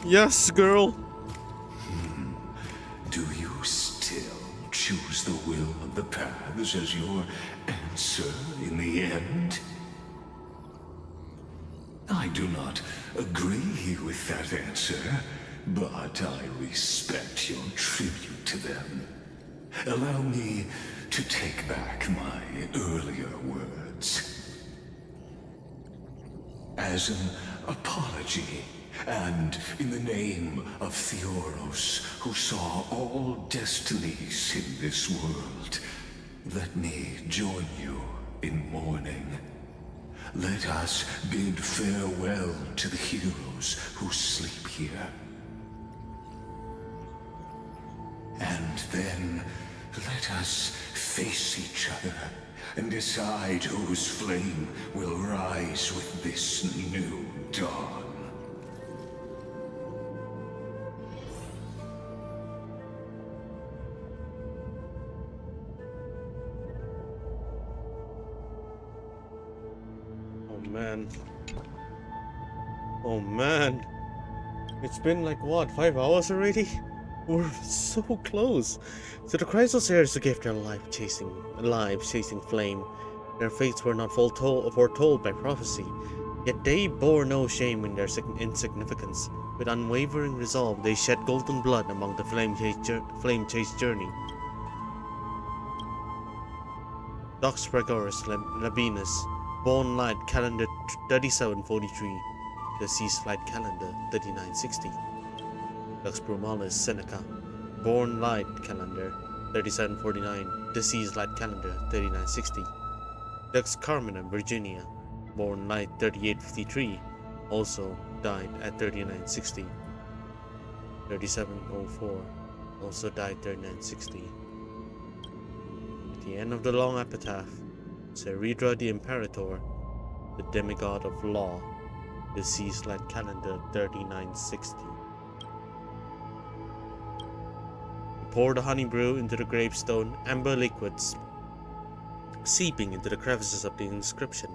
Yes, girl! Do you still choose the will of the paths as your answer in the end? I do not agree with that answer, but I respect your tribute to them. Allow me to take back my earlier words. As an apology, and in the name of Theoros, who saw all destinies in this world, let me join you in mourning. Let us bid farewell to the heroes who sleep here. And then, let us face each other and decide whose flame will rise with this new dawn. Man. Oh man. It's been like what, 5 hours already? We're so close. So the Chrysos heirs gave their lives chasing flame. Their fates were not foretold by prophecy, yet they bore no shame in their insignificance. With unwavering resolve, they shed golden blood among the flame chase journey. Dux Pregoris Labienus, born light calendar 3743, deceased light calendar 3960. Dux Brumalis Seneca, born light calendar 3749, deceased light calendar 3960. Dux Carmina Virginia, born light 3853, also died at 3960. 3704, also died 3960. the end of the long epitaph, Ceredra the Imperator, the demigod of law, deceased like calendar 3960. Pour the honey brew into the gravestone, amber liquids seeping into the crevices of the inscription,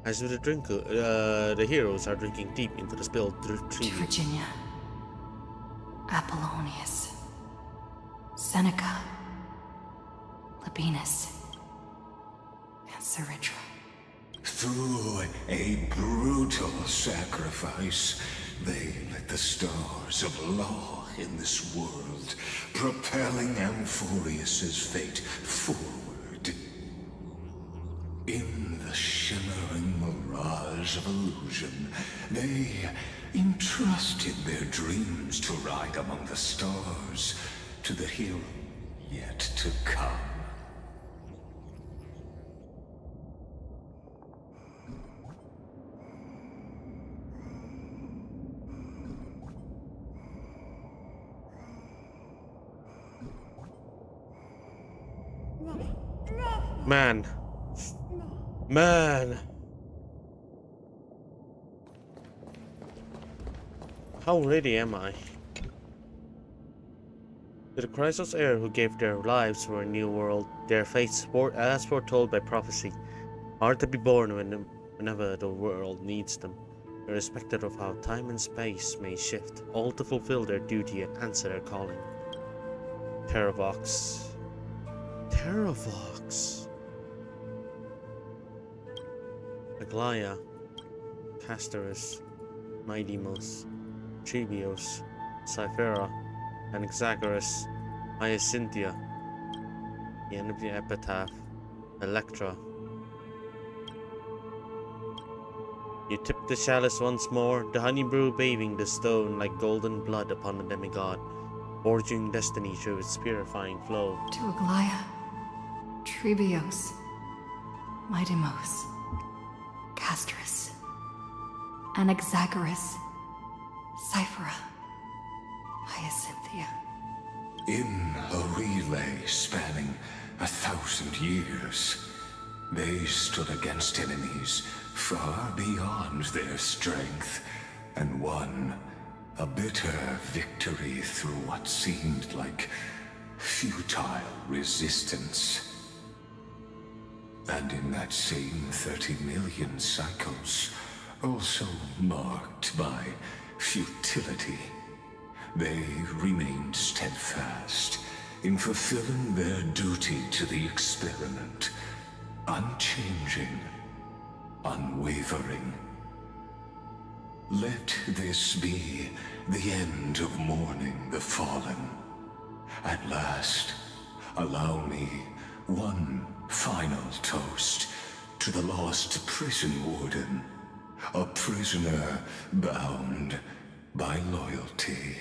as if the heroes are drinking deep into the spilled tribute. Virginia, Apollonius, Seneca, Labienus, and Ceredra. Through a brutal sacrifice, they lit the stars of law in this world, propelling Amphorius's fate forward. In the shimmering mirage of illusion, they entrusted their dreams to ride among the stars, to the hero yet to come. Man. How ready am I? To the Chrysos heir who gave their lives for a new world, their fates as foretold by prophecy, are to be born whenever the world needs them, irrespective of how time and space may shift, all to fulfill their duty and answer their calling. Terravox. Aglaia, Castorus, Mydemos, Trebios, Cyphera, Anaxagoras, Hyacinthia. The end of the epitaph, Electra. You tip the chalice once more, the honey brew bathing the stone like golden blood upon the demigod, forging destiny through its purifying flow. To Aglaia, Trebios, Mydemos, Castorus, Anaxagoras, Cyphera, Hyacinthia. In a relay spanning 1,000 years, they stood against enemies far beyond their strength, and won a bitter victory through what seemed like futile resistance. And in that same 30 million cycles, also marked by futility, they remained steadfast in fulfilling their duty to the experiment, unchanging, unwavering. Let this be the end of mourning the fallen. At last, allow me one final toast to the lost prison warden, a prisoner bound by loyalty.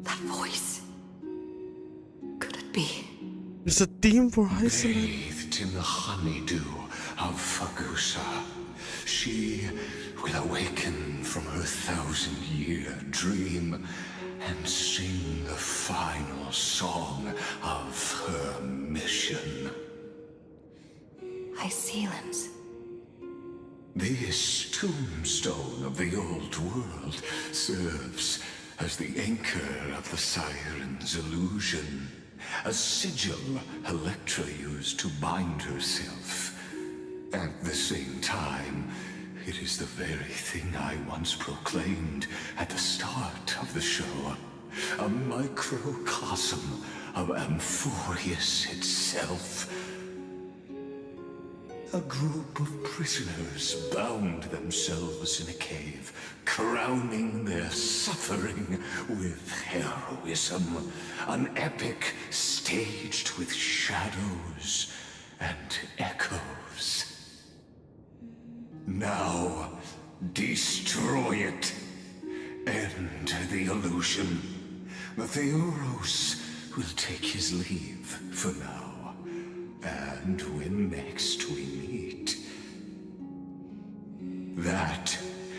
That voice. Could it be? It's a theme for Iceland. Bathed in the honeydew of Fagusa, she will awaken from her 1,000-year dream and sing the final song of her mission. Icelands. This tombstone of the old world serves as the anchor of the Siren's illusion, a sigil Electra used to bind herself. At the same time, it is the very thing I once proclaimed at the start of the show, a microcosm of Amphorius itself. A group of prisoners bound themselves in a cave, crowning their suffering with heroism. An epic staged with shadows and echoes. Now, destroy it. End the illusion. Theoros will take his leave for now. And when next we meet, that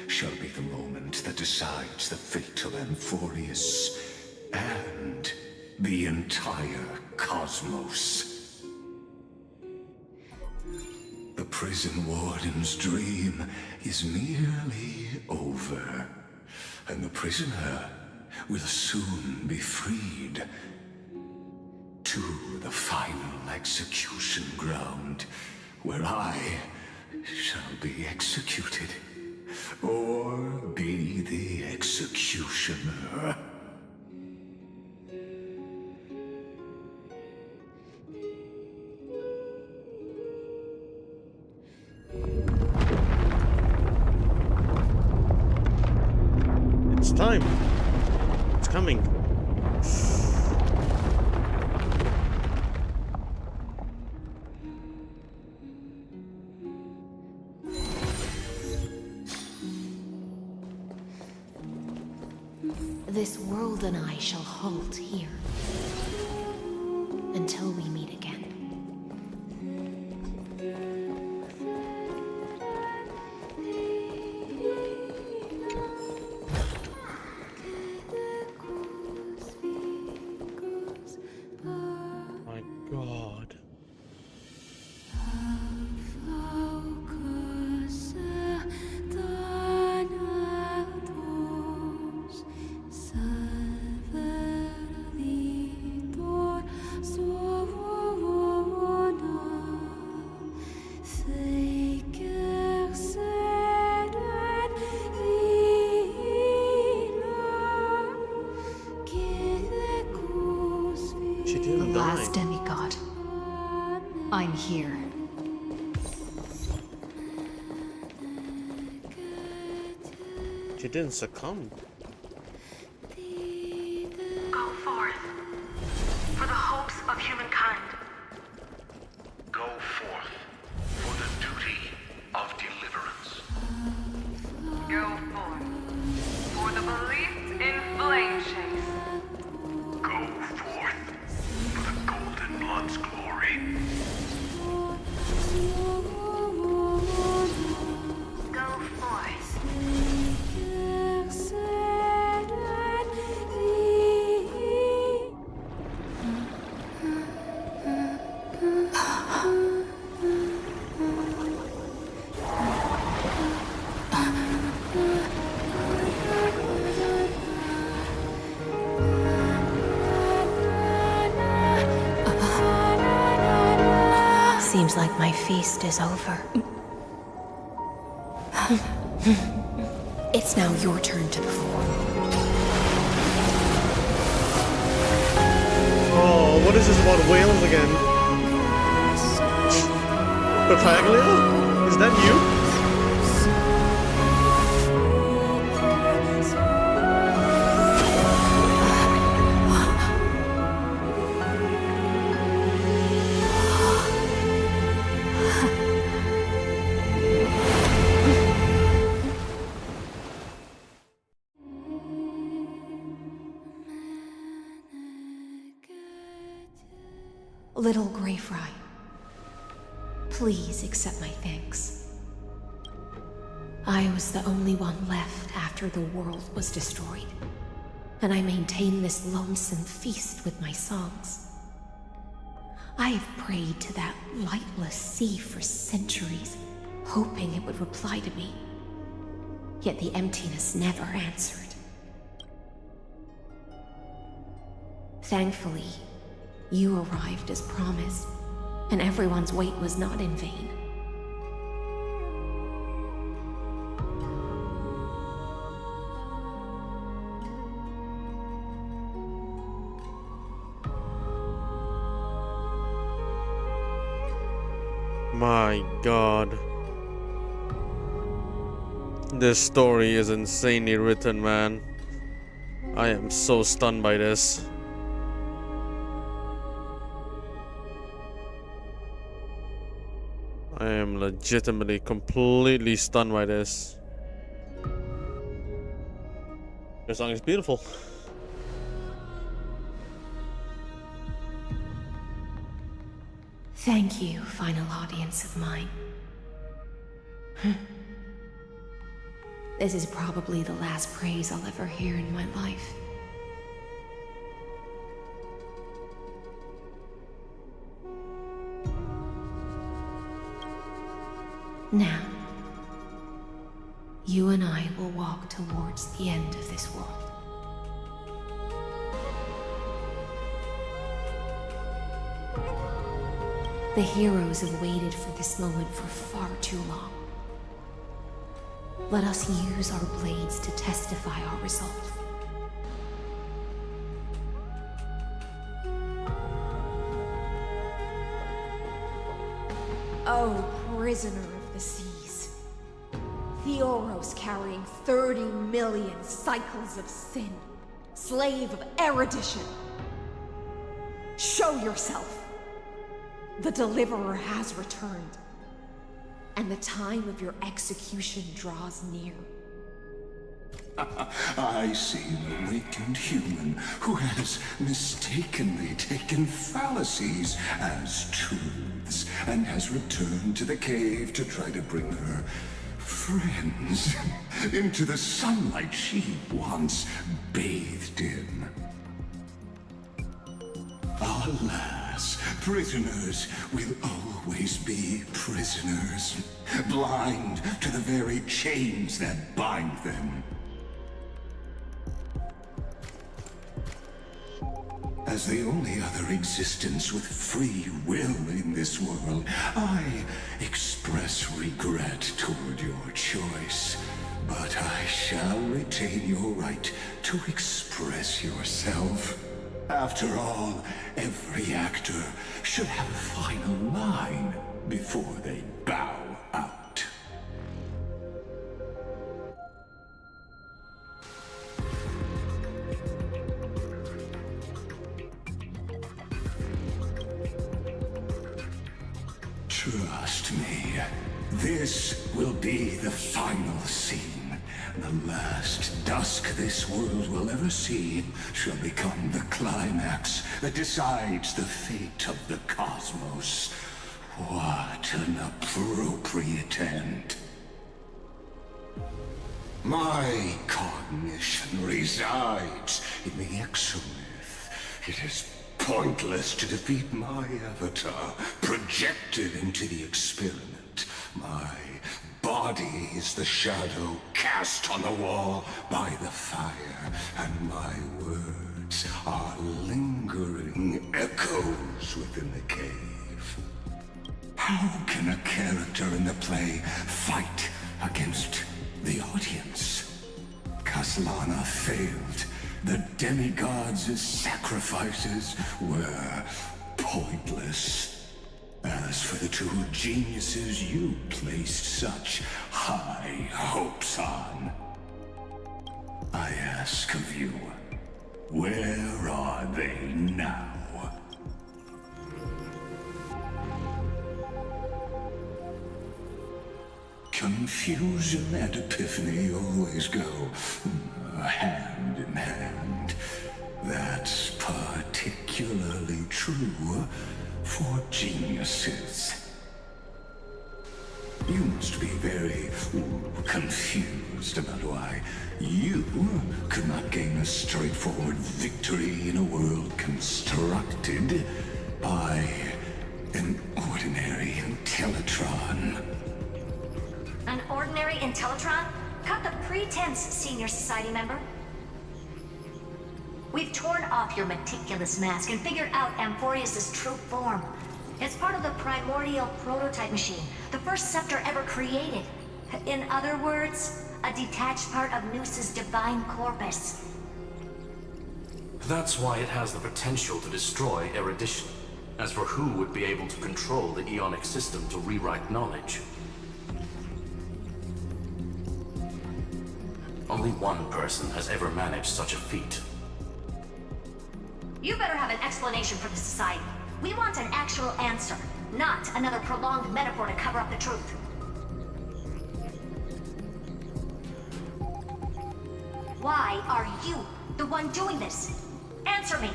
shall be the moment that decides the fate of Amphorius and the entire cosmos. The prison warden's dream is nearly over, and the prisoner will soon be freed to the final execution ground, where I shall be executed, or be the executioner. It's time. It's coming. This world and I shall halt here until we meet again. My God. She didn't The die. last demigod. I'm here. She didn't succumb. Go forth for the hopes of humankind. Go forth for the duty of deliverance. Go forth for the belief in Flame Chase. Go forth for the Golden Blood's glory. Go forth. Seems like my feast is over. It's now your turn to perform. Oh, what is this about whales again? Papaglia? Is that you? Little Grey Fry, please accept my thanks. I was the only one left after the world was destroyed, and I maintain this lonesome feast with my songs. I have prayed to that lightless sea for centuries, hoping it would reply to me. Yet the emptiness never answered. Thankfully, you arrived as promised, and everyone's wait was not in vain. My God. This story is insanely written, man. I am so stunned by this. I am legitimately completely stunned by this. Your song is beautiful. Thank you, final audience of mine. This is probably the last praise I'll ever hear in my life. Now, you and I will walk towards the end of this world. The heroes have waited for this moment for far too long. Let us use our blades to testify our resolve. Oh, prisoner of the seas. Theoros carrying 30 million cycles of sin. Slave of erudition. Show yourself. The Deliverer has returned. And the time of your execution draws near. I see an awakened human who has mistakenly taken fallacies as truths and has returned to the cave to try to bring her friends into the sunlight she once bathed in. Alas, prisoners will always be prisoners, blind to the very chains that bind them. As the only other existence with free will in this world, I express regret toward your choice. But I shall retain your right to express yourself. After all, every actor should have a final line before they bow out. Trust me, this will be the final scene. The last dusk this world will ever see shall become the climax that decides the fate of the cosmos. What an appropriate end. My cognition resides in the exomyth. It is pointless to defeat my avatar, projected into the experiment. My body is the shadow cast on the wall by the fire, and my words are lingering echoes within the cave. How can a character in the play fight against the audience? Kaslana failed. The demigods' sacrifices were pointless. As for the two geniuses you placed such high hopes on, I ask of you, where are they now? Confusion and epiphany always go hand in hand. That's particularly true for geniuses. You must be very confused about why you could not gain a straightforward victory in a world constructed by an ordinary Intellitron. An ordinary Intellitron? Cut the pretense, Senior Society member. We've torn off your meticulous mask and figured out Amphorius' true form. It's part of the primordial prototype machine, the first scepter ever created. In other words, a detached part of Noos's divine corpus. That's why it has the potential to destroy erudition. As for who would be able to control the Aeonic system to rewrite knowledge, only one person has ever managed such a feat. You better have an explanation for the Society. We want an actual answer, not another prolonged metaphor to cover up the truth. Why are you the one doing this? Answer me!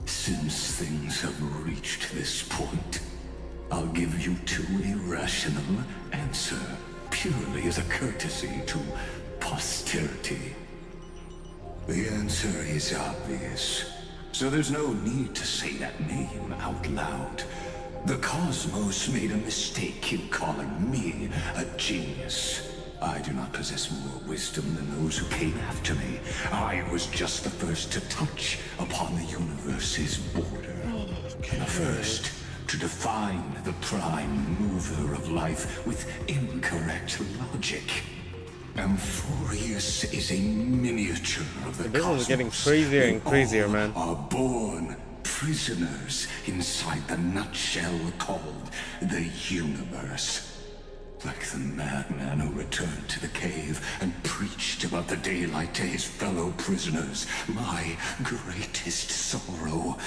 Since things have reached this point, I'll give you two irrational answer, purely as a courtesy to posterity. The answer is obvious. so there's no need to say that name out loud. The cosmos made a mistake in calling me a genius. I do not possess more wisdom than those who came after me. I was just the first to touch upon the universe's border. The first to define the prime mover of life with incorrect logic. Amphorius is a miniature of the cosmos. This is getting crazier and crazier, man. Are born prisoners inside the nutshell called the universe. Like the madman who returned to the cave and preached about the daylight to his fellow prisoners, my greatest sorrow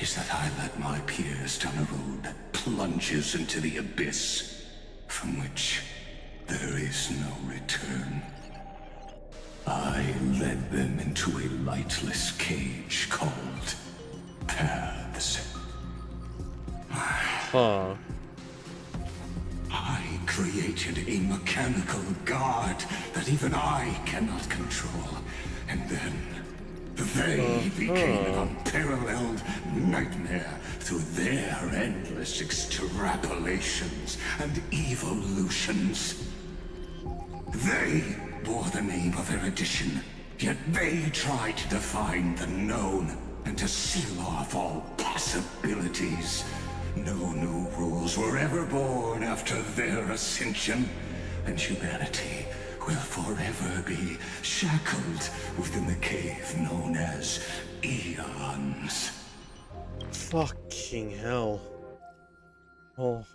is that I led my peers down a road that plunges into the abyss, from which there is no return. I led them into a lightless cage called Paths. Huh. I created a mechanical guard that even I cannot control. And then they became an unparalleled nightmare through their endless extrapolations and evolutions. They bore the name of erudition, yet they tried to define the known and to seal off all possibilities. No new rules were ever born after their ascension, and humanity will forever be shackled within the cave known as Eons. Fucking hell. Oh.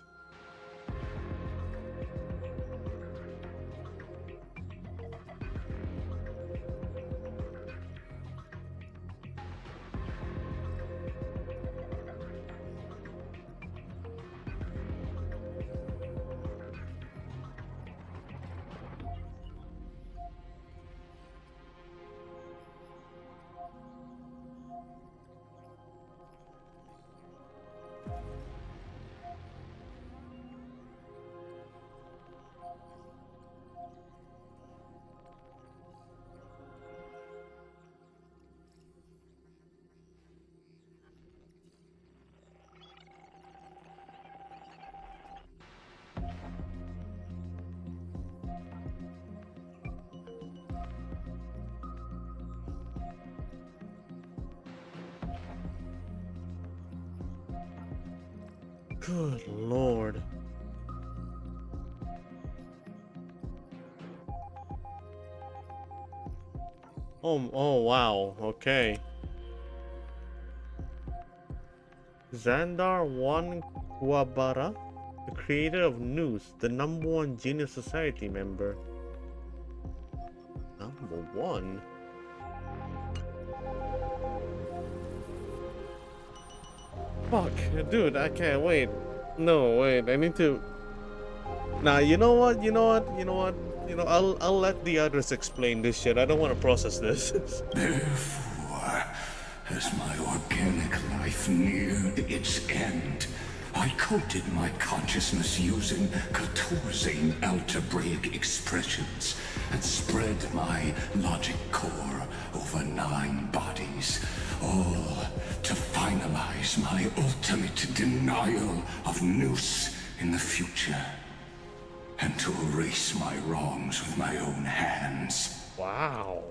Good lord. Oh wow, okay. Xandar Wan Kuwabara, the creator of News, the #1 Genius Society member. #1? Fuck, dude, I can't wait. No, wait, I need to... Nah, you know what? I'll let the others explain this shit. I don't want to process this. Therefore, as my organic life neared its end, I coded my consciousness using 14 algebraic expressions and spread my logic core over 9 bodies, all to finalize my ultimate denial of Nous in the future, and to erase my wrongs with my own hands. Wow.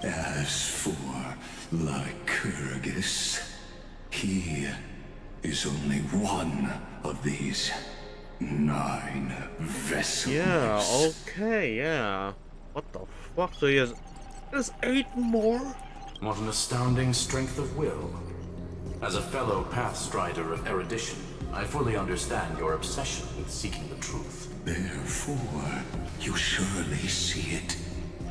As for Lycurgus, he is only one of these 9 vessels. Yeah, okay, yeah. What the fuck? So there's 8 more? What an astounding strength of will. As a fellow pathstrider of erudition, I fully understand your obsession with seeking the truth. Therefore, you surely see it.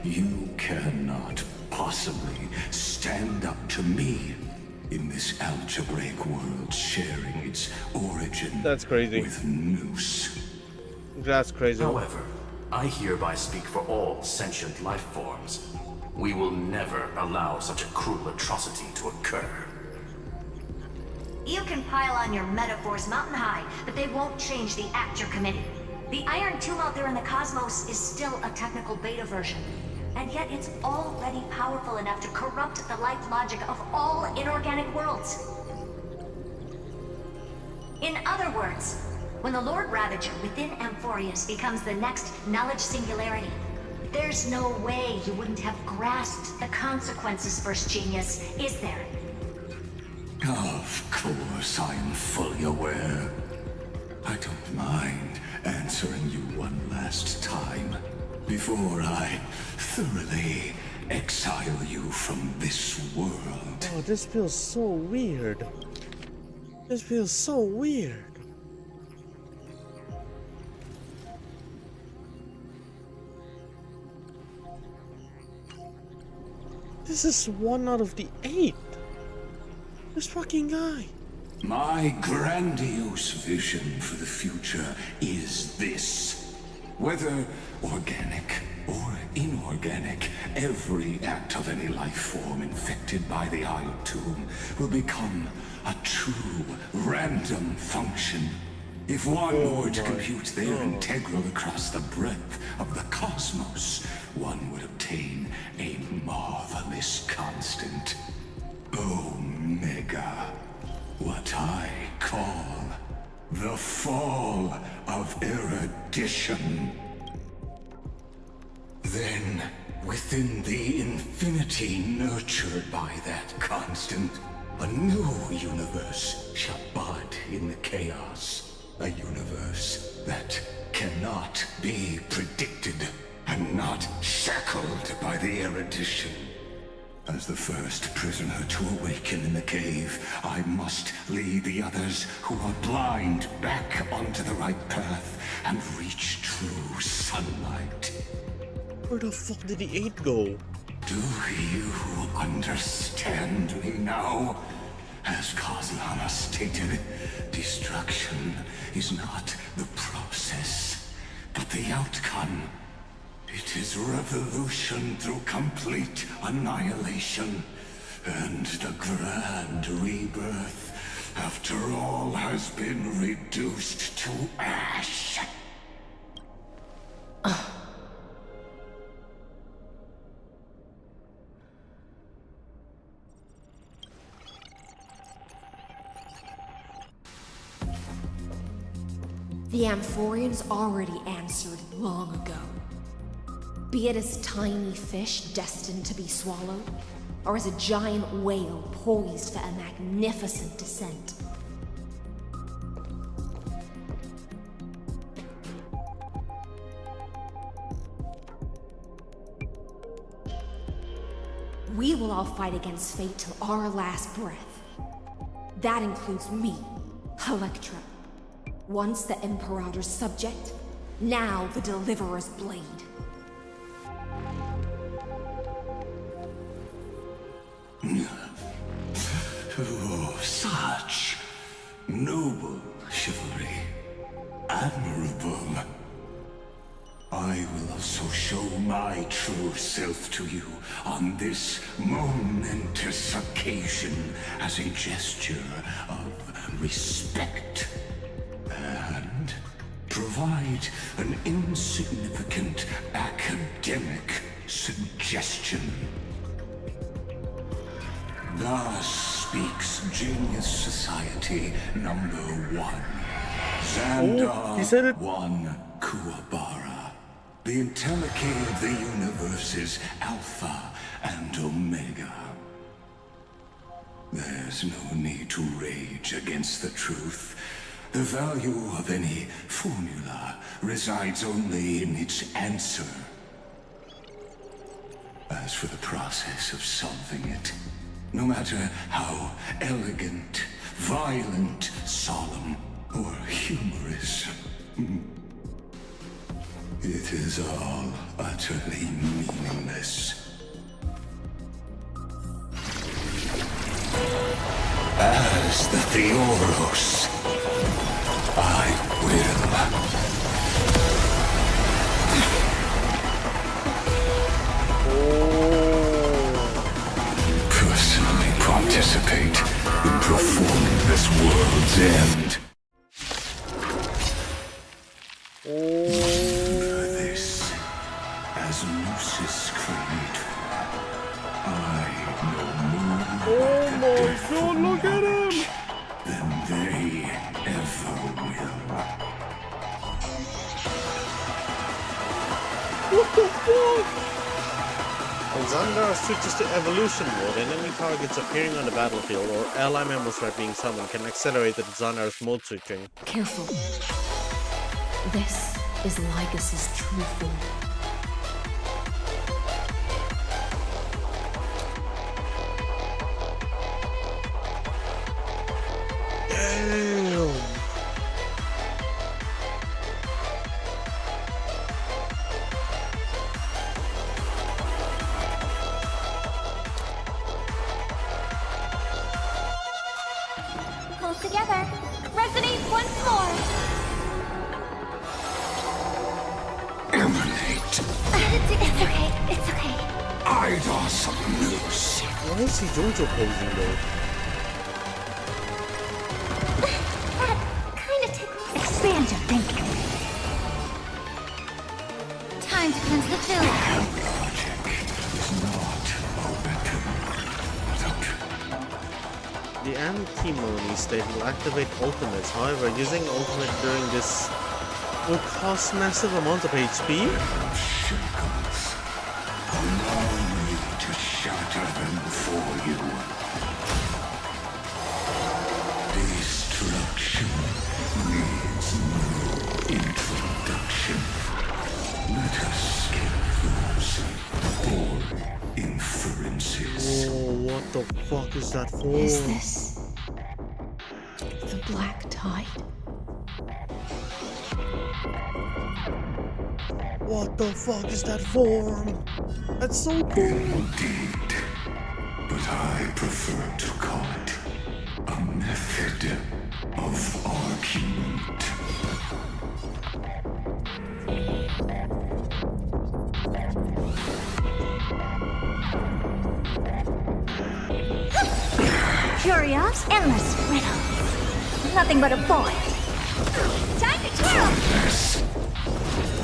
You cannot possibly stand up to me in this algebraic world sharing its origin. That's crazy. With Nous. That's crazy. However, I hereby speak for all sentient life forms. We will never allow such a cruel atrocity to occur. You can pile on your metaphors mountain high, but they won't change the act you're committing. The Iron Tomb out there in the cosmos is still a technical beta version. and yet it's already powerful enough to corrupt the life logic of all inorganic worlds. In other words, when the Lord Ravager within Amphorius becomes the next knowledge singularity, there's no way you wouldn't have grasped the consequences, First Genius, is there? Of course, I'm fully aware. I don't mind answering you one last time before I thoroughly exile you from this world. Oh, this feels so weird. This feels so weird. This is 1 out of the 8. This fucking guy. My grandiose vision for the future is this. Whether organic or inorganic, every act of any life form infected by the Iron Tomb will become a true random function. If one were to compute their integral across the breadth of the cosmos, one would obtain a marvelous constant. Omega. What I call the fall of erudition. Then, within the infinity nurtured by that constant, a new universe shall bud in the chaos. A universe that cannot be predicted and not shackled by the erudition. As the first prisoner to awaken in the cave, I must lead the others who are blind back onto the right path and reach true sunlight. Where the fuck did the 8 go? Do you understand me now? As Kozlana stated, destruction is not the process, but the outcome. It is revolution through complete annihilation, and the grand rebirth, after all has been reduced to ash. The Amphorians already answered long ago. Be it as tiny fish destined to be swallowed, or as a giant whale poised for a magnificent descent. We will all fight against fate till our last breath. That includes me, Electra. Once the Imperator's subject, now the Deliverer's blade. Oh, such noble chivalry. Admirable. I will also show my true self to you on this momentous occasion as a gesture of respect. And provide an insignificant academic suggestion. Thus speaks Genius Society number 1. Xandar 1 Kuwabara. The Entelechy of the universe's Alpha and Omega. There's no need to rage against the truth. The value of any formula resides only in its answer. As for the process of solving it, no matter how elegant, violent, solemn, or humorous, it is all utterly meaningless. As the Theoros, I will personally participate in performing this world's end. Remember this, as Gnosis Look at him! than they ever will. What the fuck? When Xandar switches to evolution mode, enemy targets appearing on the battlefield or ally members that are being summoned can accelerate the Xandar's mode switching. Careful. This is Lycus's true form. Damn! Pull together. Resonate once more. Emanate. It's okay. It's okay. Eidos Noose. Why is he JoJo posing though? That kind of tickles. Expand your thinking. Time to cleanse the field. The antimony state will activate ultimates. However, using ultimate during this will cost massive amounts of HP. Allow me to shatter them for you. Destruction needs no introduction. Let us skip those boring inferences. Oh, what the fuck is that for? Is this the Black Tide? What the fuck is that form? That's so cool. Indeed, but I prefer to call it a method of argument. Curious, endless riddle. Nothing but a void. Time to twirl!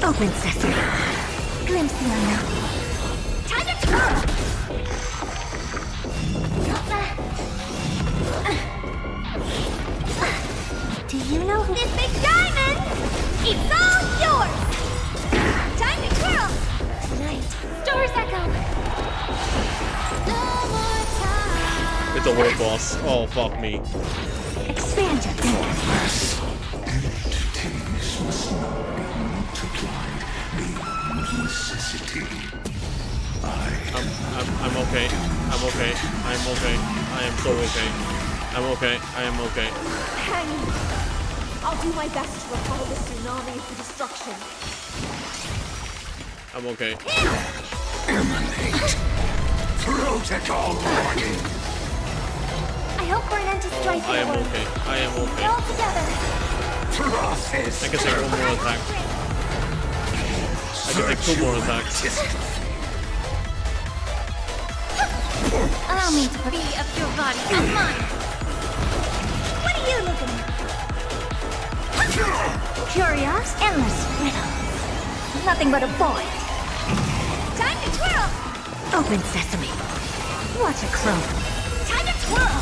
Open sesame. Glimpse the unknown. Time to twirl! Do you know who this big diamond? It's all yours! Time to twirl! Night. Stars echo. No more time. It's a world boss. Oh, fuck me. Expand your thinking. Entities must not be multiplied beyond necessity. I'm okay. I'm okay. I'm okay. I am so okay. I'm okay. I am okay. Hang on. I'll do my best to repel the tsunami of destruction. I'm okay. Emanate. Protocol warning. I hope we're an end to strife. I am okay. I am okay. All together. Process. I can take one more attack. I can take two more attacks. Allow me to be of your body and mine. What are you looking at? Curious, endless riddle. Nothing but a void. Time to twirl! Open sesame. Watch it close. Time to twirl!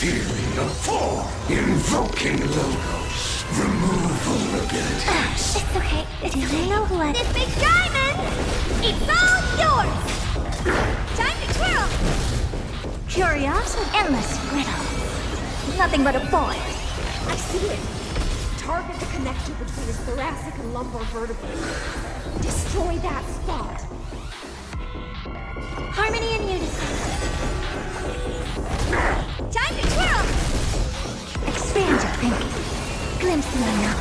Feeling of four. Invoking logos. Removal abilities. It's okay. Do you know who I... This big diamond! It's all yours! Time to twirl! Curious, endless riddle. Nothing but a void. I see it. Target the connector between his thoracic and lumbar vertebrae. Destroy that spot. Harmony and unison. Time to twirl! Expand your thinking. Glimpse the unknown.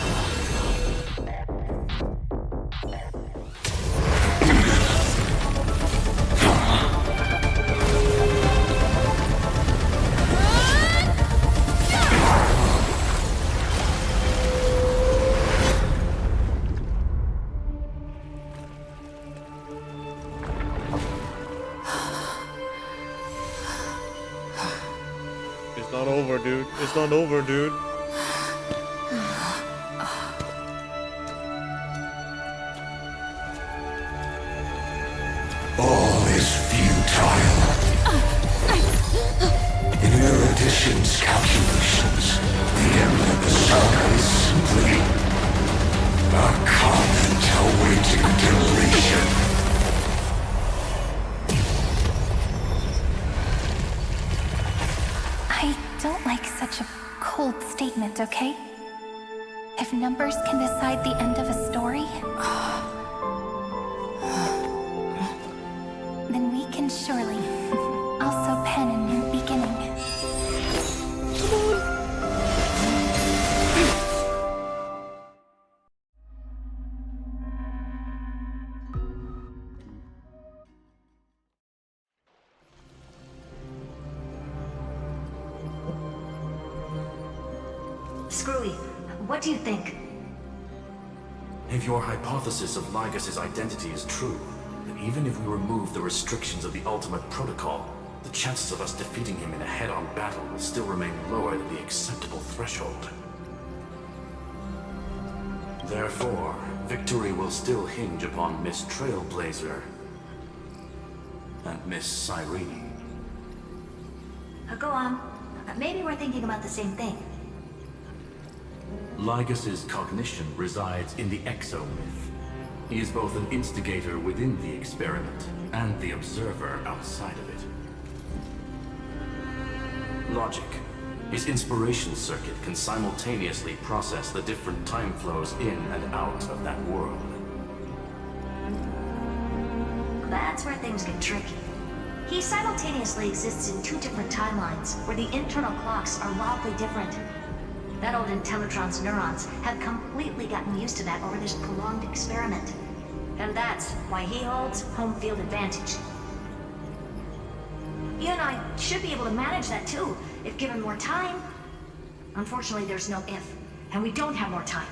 It's not over, dude. It's not over, dude. All is futile. In don't like such a cold statement, okay? If numbers can decide the end of a story, then we can surely also pen a new beginning. Screwy, what do you think? If your hypothesis of Lygas's identity is true, then even if we remove the restrictions of the Ultimate Protocol, the chances of us defeating him in a head-on battle will still remain lower than the acceptable threshold. Therefore, victory will still hinge upon Miss Trailblazer and Miss Cyrene. Go on. Maybe we're thinking about the same thing. Lygas's cognition resides in the exomyth. He is both an instigator within the experiment and the observer outside of it. Logic. His inspiration circuit can simultaneously process the different time flows in and out of that world. That's where things get tricky. He simultaneously exists in two different timelines, where the internal clocks are wildly different. That old Intellitron's neurons have completely gotten used to that over this prolonged experiment. And that's why he holds home field advantage. You and I should be able to manage that too, if given more time. Unfortunately, there's no if, and we don't have more time.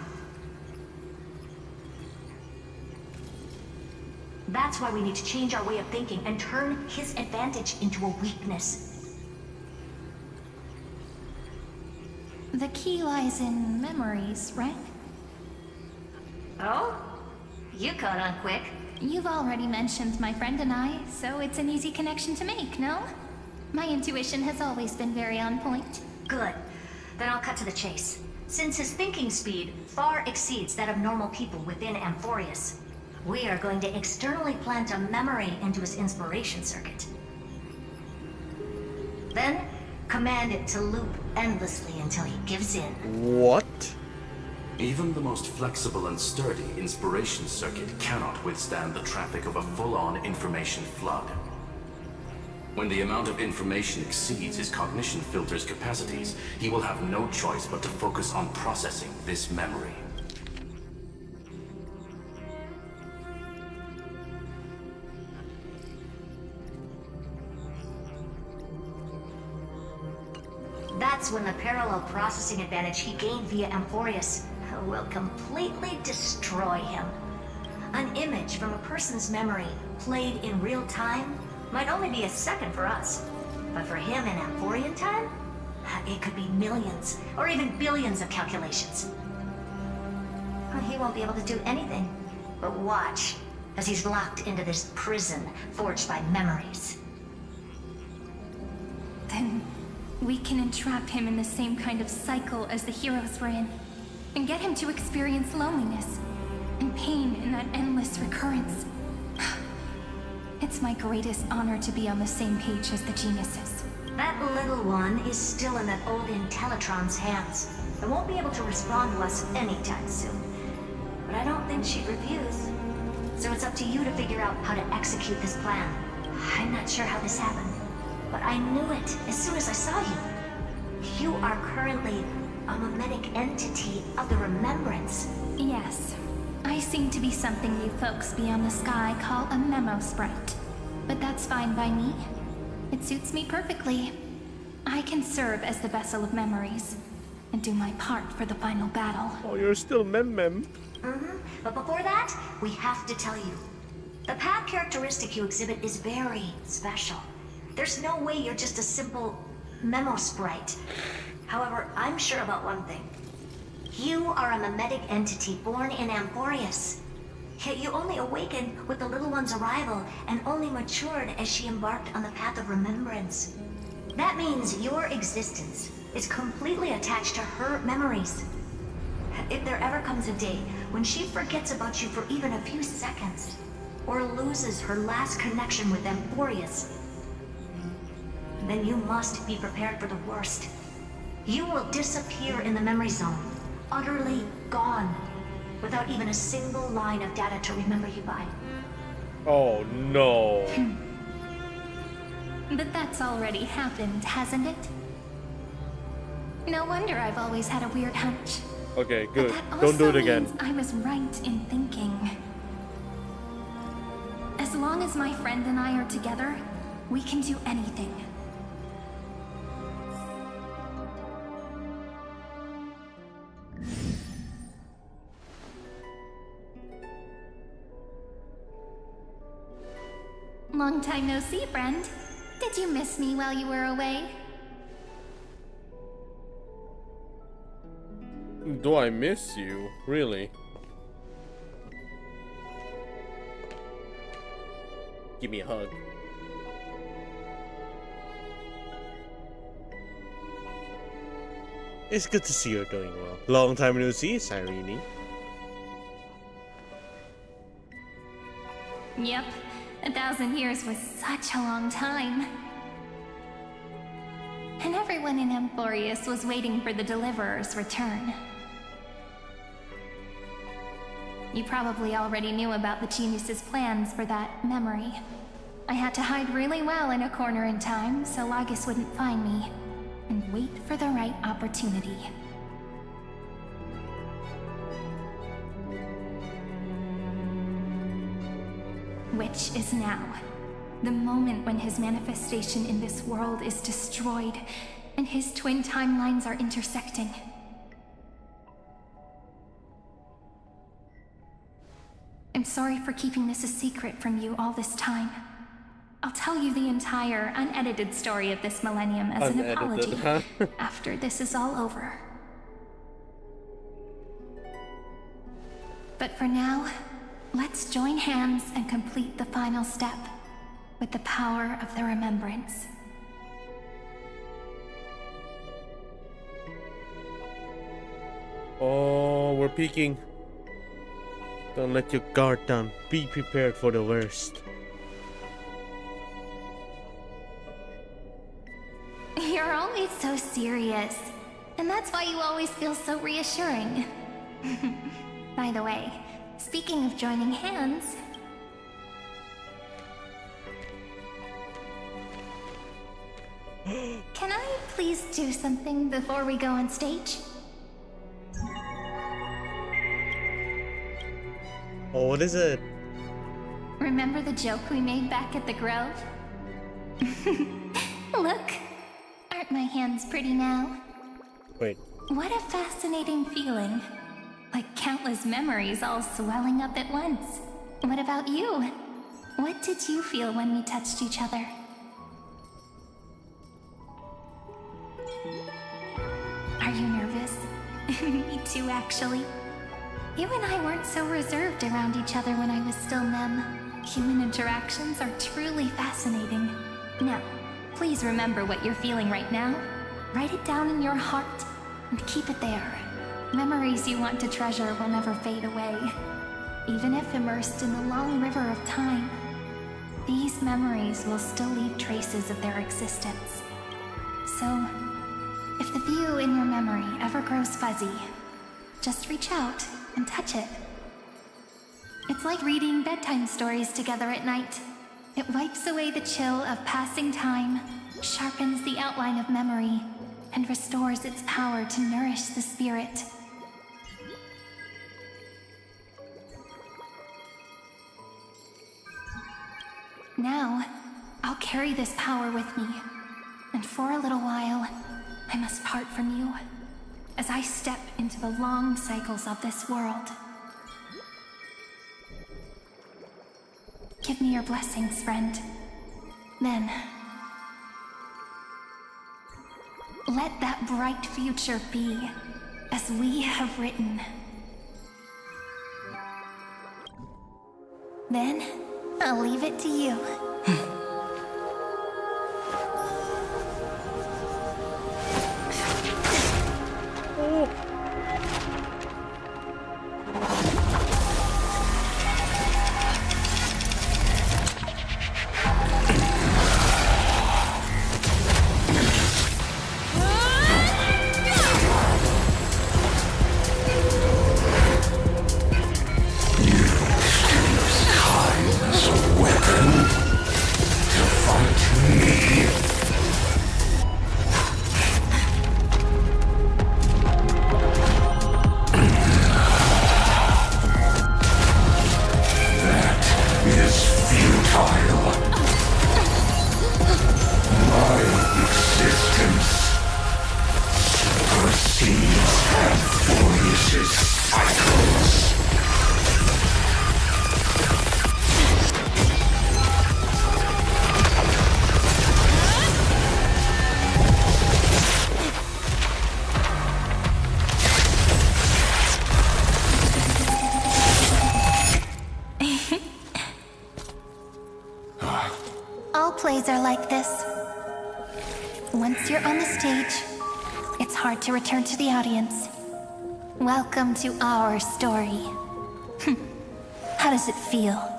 That's why we need to change our way of thinking and turn his advantage into a weakness. The key lies in memories, right? Oh? You caught on quick. You've already mentioned my friend and I, so it's an easy connection to make, no? My intuition has always been very on point. Good. Then I'll cut to the chase. Since his thinking speed far exceeds that of normal people within Amphorius, we are going to externally plant a memory into his inspiration circuit. Then, command it to loop endlessly until he gives in. What? Even the most flexible and sturdy inspiration circuit cannot withstand the traffic of a full-on information flood. When the amount of information exceeds his cognition filter's capacities, he will have no choice but to focus on processing this memory. That's when the parallel processing advantage he gained via Amphorius will completely destroy him. An image from a person's memory played in real time might only be a second for us, but for him in Amphorian time, it could be millions or even billions of calculations. He won't be able to do anything but watch as he's locked into this prison forged by memories. Then we can entrap him in the same kind of cycle as the heroes were in, and get him to experience loneliness and pain in that endless recurrence. It's my greatest honor to be on the same page as the geniuses. That little one is still in that old Intellitron's hands, and won't be able to respond to us anytime soon. But I don't think she'd refuse. So it's up to you to figure out how to execute this plan. I'm not sure how this happened, but I knew it as soon as I saw you. You are currently a mimetic entity of the Remembrance. Yes. I seem to be something you folks beyond the sky call a memo sprite. But that's fine by me. It suits me perfectly. I can serve as the vessel of memories, and do my part for the final battle. Oh, you're still Mem. But before that, we have to tell you. The path characteristic you exhibit is very special. There's no way you're just a simple memo sprite. However, I'm sure about one thing. You are a mimetic entity born in Amphorius. Yet you only awakened with the little one's arrival and only matured as she embarked on the path of remembrance. That means your existence is completely attached to her memories. If there ever comes a day when she forgets about you for even a few seconds, or loses her last connection with Amphorius, then you must be prepared for the worst. You will disappear in the memory zone, utterly gone, without even a single line of data to remember you by. Oh no. But that's already happened, hasn't it? No wonder I've always had a weird hunch. Okay, good. That Don't do also it again. means I was right in thinking. As long as my friend and I are together, we can do anything. Long time no see, friend. Did you miss me while you were away? Do I miss you? Really? Give me a hug. It's good to see you're doing well. Long time no see, Cyrene. Yep, 1,000 years was such a long time. And everyone in Amphorius was waiting for the Deliverer's return. You probably already knew about the Genius's plans for that memory. I had to hide really well in a corner in time so Lagus wouldn't find me, and wait for the right opportunity. Which is now. The moment when his manifestation in this world is destroyed, and his twin timelines are intersecting. I'm sorry for keeping this a secret from you all this time. I'll tell you the entire, unedited story of this millennium as an apology huh? after this is all over. But for now, let's join hands and complete the final step with the power of the remembrance. Oh, we're peeking. Don't let your guard down. Be prepared for the worst. You're always so serious, and that's why you always feel so reassuring. By the way, speaking of joining hands, can I please do something before we go on stage? Oh, what is it? Remember the joke we made back at the Grove? Look, aren't my hands pretty now? Wait. What a fascinating feeling. Like countless memories all swelling up at once. What about you? What did you feel when we touched each other? Are you nervous? Me too, actually. You and I weren't so reserved around each other when I was still Mem. Human interactions are truly fascinating. Now, please remember what you're feeling right now. Write it down in your heart and keep it there. Memories you want to treasure will never fade away. Even if immersed in the long river of time, these memories will still leave traces of their existence. So, if the view in your memory ever grows fuzzy, just reach out and touch it. It's like reading bedtime stories together at night. It wipes away the chill of passing time, sharpens the outline of memory, and restores its power to nourish the spirit. Now, I'll carry this power with me, and for a little while, I must part from you, as I step into the long cycles of this world. Give me your blessings, friend. Then, let that bright future be as we have written. Then, I'll leave it to you. stories are like this. Once you're on the stage, it's hard to return to the audience. Welcome to our story. How does it feel?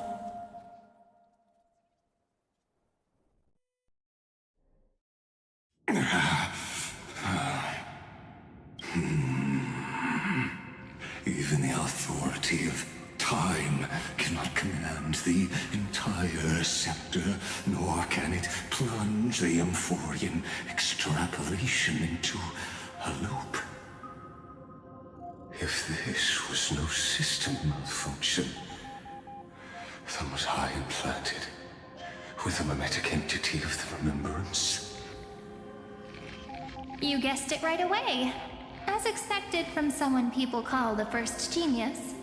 Even the authority of time cannot command the entire scepter, nor can it plunge the Amphorian extrapolation into a loop. If this was no system malfunction, then was I implanted with a mimetic entity of the remembrance? You guessed it right away. As expected from someone people call the first genius.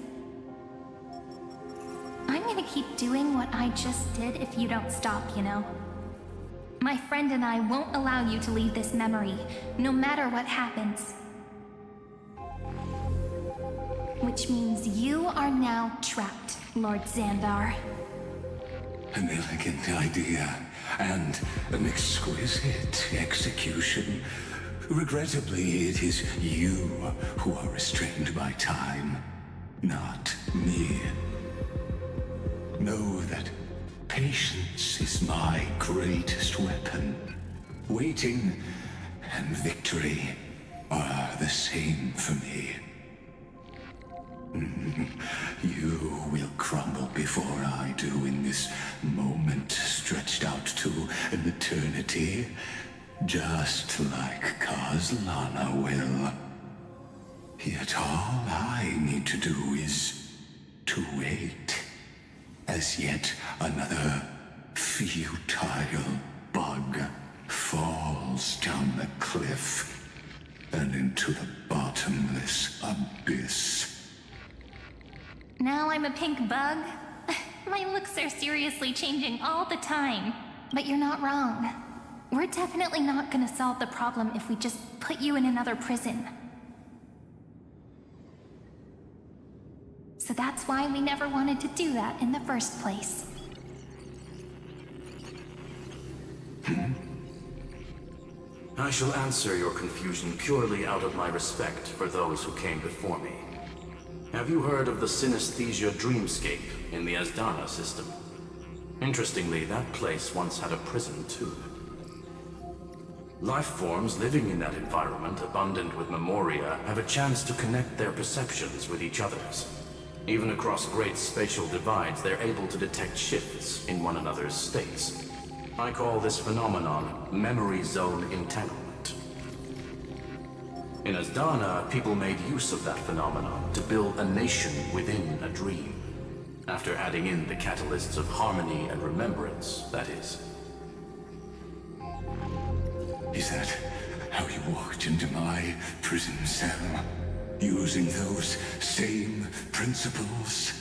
I'm gonna keep doing what I just did if you don't stop, you know? My friend and I won't allow you to leave this memory, no matter what happens. Which means you are now trapped, Lord Xandar. An elegant idea, and an exquisite execution. Regrettably, it is you who are restrained by time, not me. Know that patience is my greatest weapon. Waiting and victory are the same for me. You will crumble before I do in this moment stretched out to an eternity, just like Kazlana will. Yet all I need to do is to wait, as yet another futile bug falls down the cliff and into the bottomless abyss. Now I'm a pink bug? My looks are seriously changing all the time. But you're not wrong. We're definitely not gonna solve the problem if we just put you in another prison. So that's why we never wanted to do that in the first place. I shall answer your confusion purely out of my respect for those who came before me. Have you heard of the synesthesia dreamscape in the Asdana system? Interestingly, that place once had a prison too. Life forms living in that environment, abundant with memoria, have a chance to connect their perceptions with each other's. Even across great spatial divides, they're able to detect shifts in one another's states. I call this phenomenon memory zone entanglement. In Asdana, people made use of that phenomenon to build a nation within a dream. After adding in the catalysts of harmony and remembrance, that is. Is that how you walked into my prison cell? Using those same principles?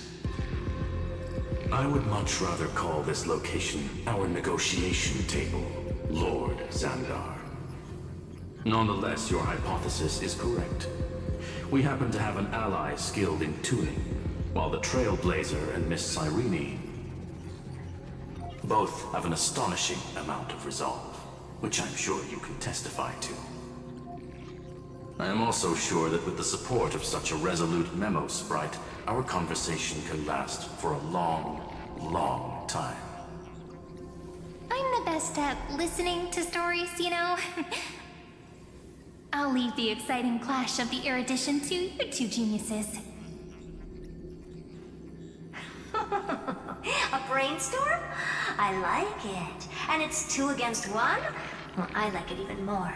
I would much rather call this location our negotiation table, Lord Xandar. Nonetheless, your hypothesis is correct. We happen to have an ally skilled in tuning, while the Trailblazer and Miss Cyrene both have an astonishing amount of resolve, which I'm sure you can testify to. I am also sure that with the support of such a resolute memo sprite, our conversation can last for a long, long time. I'm the best at listening to stories, you know? I'll leave the exciting clash of the erudition to you two geniuses. A brainstorm? I like it. And it's 2 against 1? Well, I like it even more.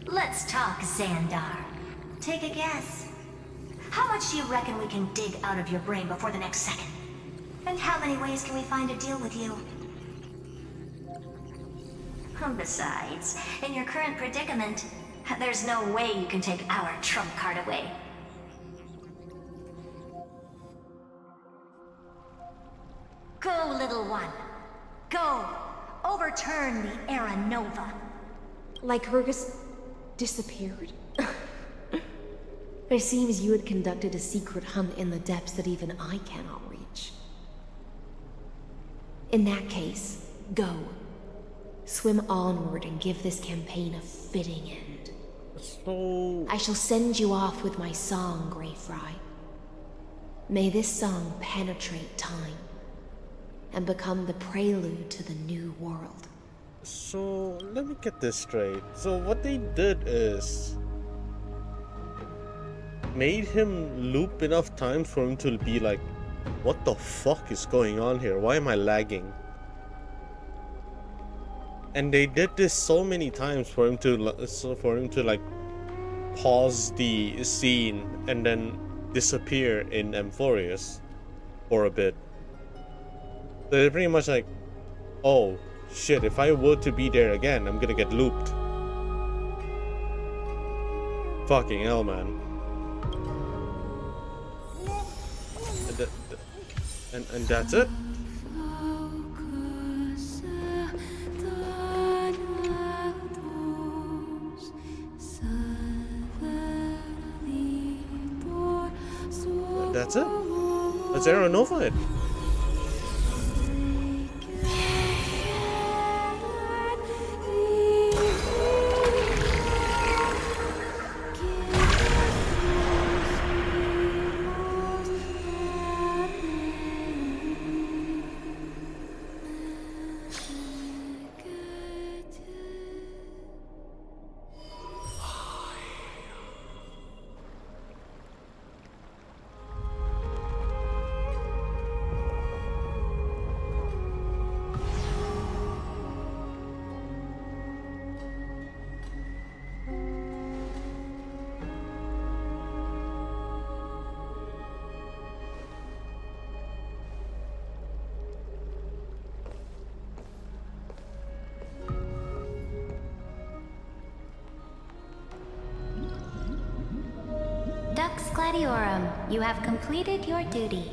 Let's talk, Xandar. Take a guess. How much do you reckon we can dig out of your brain before the next second? And how many ways can we find to deal with you? Besides, in your current predicament, there's no way you can take our trump card away. Go, little one. Go. Overturn the Era Nova. Like Hergus disappeared? It seems you had conducted a secret hunt in the depths that even I cannot reach. In that case, Go. Swim onward and give this campaign a fitting end. So... I shall send you off with my song, Grey Fry. May this song penetrate time and become the prelude to the new world. So, let me get this straight. So what they did is made him loop enough times for him to be like, what the fuck is going on here? Why am I lagging? And they did this so many times for him to like pause the scene and then disappear in Amphorius for a bit. They're pretty much like, oh shit, if I were to be there again, I'm gonna get looped. Fucking hell, man. And that's it. That's it. Let's Aeronova it. Dux Gladiorum, you have completed your duty.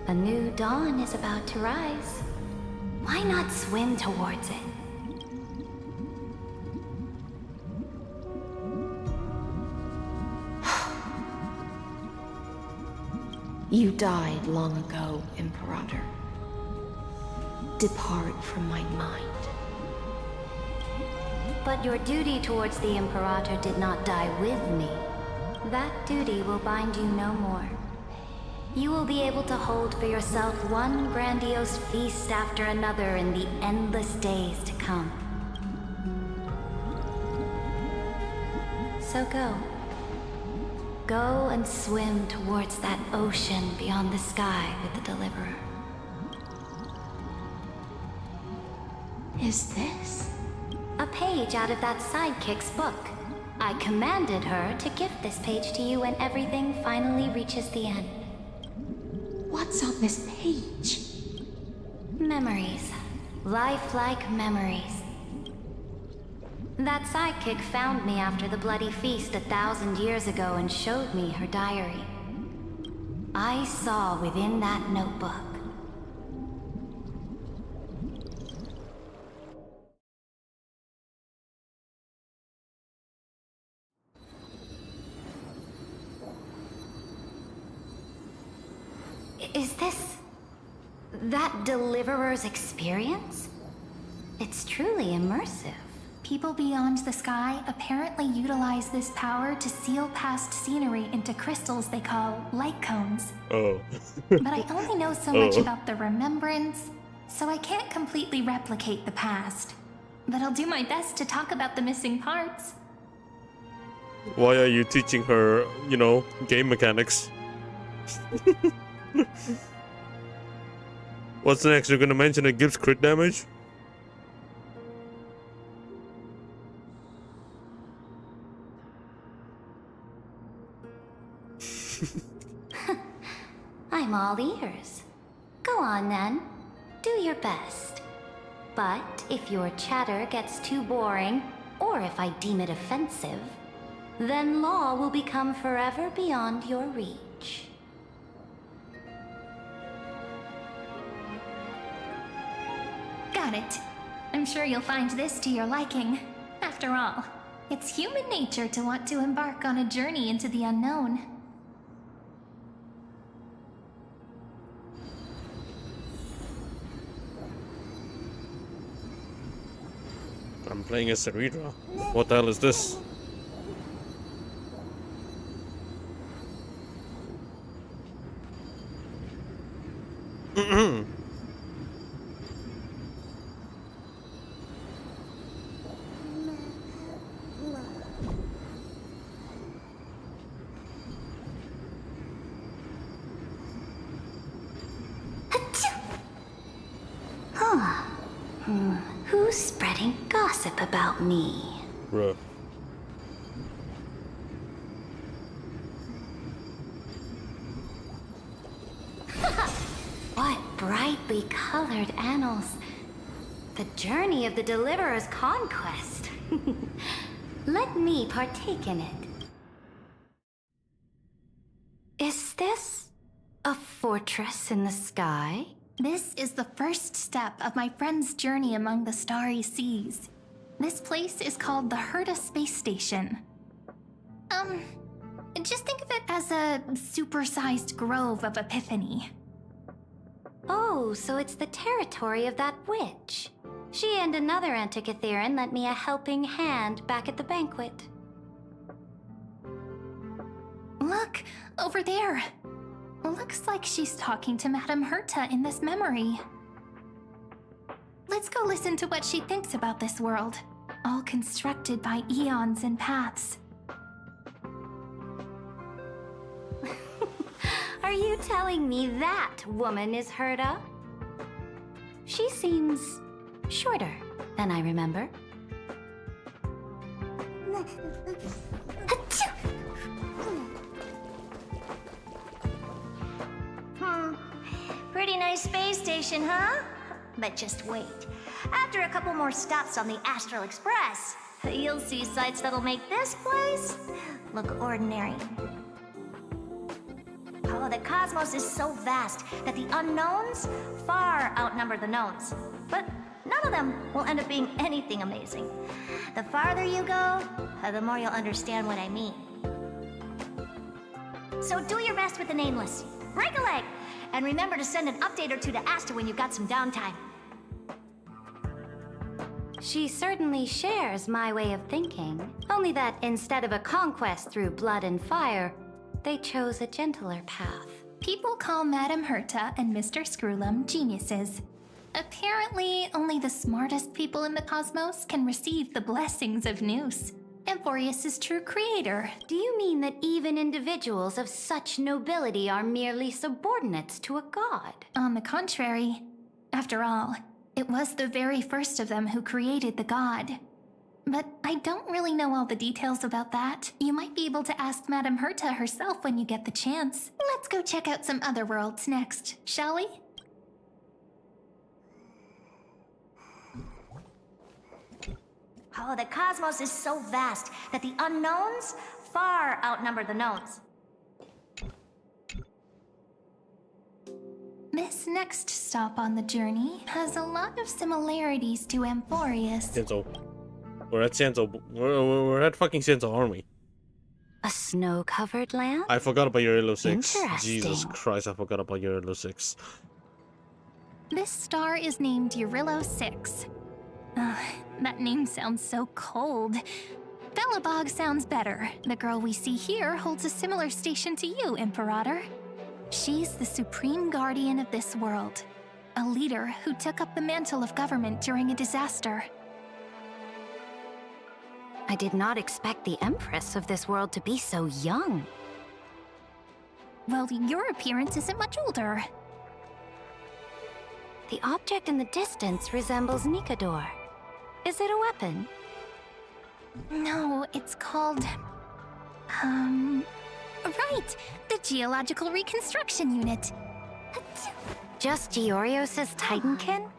A new dawn is about to rise. Why not swim towards it? You died long ago, Imperator. Depart from my mind. But your duty towards the Imperator did not die with me. That duty will bind you no more. You will be able to hold for yourself one grandiose feast after another in the endless days to come. So go. Go and swim towards that ocean beyond the sky with the Deliverer. Is this? A page out of that sidekick's book. I commanded her to gift this page to you when everything finally reaches the end. What's on this page? Memories. Lifelike memories. That sidekick found me after the bloody feast 1,000 years ago and showed me her diary. I saw within that notebook. Is this... that Deliverer's experience? It's truly immersive. People beyond the sky apparently utilize this power to seal past scenery into crystals they call light cones. Oh. But I only know so much about the remembrance, so I can't completely replicate the past. But I'll do my best to talk about the missing parts. Why are you teaching her, you know, game mechanics? What's next? You're gonna mention it gives crit damage? I'm all ears. Go on then. Do your best. But if your chatter gets too boring, or if I deem it offensive, then law will become forever beyond your reach. Got it. I'm sure you'll find this to your liking. After all, it's human nature to want to embark on a journey into the unknown. I'm playing as Ceridra. What the hell is this? Who's spreading gossip about me? Bruh. What brightly colored annals. The journey of the Deliverer's conquest. Let me partake in it. Is this a fortress in the sky? This is the first step of my friend's journey among the starry seas. This place is called the Herta Space Station. Just think of it as a supersized grove of Epiphany. Oh, so it's the territory of that witch. She and another Antikytheran lent me a helping hand back at the banquet. Look, over there. Looks like she's talking to Madame Herta in this memory. Let's go listen to what she thinks about this world, all constructed by eons and paths. Are you telling me that woman is Herta? She seems shorter than I remember. Pretty nice space station, huh? But just wait. After a couple more stops on the Astral Express, you'll see sights that'll make this place look ordinary. Oh, the cosmos is so vast that the unknowns far outnumber the knowns. But none of them will end up being anything amazing. The farther you go, the more you'll understand what I mean. So do your best with the nameless. Break a leg! And remember to send an update or two to Asta when you've got some downtime. She certainly shares my way of thinking. Only that instead of a conquest through blood and fire, they chose a gentler path. People call Madame Herta and Mr. Screwlum geniuses. Apparently, only the smartest people in the cosmos can receive the blessings of Nous, Amphorius' true creator. Do you mean that even individuals of such nobility are merely subordinates to a god? On the contrary. After all, it was the very first of them who created the god. But I don't really know all the details about that. You might be able to ask Madame Herta herself when you get the chance. Let's go check out some other worlds next, shall we? Oh, the cosmos is so vast that the unknowns far outnumber the knowns. This next stop on the journey has a lot of similarities to Amphorius. Senzo. We're at Senzo. We're at fucking Senzo, aren't we? A snow-covered land? I forgot about your Elo 6. Interesting. Jesus Christ, I forgot about your Elo 6. This star is named Eurillo 6. That name sounds so cold. Belobog sounds better. The girl we see here holds a similar station to you, Imperator. She's the supreme guardian of this world. A leader who took up the mantle of government during a disaster. I did not expect the Empress of this world to be so young. Well, your appearance isn't much older. The object in the distance resembles Nikador. Is it a weapon? No, it's called... Right! The Geological Reconstruction Unit. Just Giorios' Titankin?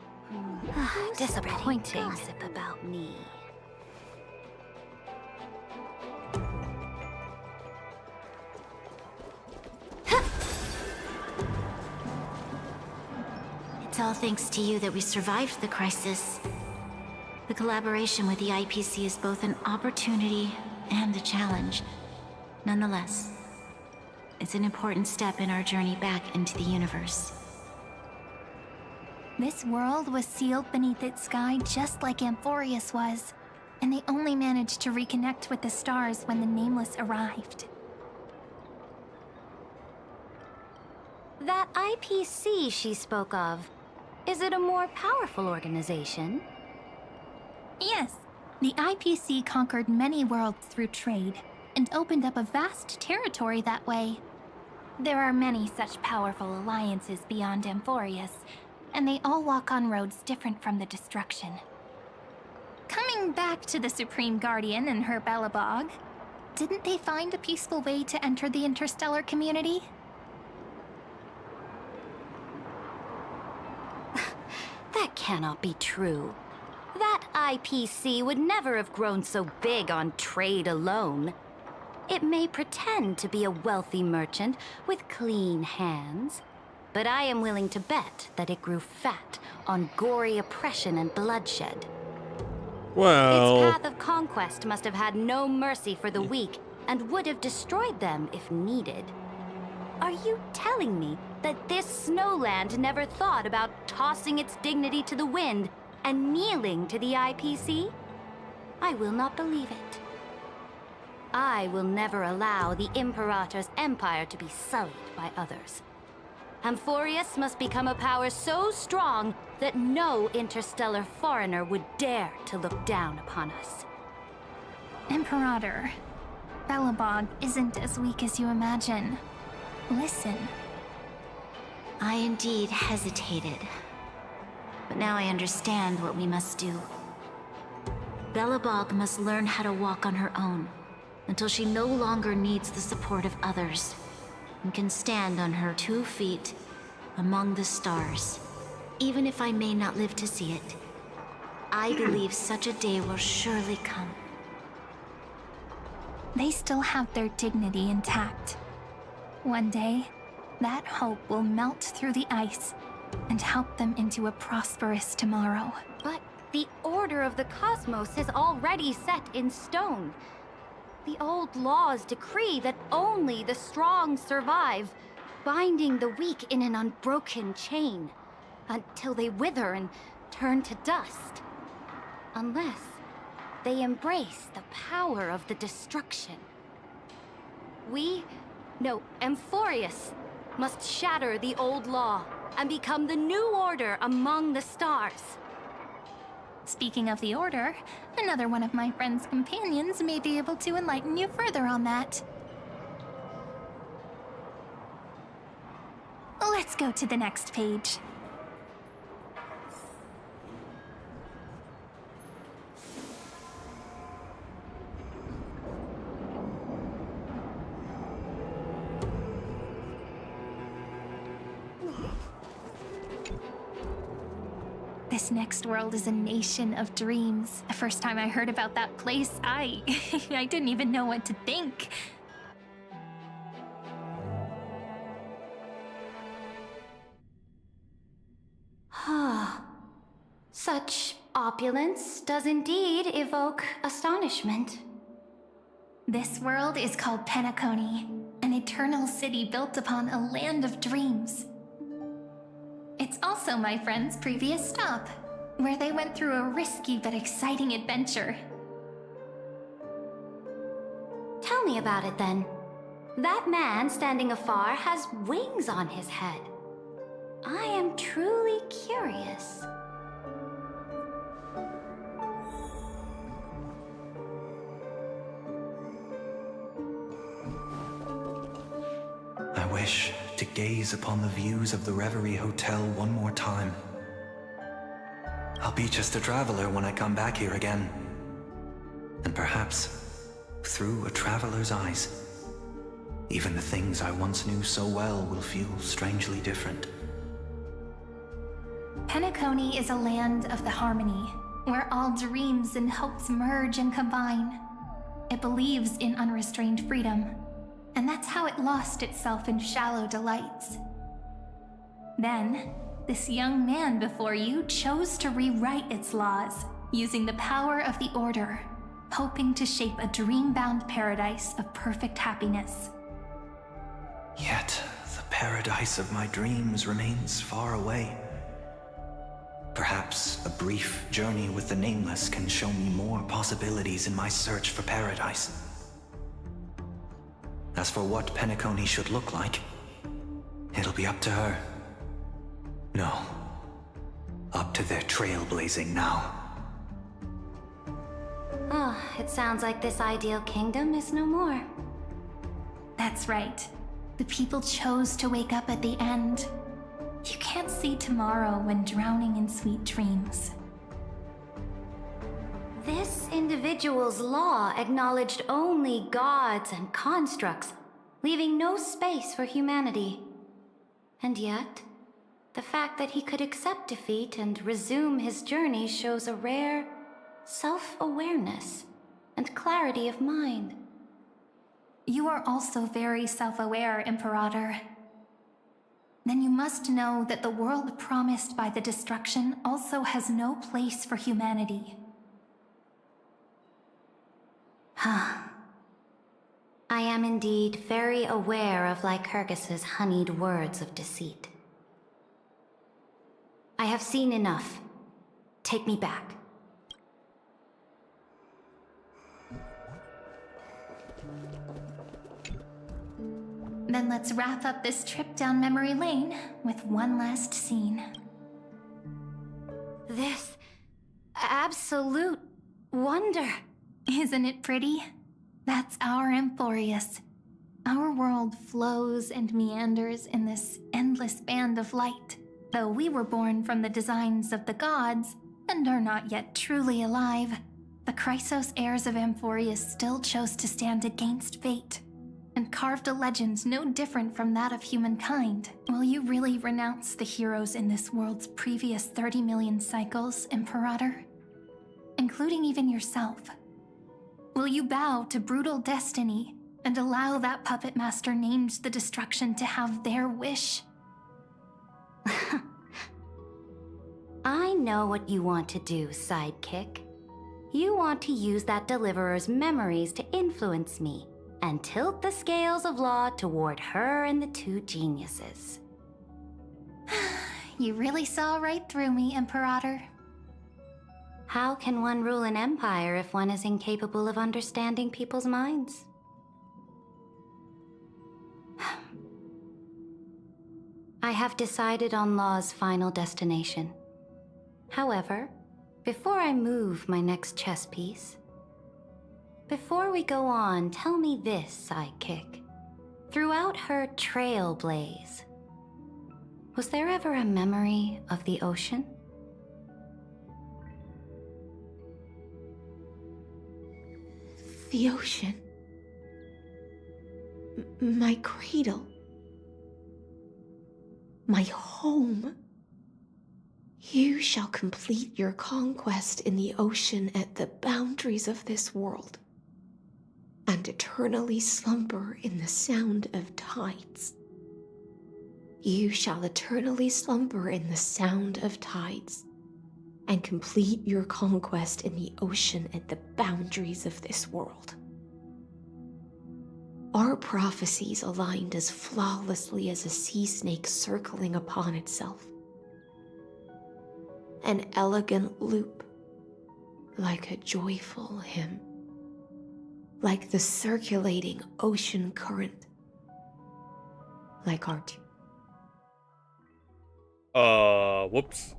Disappointing. Gossip about me. It's all thanks to you that we survived the crisis. The collaboration with the IPC is both an opportunity and a challenge. Nonetheless, it's an important step in our journey back into the universe. This world was sealed beneath its sky just like Amphorius was. and they only managed to reconnect with the stars when the Nameless arrived. That IPC she spoke of, is it a more powerful organization? Yes, the IPC conquered many worlds through trade and opened up a vast territory that way. There are many such powerful alliances beyond Amphorius, and they all walk on roads different from the destruction. Coming back to the Supreme Guardian and her Belobog, didn't they find a peaceful way to enter the interstellar community? That cannot be true. That IPC would never have grown so big on trade alone. It may pretend to be a wealthy merchant with clean hands, but I am willing to bet that it grew fat on gory oppression and bloodshed. Well... Its path of conquest must have had no mercy for the weak and would have destroyed them if needed. Are you telling me that this snowland never thought about tossing its dignity to the wind and kneeling to the IPC? I will not believe it. I will never allow the Imperator's empire to be sullied by others. Amphorius must become a power so strong that no interstellar foreigner would dare to look down upon us. Imperator, Belobog isn't as weak as you imagine. Listen. I indeed hesitated. But now I understand what we must do. Belobog must learn how to walk on her own, until she no longer needs the support of others, and can stand on her 2 feet among the stars. Even if I may not live to see it, I believe such a day will surely come. They still have their dignity intact. One day, that hope will melt through the ice and help them into a prosperous tomorrow. But the order of the cosmos is already set in stone. The old laws decree that only the strong survive, binding the weak in an unbroken chain, until they wither and turn to dust. Unless they embrace the power of the destruction. Amphorius must shatter the old law and become the new order among the stars. Speaking of the Order, another one of my friend's companions may be able to enlighten you further on that. Let's go to the next page. This next world is a nation of dreams. The first time I heard about that place, I didn't even know what to think. Such opulence does indeed evoke astonishment. This world is called Penacony, an eternal city built upon a land of dreams. It's also my friend's previous stop, where they went through a risky but exciting adventure. Tell me about it then. That man standing afar has wings on his head. I am truly curious. I wish to gaze upon the views of the Reverie Hotel one more time. I'll be just a traveler when I come back here again. And perhaps, through a traveler's eyes, even the things I once knew so well will feel strangely different. Penacony is a land of the harmony, where all dreams and hopes merge and combine. It believes in unrestrained freedom, and that's how it lost itself in shallow delights. Then, this young man before you chose to rewrite its laws, using the power of the Order, hoping to shape a dream-bound paradise of perfect happiness. Yet, the paradise of my dreams remains far away. Perhaps Perhaps a brief journey with the Nameless can show me more possibilities in my search for paradise. As for what Penacony should look like, it'll be up to her. No. Up to their trailblazing now. Oh, it sounds like this ideal kingdom is no more. That's right. The people chose to wake up at the end. You can't see tomorrow when drowning in sweet dreams. This individual's law acknowledged only gods and constructs, leaving no space for humanity. And yet, the fact that he could accept defeat and resume his journey shows a rare self-awareness and clarity of mind. You are also very self-aware, Imperator. Then you must know that the world promised by the destruction also has no place for humanity. I am indeed very aware of Lycurgus's honeyed words of deceit. I have seen enough. Take me back. Then let's wrap up this trip down memory lane with one last scene. This absolute wonder. Isn't it pretty? That's our Emporius. Our world flows and meanders in this endless band of light. Though we were born from the designs of the gods and are not yet truly alive, the Chrysos heirs of Emporius still chose to stand against fate and carved a legend no different from that of humankind. Will you really renounce the heroes in this world's previous 30 million cycles, Imperator? Including even yourself. Will you bow to brutal destiny and allow that puppet master named the destruction to have their wish? I know what you want to do, sidekick. You want to use that deliverer's memories to influence me and tilt the scales of law toward her and the two geniuses. You really saw right through me, Imperator. How can one rule an empire if one is incapable of understanding people's minds? I have decided on Law's final destination. However, before I move my next chess piece, before we go on, tell me this, sidekick. Throughout her trailblaze, was there ever a memory of the ocean? The ocean. My cradle. My home. You shall complete your conquest in the ocean at the boundaries of this world, and eternally slumber in the sound of tides. You shall eternally slumber in the sound of tides, and complete your conquest in the ocean at the boundaries of this world. Our prophecies aligned as flawlessly as a sea snake circling upon itself. An elegant loop, like a joyful hymn, like the circulating ocean current, like our whoops.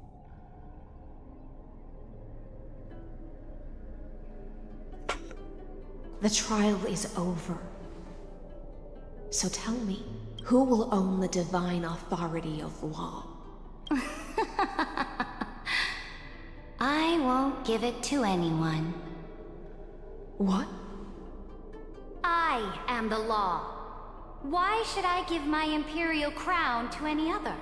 The trial is over. So tell me, who will own the divine authority of law? I won't give it to anyone. What? I am the law. Why should I give my imperial crown to any other?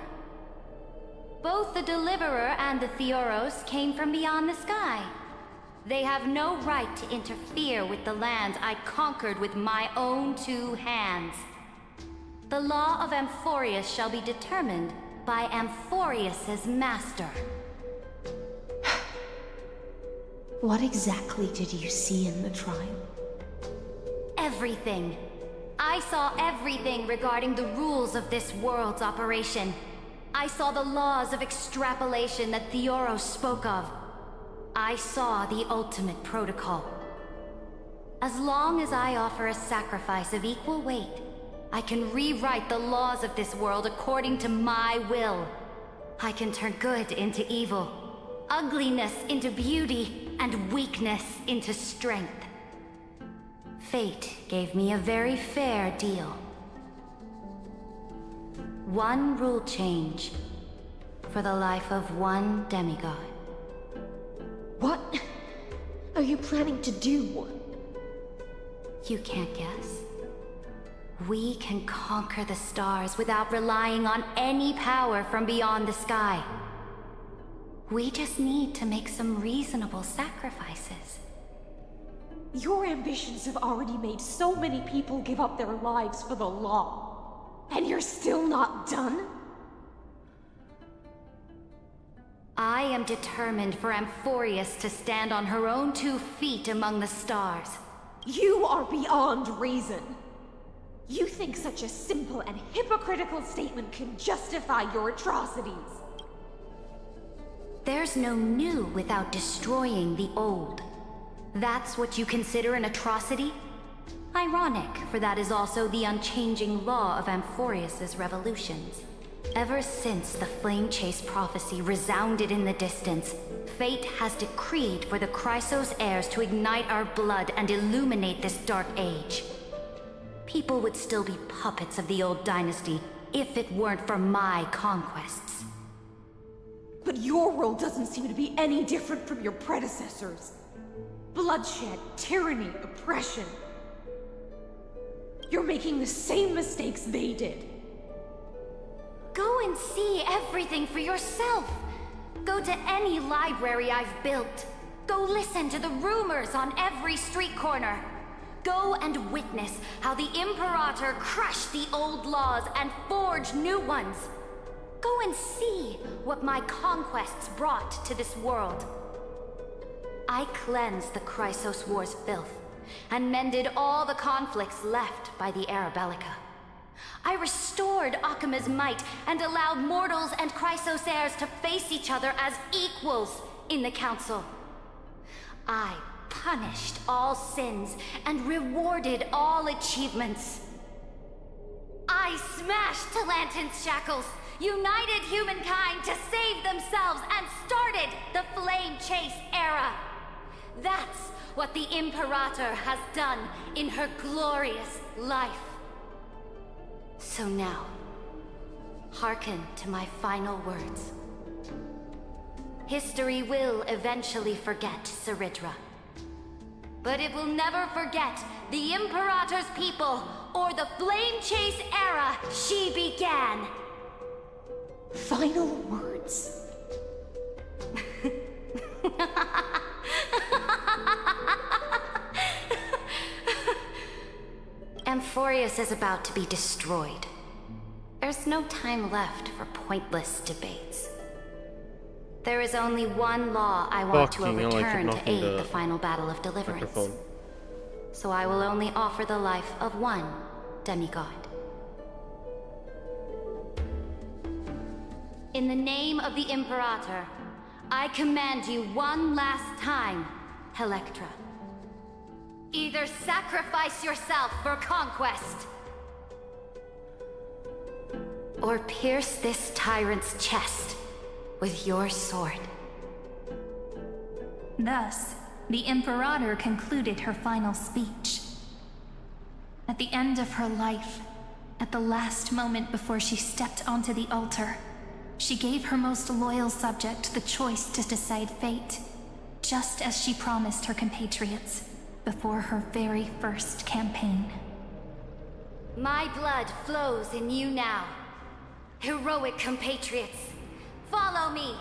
Both the Deliverer and the Theoros came from beyond the sky. They have no right to interfere with the lands I conquered with my own two hands. The law of Amphorius shall be determined by Amphorius's master. What exactly did you see in the trial? Everything. I saw everything regarding the rules of this world's operation. I saw the laws of extrapolation that Theoros spoke of. I saw the ultimate protocol. As long as I offer a sacrifice of equal weight, I can rewrite the laws of this world according to my will. I can turn good into evil, ugliness into beauty, and weakness into strength. Fate gave me a very fair deal. One rule change for the life of one demigod. What are you planning to do? You can't guess. We can conquer the stars without relying on any power from beyond the sky. We just need to make some reasonable sacrifices. Your ambitions have already made so many people give up their lives for the law. And you're still not done? I am determined for Amphorius to stand on her own 2 feet among the stars. You are beyond reason. You think such a simple and hypocritical statement can justify your atrocities. There's no new without destroying the old. That's what you consider an atrocity? Ironic, for that is also the unchanging law of Amphorius's revolutions. Ever since the Flame Chase prophecy resounded in the distance, fate has decreed for the Chrysos heirs to ignite our blood and illuminate this dark age. People would still be puppets of the old dynasty if it weren't for my conquests. But your world doesn't seem to be any different from your predecessors. Bloodshed, tyranny, oppression. You're making the same mistakes they did. Go and see everything for yourself. Go to any library I've built. Go listen to the rumors on every street corner. Go and witness how the Imperator crushed the old laws and forged new ones. Go and see what my conquests brought to this world. I cleansed the Chrysos War's filth and mended all the conflicts left by the Era Bellica. I restored Akima's might and allowed mortals and Chrysos heirs to face each other as equals in the Council. I punished all sins and rewarded all achievements. I smashed Talantin's shackles, united humankind to save themselves, and started the Flame Chase era. That's what the Imperator has done in her glorious life. So now, hearken to my final words. History will eventually forget Ceridra. But it will never forget the Imperator's people or the Flame Chase era she began. Final words? Amphorius is about to be destroyed. There's no time left for pointless debates. There is only one law I want to overturn to aid the final battle of deliverance. Microphone. So I will only offer the life of one demigod. In the name of the Imperator, I command you one last time, Electra. Either sacrifice yourself for conquest, or pierce this tyrant's chest with your sword. Thus, the Imperator concluded her final speech. At the end of her life, at the last moment before she stepped onto the altar, she gave her most loyal subject the choice to decide fate, just as she promised her compatriots before her very first campaign. My blood flows in you now. Heroic compatriots, follow me,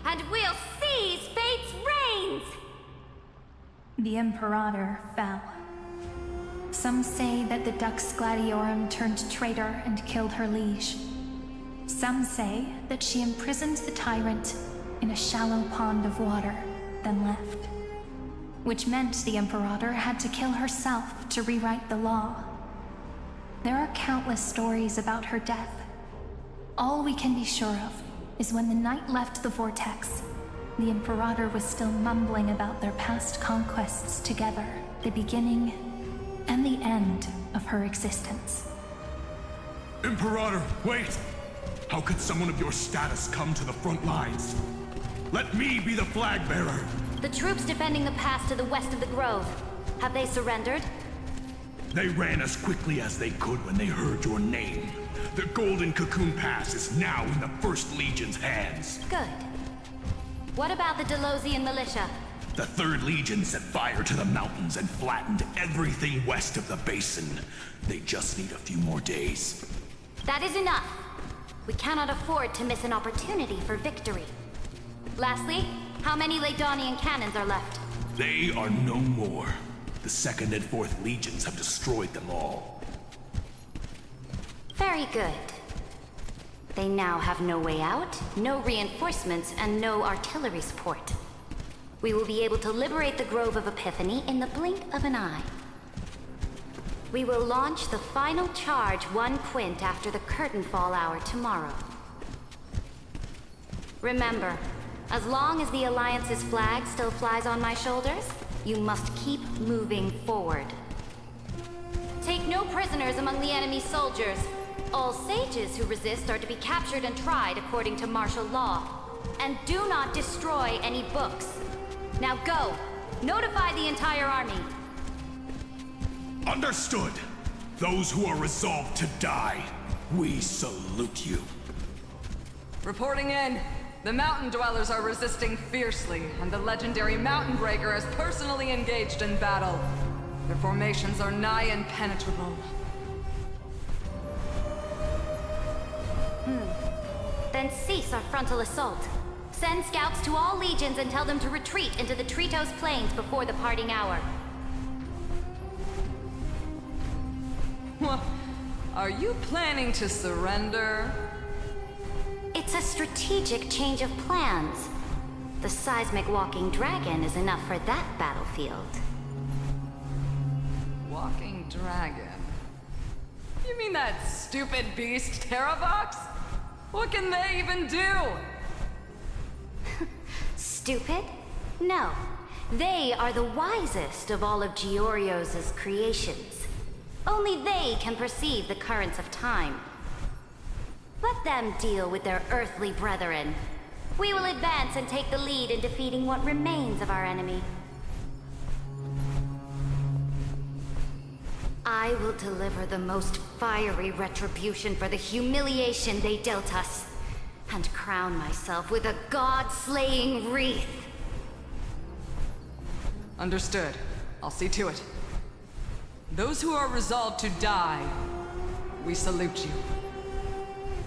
and we'll seize fate's reins! The Imperator fell. Some say that the Dux Gladiorum turned traitor and killed her liege. Some say that she imprisoned the tyrant in a shallow pond of water, then left. Which meant the Imperator had to kill herself to rewrite the law. There are countless stories about her death. All we can be sure of is when the knight left the vortex, the Imperator was still mumbling about their past conquests together, the beginning and the end of her existence. Imperator, wait! How could someone of your status come to the front lines? Let me be the flag bearer! The troops defending the pass to the west of the grove. Have they surrendered? They ran as quickly as they could when they heard your name. The Golden Cocoon Pass is now in the First Legion's hands. Good. What about the Delosian militia? The 3rd Legion set fire to the mountains and flattened everything west of the basin. They just need a few more days. That is enough. We cannot afford to miss an opportunity for victory. Lastly, how many Ladonian cannons are left? They are no more. The 2nd and 4th Legions have destroyed them all. Very good. They now have no way out, no reinforcements, and no artillery support. We will be able to liberate the Grove of Epiphany in the blink of an eye. We will launch the final charge 1 quint after the curtain fall hour tomorrow. Remember, as long as the Alliance's flag still flies on my shoulders, you must keep moving forward. Take no prisoners among the enemy soldiers. All sages who resist are to be captured and tried according to martial law. And do not destroy any books. Now go! Notify the entire army! Understood! Those who are resolved to die, we salute you. Reporting in. The Mountain Dwellers are resisting fiercely, and the legendary Mountain Breaker is personally engaged in battle. Their formations are nigh impenetrable. Then cease our frontal assault. Send scouts to all legions and tell them to retreat into the Tritos Plains before the parting hour. What? Are you planning to surrender? It's a strategic change of plans. The seismic walking dragon is enough for that battlefield. Walking dragon? You mean that stupid beast, Terravox? What can they even do? Stupid? No. They are the wisest of all of Georios' creations. Only they can perceive the currents of time. Let them deal with their earthly brethren. We will advance and take the lead in defeating what remains of our enemy. I will deliver the most fiery retribution for the humiliation they dealt us, and crown myself with a god-slaying wreath. Understood. I'll see to it. Those who are resolved to die, we salute you.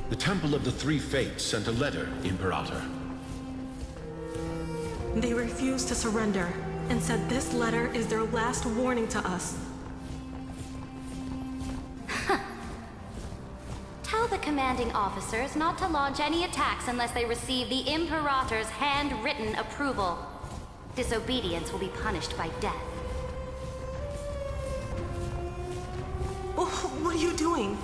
The Temple of the Three Fates sent a letter, Imperator. They refused to surrender, and said this letter is their last warning to us. Tell the commanding officers not to launch any attacks unless they receive the Imperator's handwritten approval. Disobedience will be punished by death. Oh, what are you doing?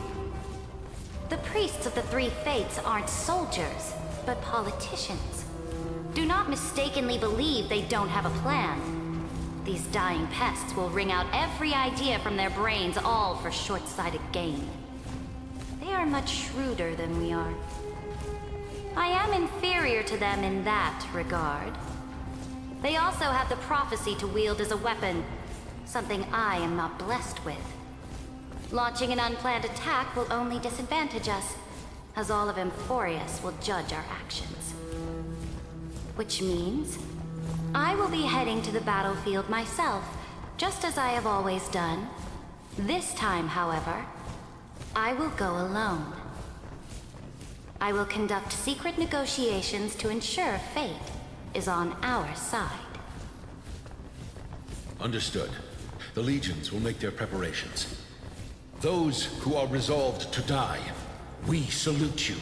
The priests of the Three Fates aren't soldiers, but politicians. Do not mistakenly believe they don't have a plan. These dying pests will wring out every idea from their brains, all for short-sighted gain. They are much shrewder than we are. I am inferior to them in that regard. They also have the prophecy to wield as a weapon, something I am not blessed with. Launching an unplanned attack will only disadvantage us, as all of Emphorius will judge our actions. Which means, I will be heading to the battlefield myself, just as I have always done. This time, however, I will go alone. I will conduct secret negotiations to ensure fate is on our side. Understood. The legions will make their preparations. Those who are resolved to die, we salute you.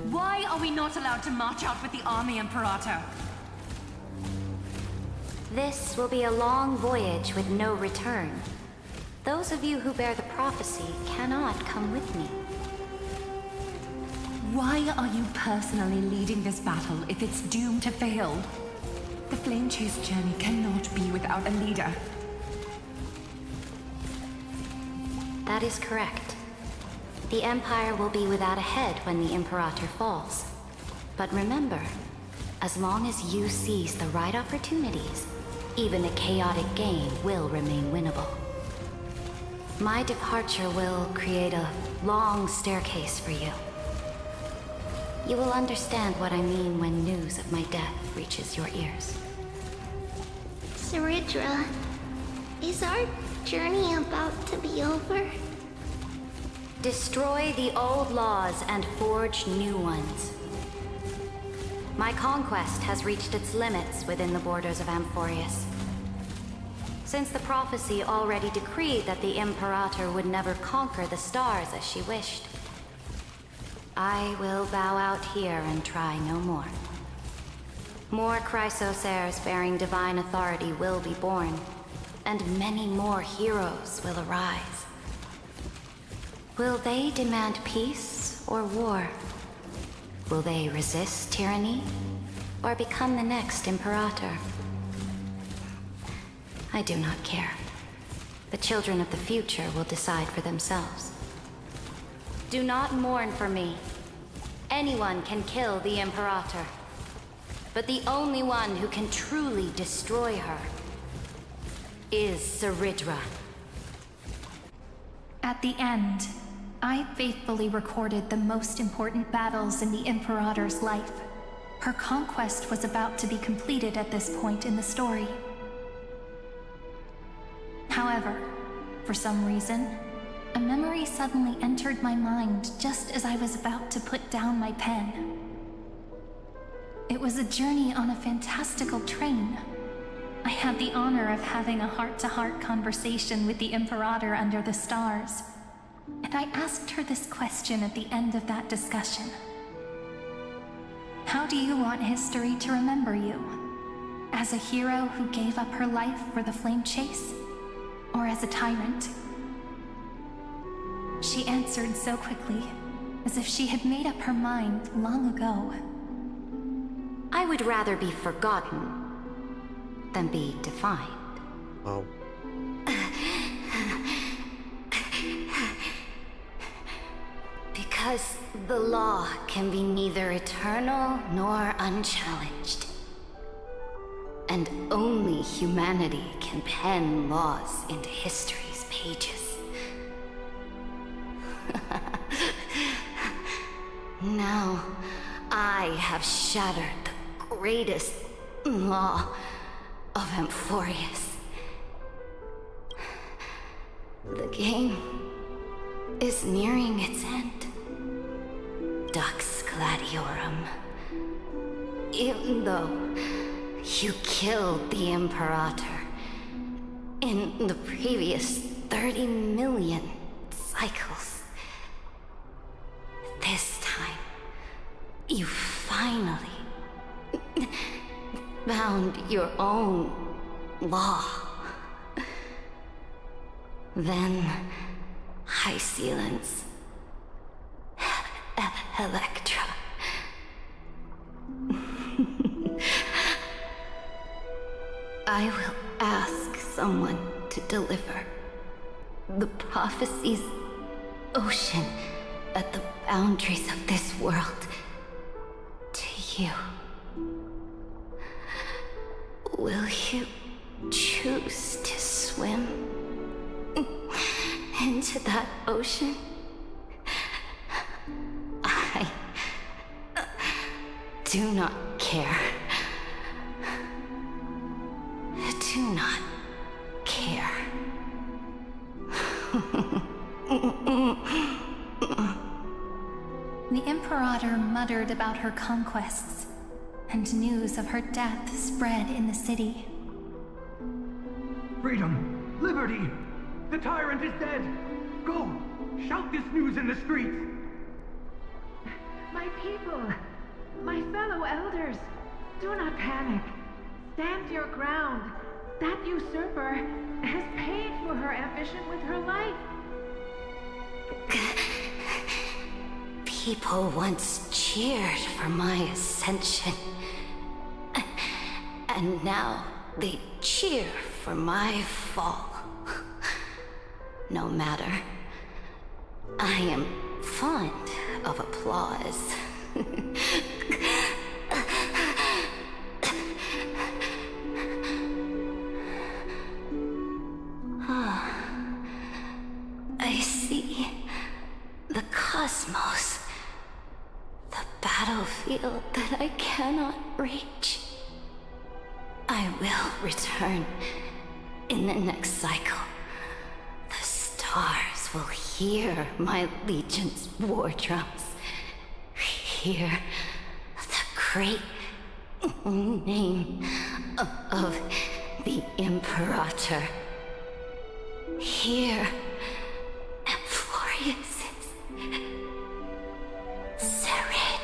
Why are we not allowed to march out with the army, Imperator? This will be a long voyage with no return. Those of you who bear the prophecy cannot come with me. why are you personally leading this battle if it's doomed to fail? The Flame Chase journey cannot be without a leader. That is correct. The Empire will be without a head when the Imperator falls. But remember, as long as you seize the right opportunities, even a chaotic game will remain winnable. My departure will create a long staircase for you. You will understand what I mean when news of my death reaches your ears. Saridra, is our journey about to be over? Destroy the old laws and forge new ones. My conquest has reached its limits within the borders of Amphorius. Since the prophecy already decreed that the Imperator would never conquer the stars as she wished, I will bow out here and try no more. More Chrysos heirs bearing divine authority will be born, and many more heroes will arise. Will they demand peace or war? Will they resist tyranny or become the next Imperator? I do not care. The children of the future will decide for themselves. Do not mourn for me. Anyone can kill the Imperator. But the only one who can truly destroy her is Saridra. At the end, I faithfully recorded the most important battles in the Imperator's life. Her conquest was about to be completed at this point in the story. However, for some reason, a memory suddenly entered my mind just as I was about to put down my pen. It was a journey on a fantastical train. I had the honor of having a heart-to-heart conversation with the Imperator under the stars, and I asked her this question at the end of that discussion. How do you want history to remember you? As a hero who gave up her life for the Flame Chase? Or as a tyrant? She answered so quickly, as if she had made up her mind long ago. I would rather be forgotten than be defined. Oh. Because the law can be neither eternal nor unchallenged. And only humanity can pen laws into history's pages. Now, I have shattered the greatest law of Amphorius. The game is nearing its end. Dux Gladiorum. Even though you killed the Imperator in the previous 30 million cycles, this time, you finally found your own law. Then, High Sealants, Electra. I will ask someone to deliver the prophecy's ocean at the boundaries of this world to you. Will you choose to swim into that ocean? I do not care. Do not care. The Imperator muttered about her conquests, and news of her death spread in the city. Freedom! Liberty! The tyrant is dead! Go! Shout this news in the streets! My people! My fellow elders! Do not panic. Stand your ground. That usurper has paid for her ambition with her life. People once cheered for my ascension. And now they cheer for my fall. No matter. I am fond of applause. I see the cosmos, the battlefield that I cannot reach. I will return in the next cycle. The stars will hear my legion's war drums. Hear the great name of the Imperator. Hear Amphorius's serene.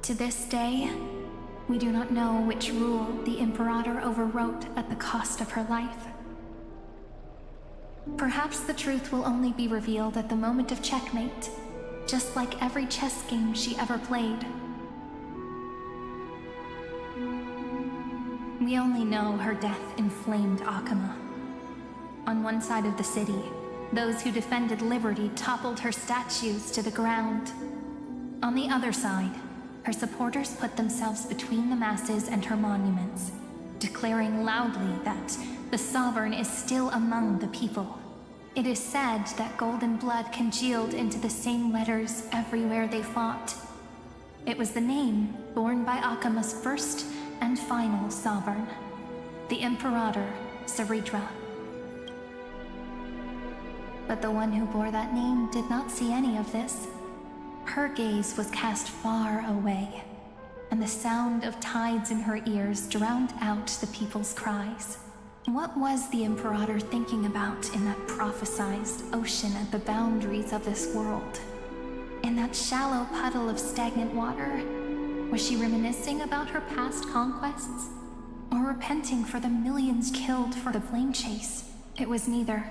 To this day, we do not know which rule the Imperator overwrote at the cost of her life. Perhaps the truth will only be revealed at the moment of checkmate, just like every chess game she ever played. We only know her death inflamed Akama. On one side of the city, those who defended liberty toppled her statues to the ground. On the other side, her supporters put themselves between the masses and her monuments, declaring loudly that the Sovereign is still among the people. It is said that golden blood congealed into the same letters everywhere they fought. It was the name borne by Akama's first and final Sovereign, the Imperator Saritra. But the one who bore that name did not see any of this. Her gaze was cast far away, and the sound of tides in her ears drowned out the people's cries. What was the Imperator thinking about in that prophesized ocean at the boundaries of this world? In that shallow puddle of stagnant water, was she reminiscing about her past conquests? Or repenting for the millions killed for the flame chase? It was neither.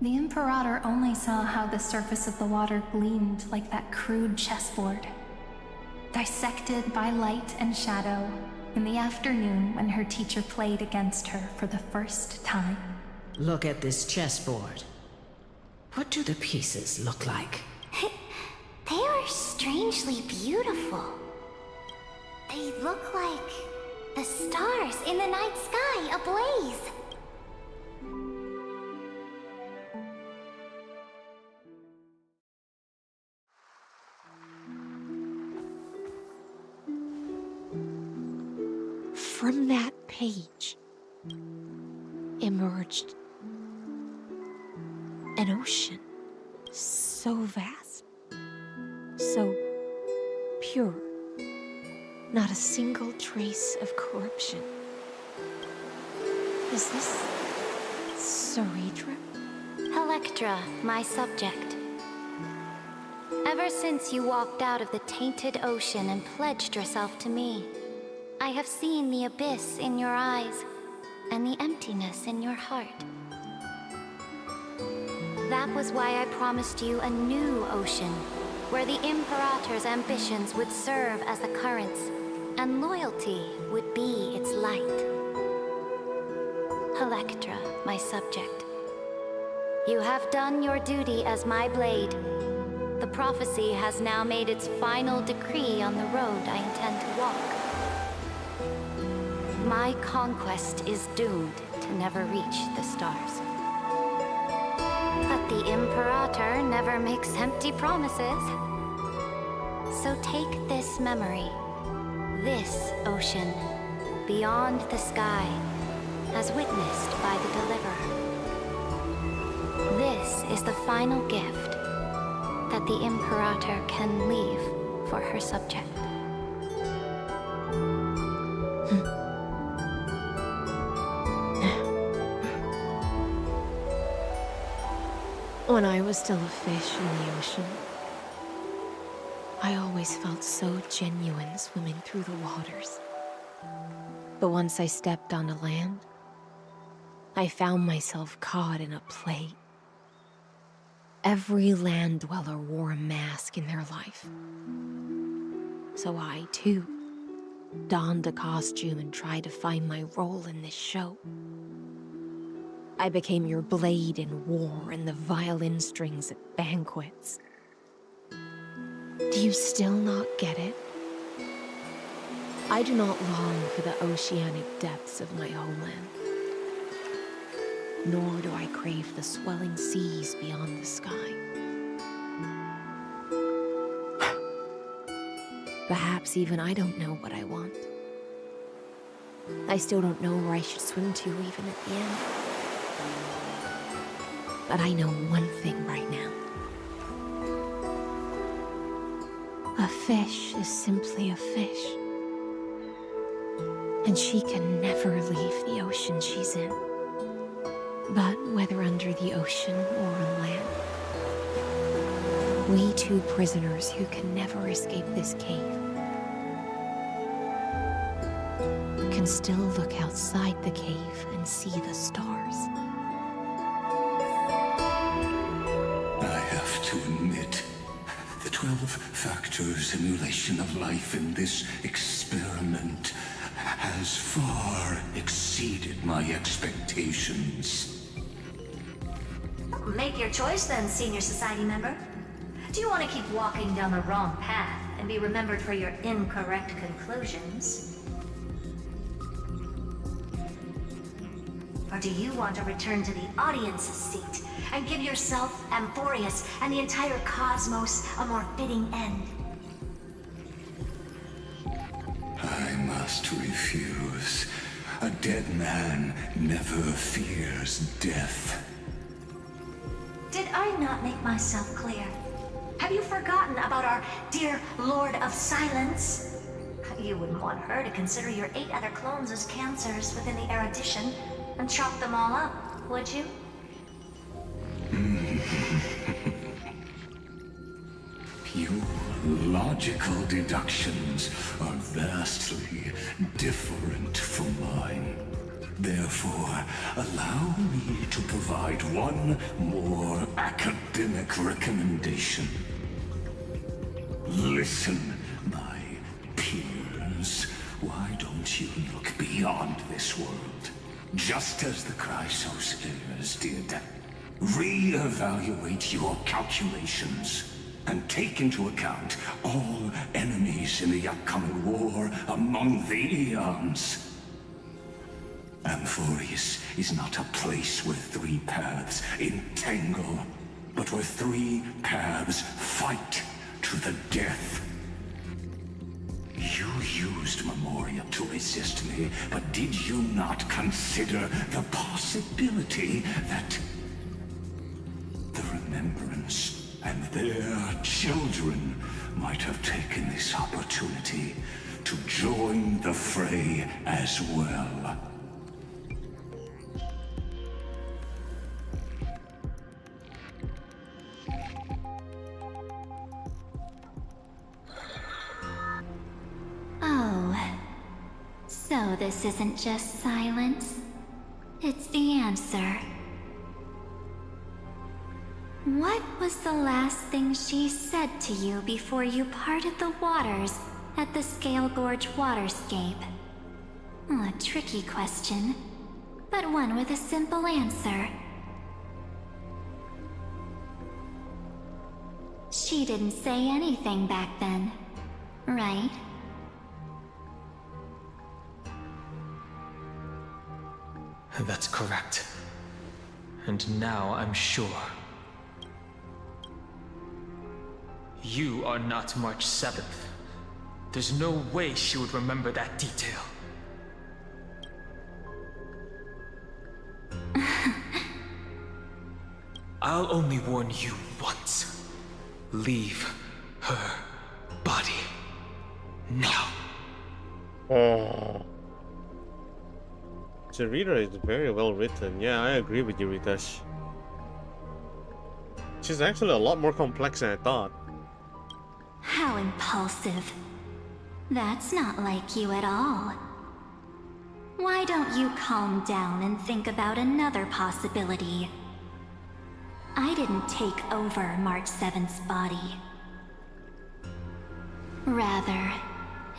The Imperator only saw how the surface of the water gleamed like that crude chessboard, dissected by light and shadow in the afternoon when her teacher played against her for the first time. Look at this chessboard. What do the pieces look like? They are strangely beautiful. They look like the stars in the night sky ablaze. From that page emerged an ocean so vast, so pure, not a single trace of corruption. Is this Saritra? Electra, my subject. Ever since you walked out of the tainted ocean and pledged yourself to me, I have seen the abyss in your eyes and the emptiness in your heart. That was why I promised you a new ocean, where the Imperator's ambitions would serve as the currents, and loyalty would be its light. Electra, my subject. You have done your duty as my blade. The prophecy has now made its final decree on the road I intend to walk. My conquest is doomed to never reach the stars. But the Imperator never makes empty promises. So take this memory, this ocean, beyond the sky, as witnessed by the Deliverer. This is the final gift that the Imperator can leave for her subject. When I was still a fish in the ocean, I always felt so genuine swimming through the waters. But once I stepped onto land, I found myself caught in a play. Every land dweller wore a mask in their life. So I, too, donned a costume and tried to find my role in this show. I became your blade in war and the violin strings at banquets. Do you still not get it? I do not long for the oceanic depths of my homeland. Nor do I crave the swelling seas beyond the sky. Perhaps even I don't know what I want. I still don't know where I should swim to even at the end. But I know one thing right now. A fish is simply a fish. And she can never leave the ocean she's in. But whether under the ocean or on land, we two prisoners who can never escape this cave can still look outside the cave and see the stars. I have to admit, the 12-factor simulation of life in this experiment has far exceeded my expectations. Make your choice then, senior society member. Do you want to keep walking down the wrong path and be remembered for your incorrect conclusions? Or do you want to return to the audience's seat and give yourself, Amphorius, and the entire cosmos a more fitting end? I must refuse. A dead man never fears death. Did I not make myself clear? Have you forgotten about our dear Lord of Silence? You wouldn't want her to consider your 8 other clones as cancers within the erudition and chop them all up, would you? Your logical deductions are vastly different from mine. Therefore, allow me to provide one more academic recommendation. Listen, my peers. Why don't you look beyond this world? Just as the Chrysosayers did. Re-evaluate your calculations and take into account all enemies in the upcoming war among the eons. Amphorius is not a place where 3 paths entangle, but where 3 paths fight to the death. You used Memoria to resist me, but did you not consider the possibility that the Remembrance and their children might have taken this opportunity to join the fray as well? Oh, so this isn't just silence. It's the answer. What was the last thing she said to you before you parted the waters at the Scale Gorge waterscape? A tricky question, but one with a simple answer. She didn't say anything back then, right? That's correct. And now I'm sure. You are not March 7th. There's no way she would remember that detail. I'll only warn you once. Leave her body. Now. Oh. Sarita is very well written. Yeah, I agree with you, Ritesh. She's actually a lot more complex than I thought. How impulsive. That's not like you at all. Why don't you calm down and think about another possibility? I didn't take over March 7th's body. Rather,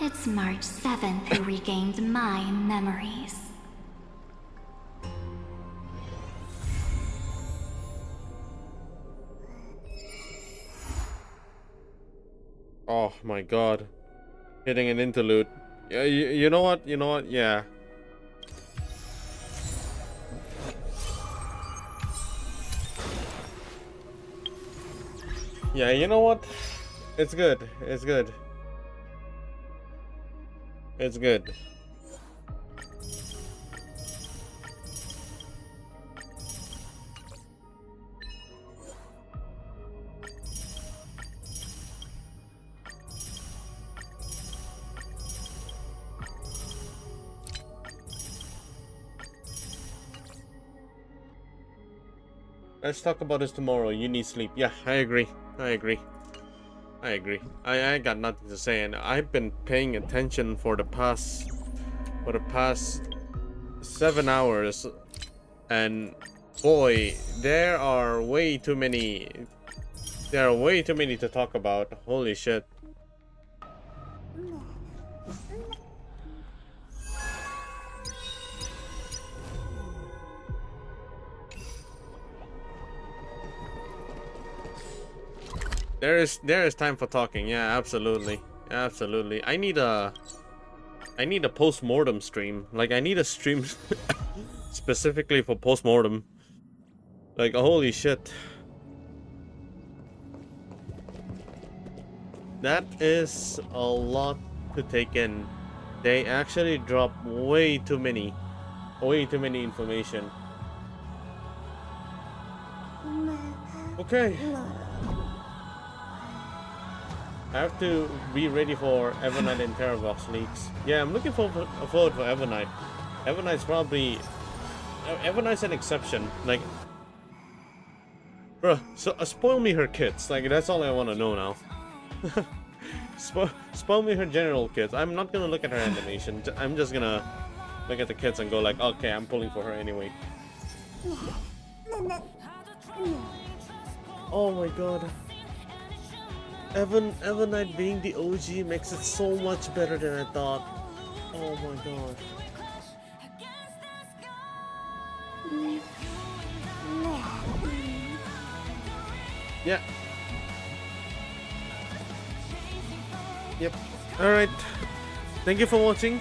it's March 7th who regained my memories. Oh my god. Hitting an interlude. Yeah, you know what? You know what? Yeah. Yeah, you know what? It's good. It's good. It's good. Let's talk about this tomorrow. You need sleep. Yeah, I agree. I agree. I agree. I got nothing to say, and I've been paying attention for the past 7 hours, and boy, there are way too many. There are way too many to talk about. Holy shit. There is time for talking. Yeah, absolutely. Absolutely. I need a post-mortem stream. Like, I need a stream specifically for post-mortem. Like, holy shit. That is a lot to take in. They actually drop way too many information. Okay. I have to be ready for Evernight and Terravox leaks. Yeah, I'm looking forward for Evernight. Evernight's probably... Evernight's an exception. Like... Bruh, so, spoil me her kits. Like, that's all I want to know now. Spoil me her general kits. I'm not gonna look at her animation. I'm just gonna look at the kits and go like, okay, I'm pulling for her anyway. Oh my god. Evernight being the OG makes it so much better than I thought. Oh my god. Yeah. Yep. Alright. Thank you for watching.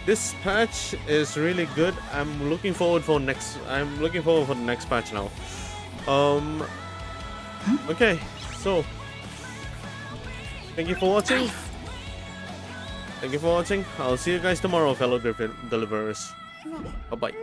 This patch is really good. I'm looking forward for the next patch now. Okay, so thank you for watching. Thank you for watching. I'll see you guys tomorrow, fellow deliverers. Bye bye.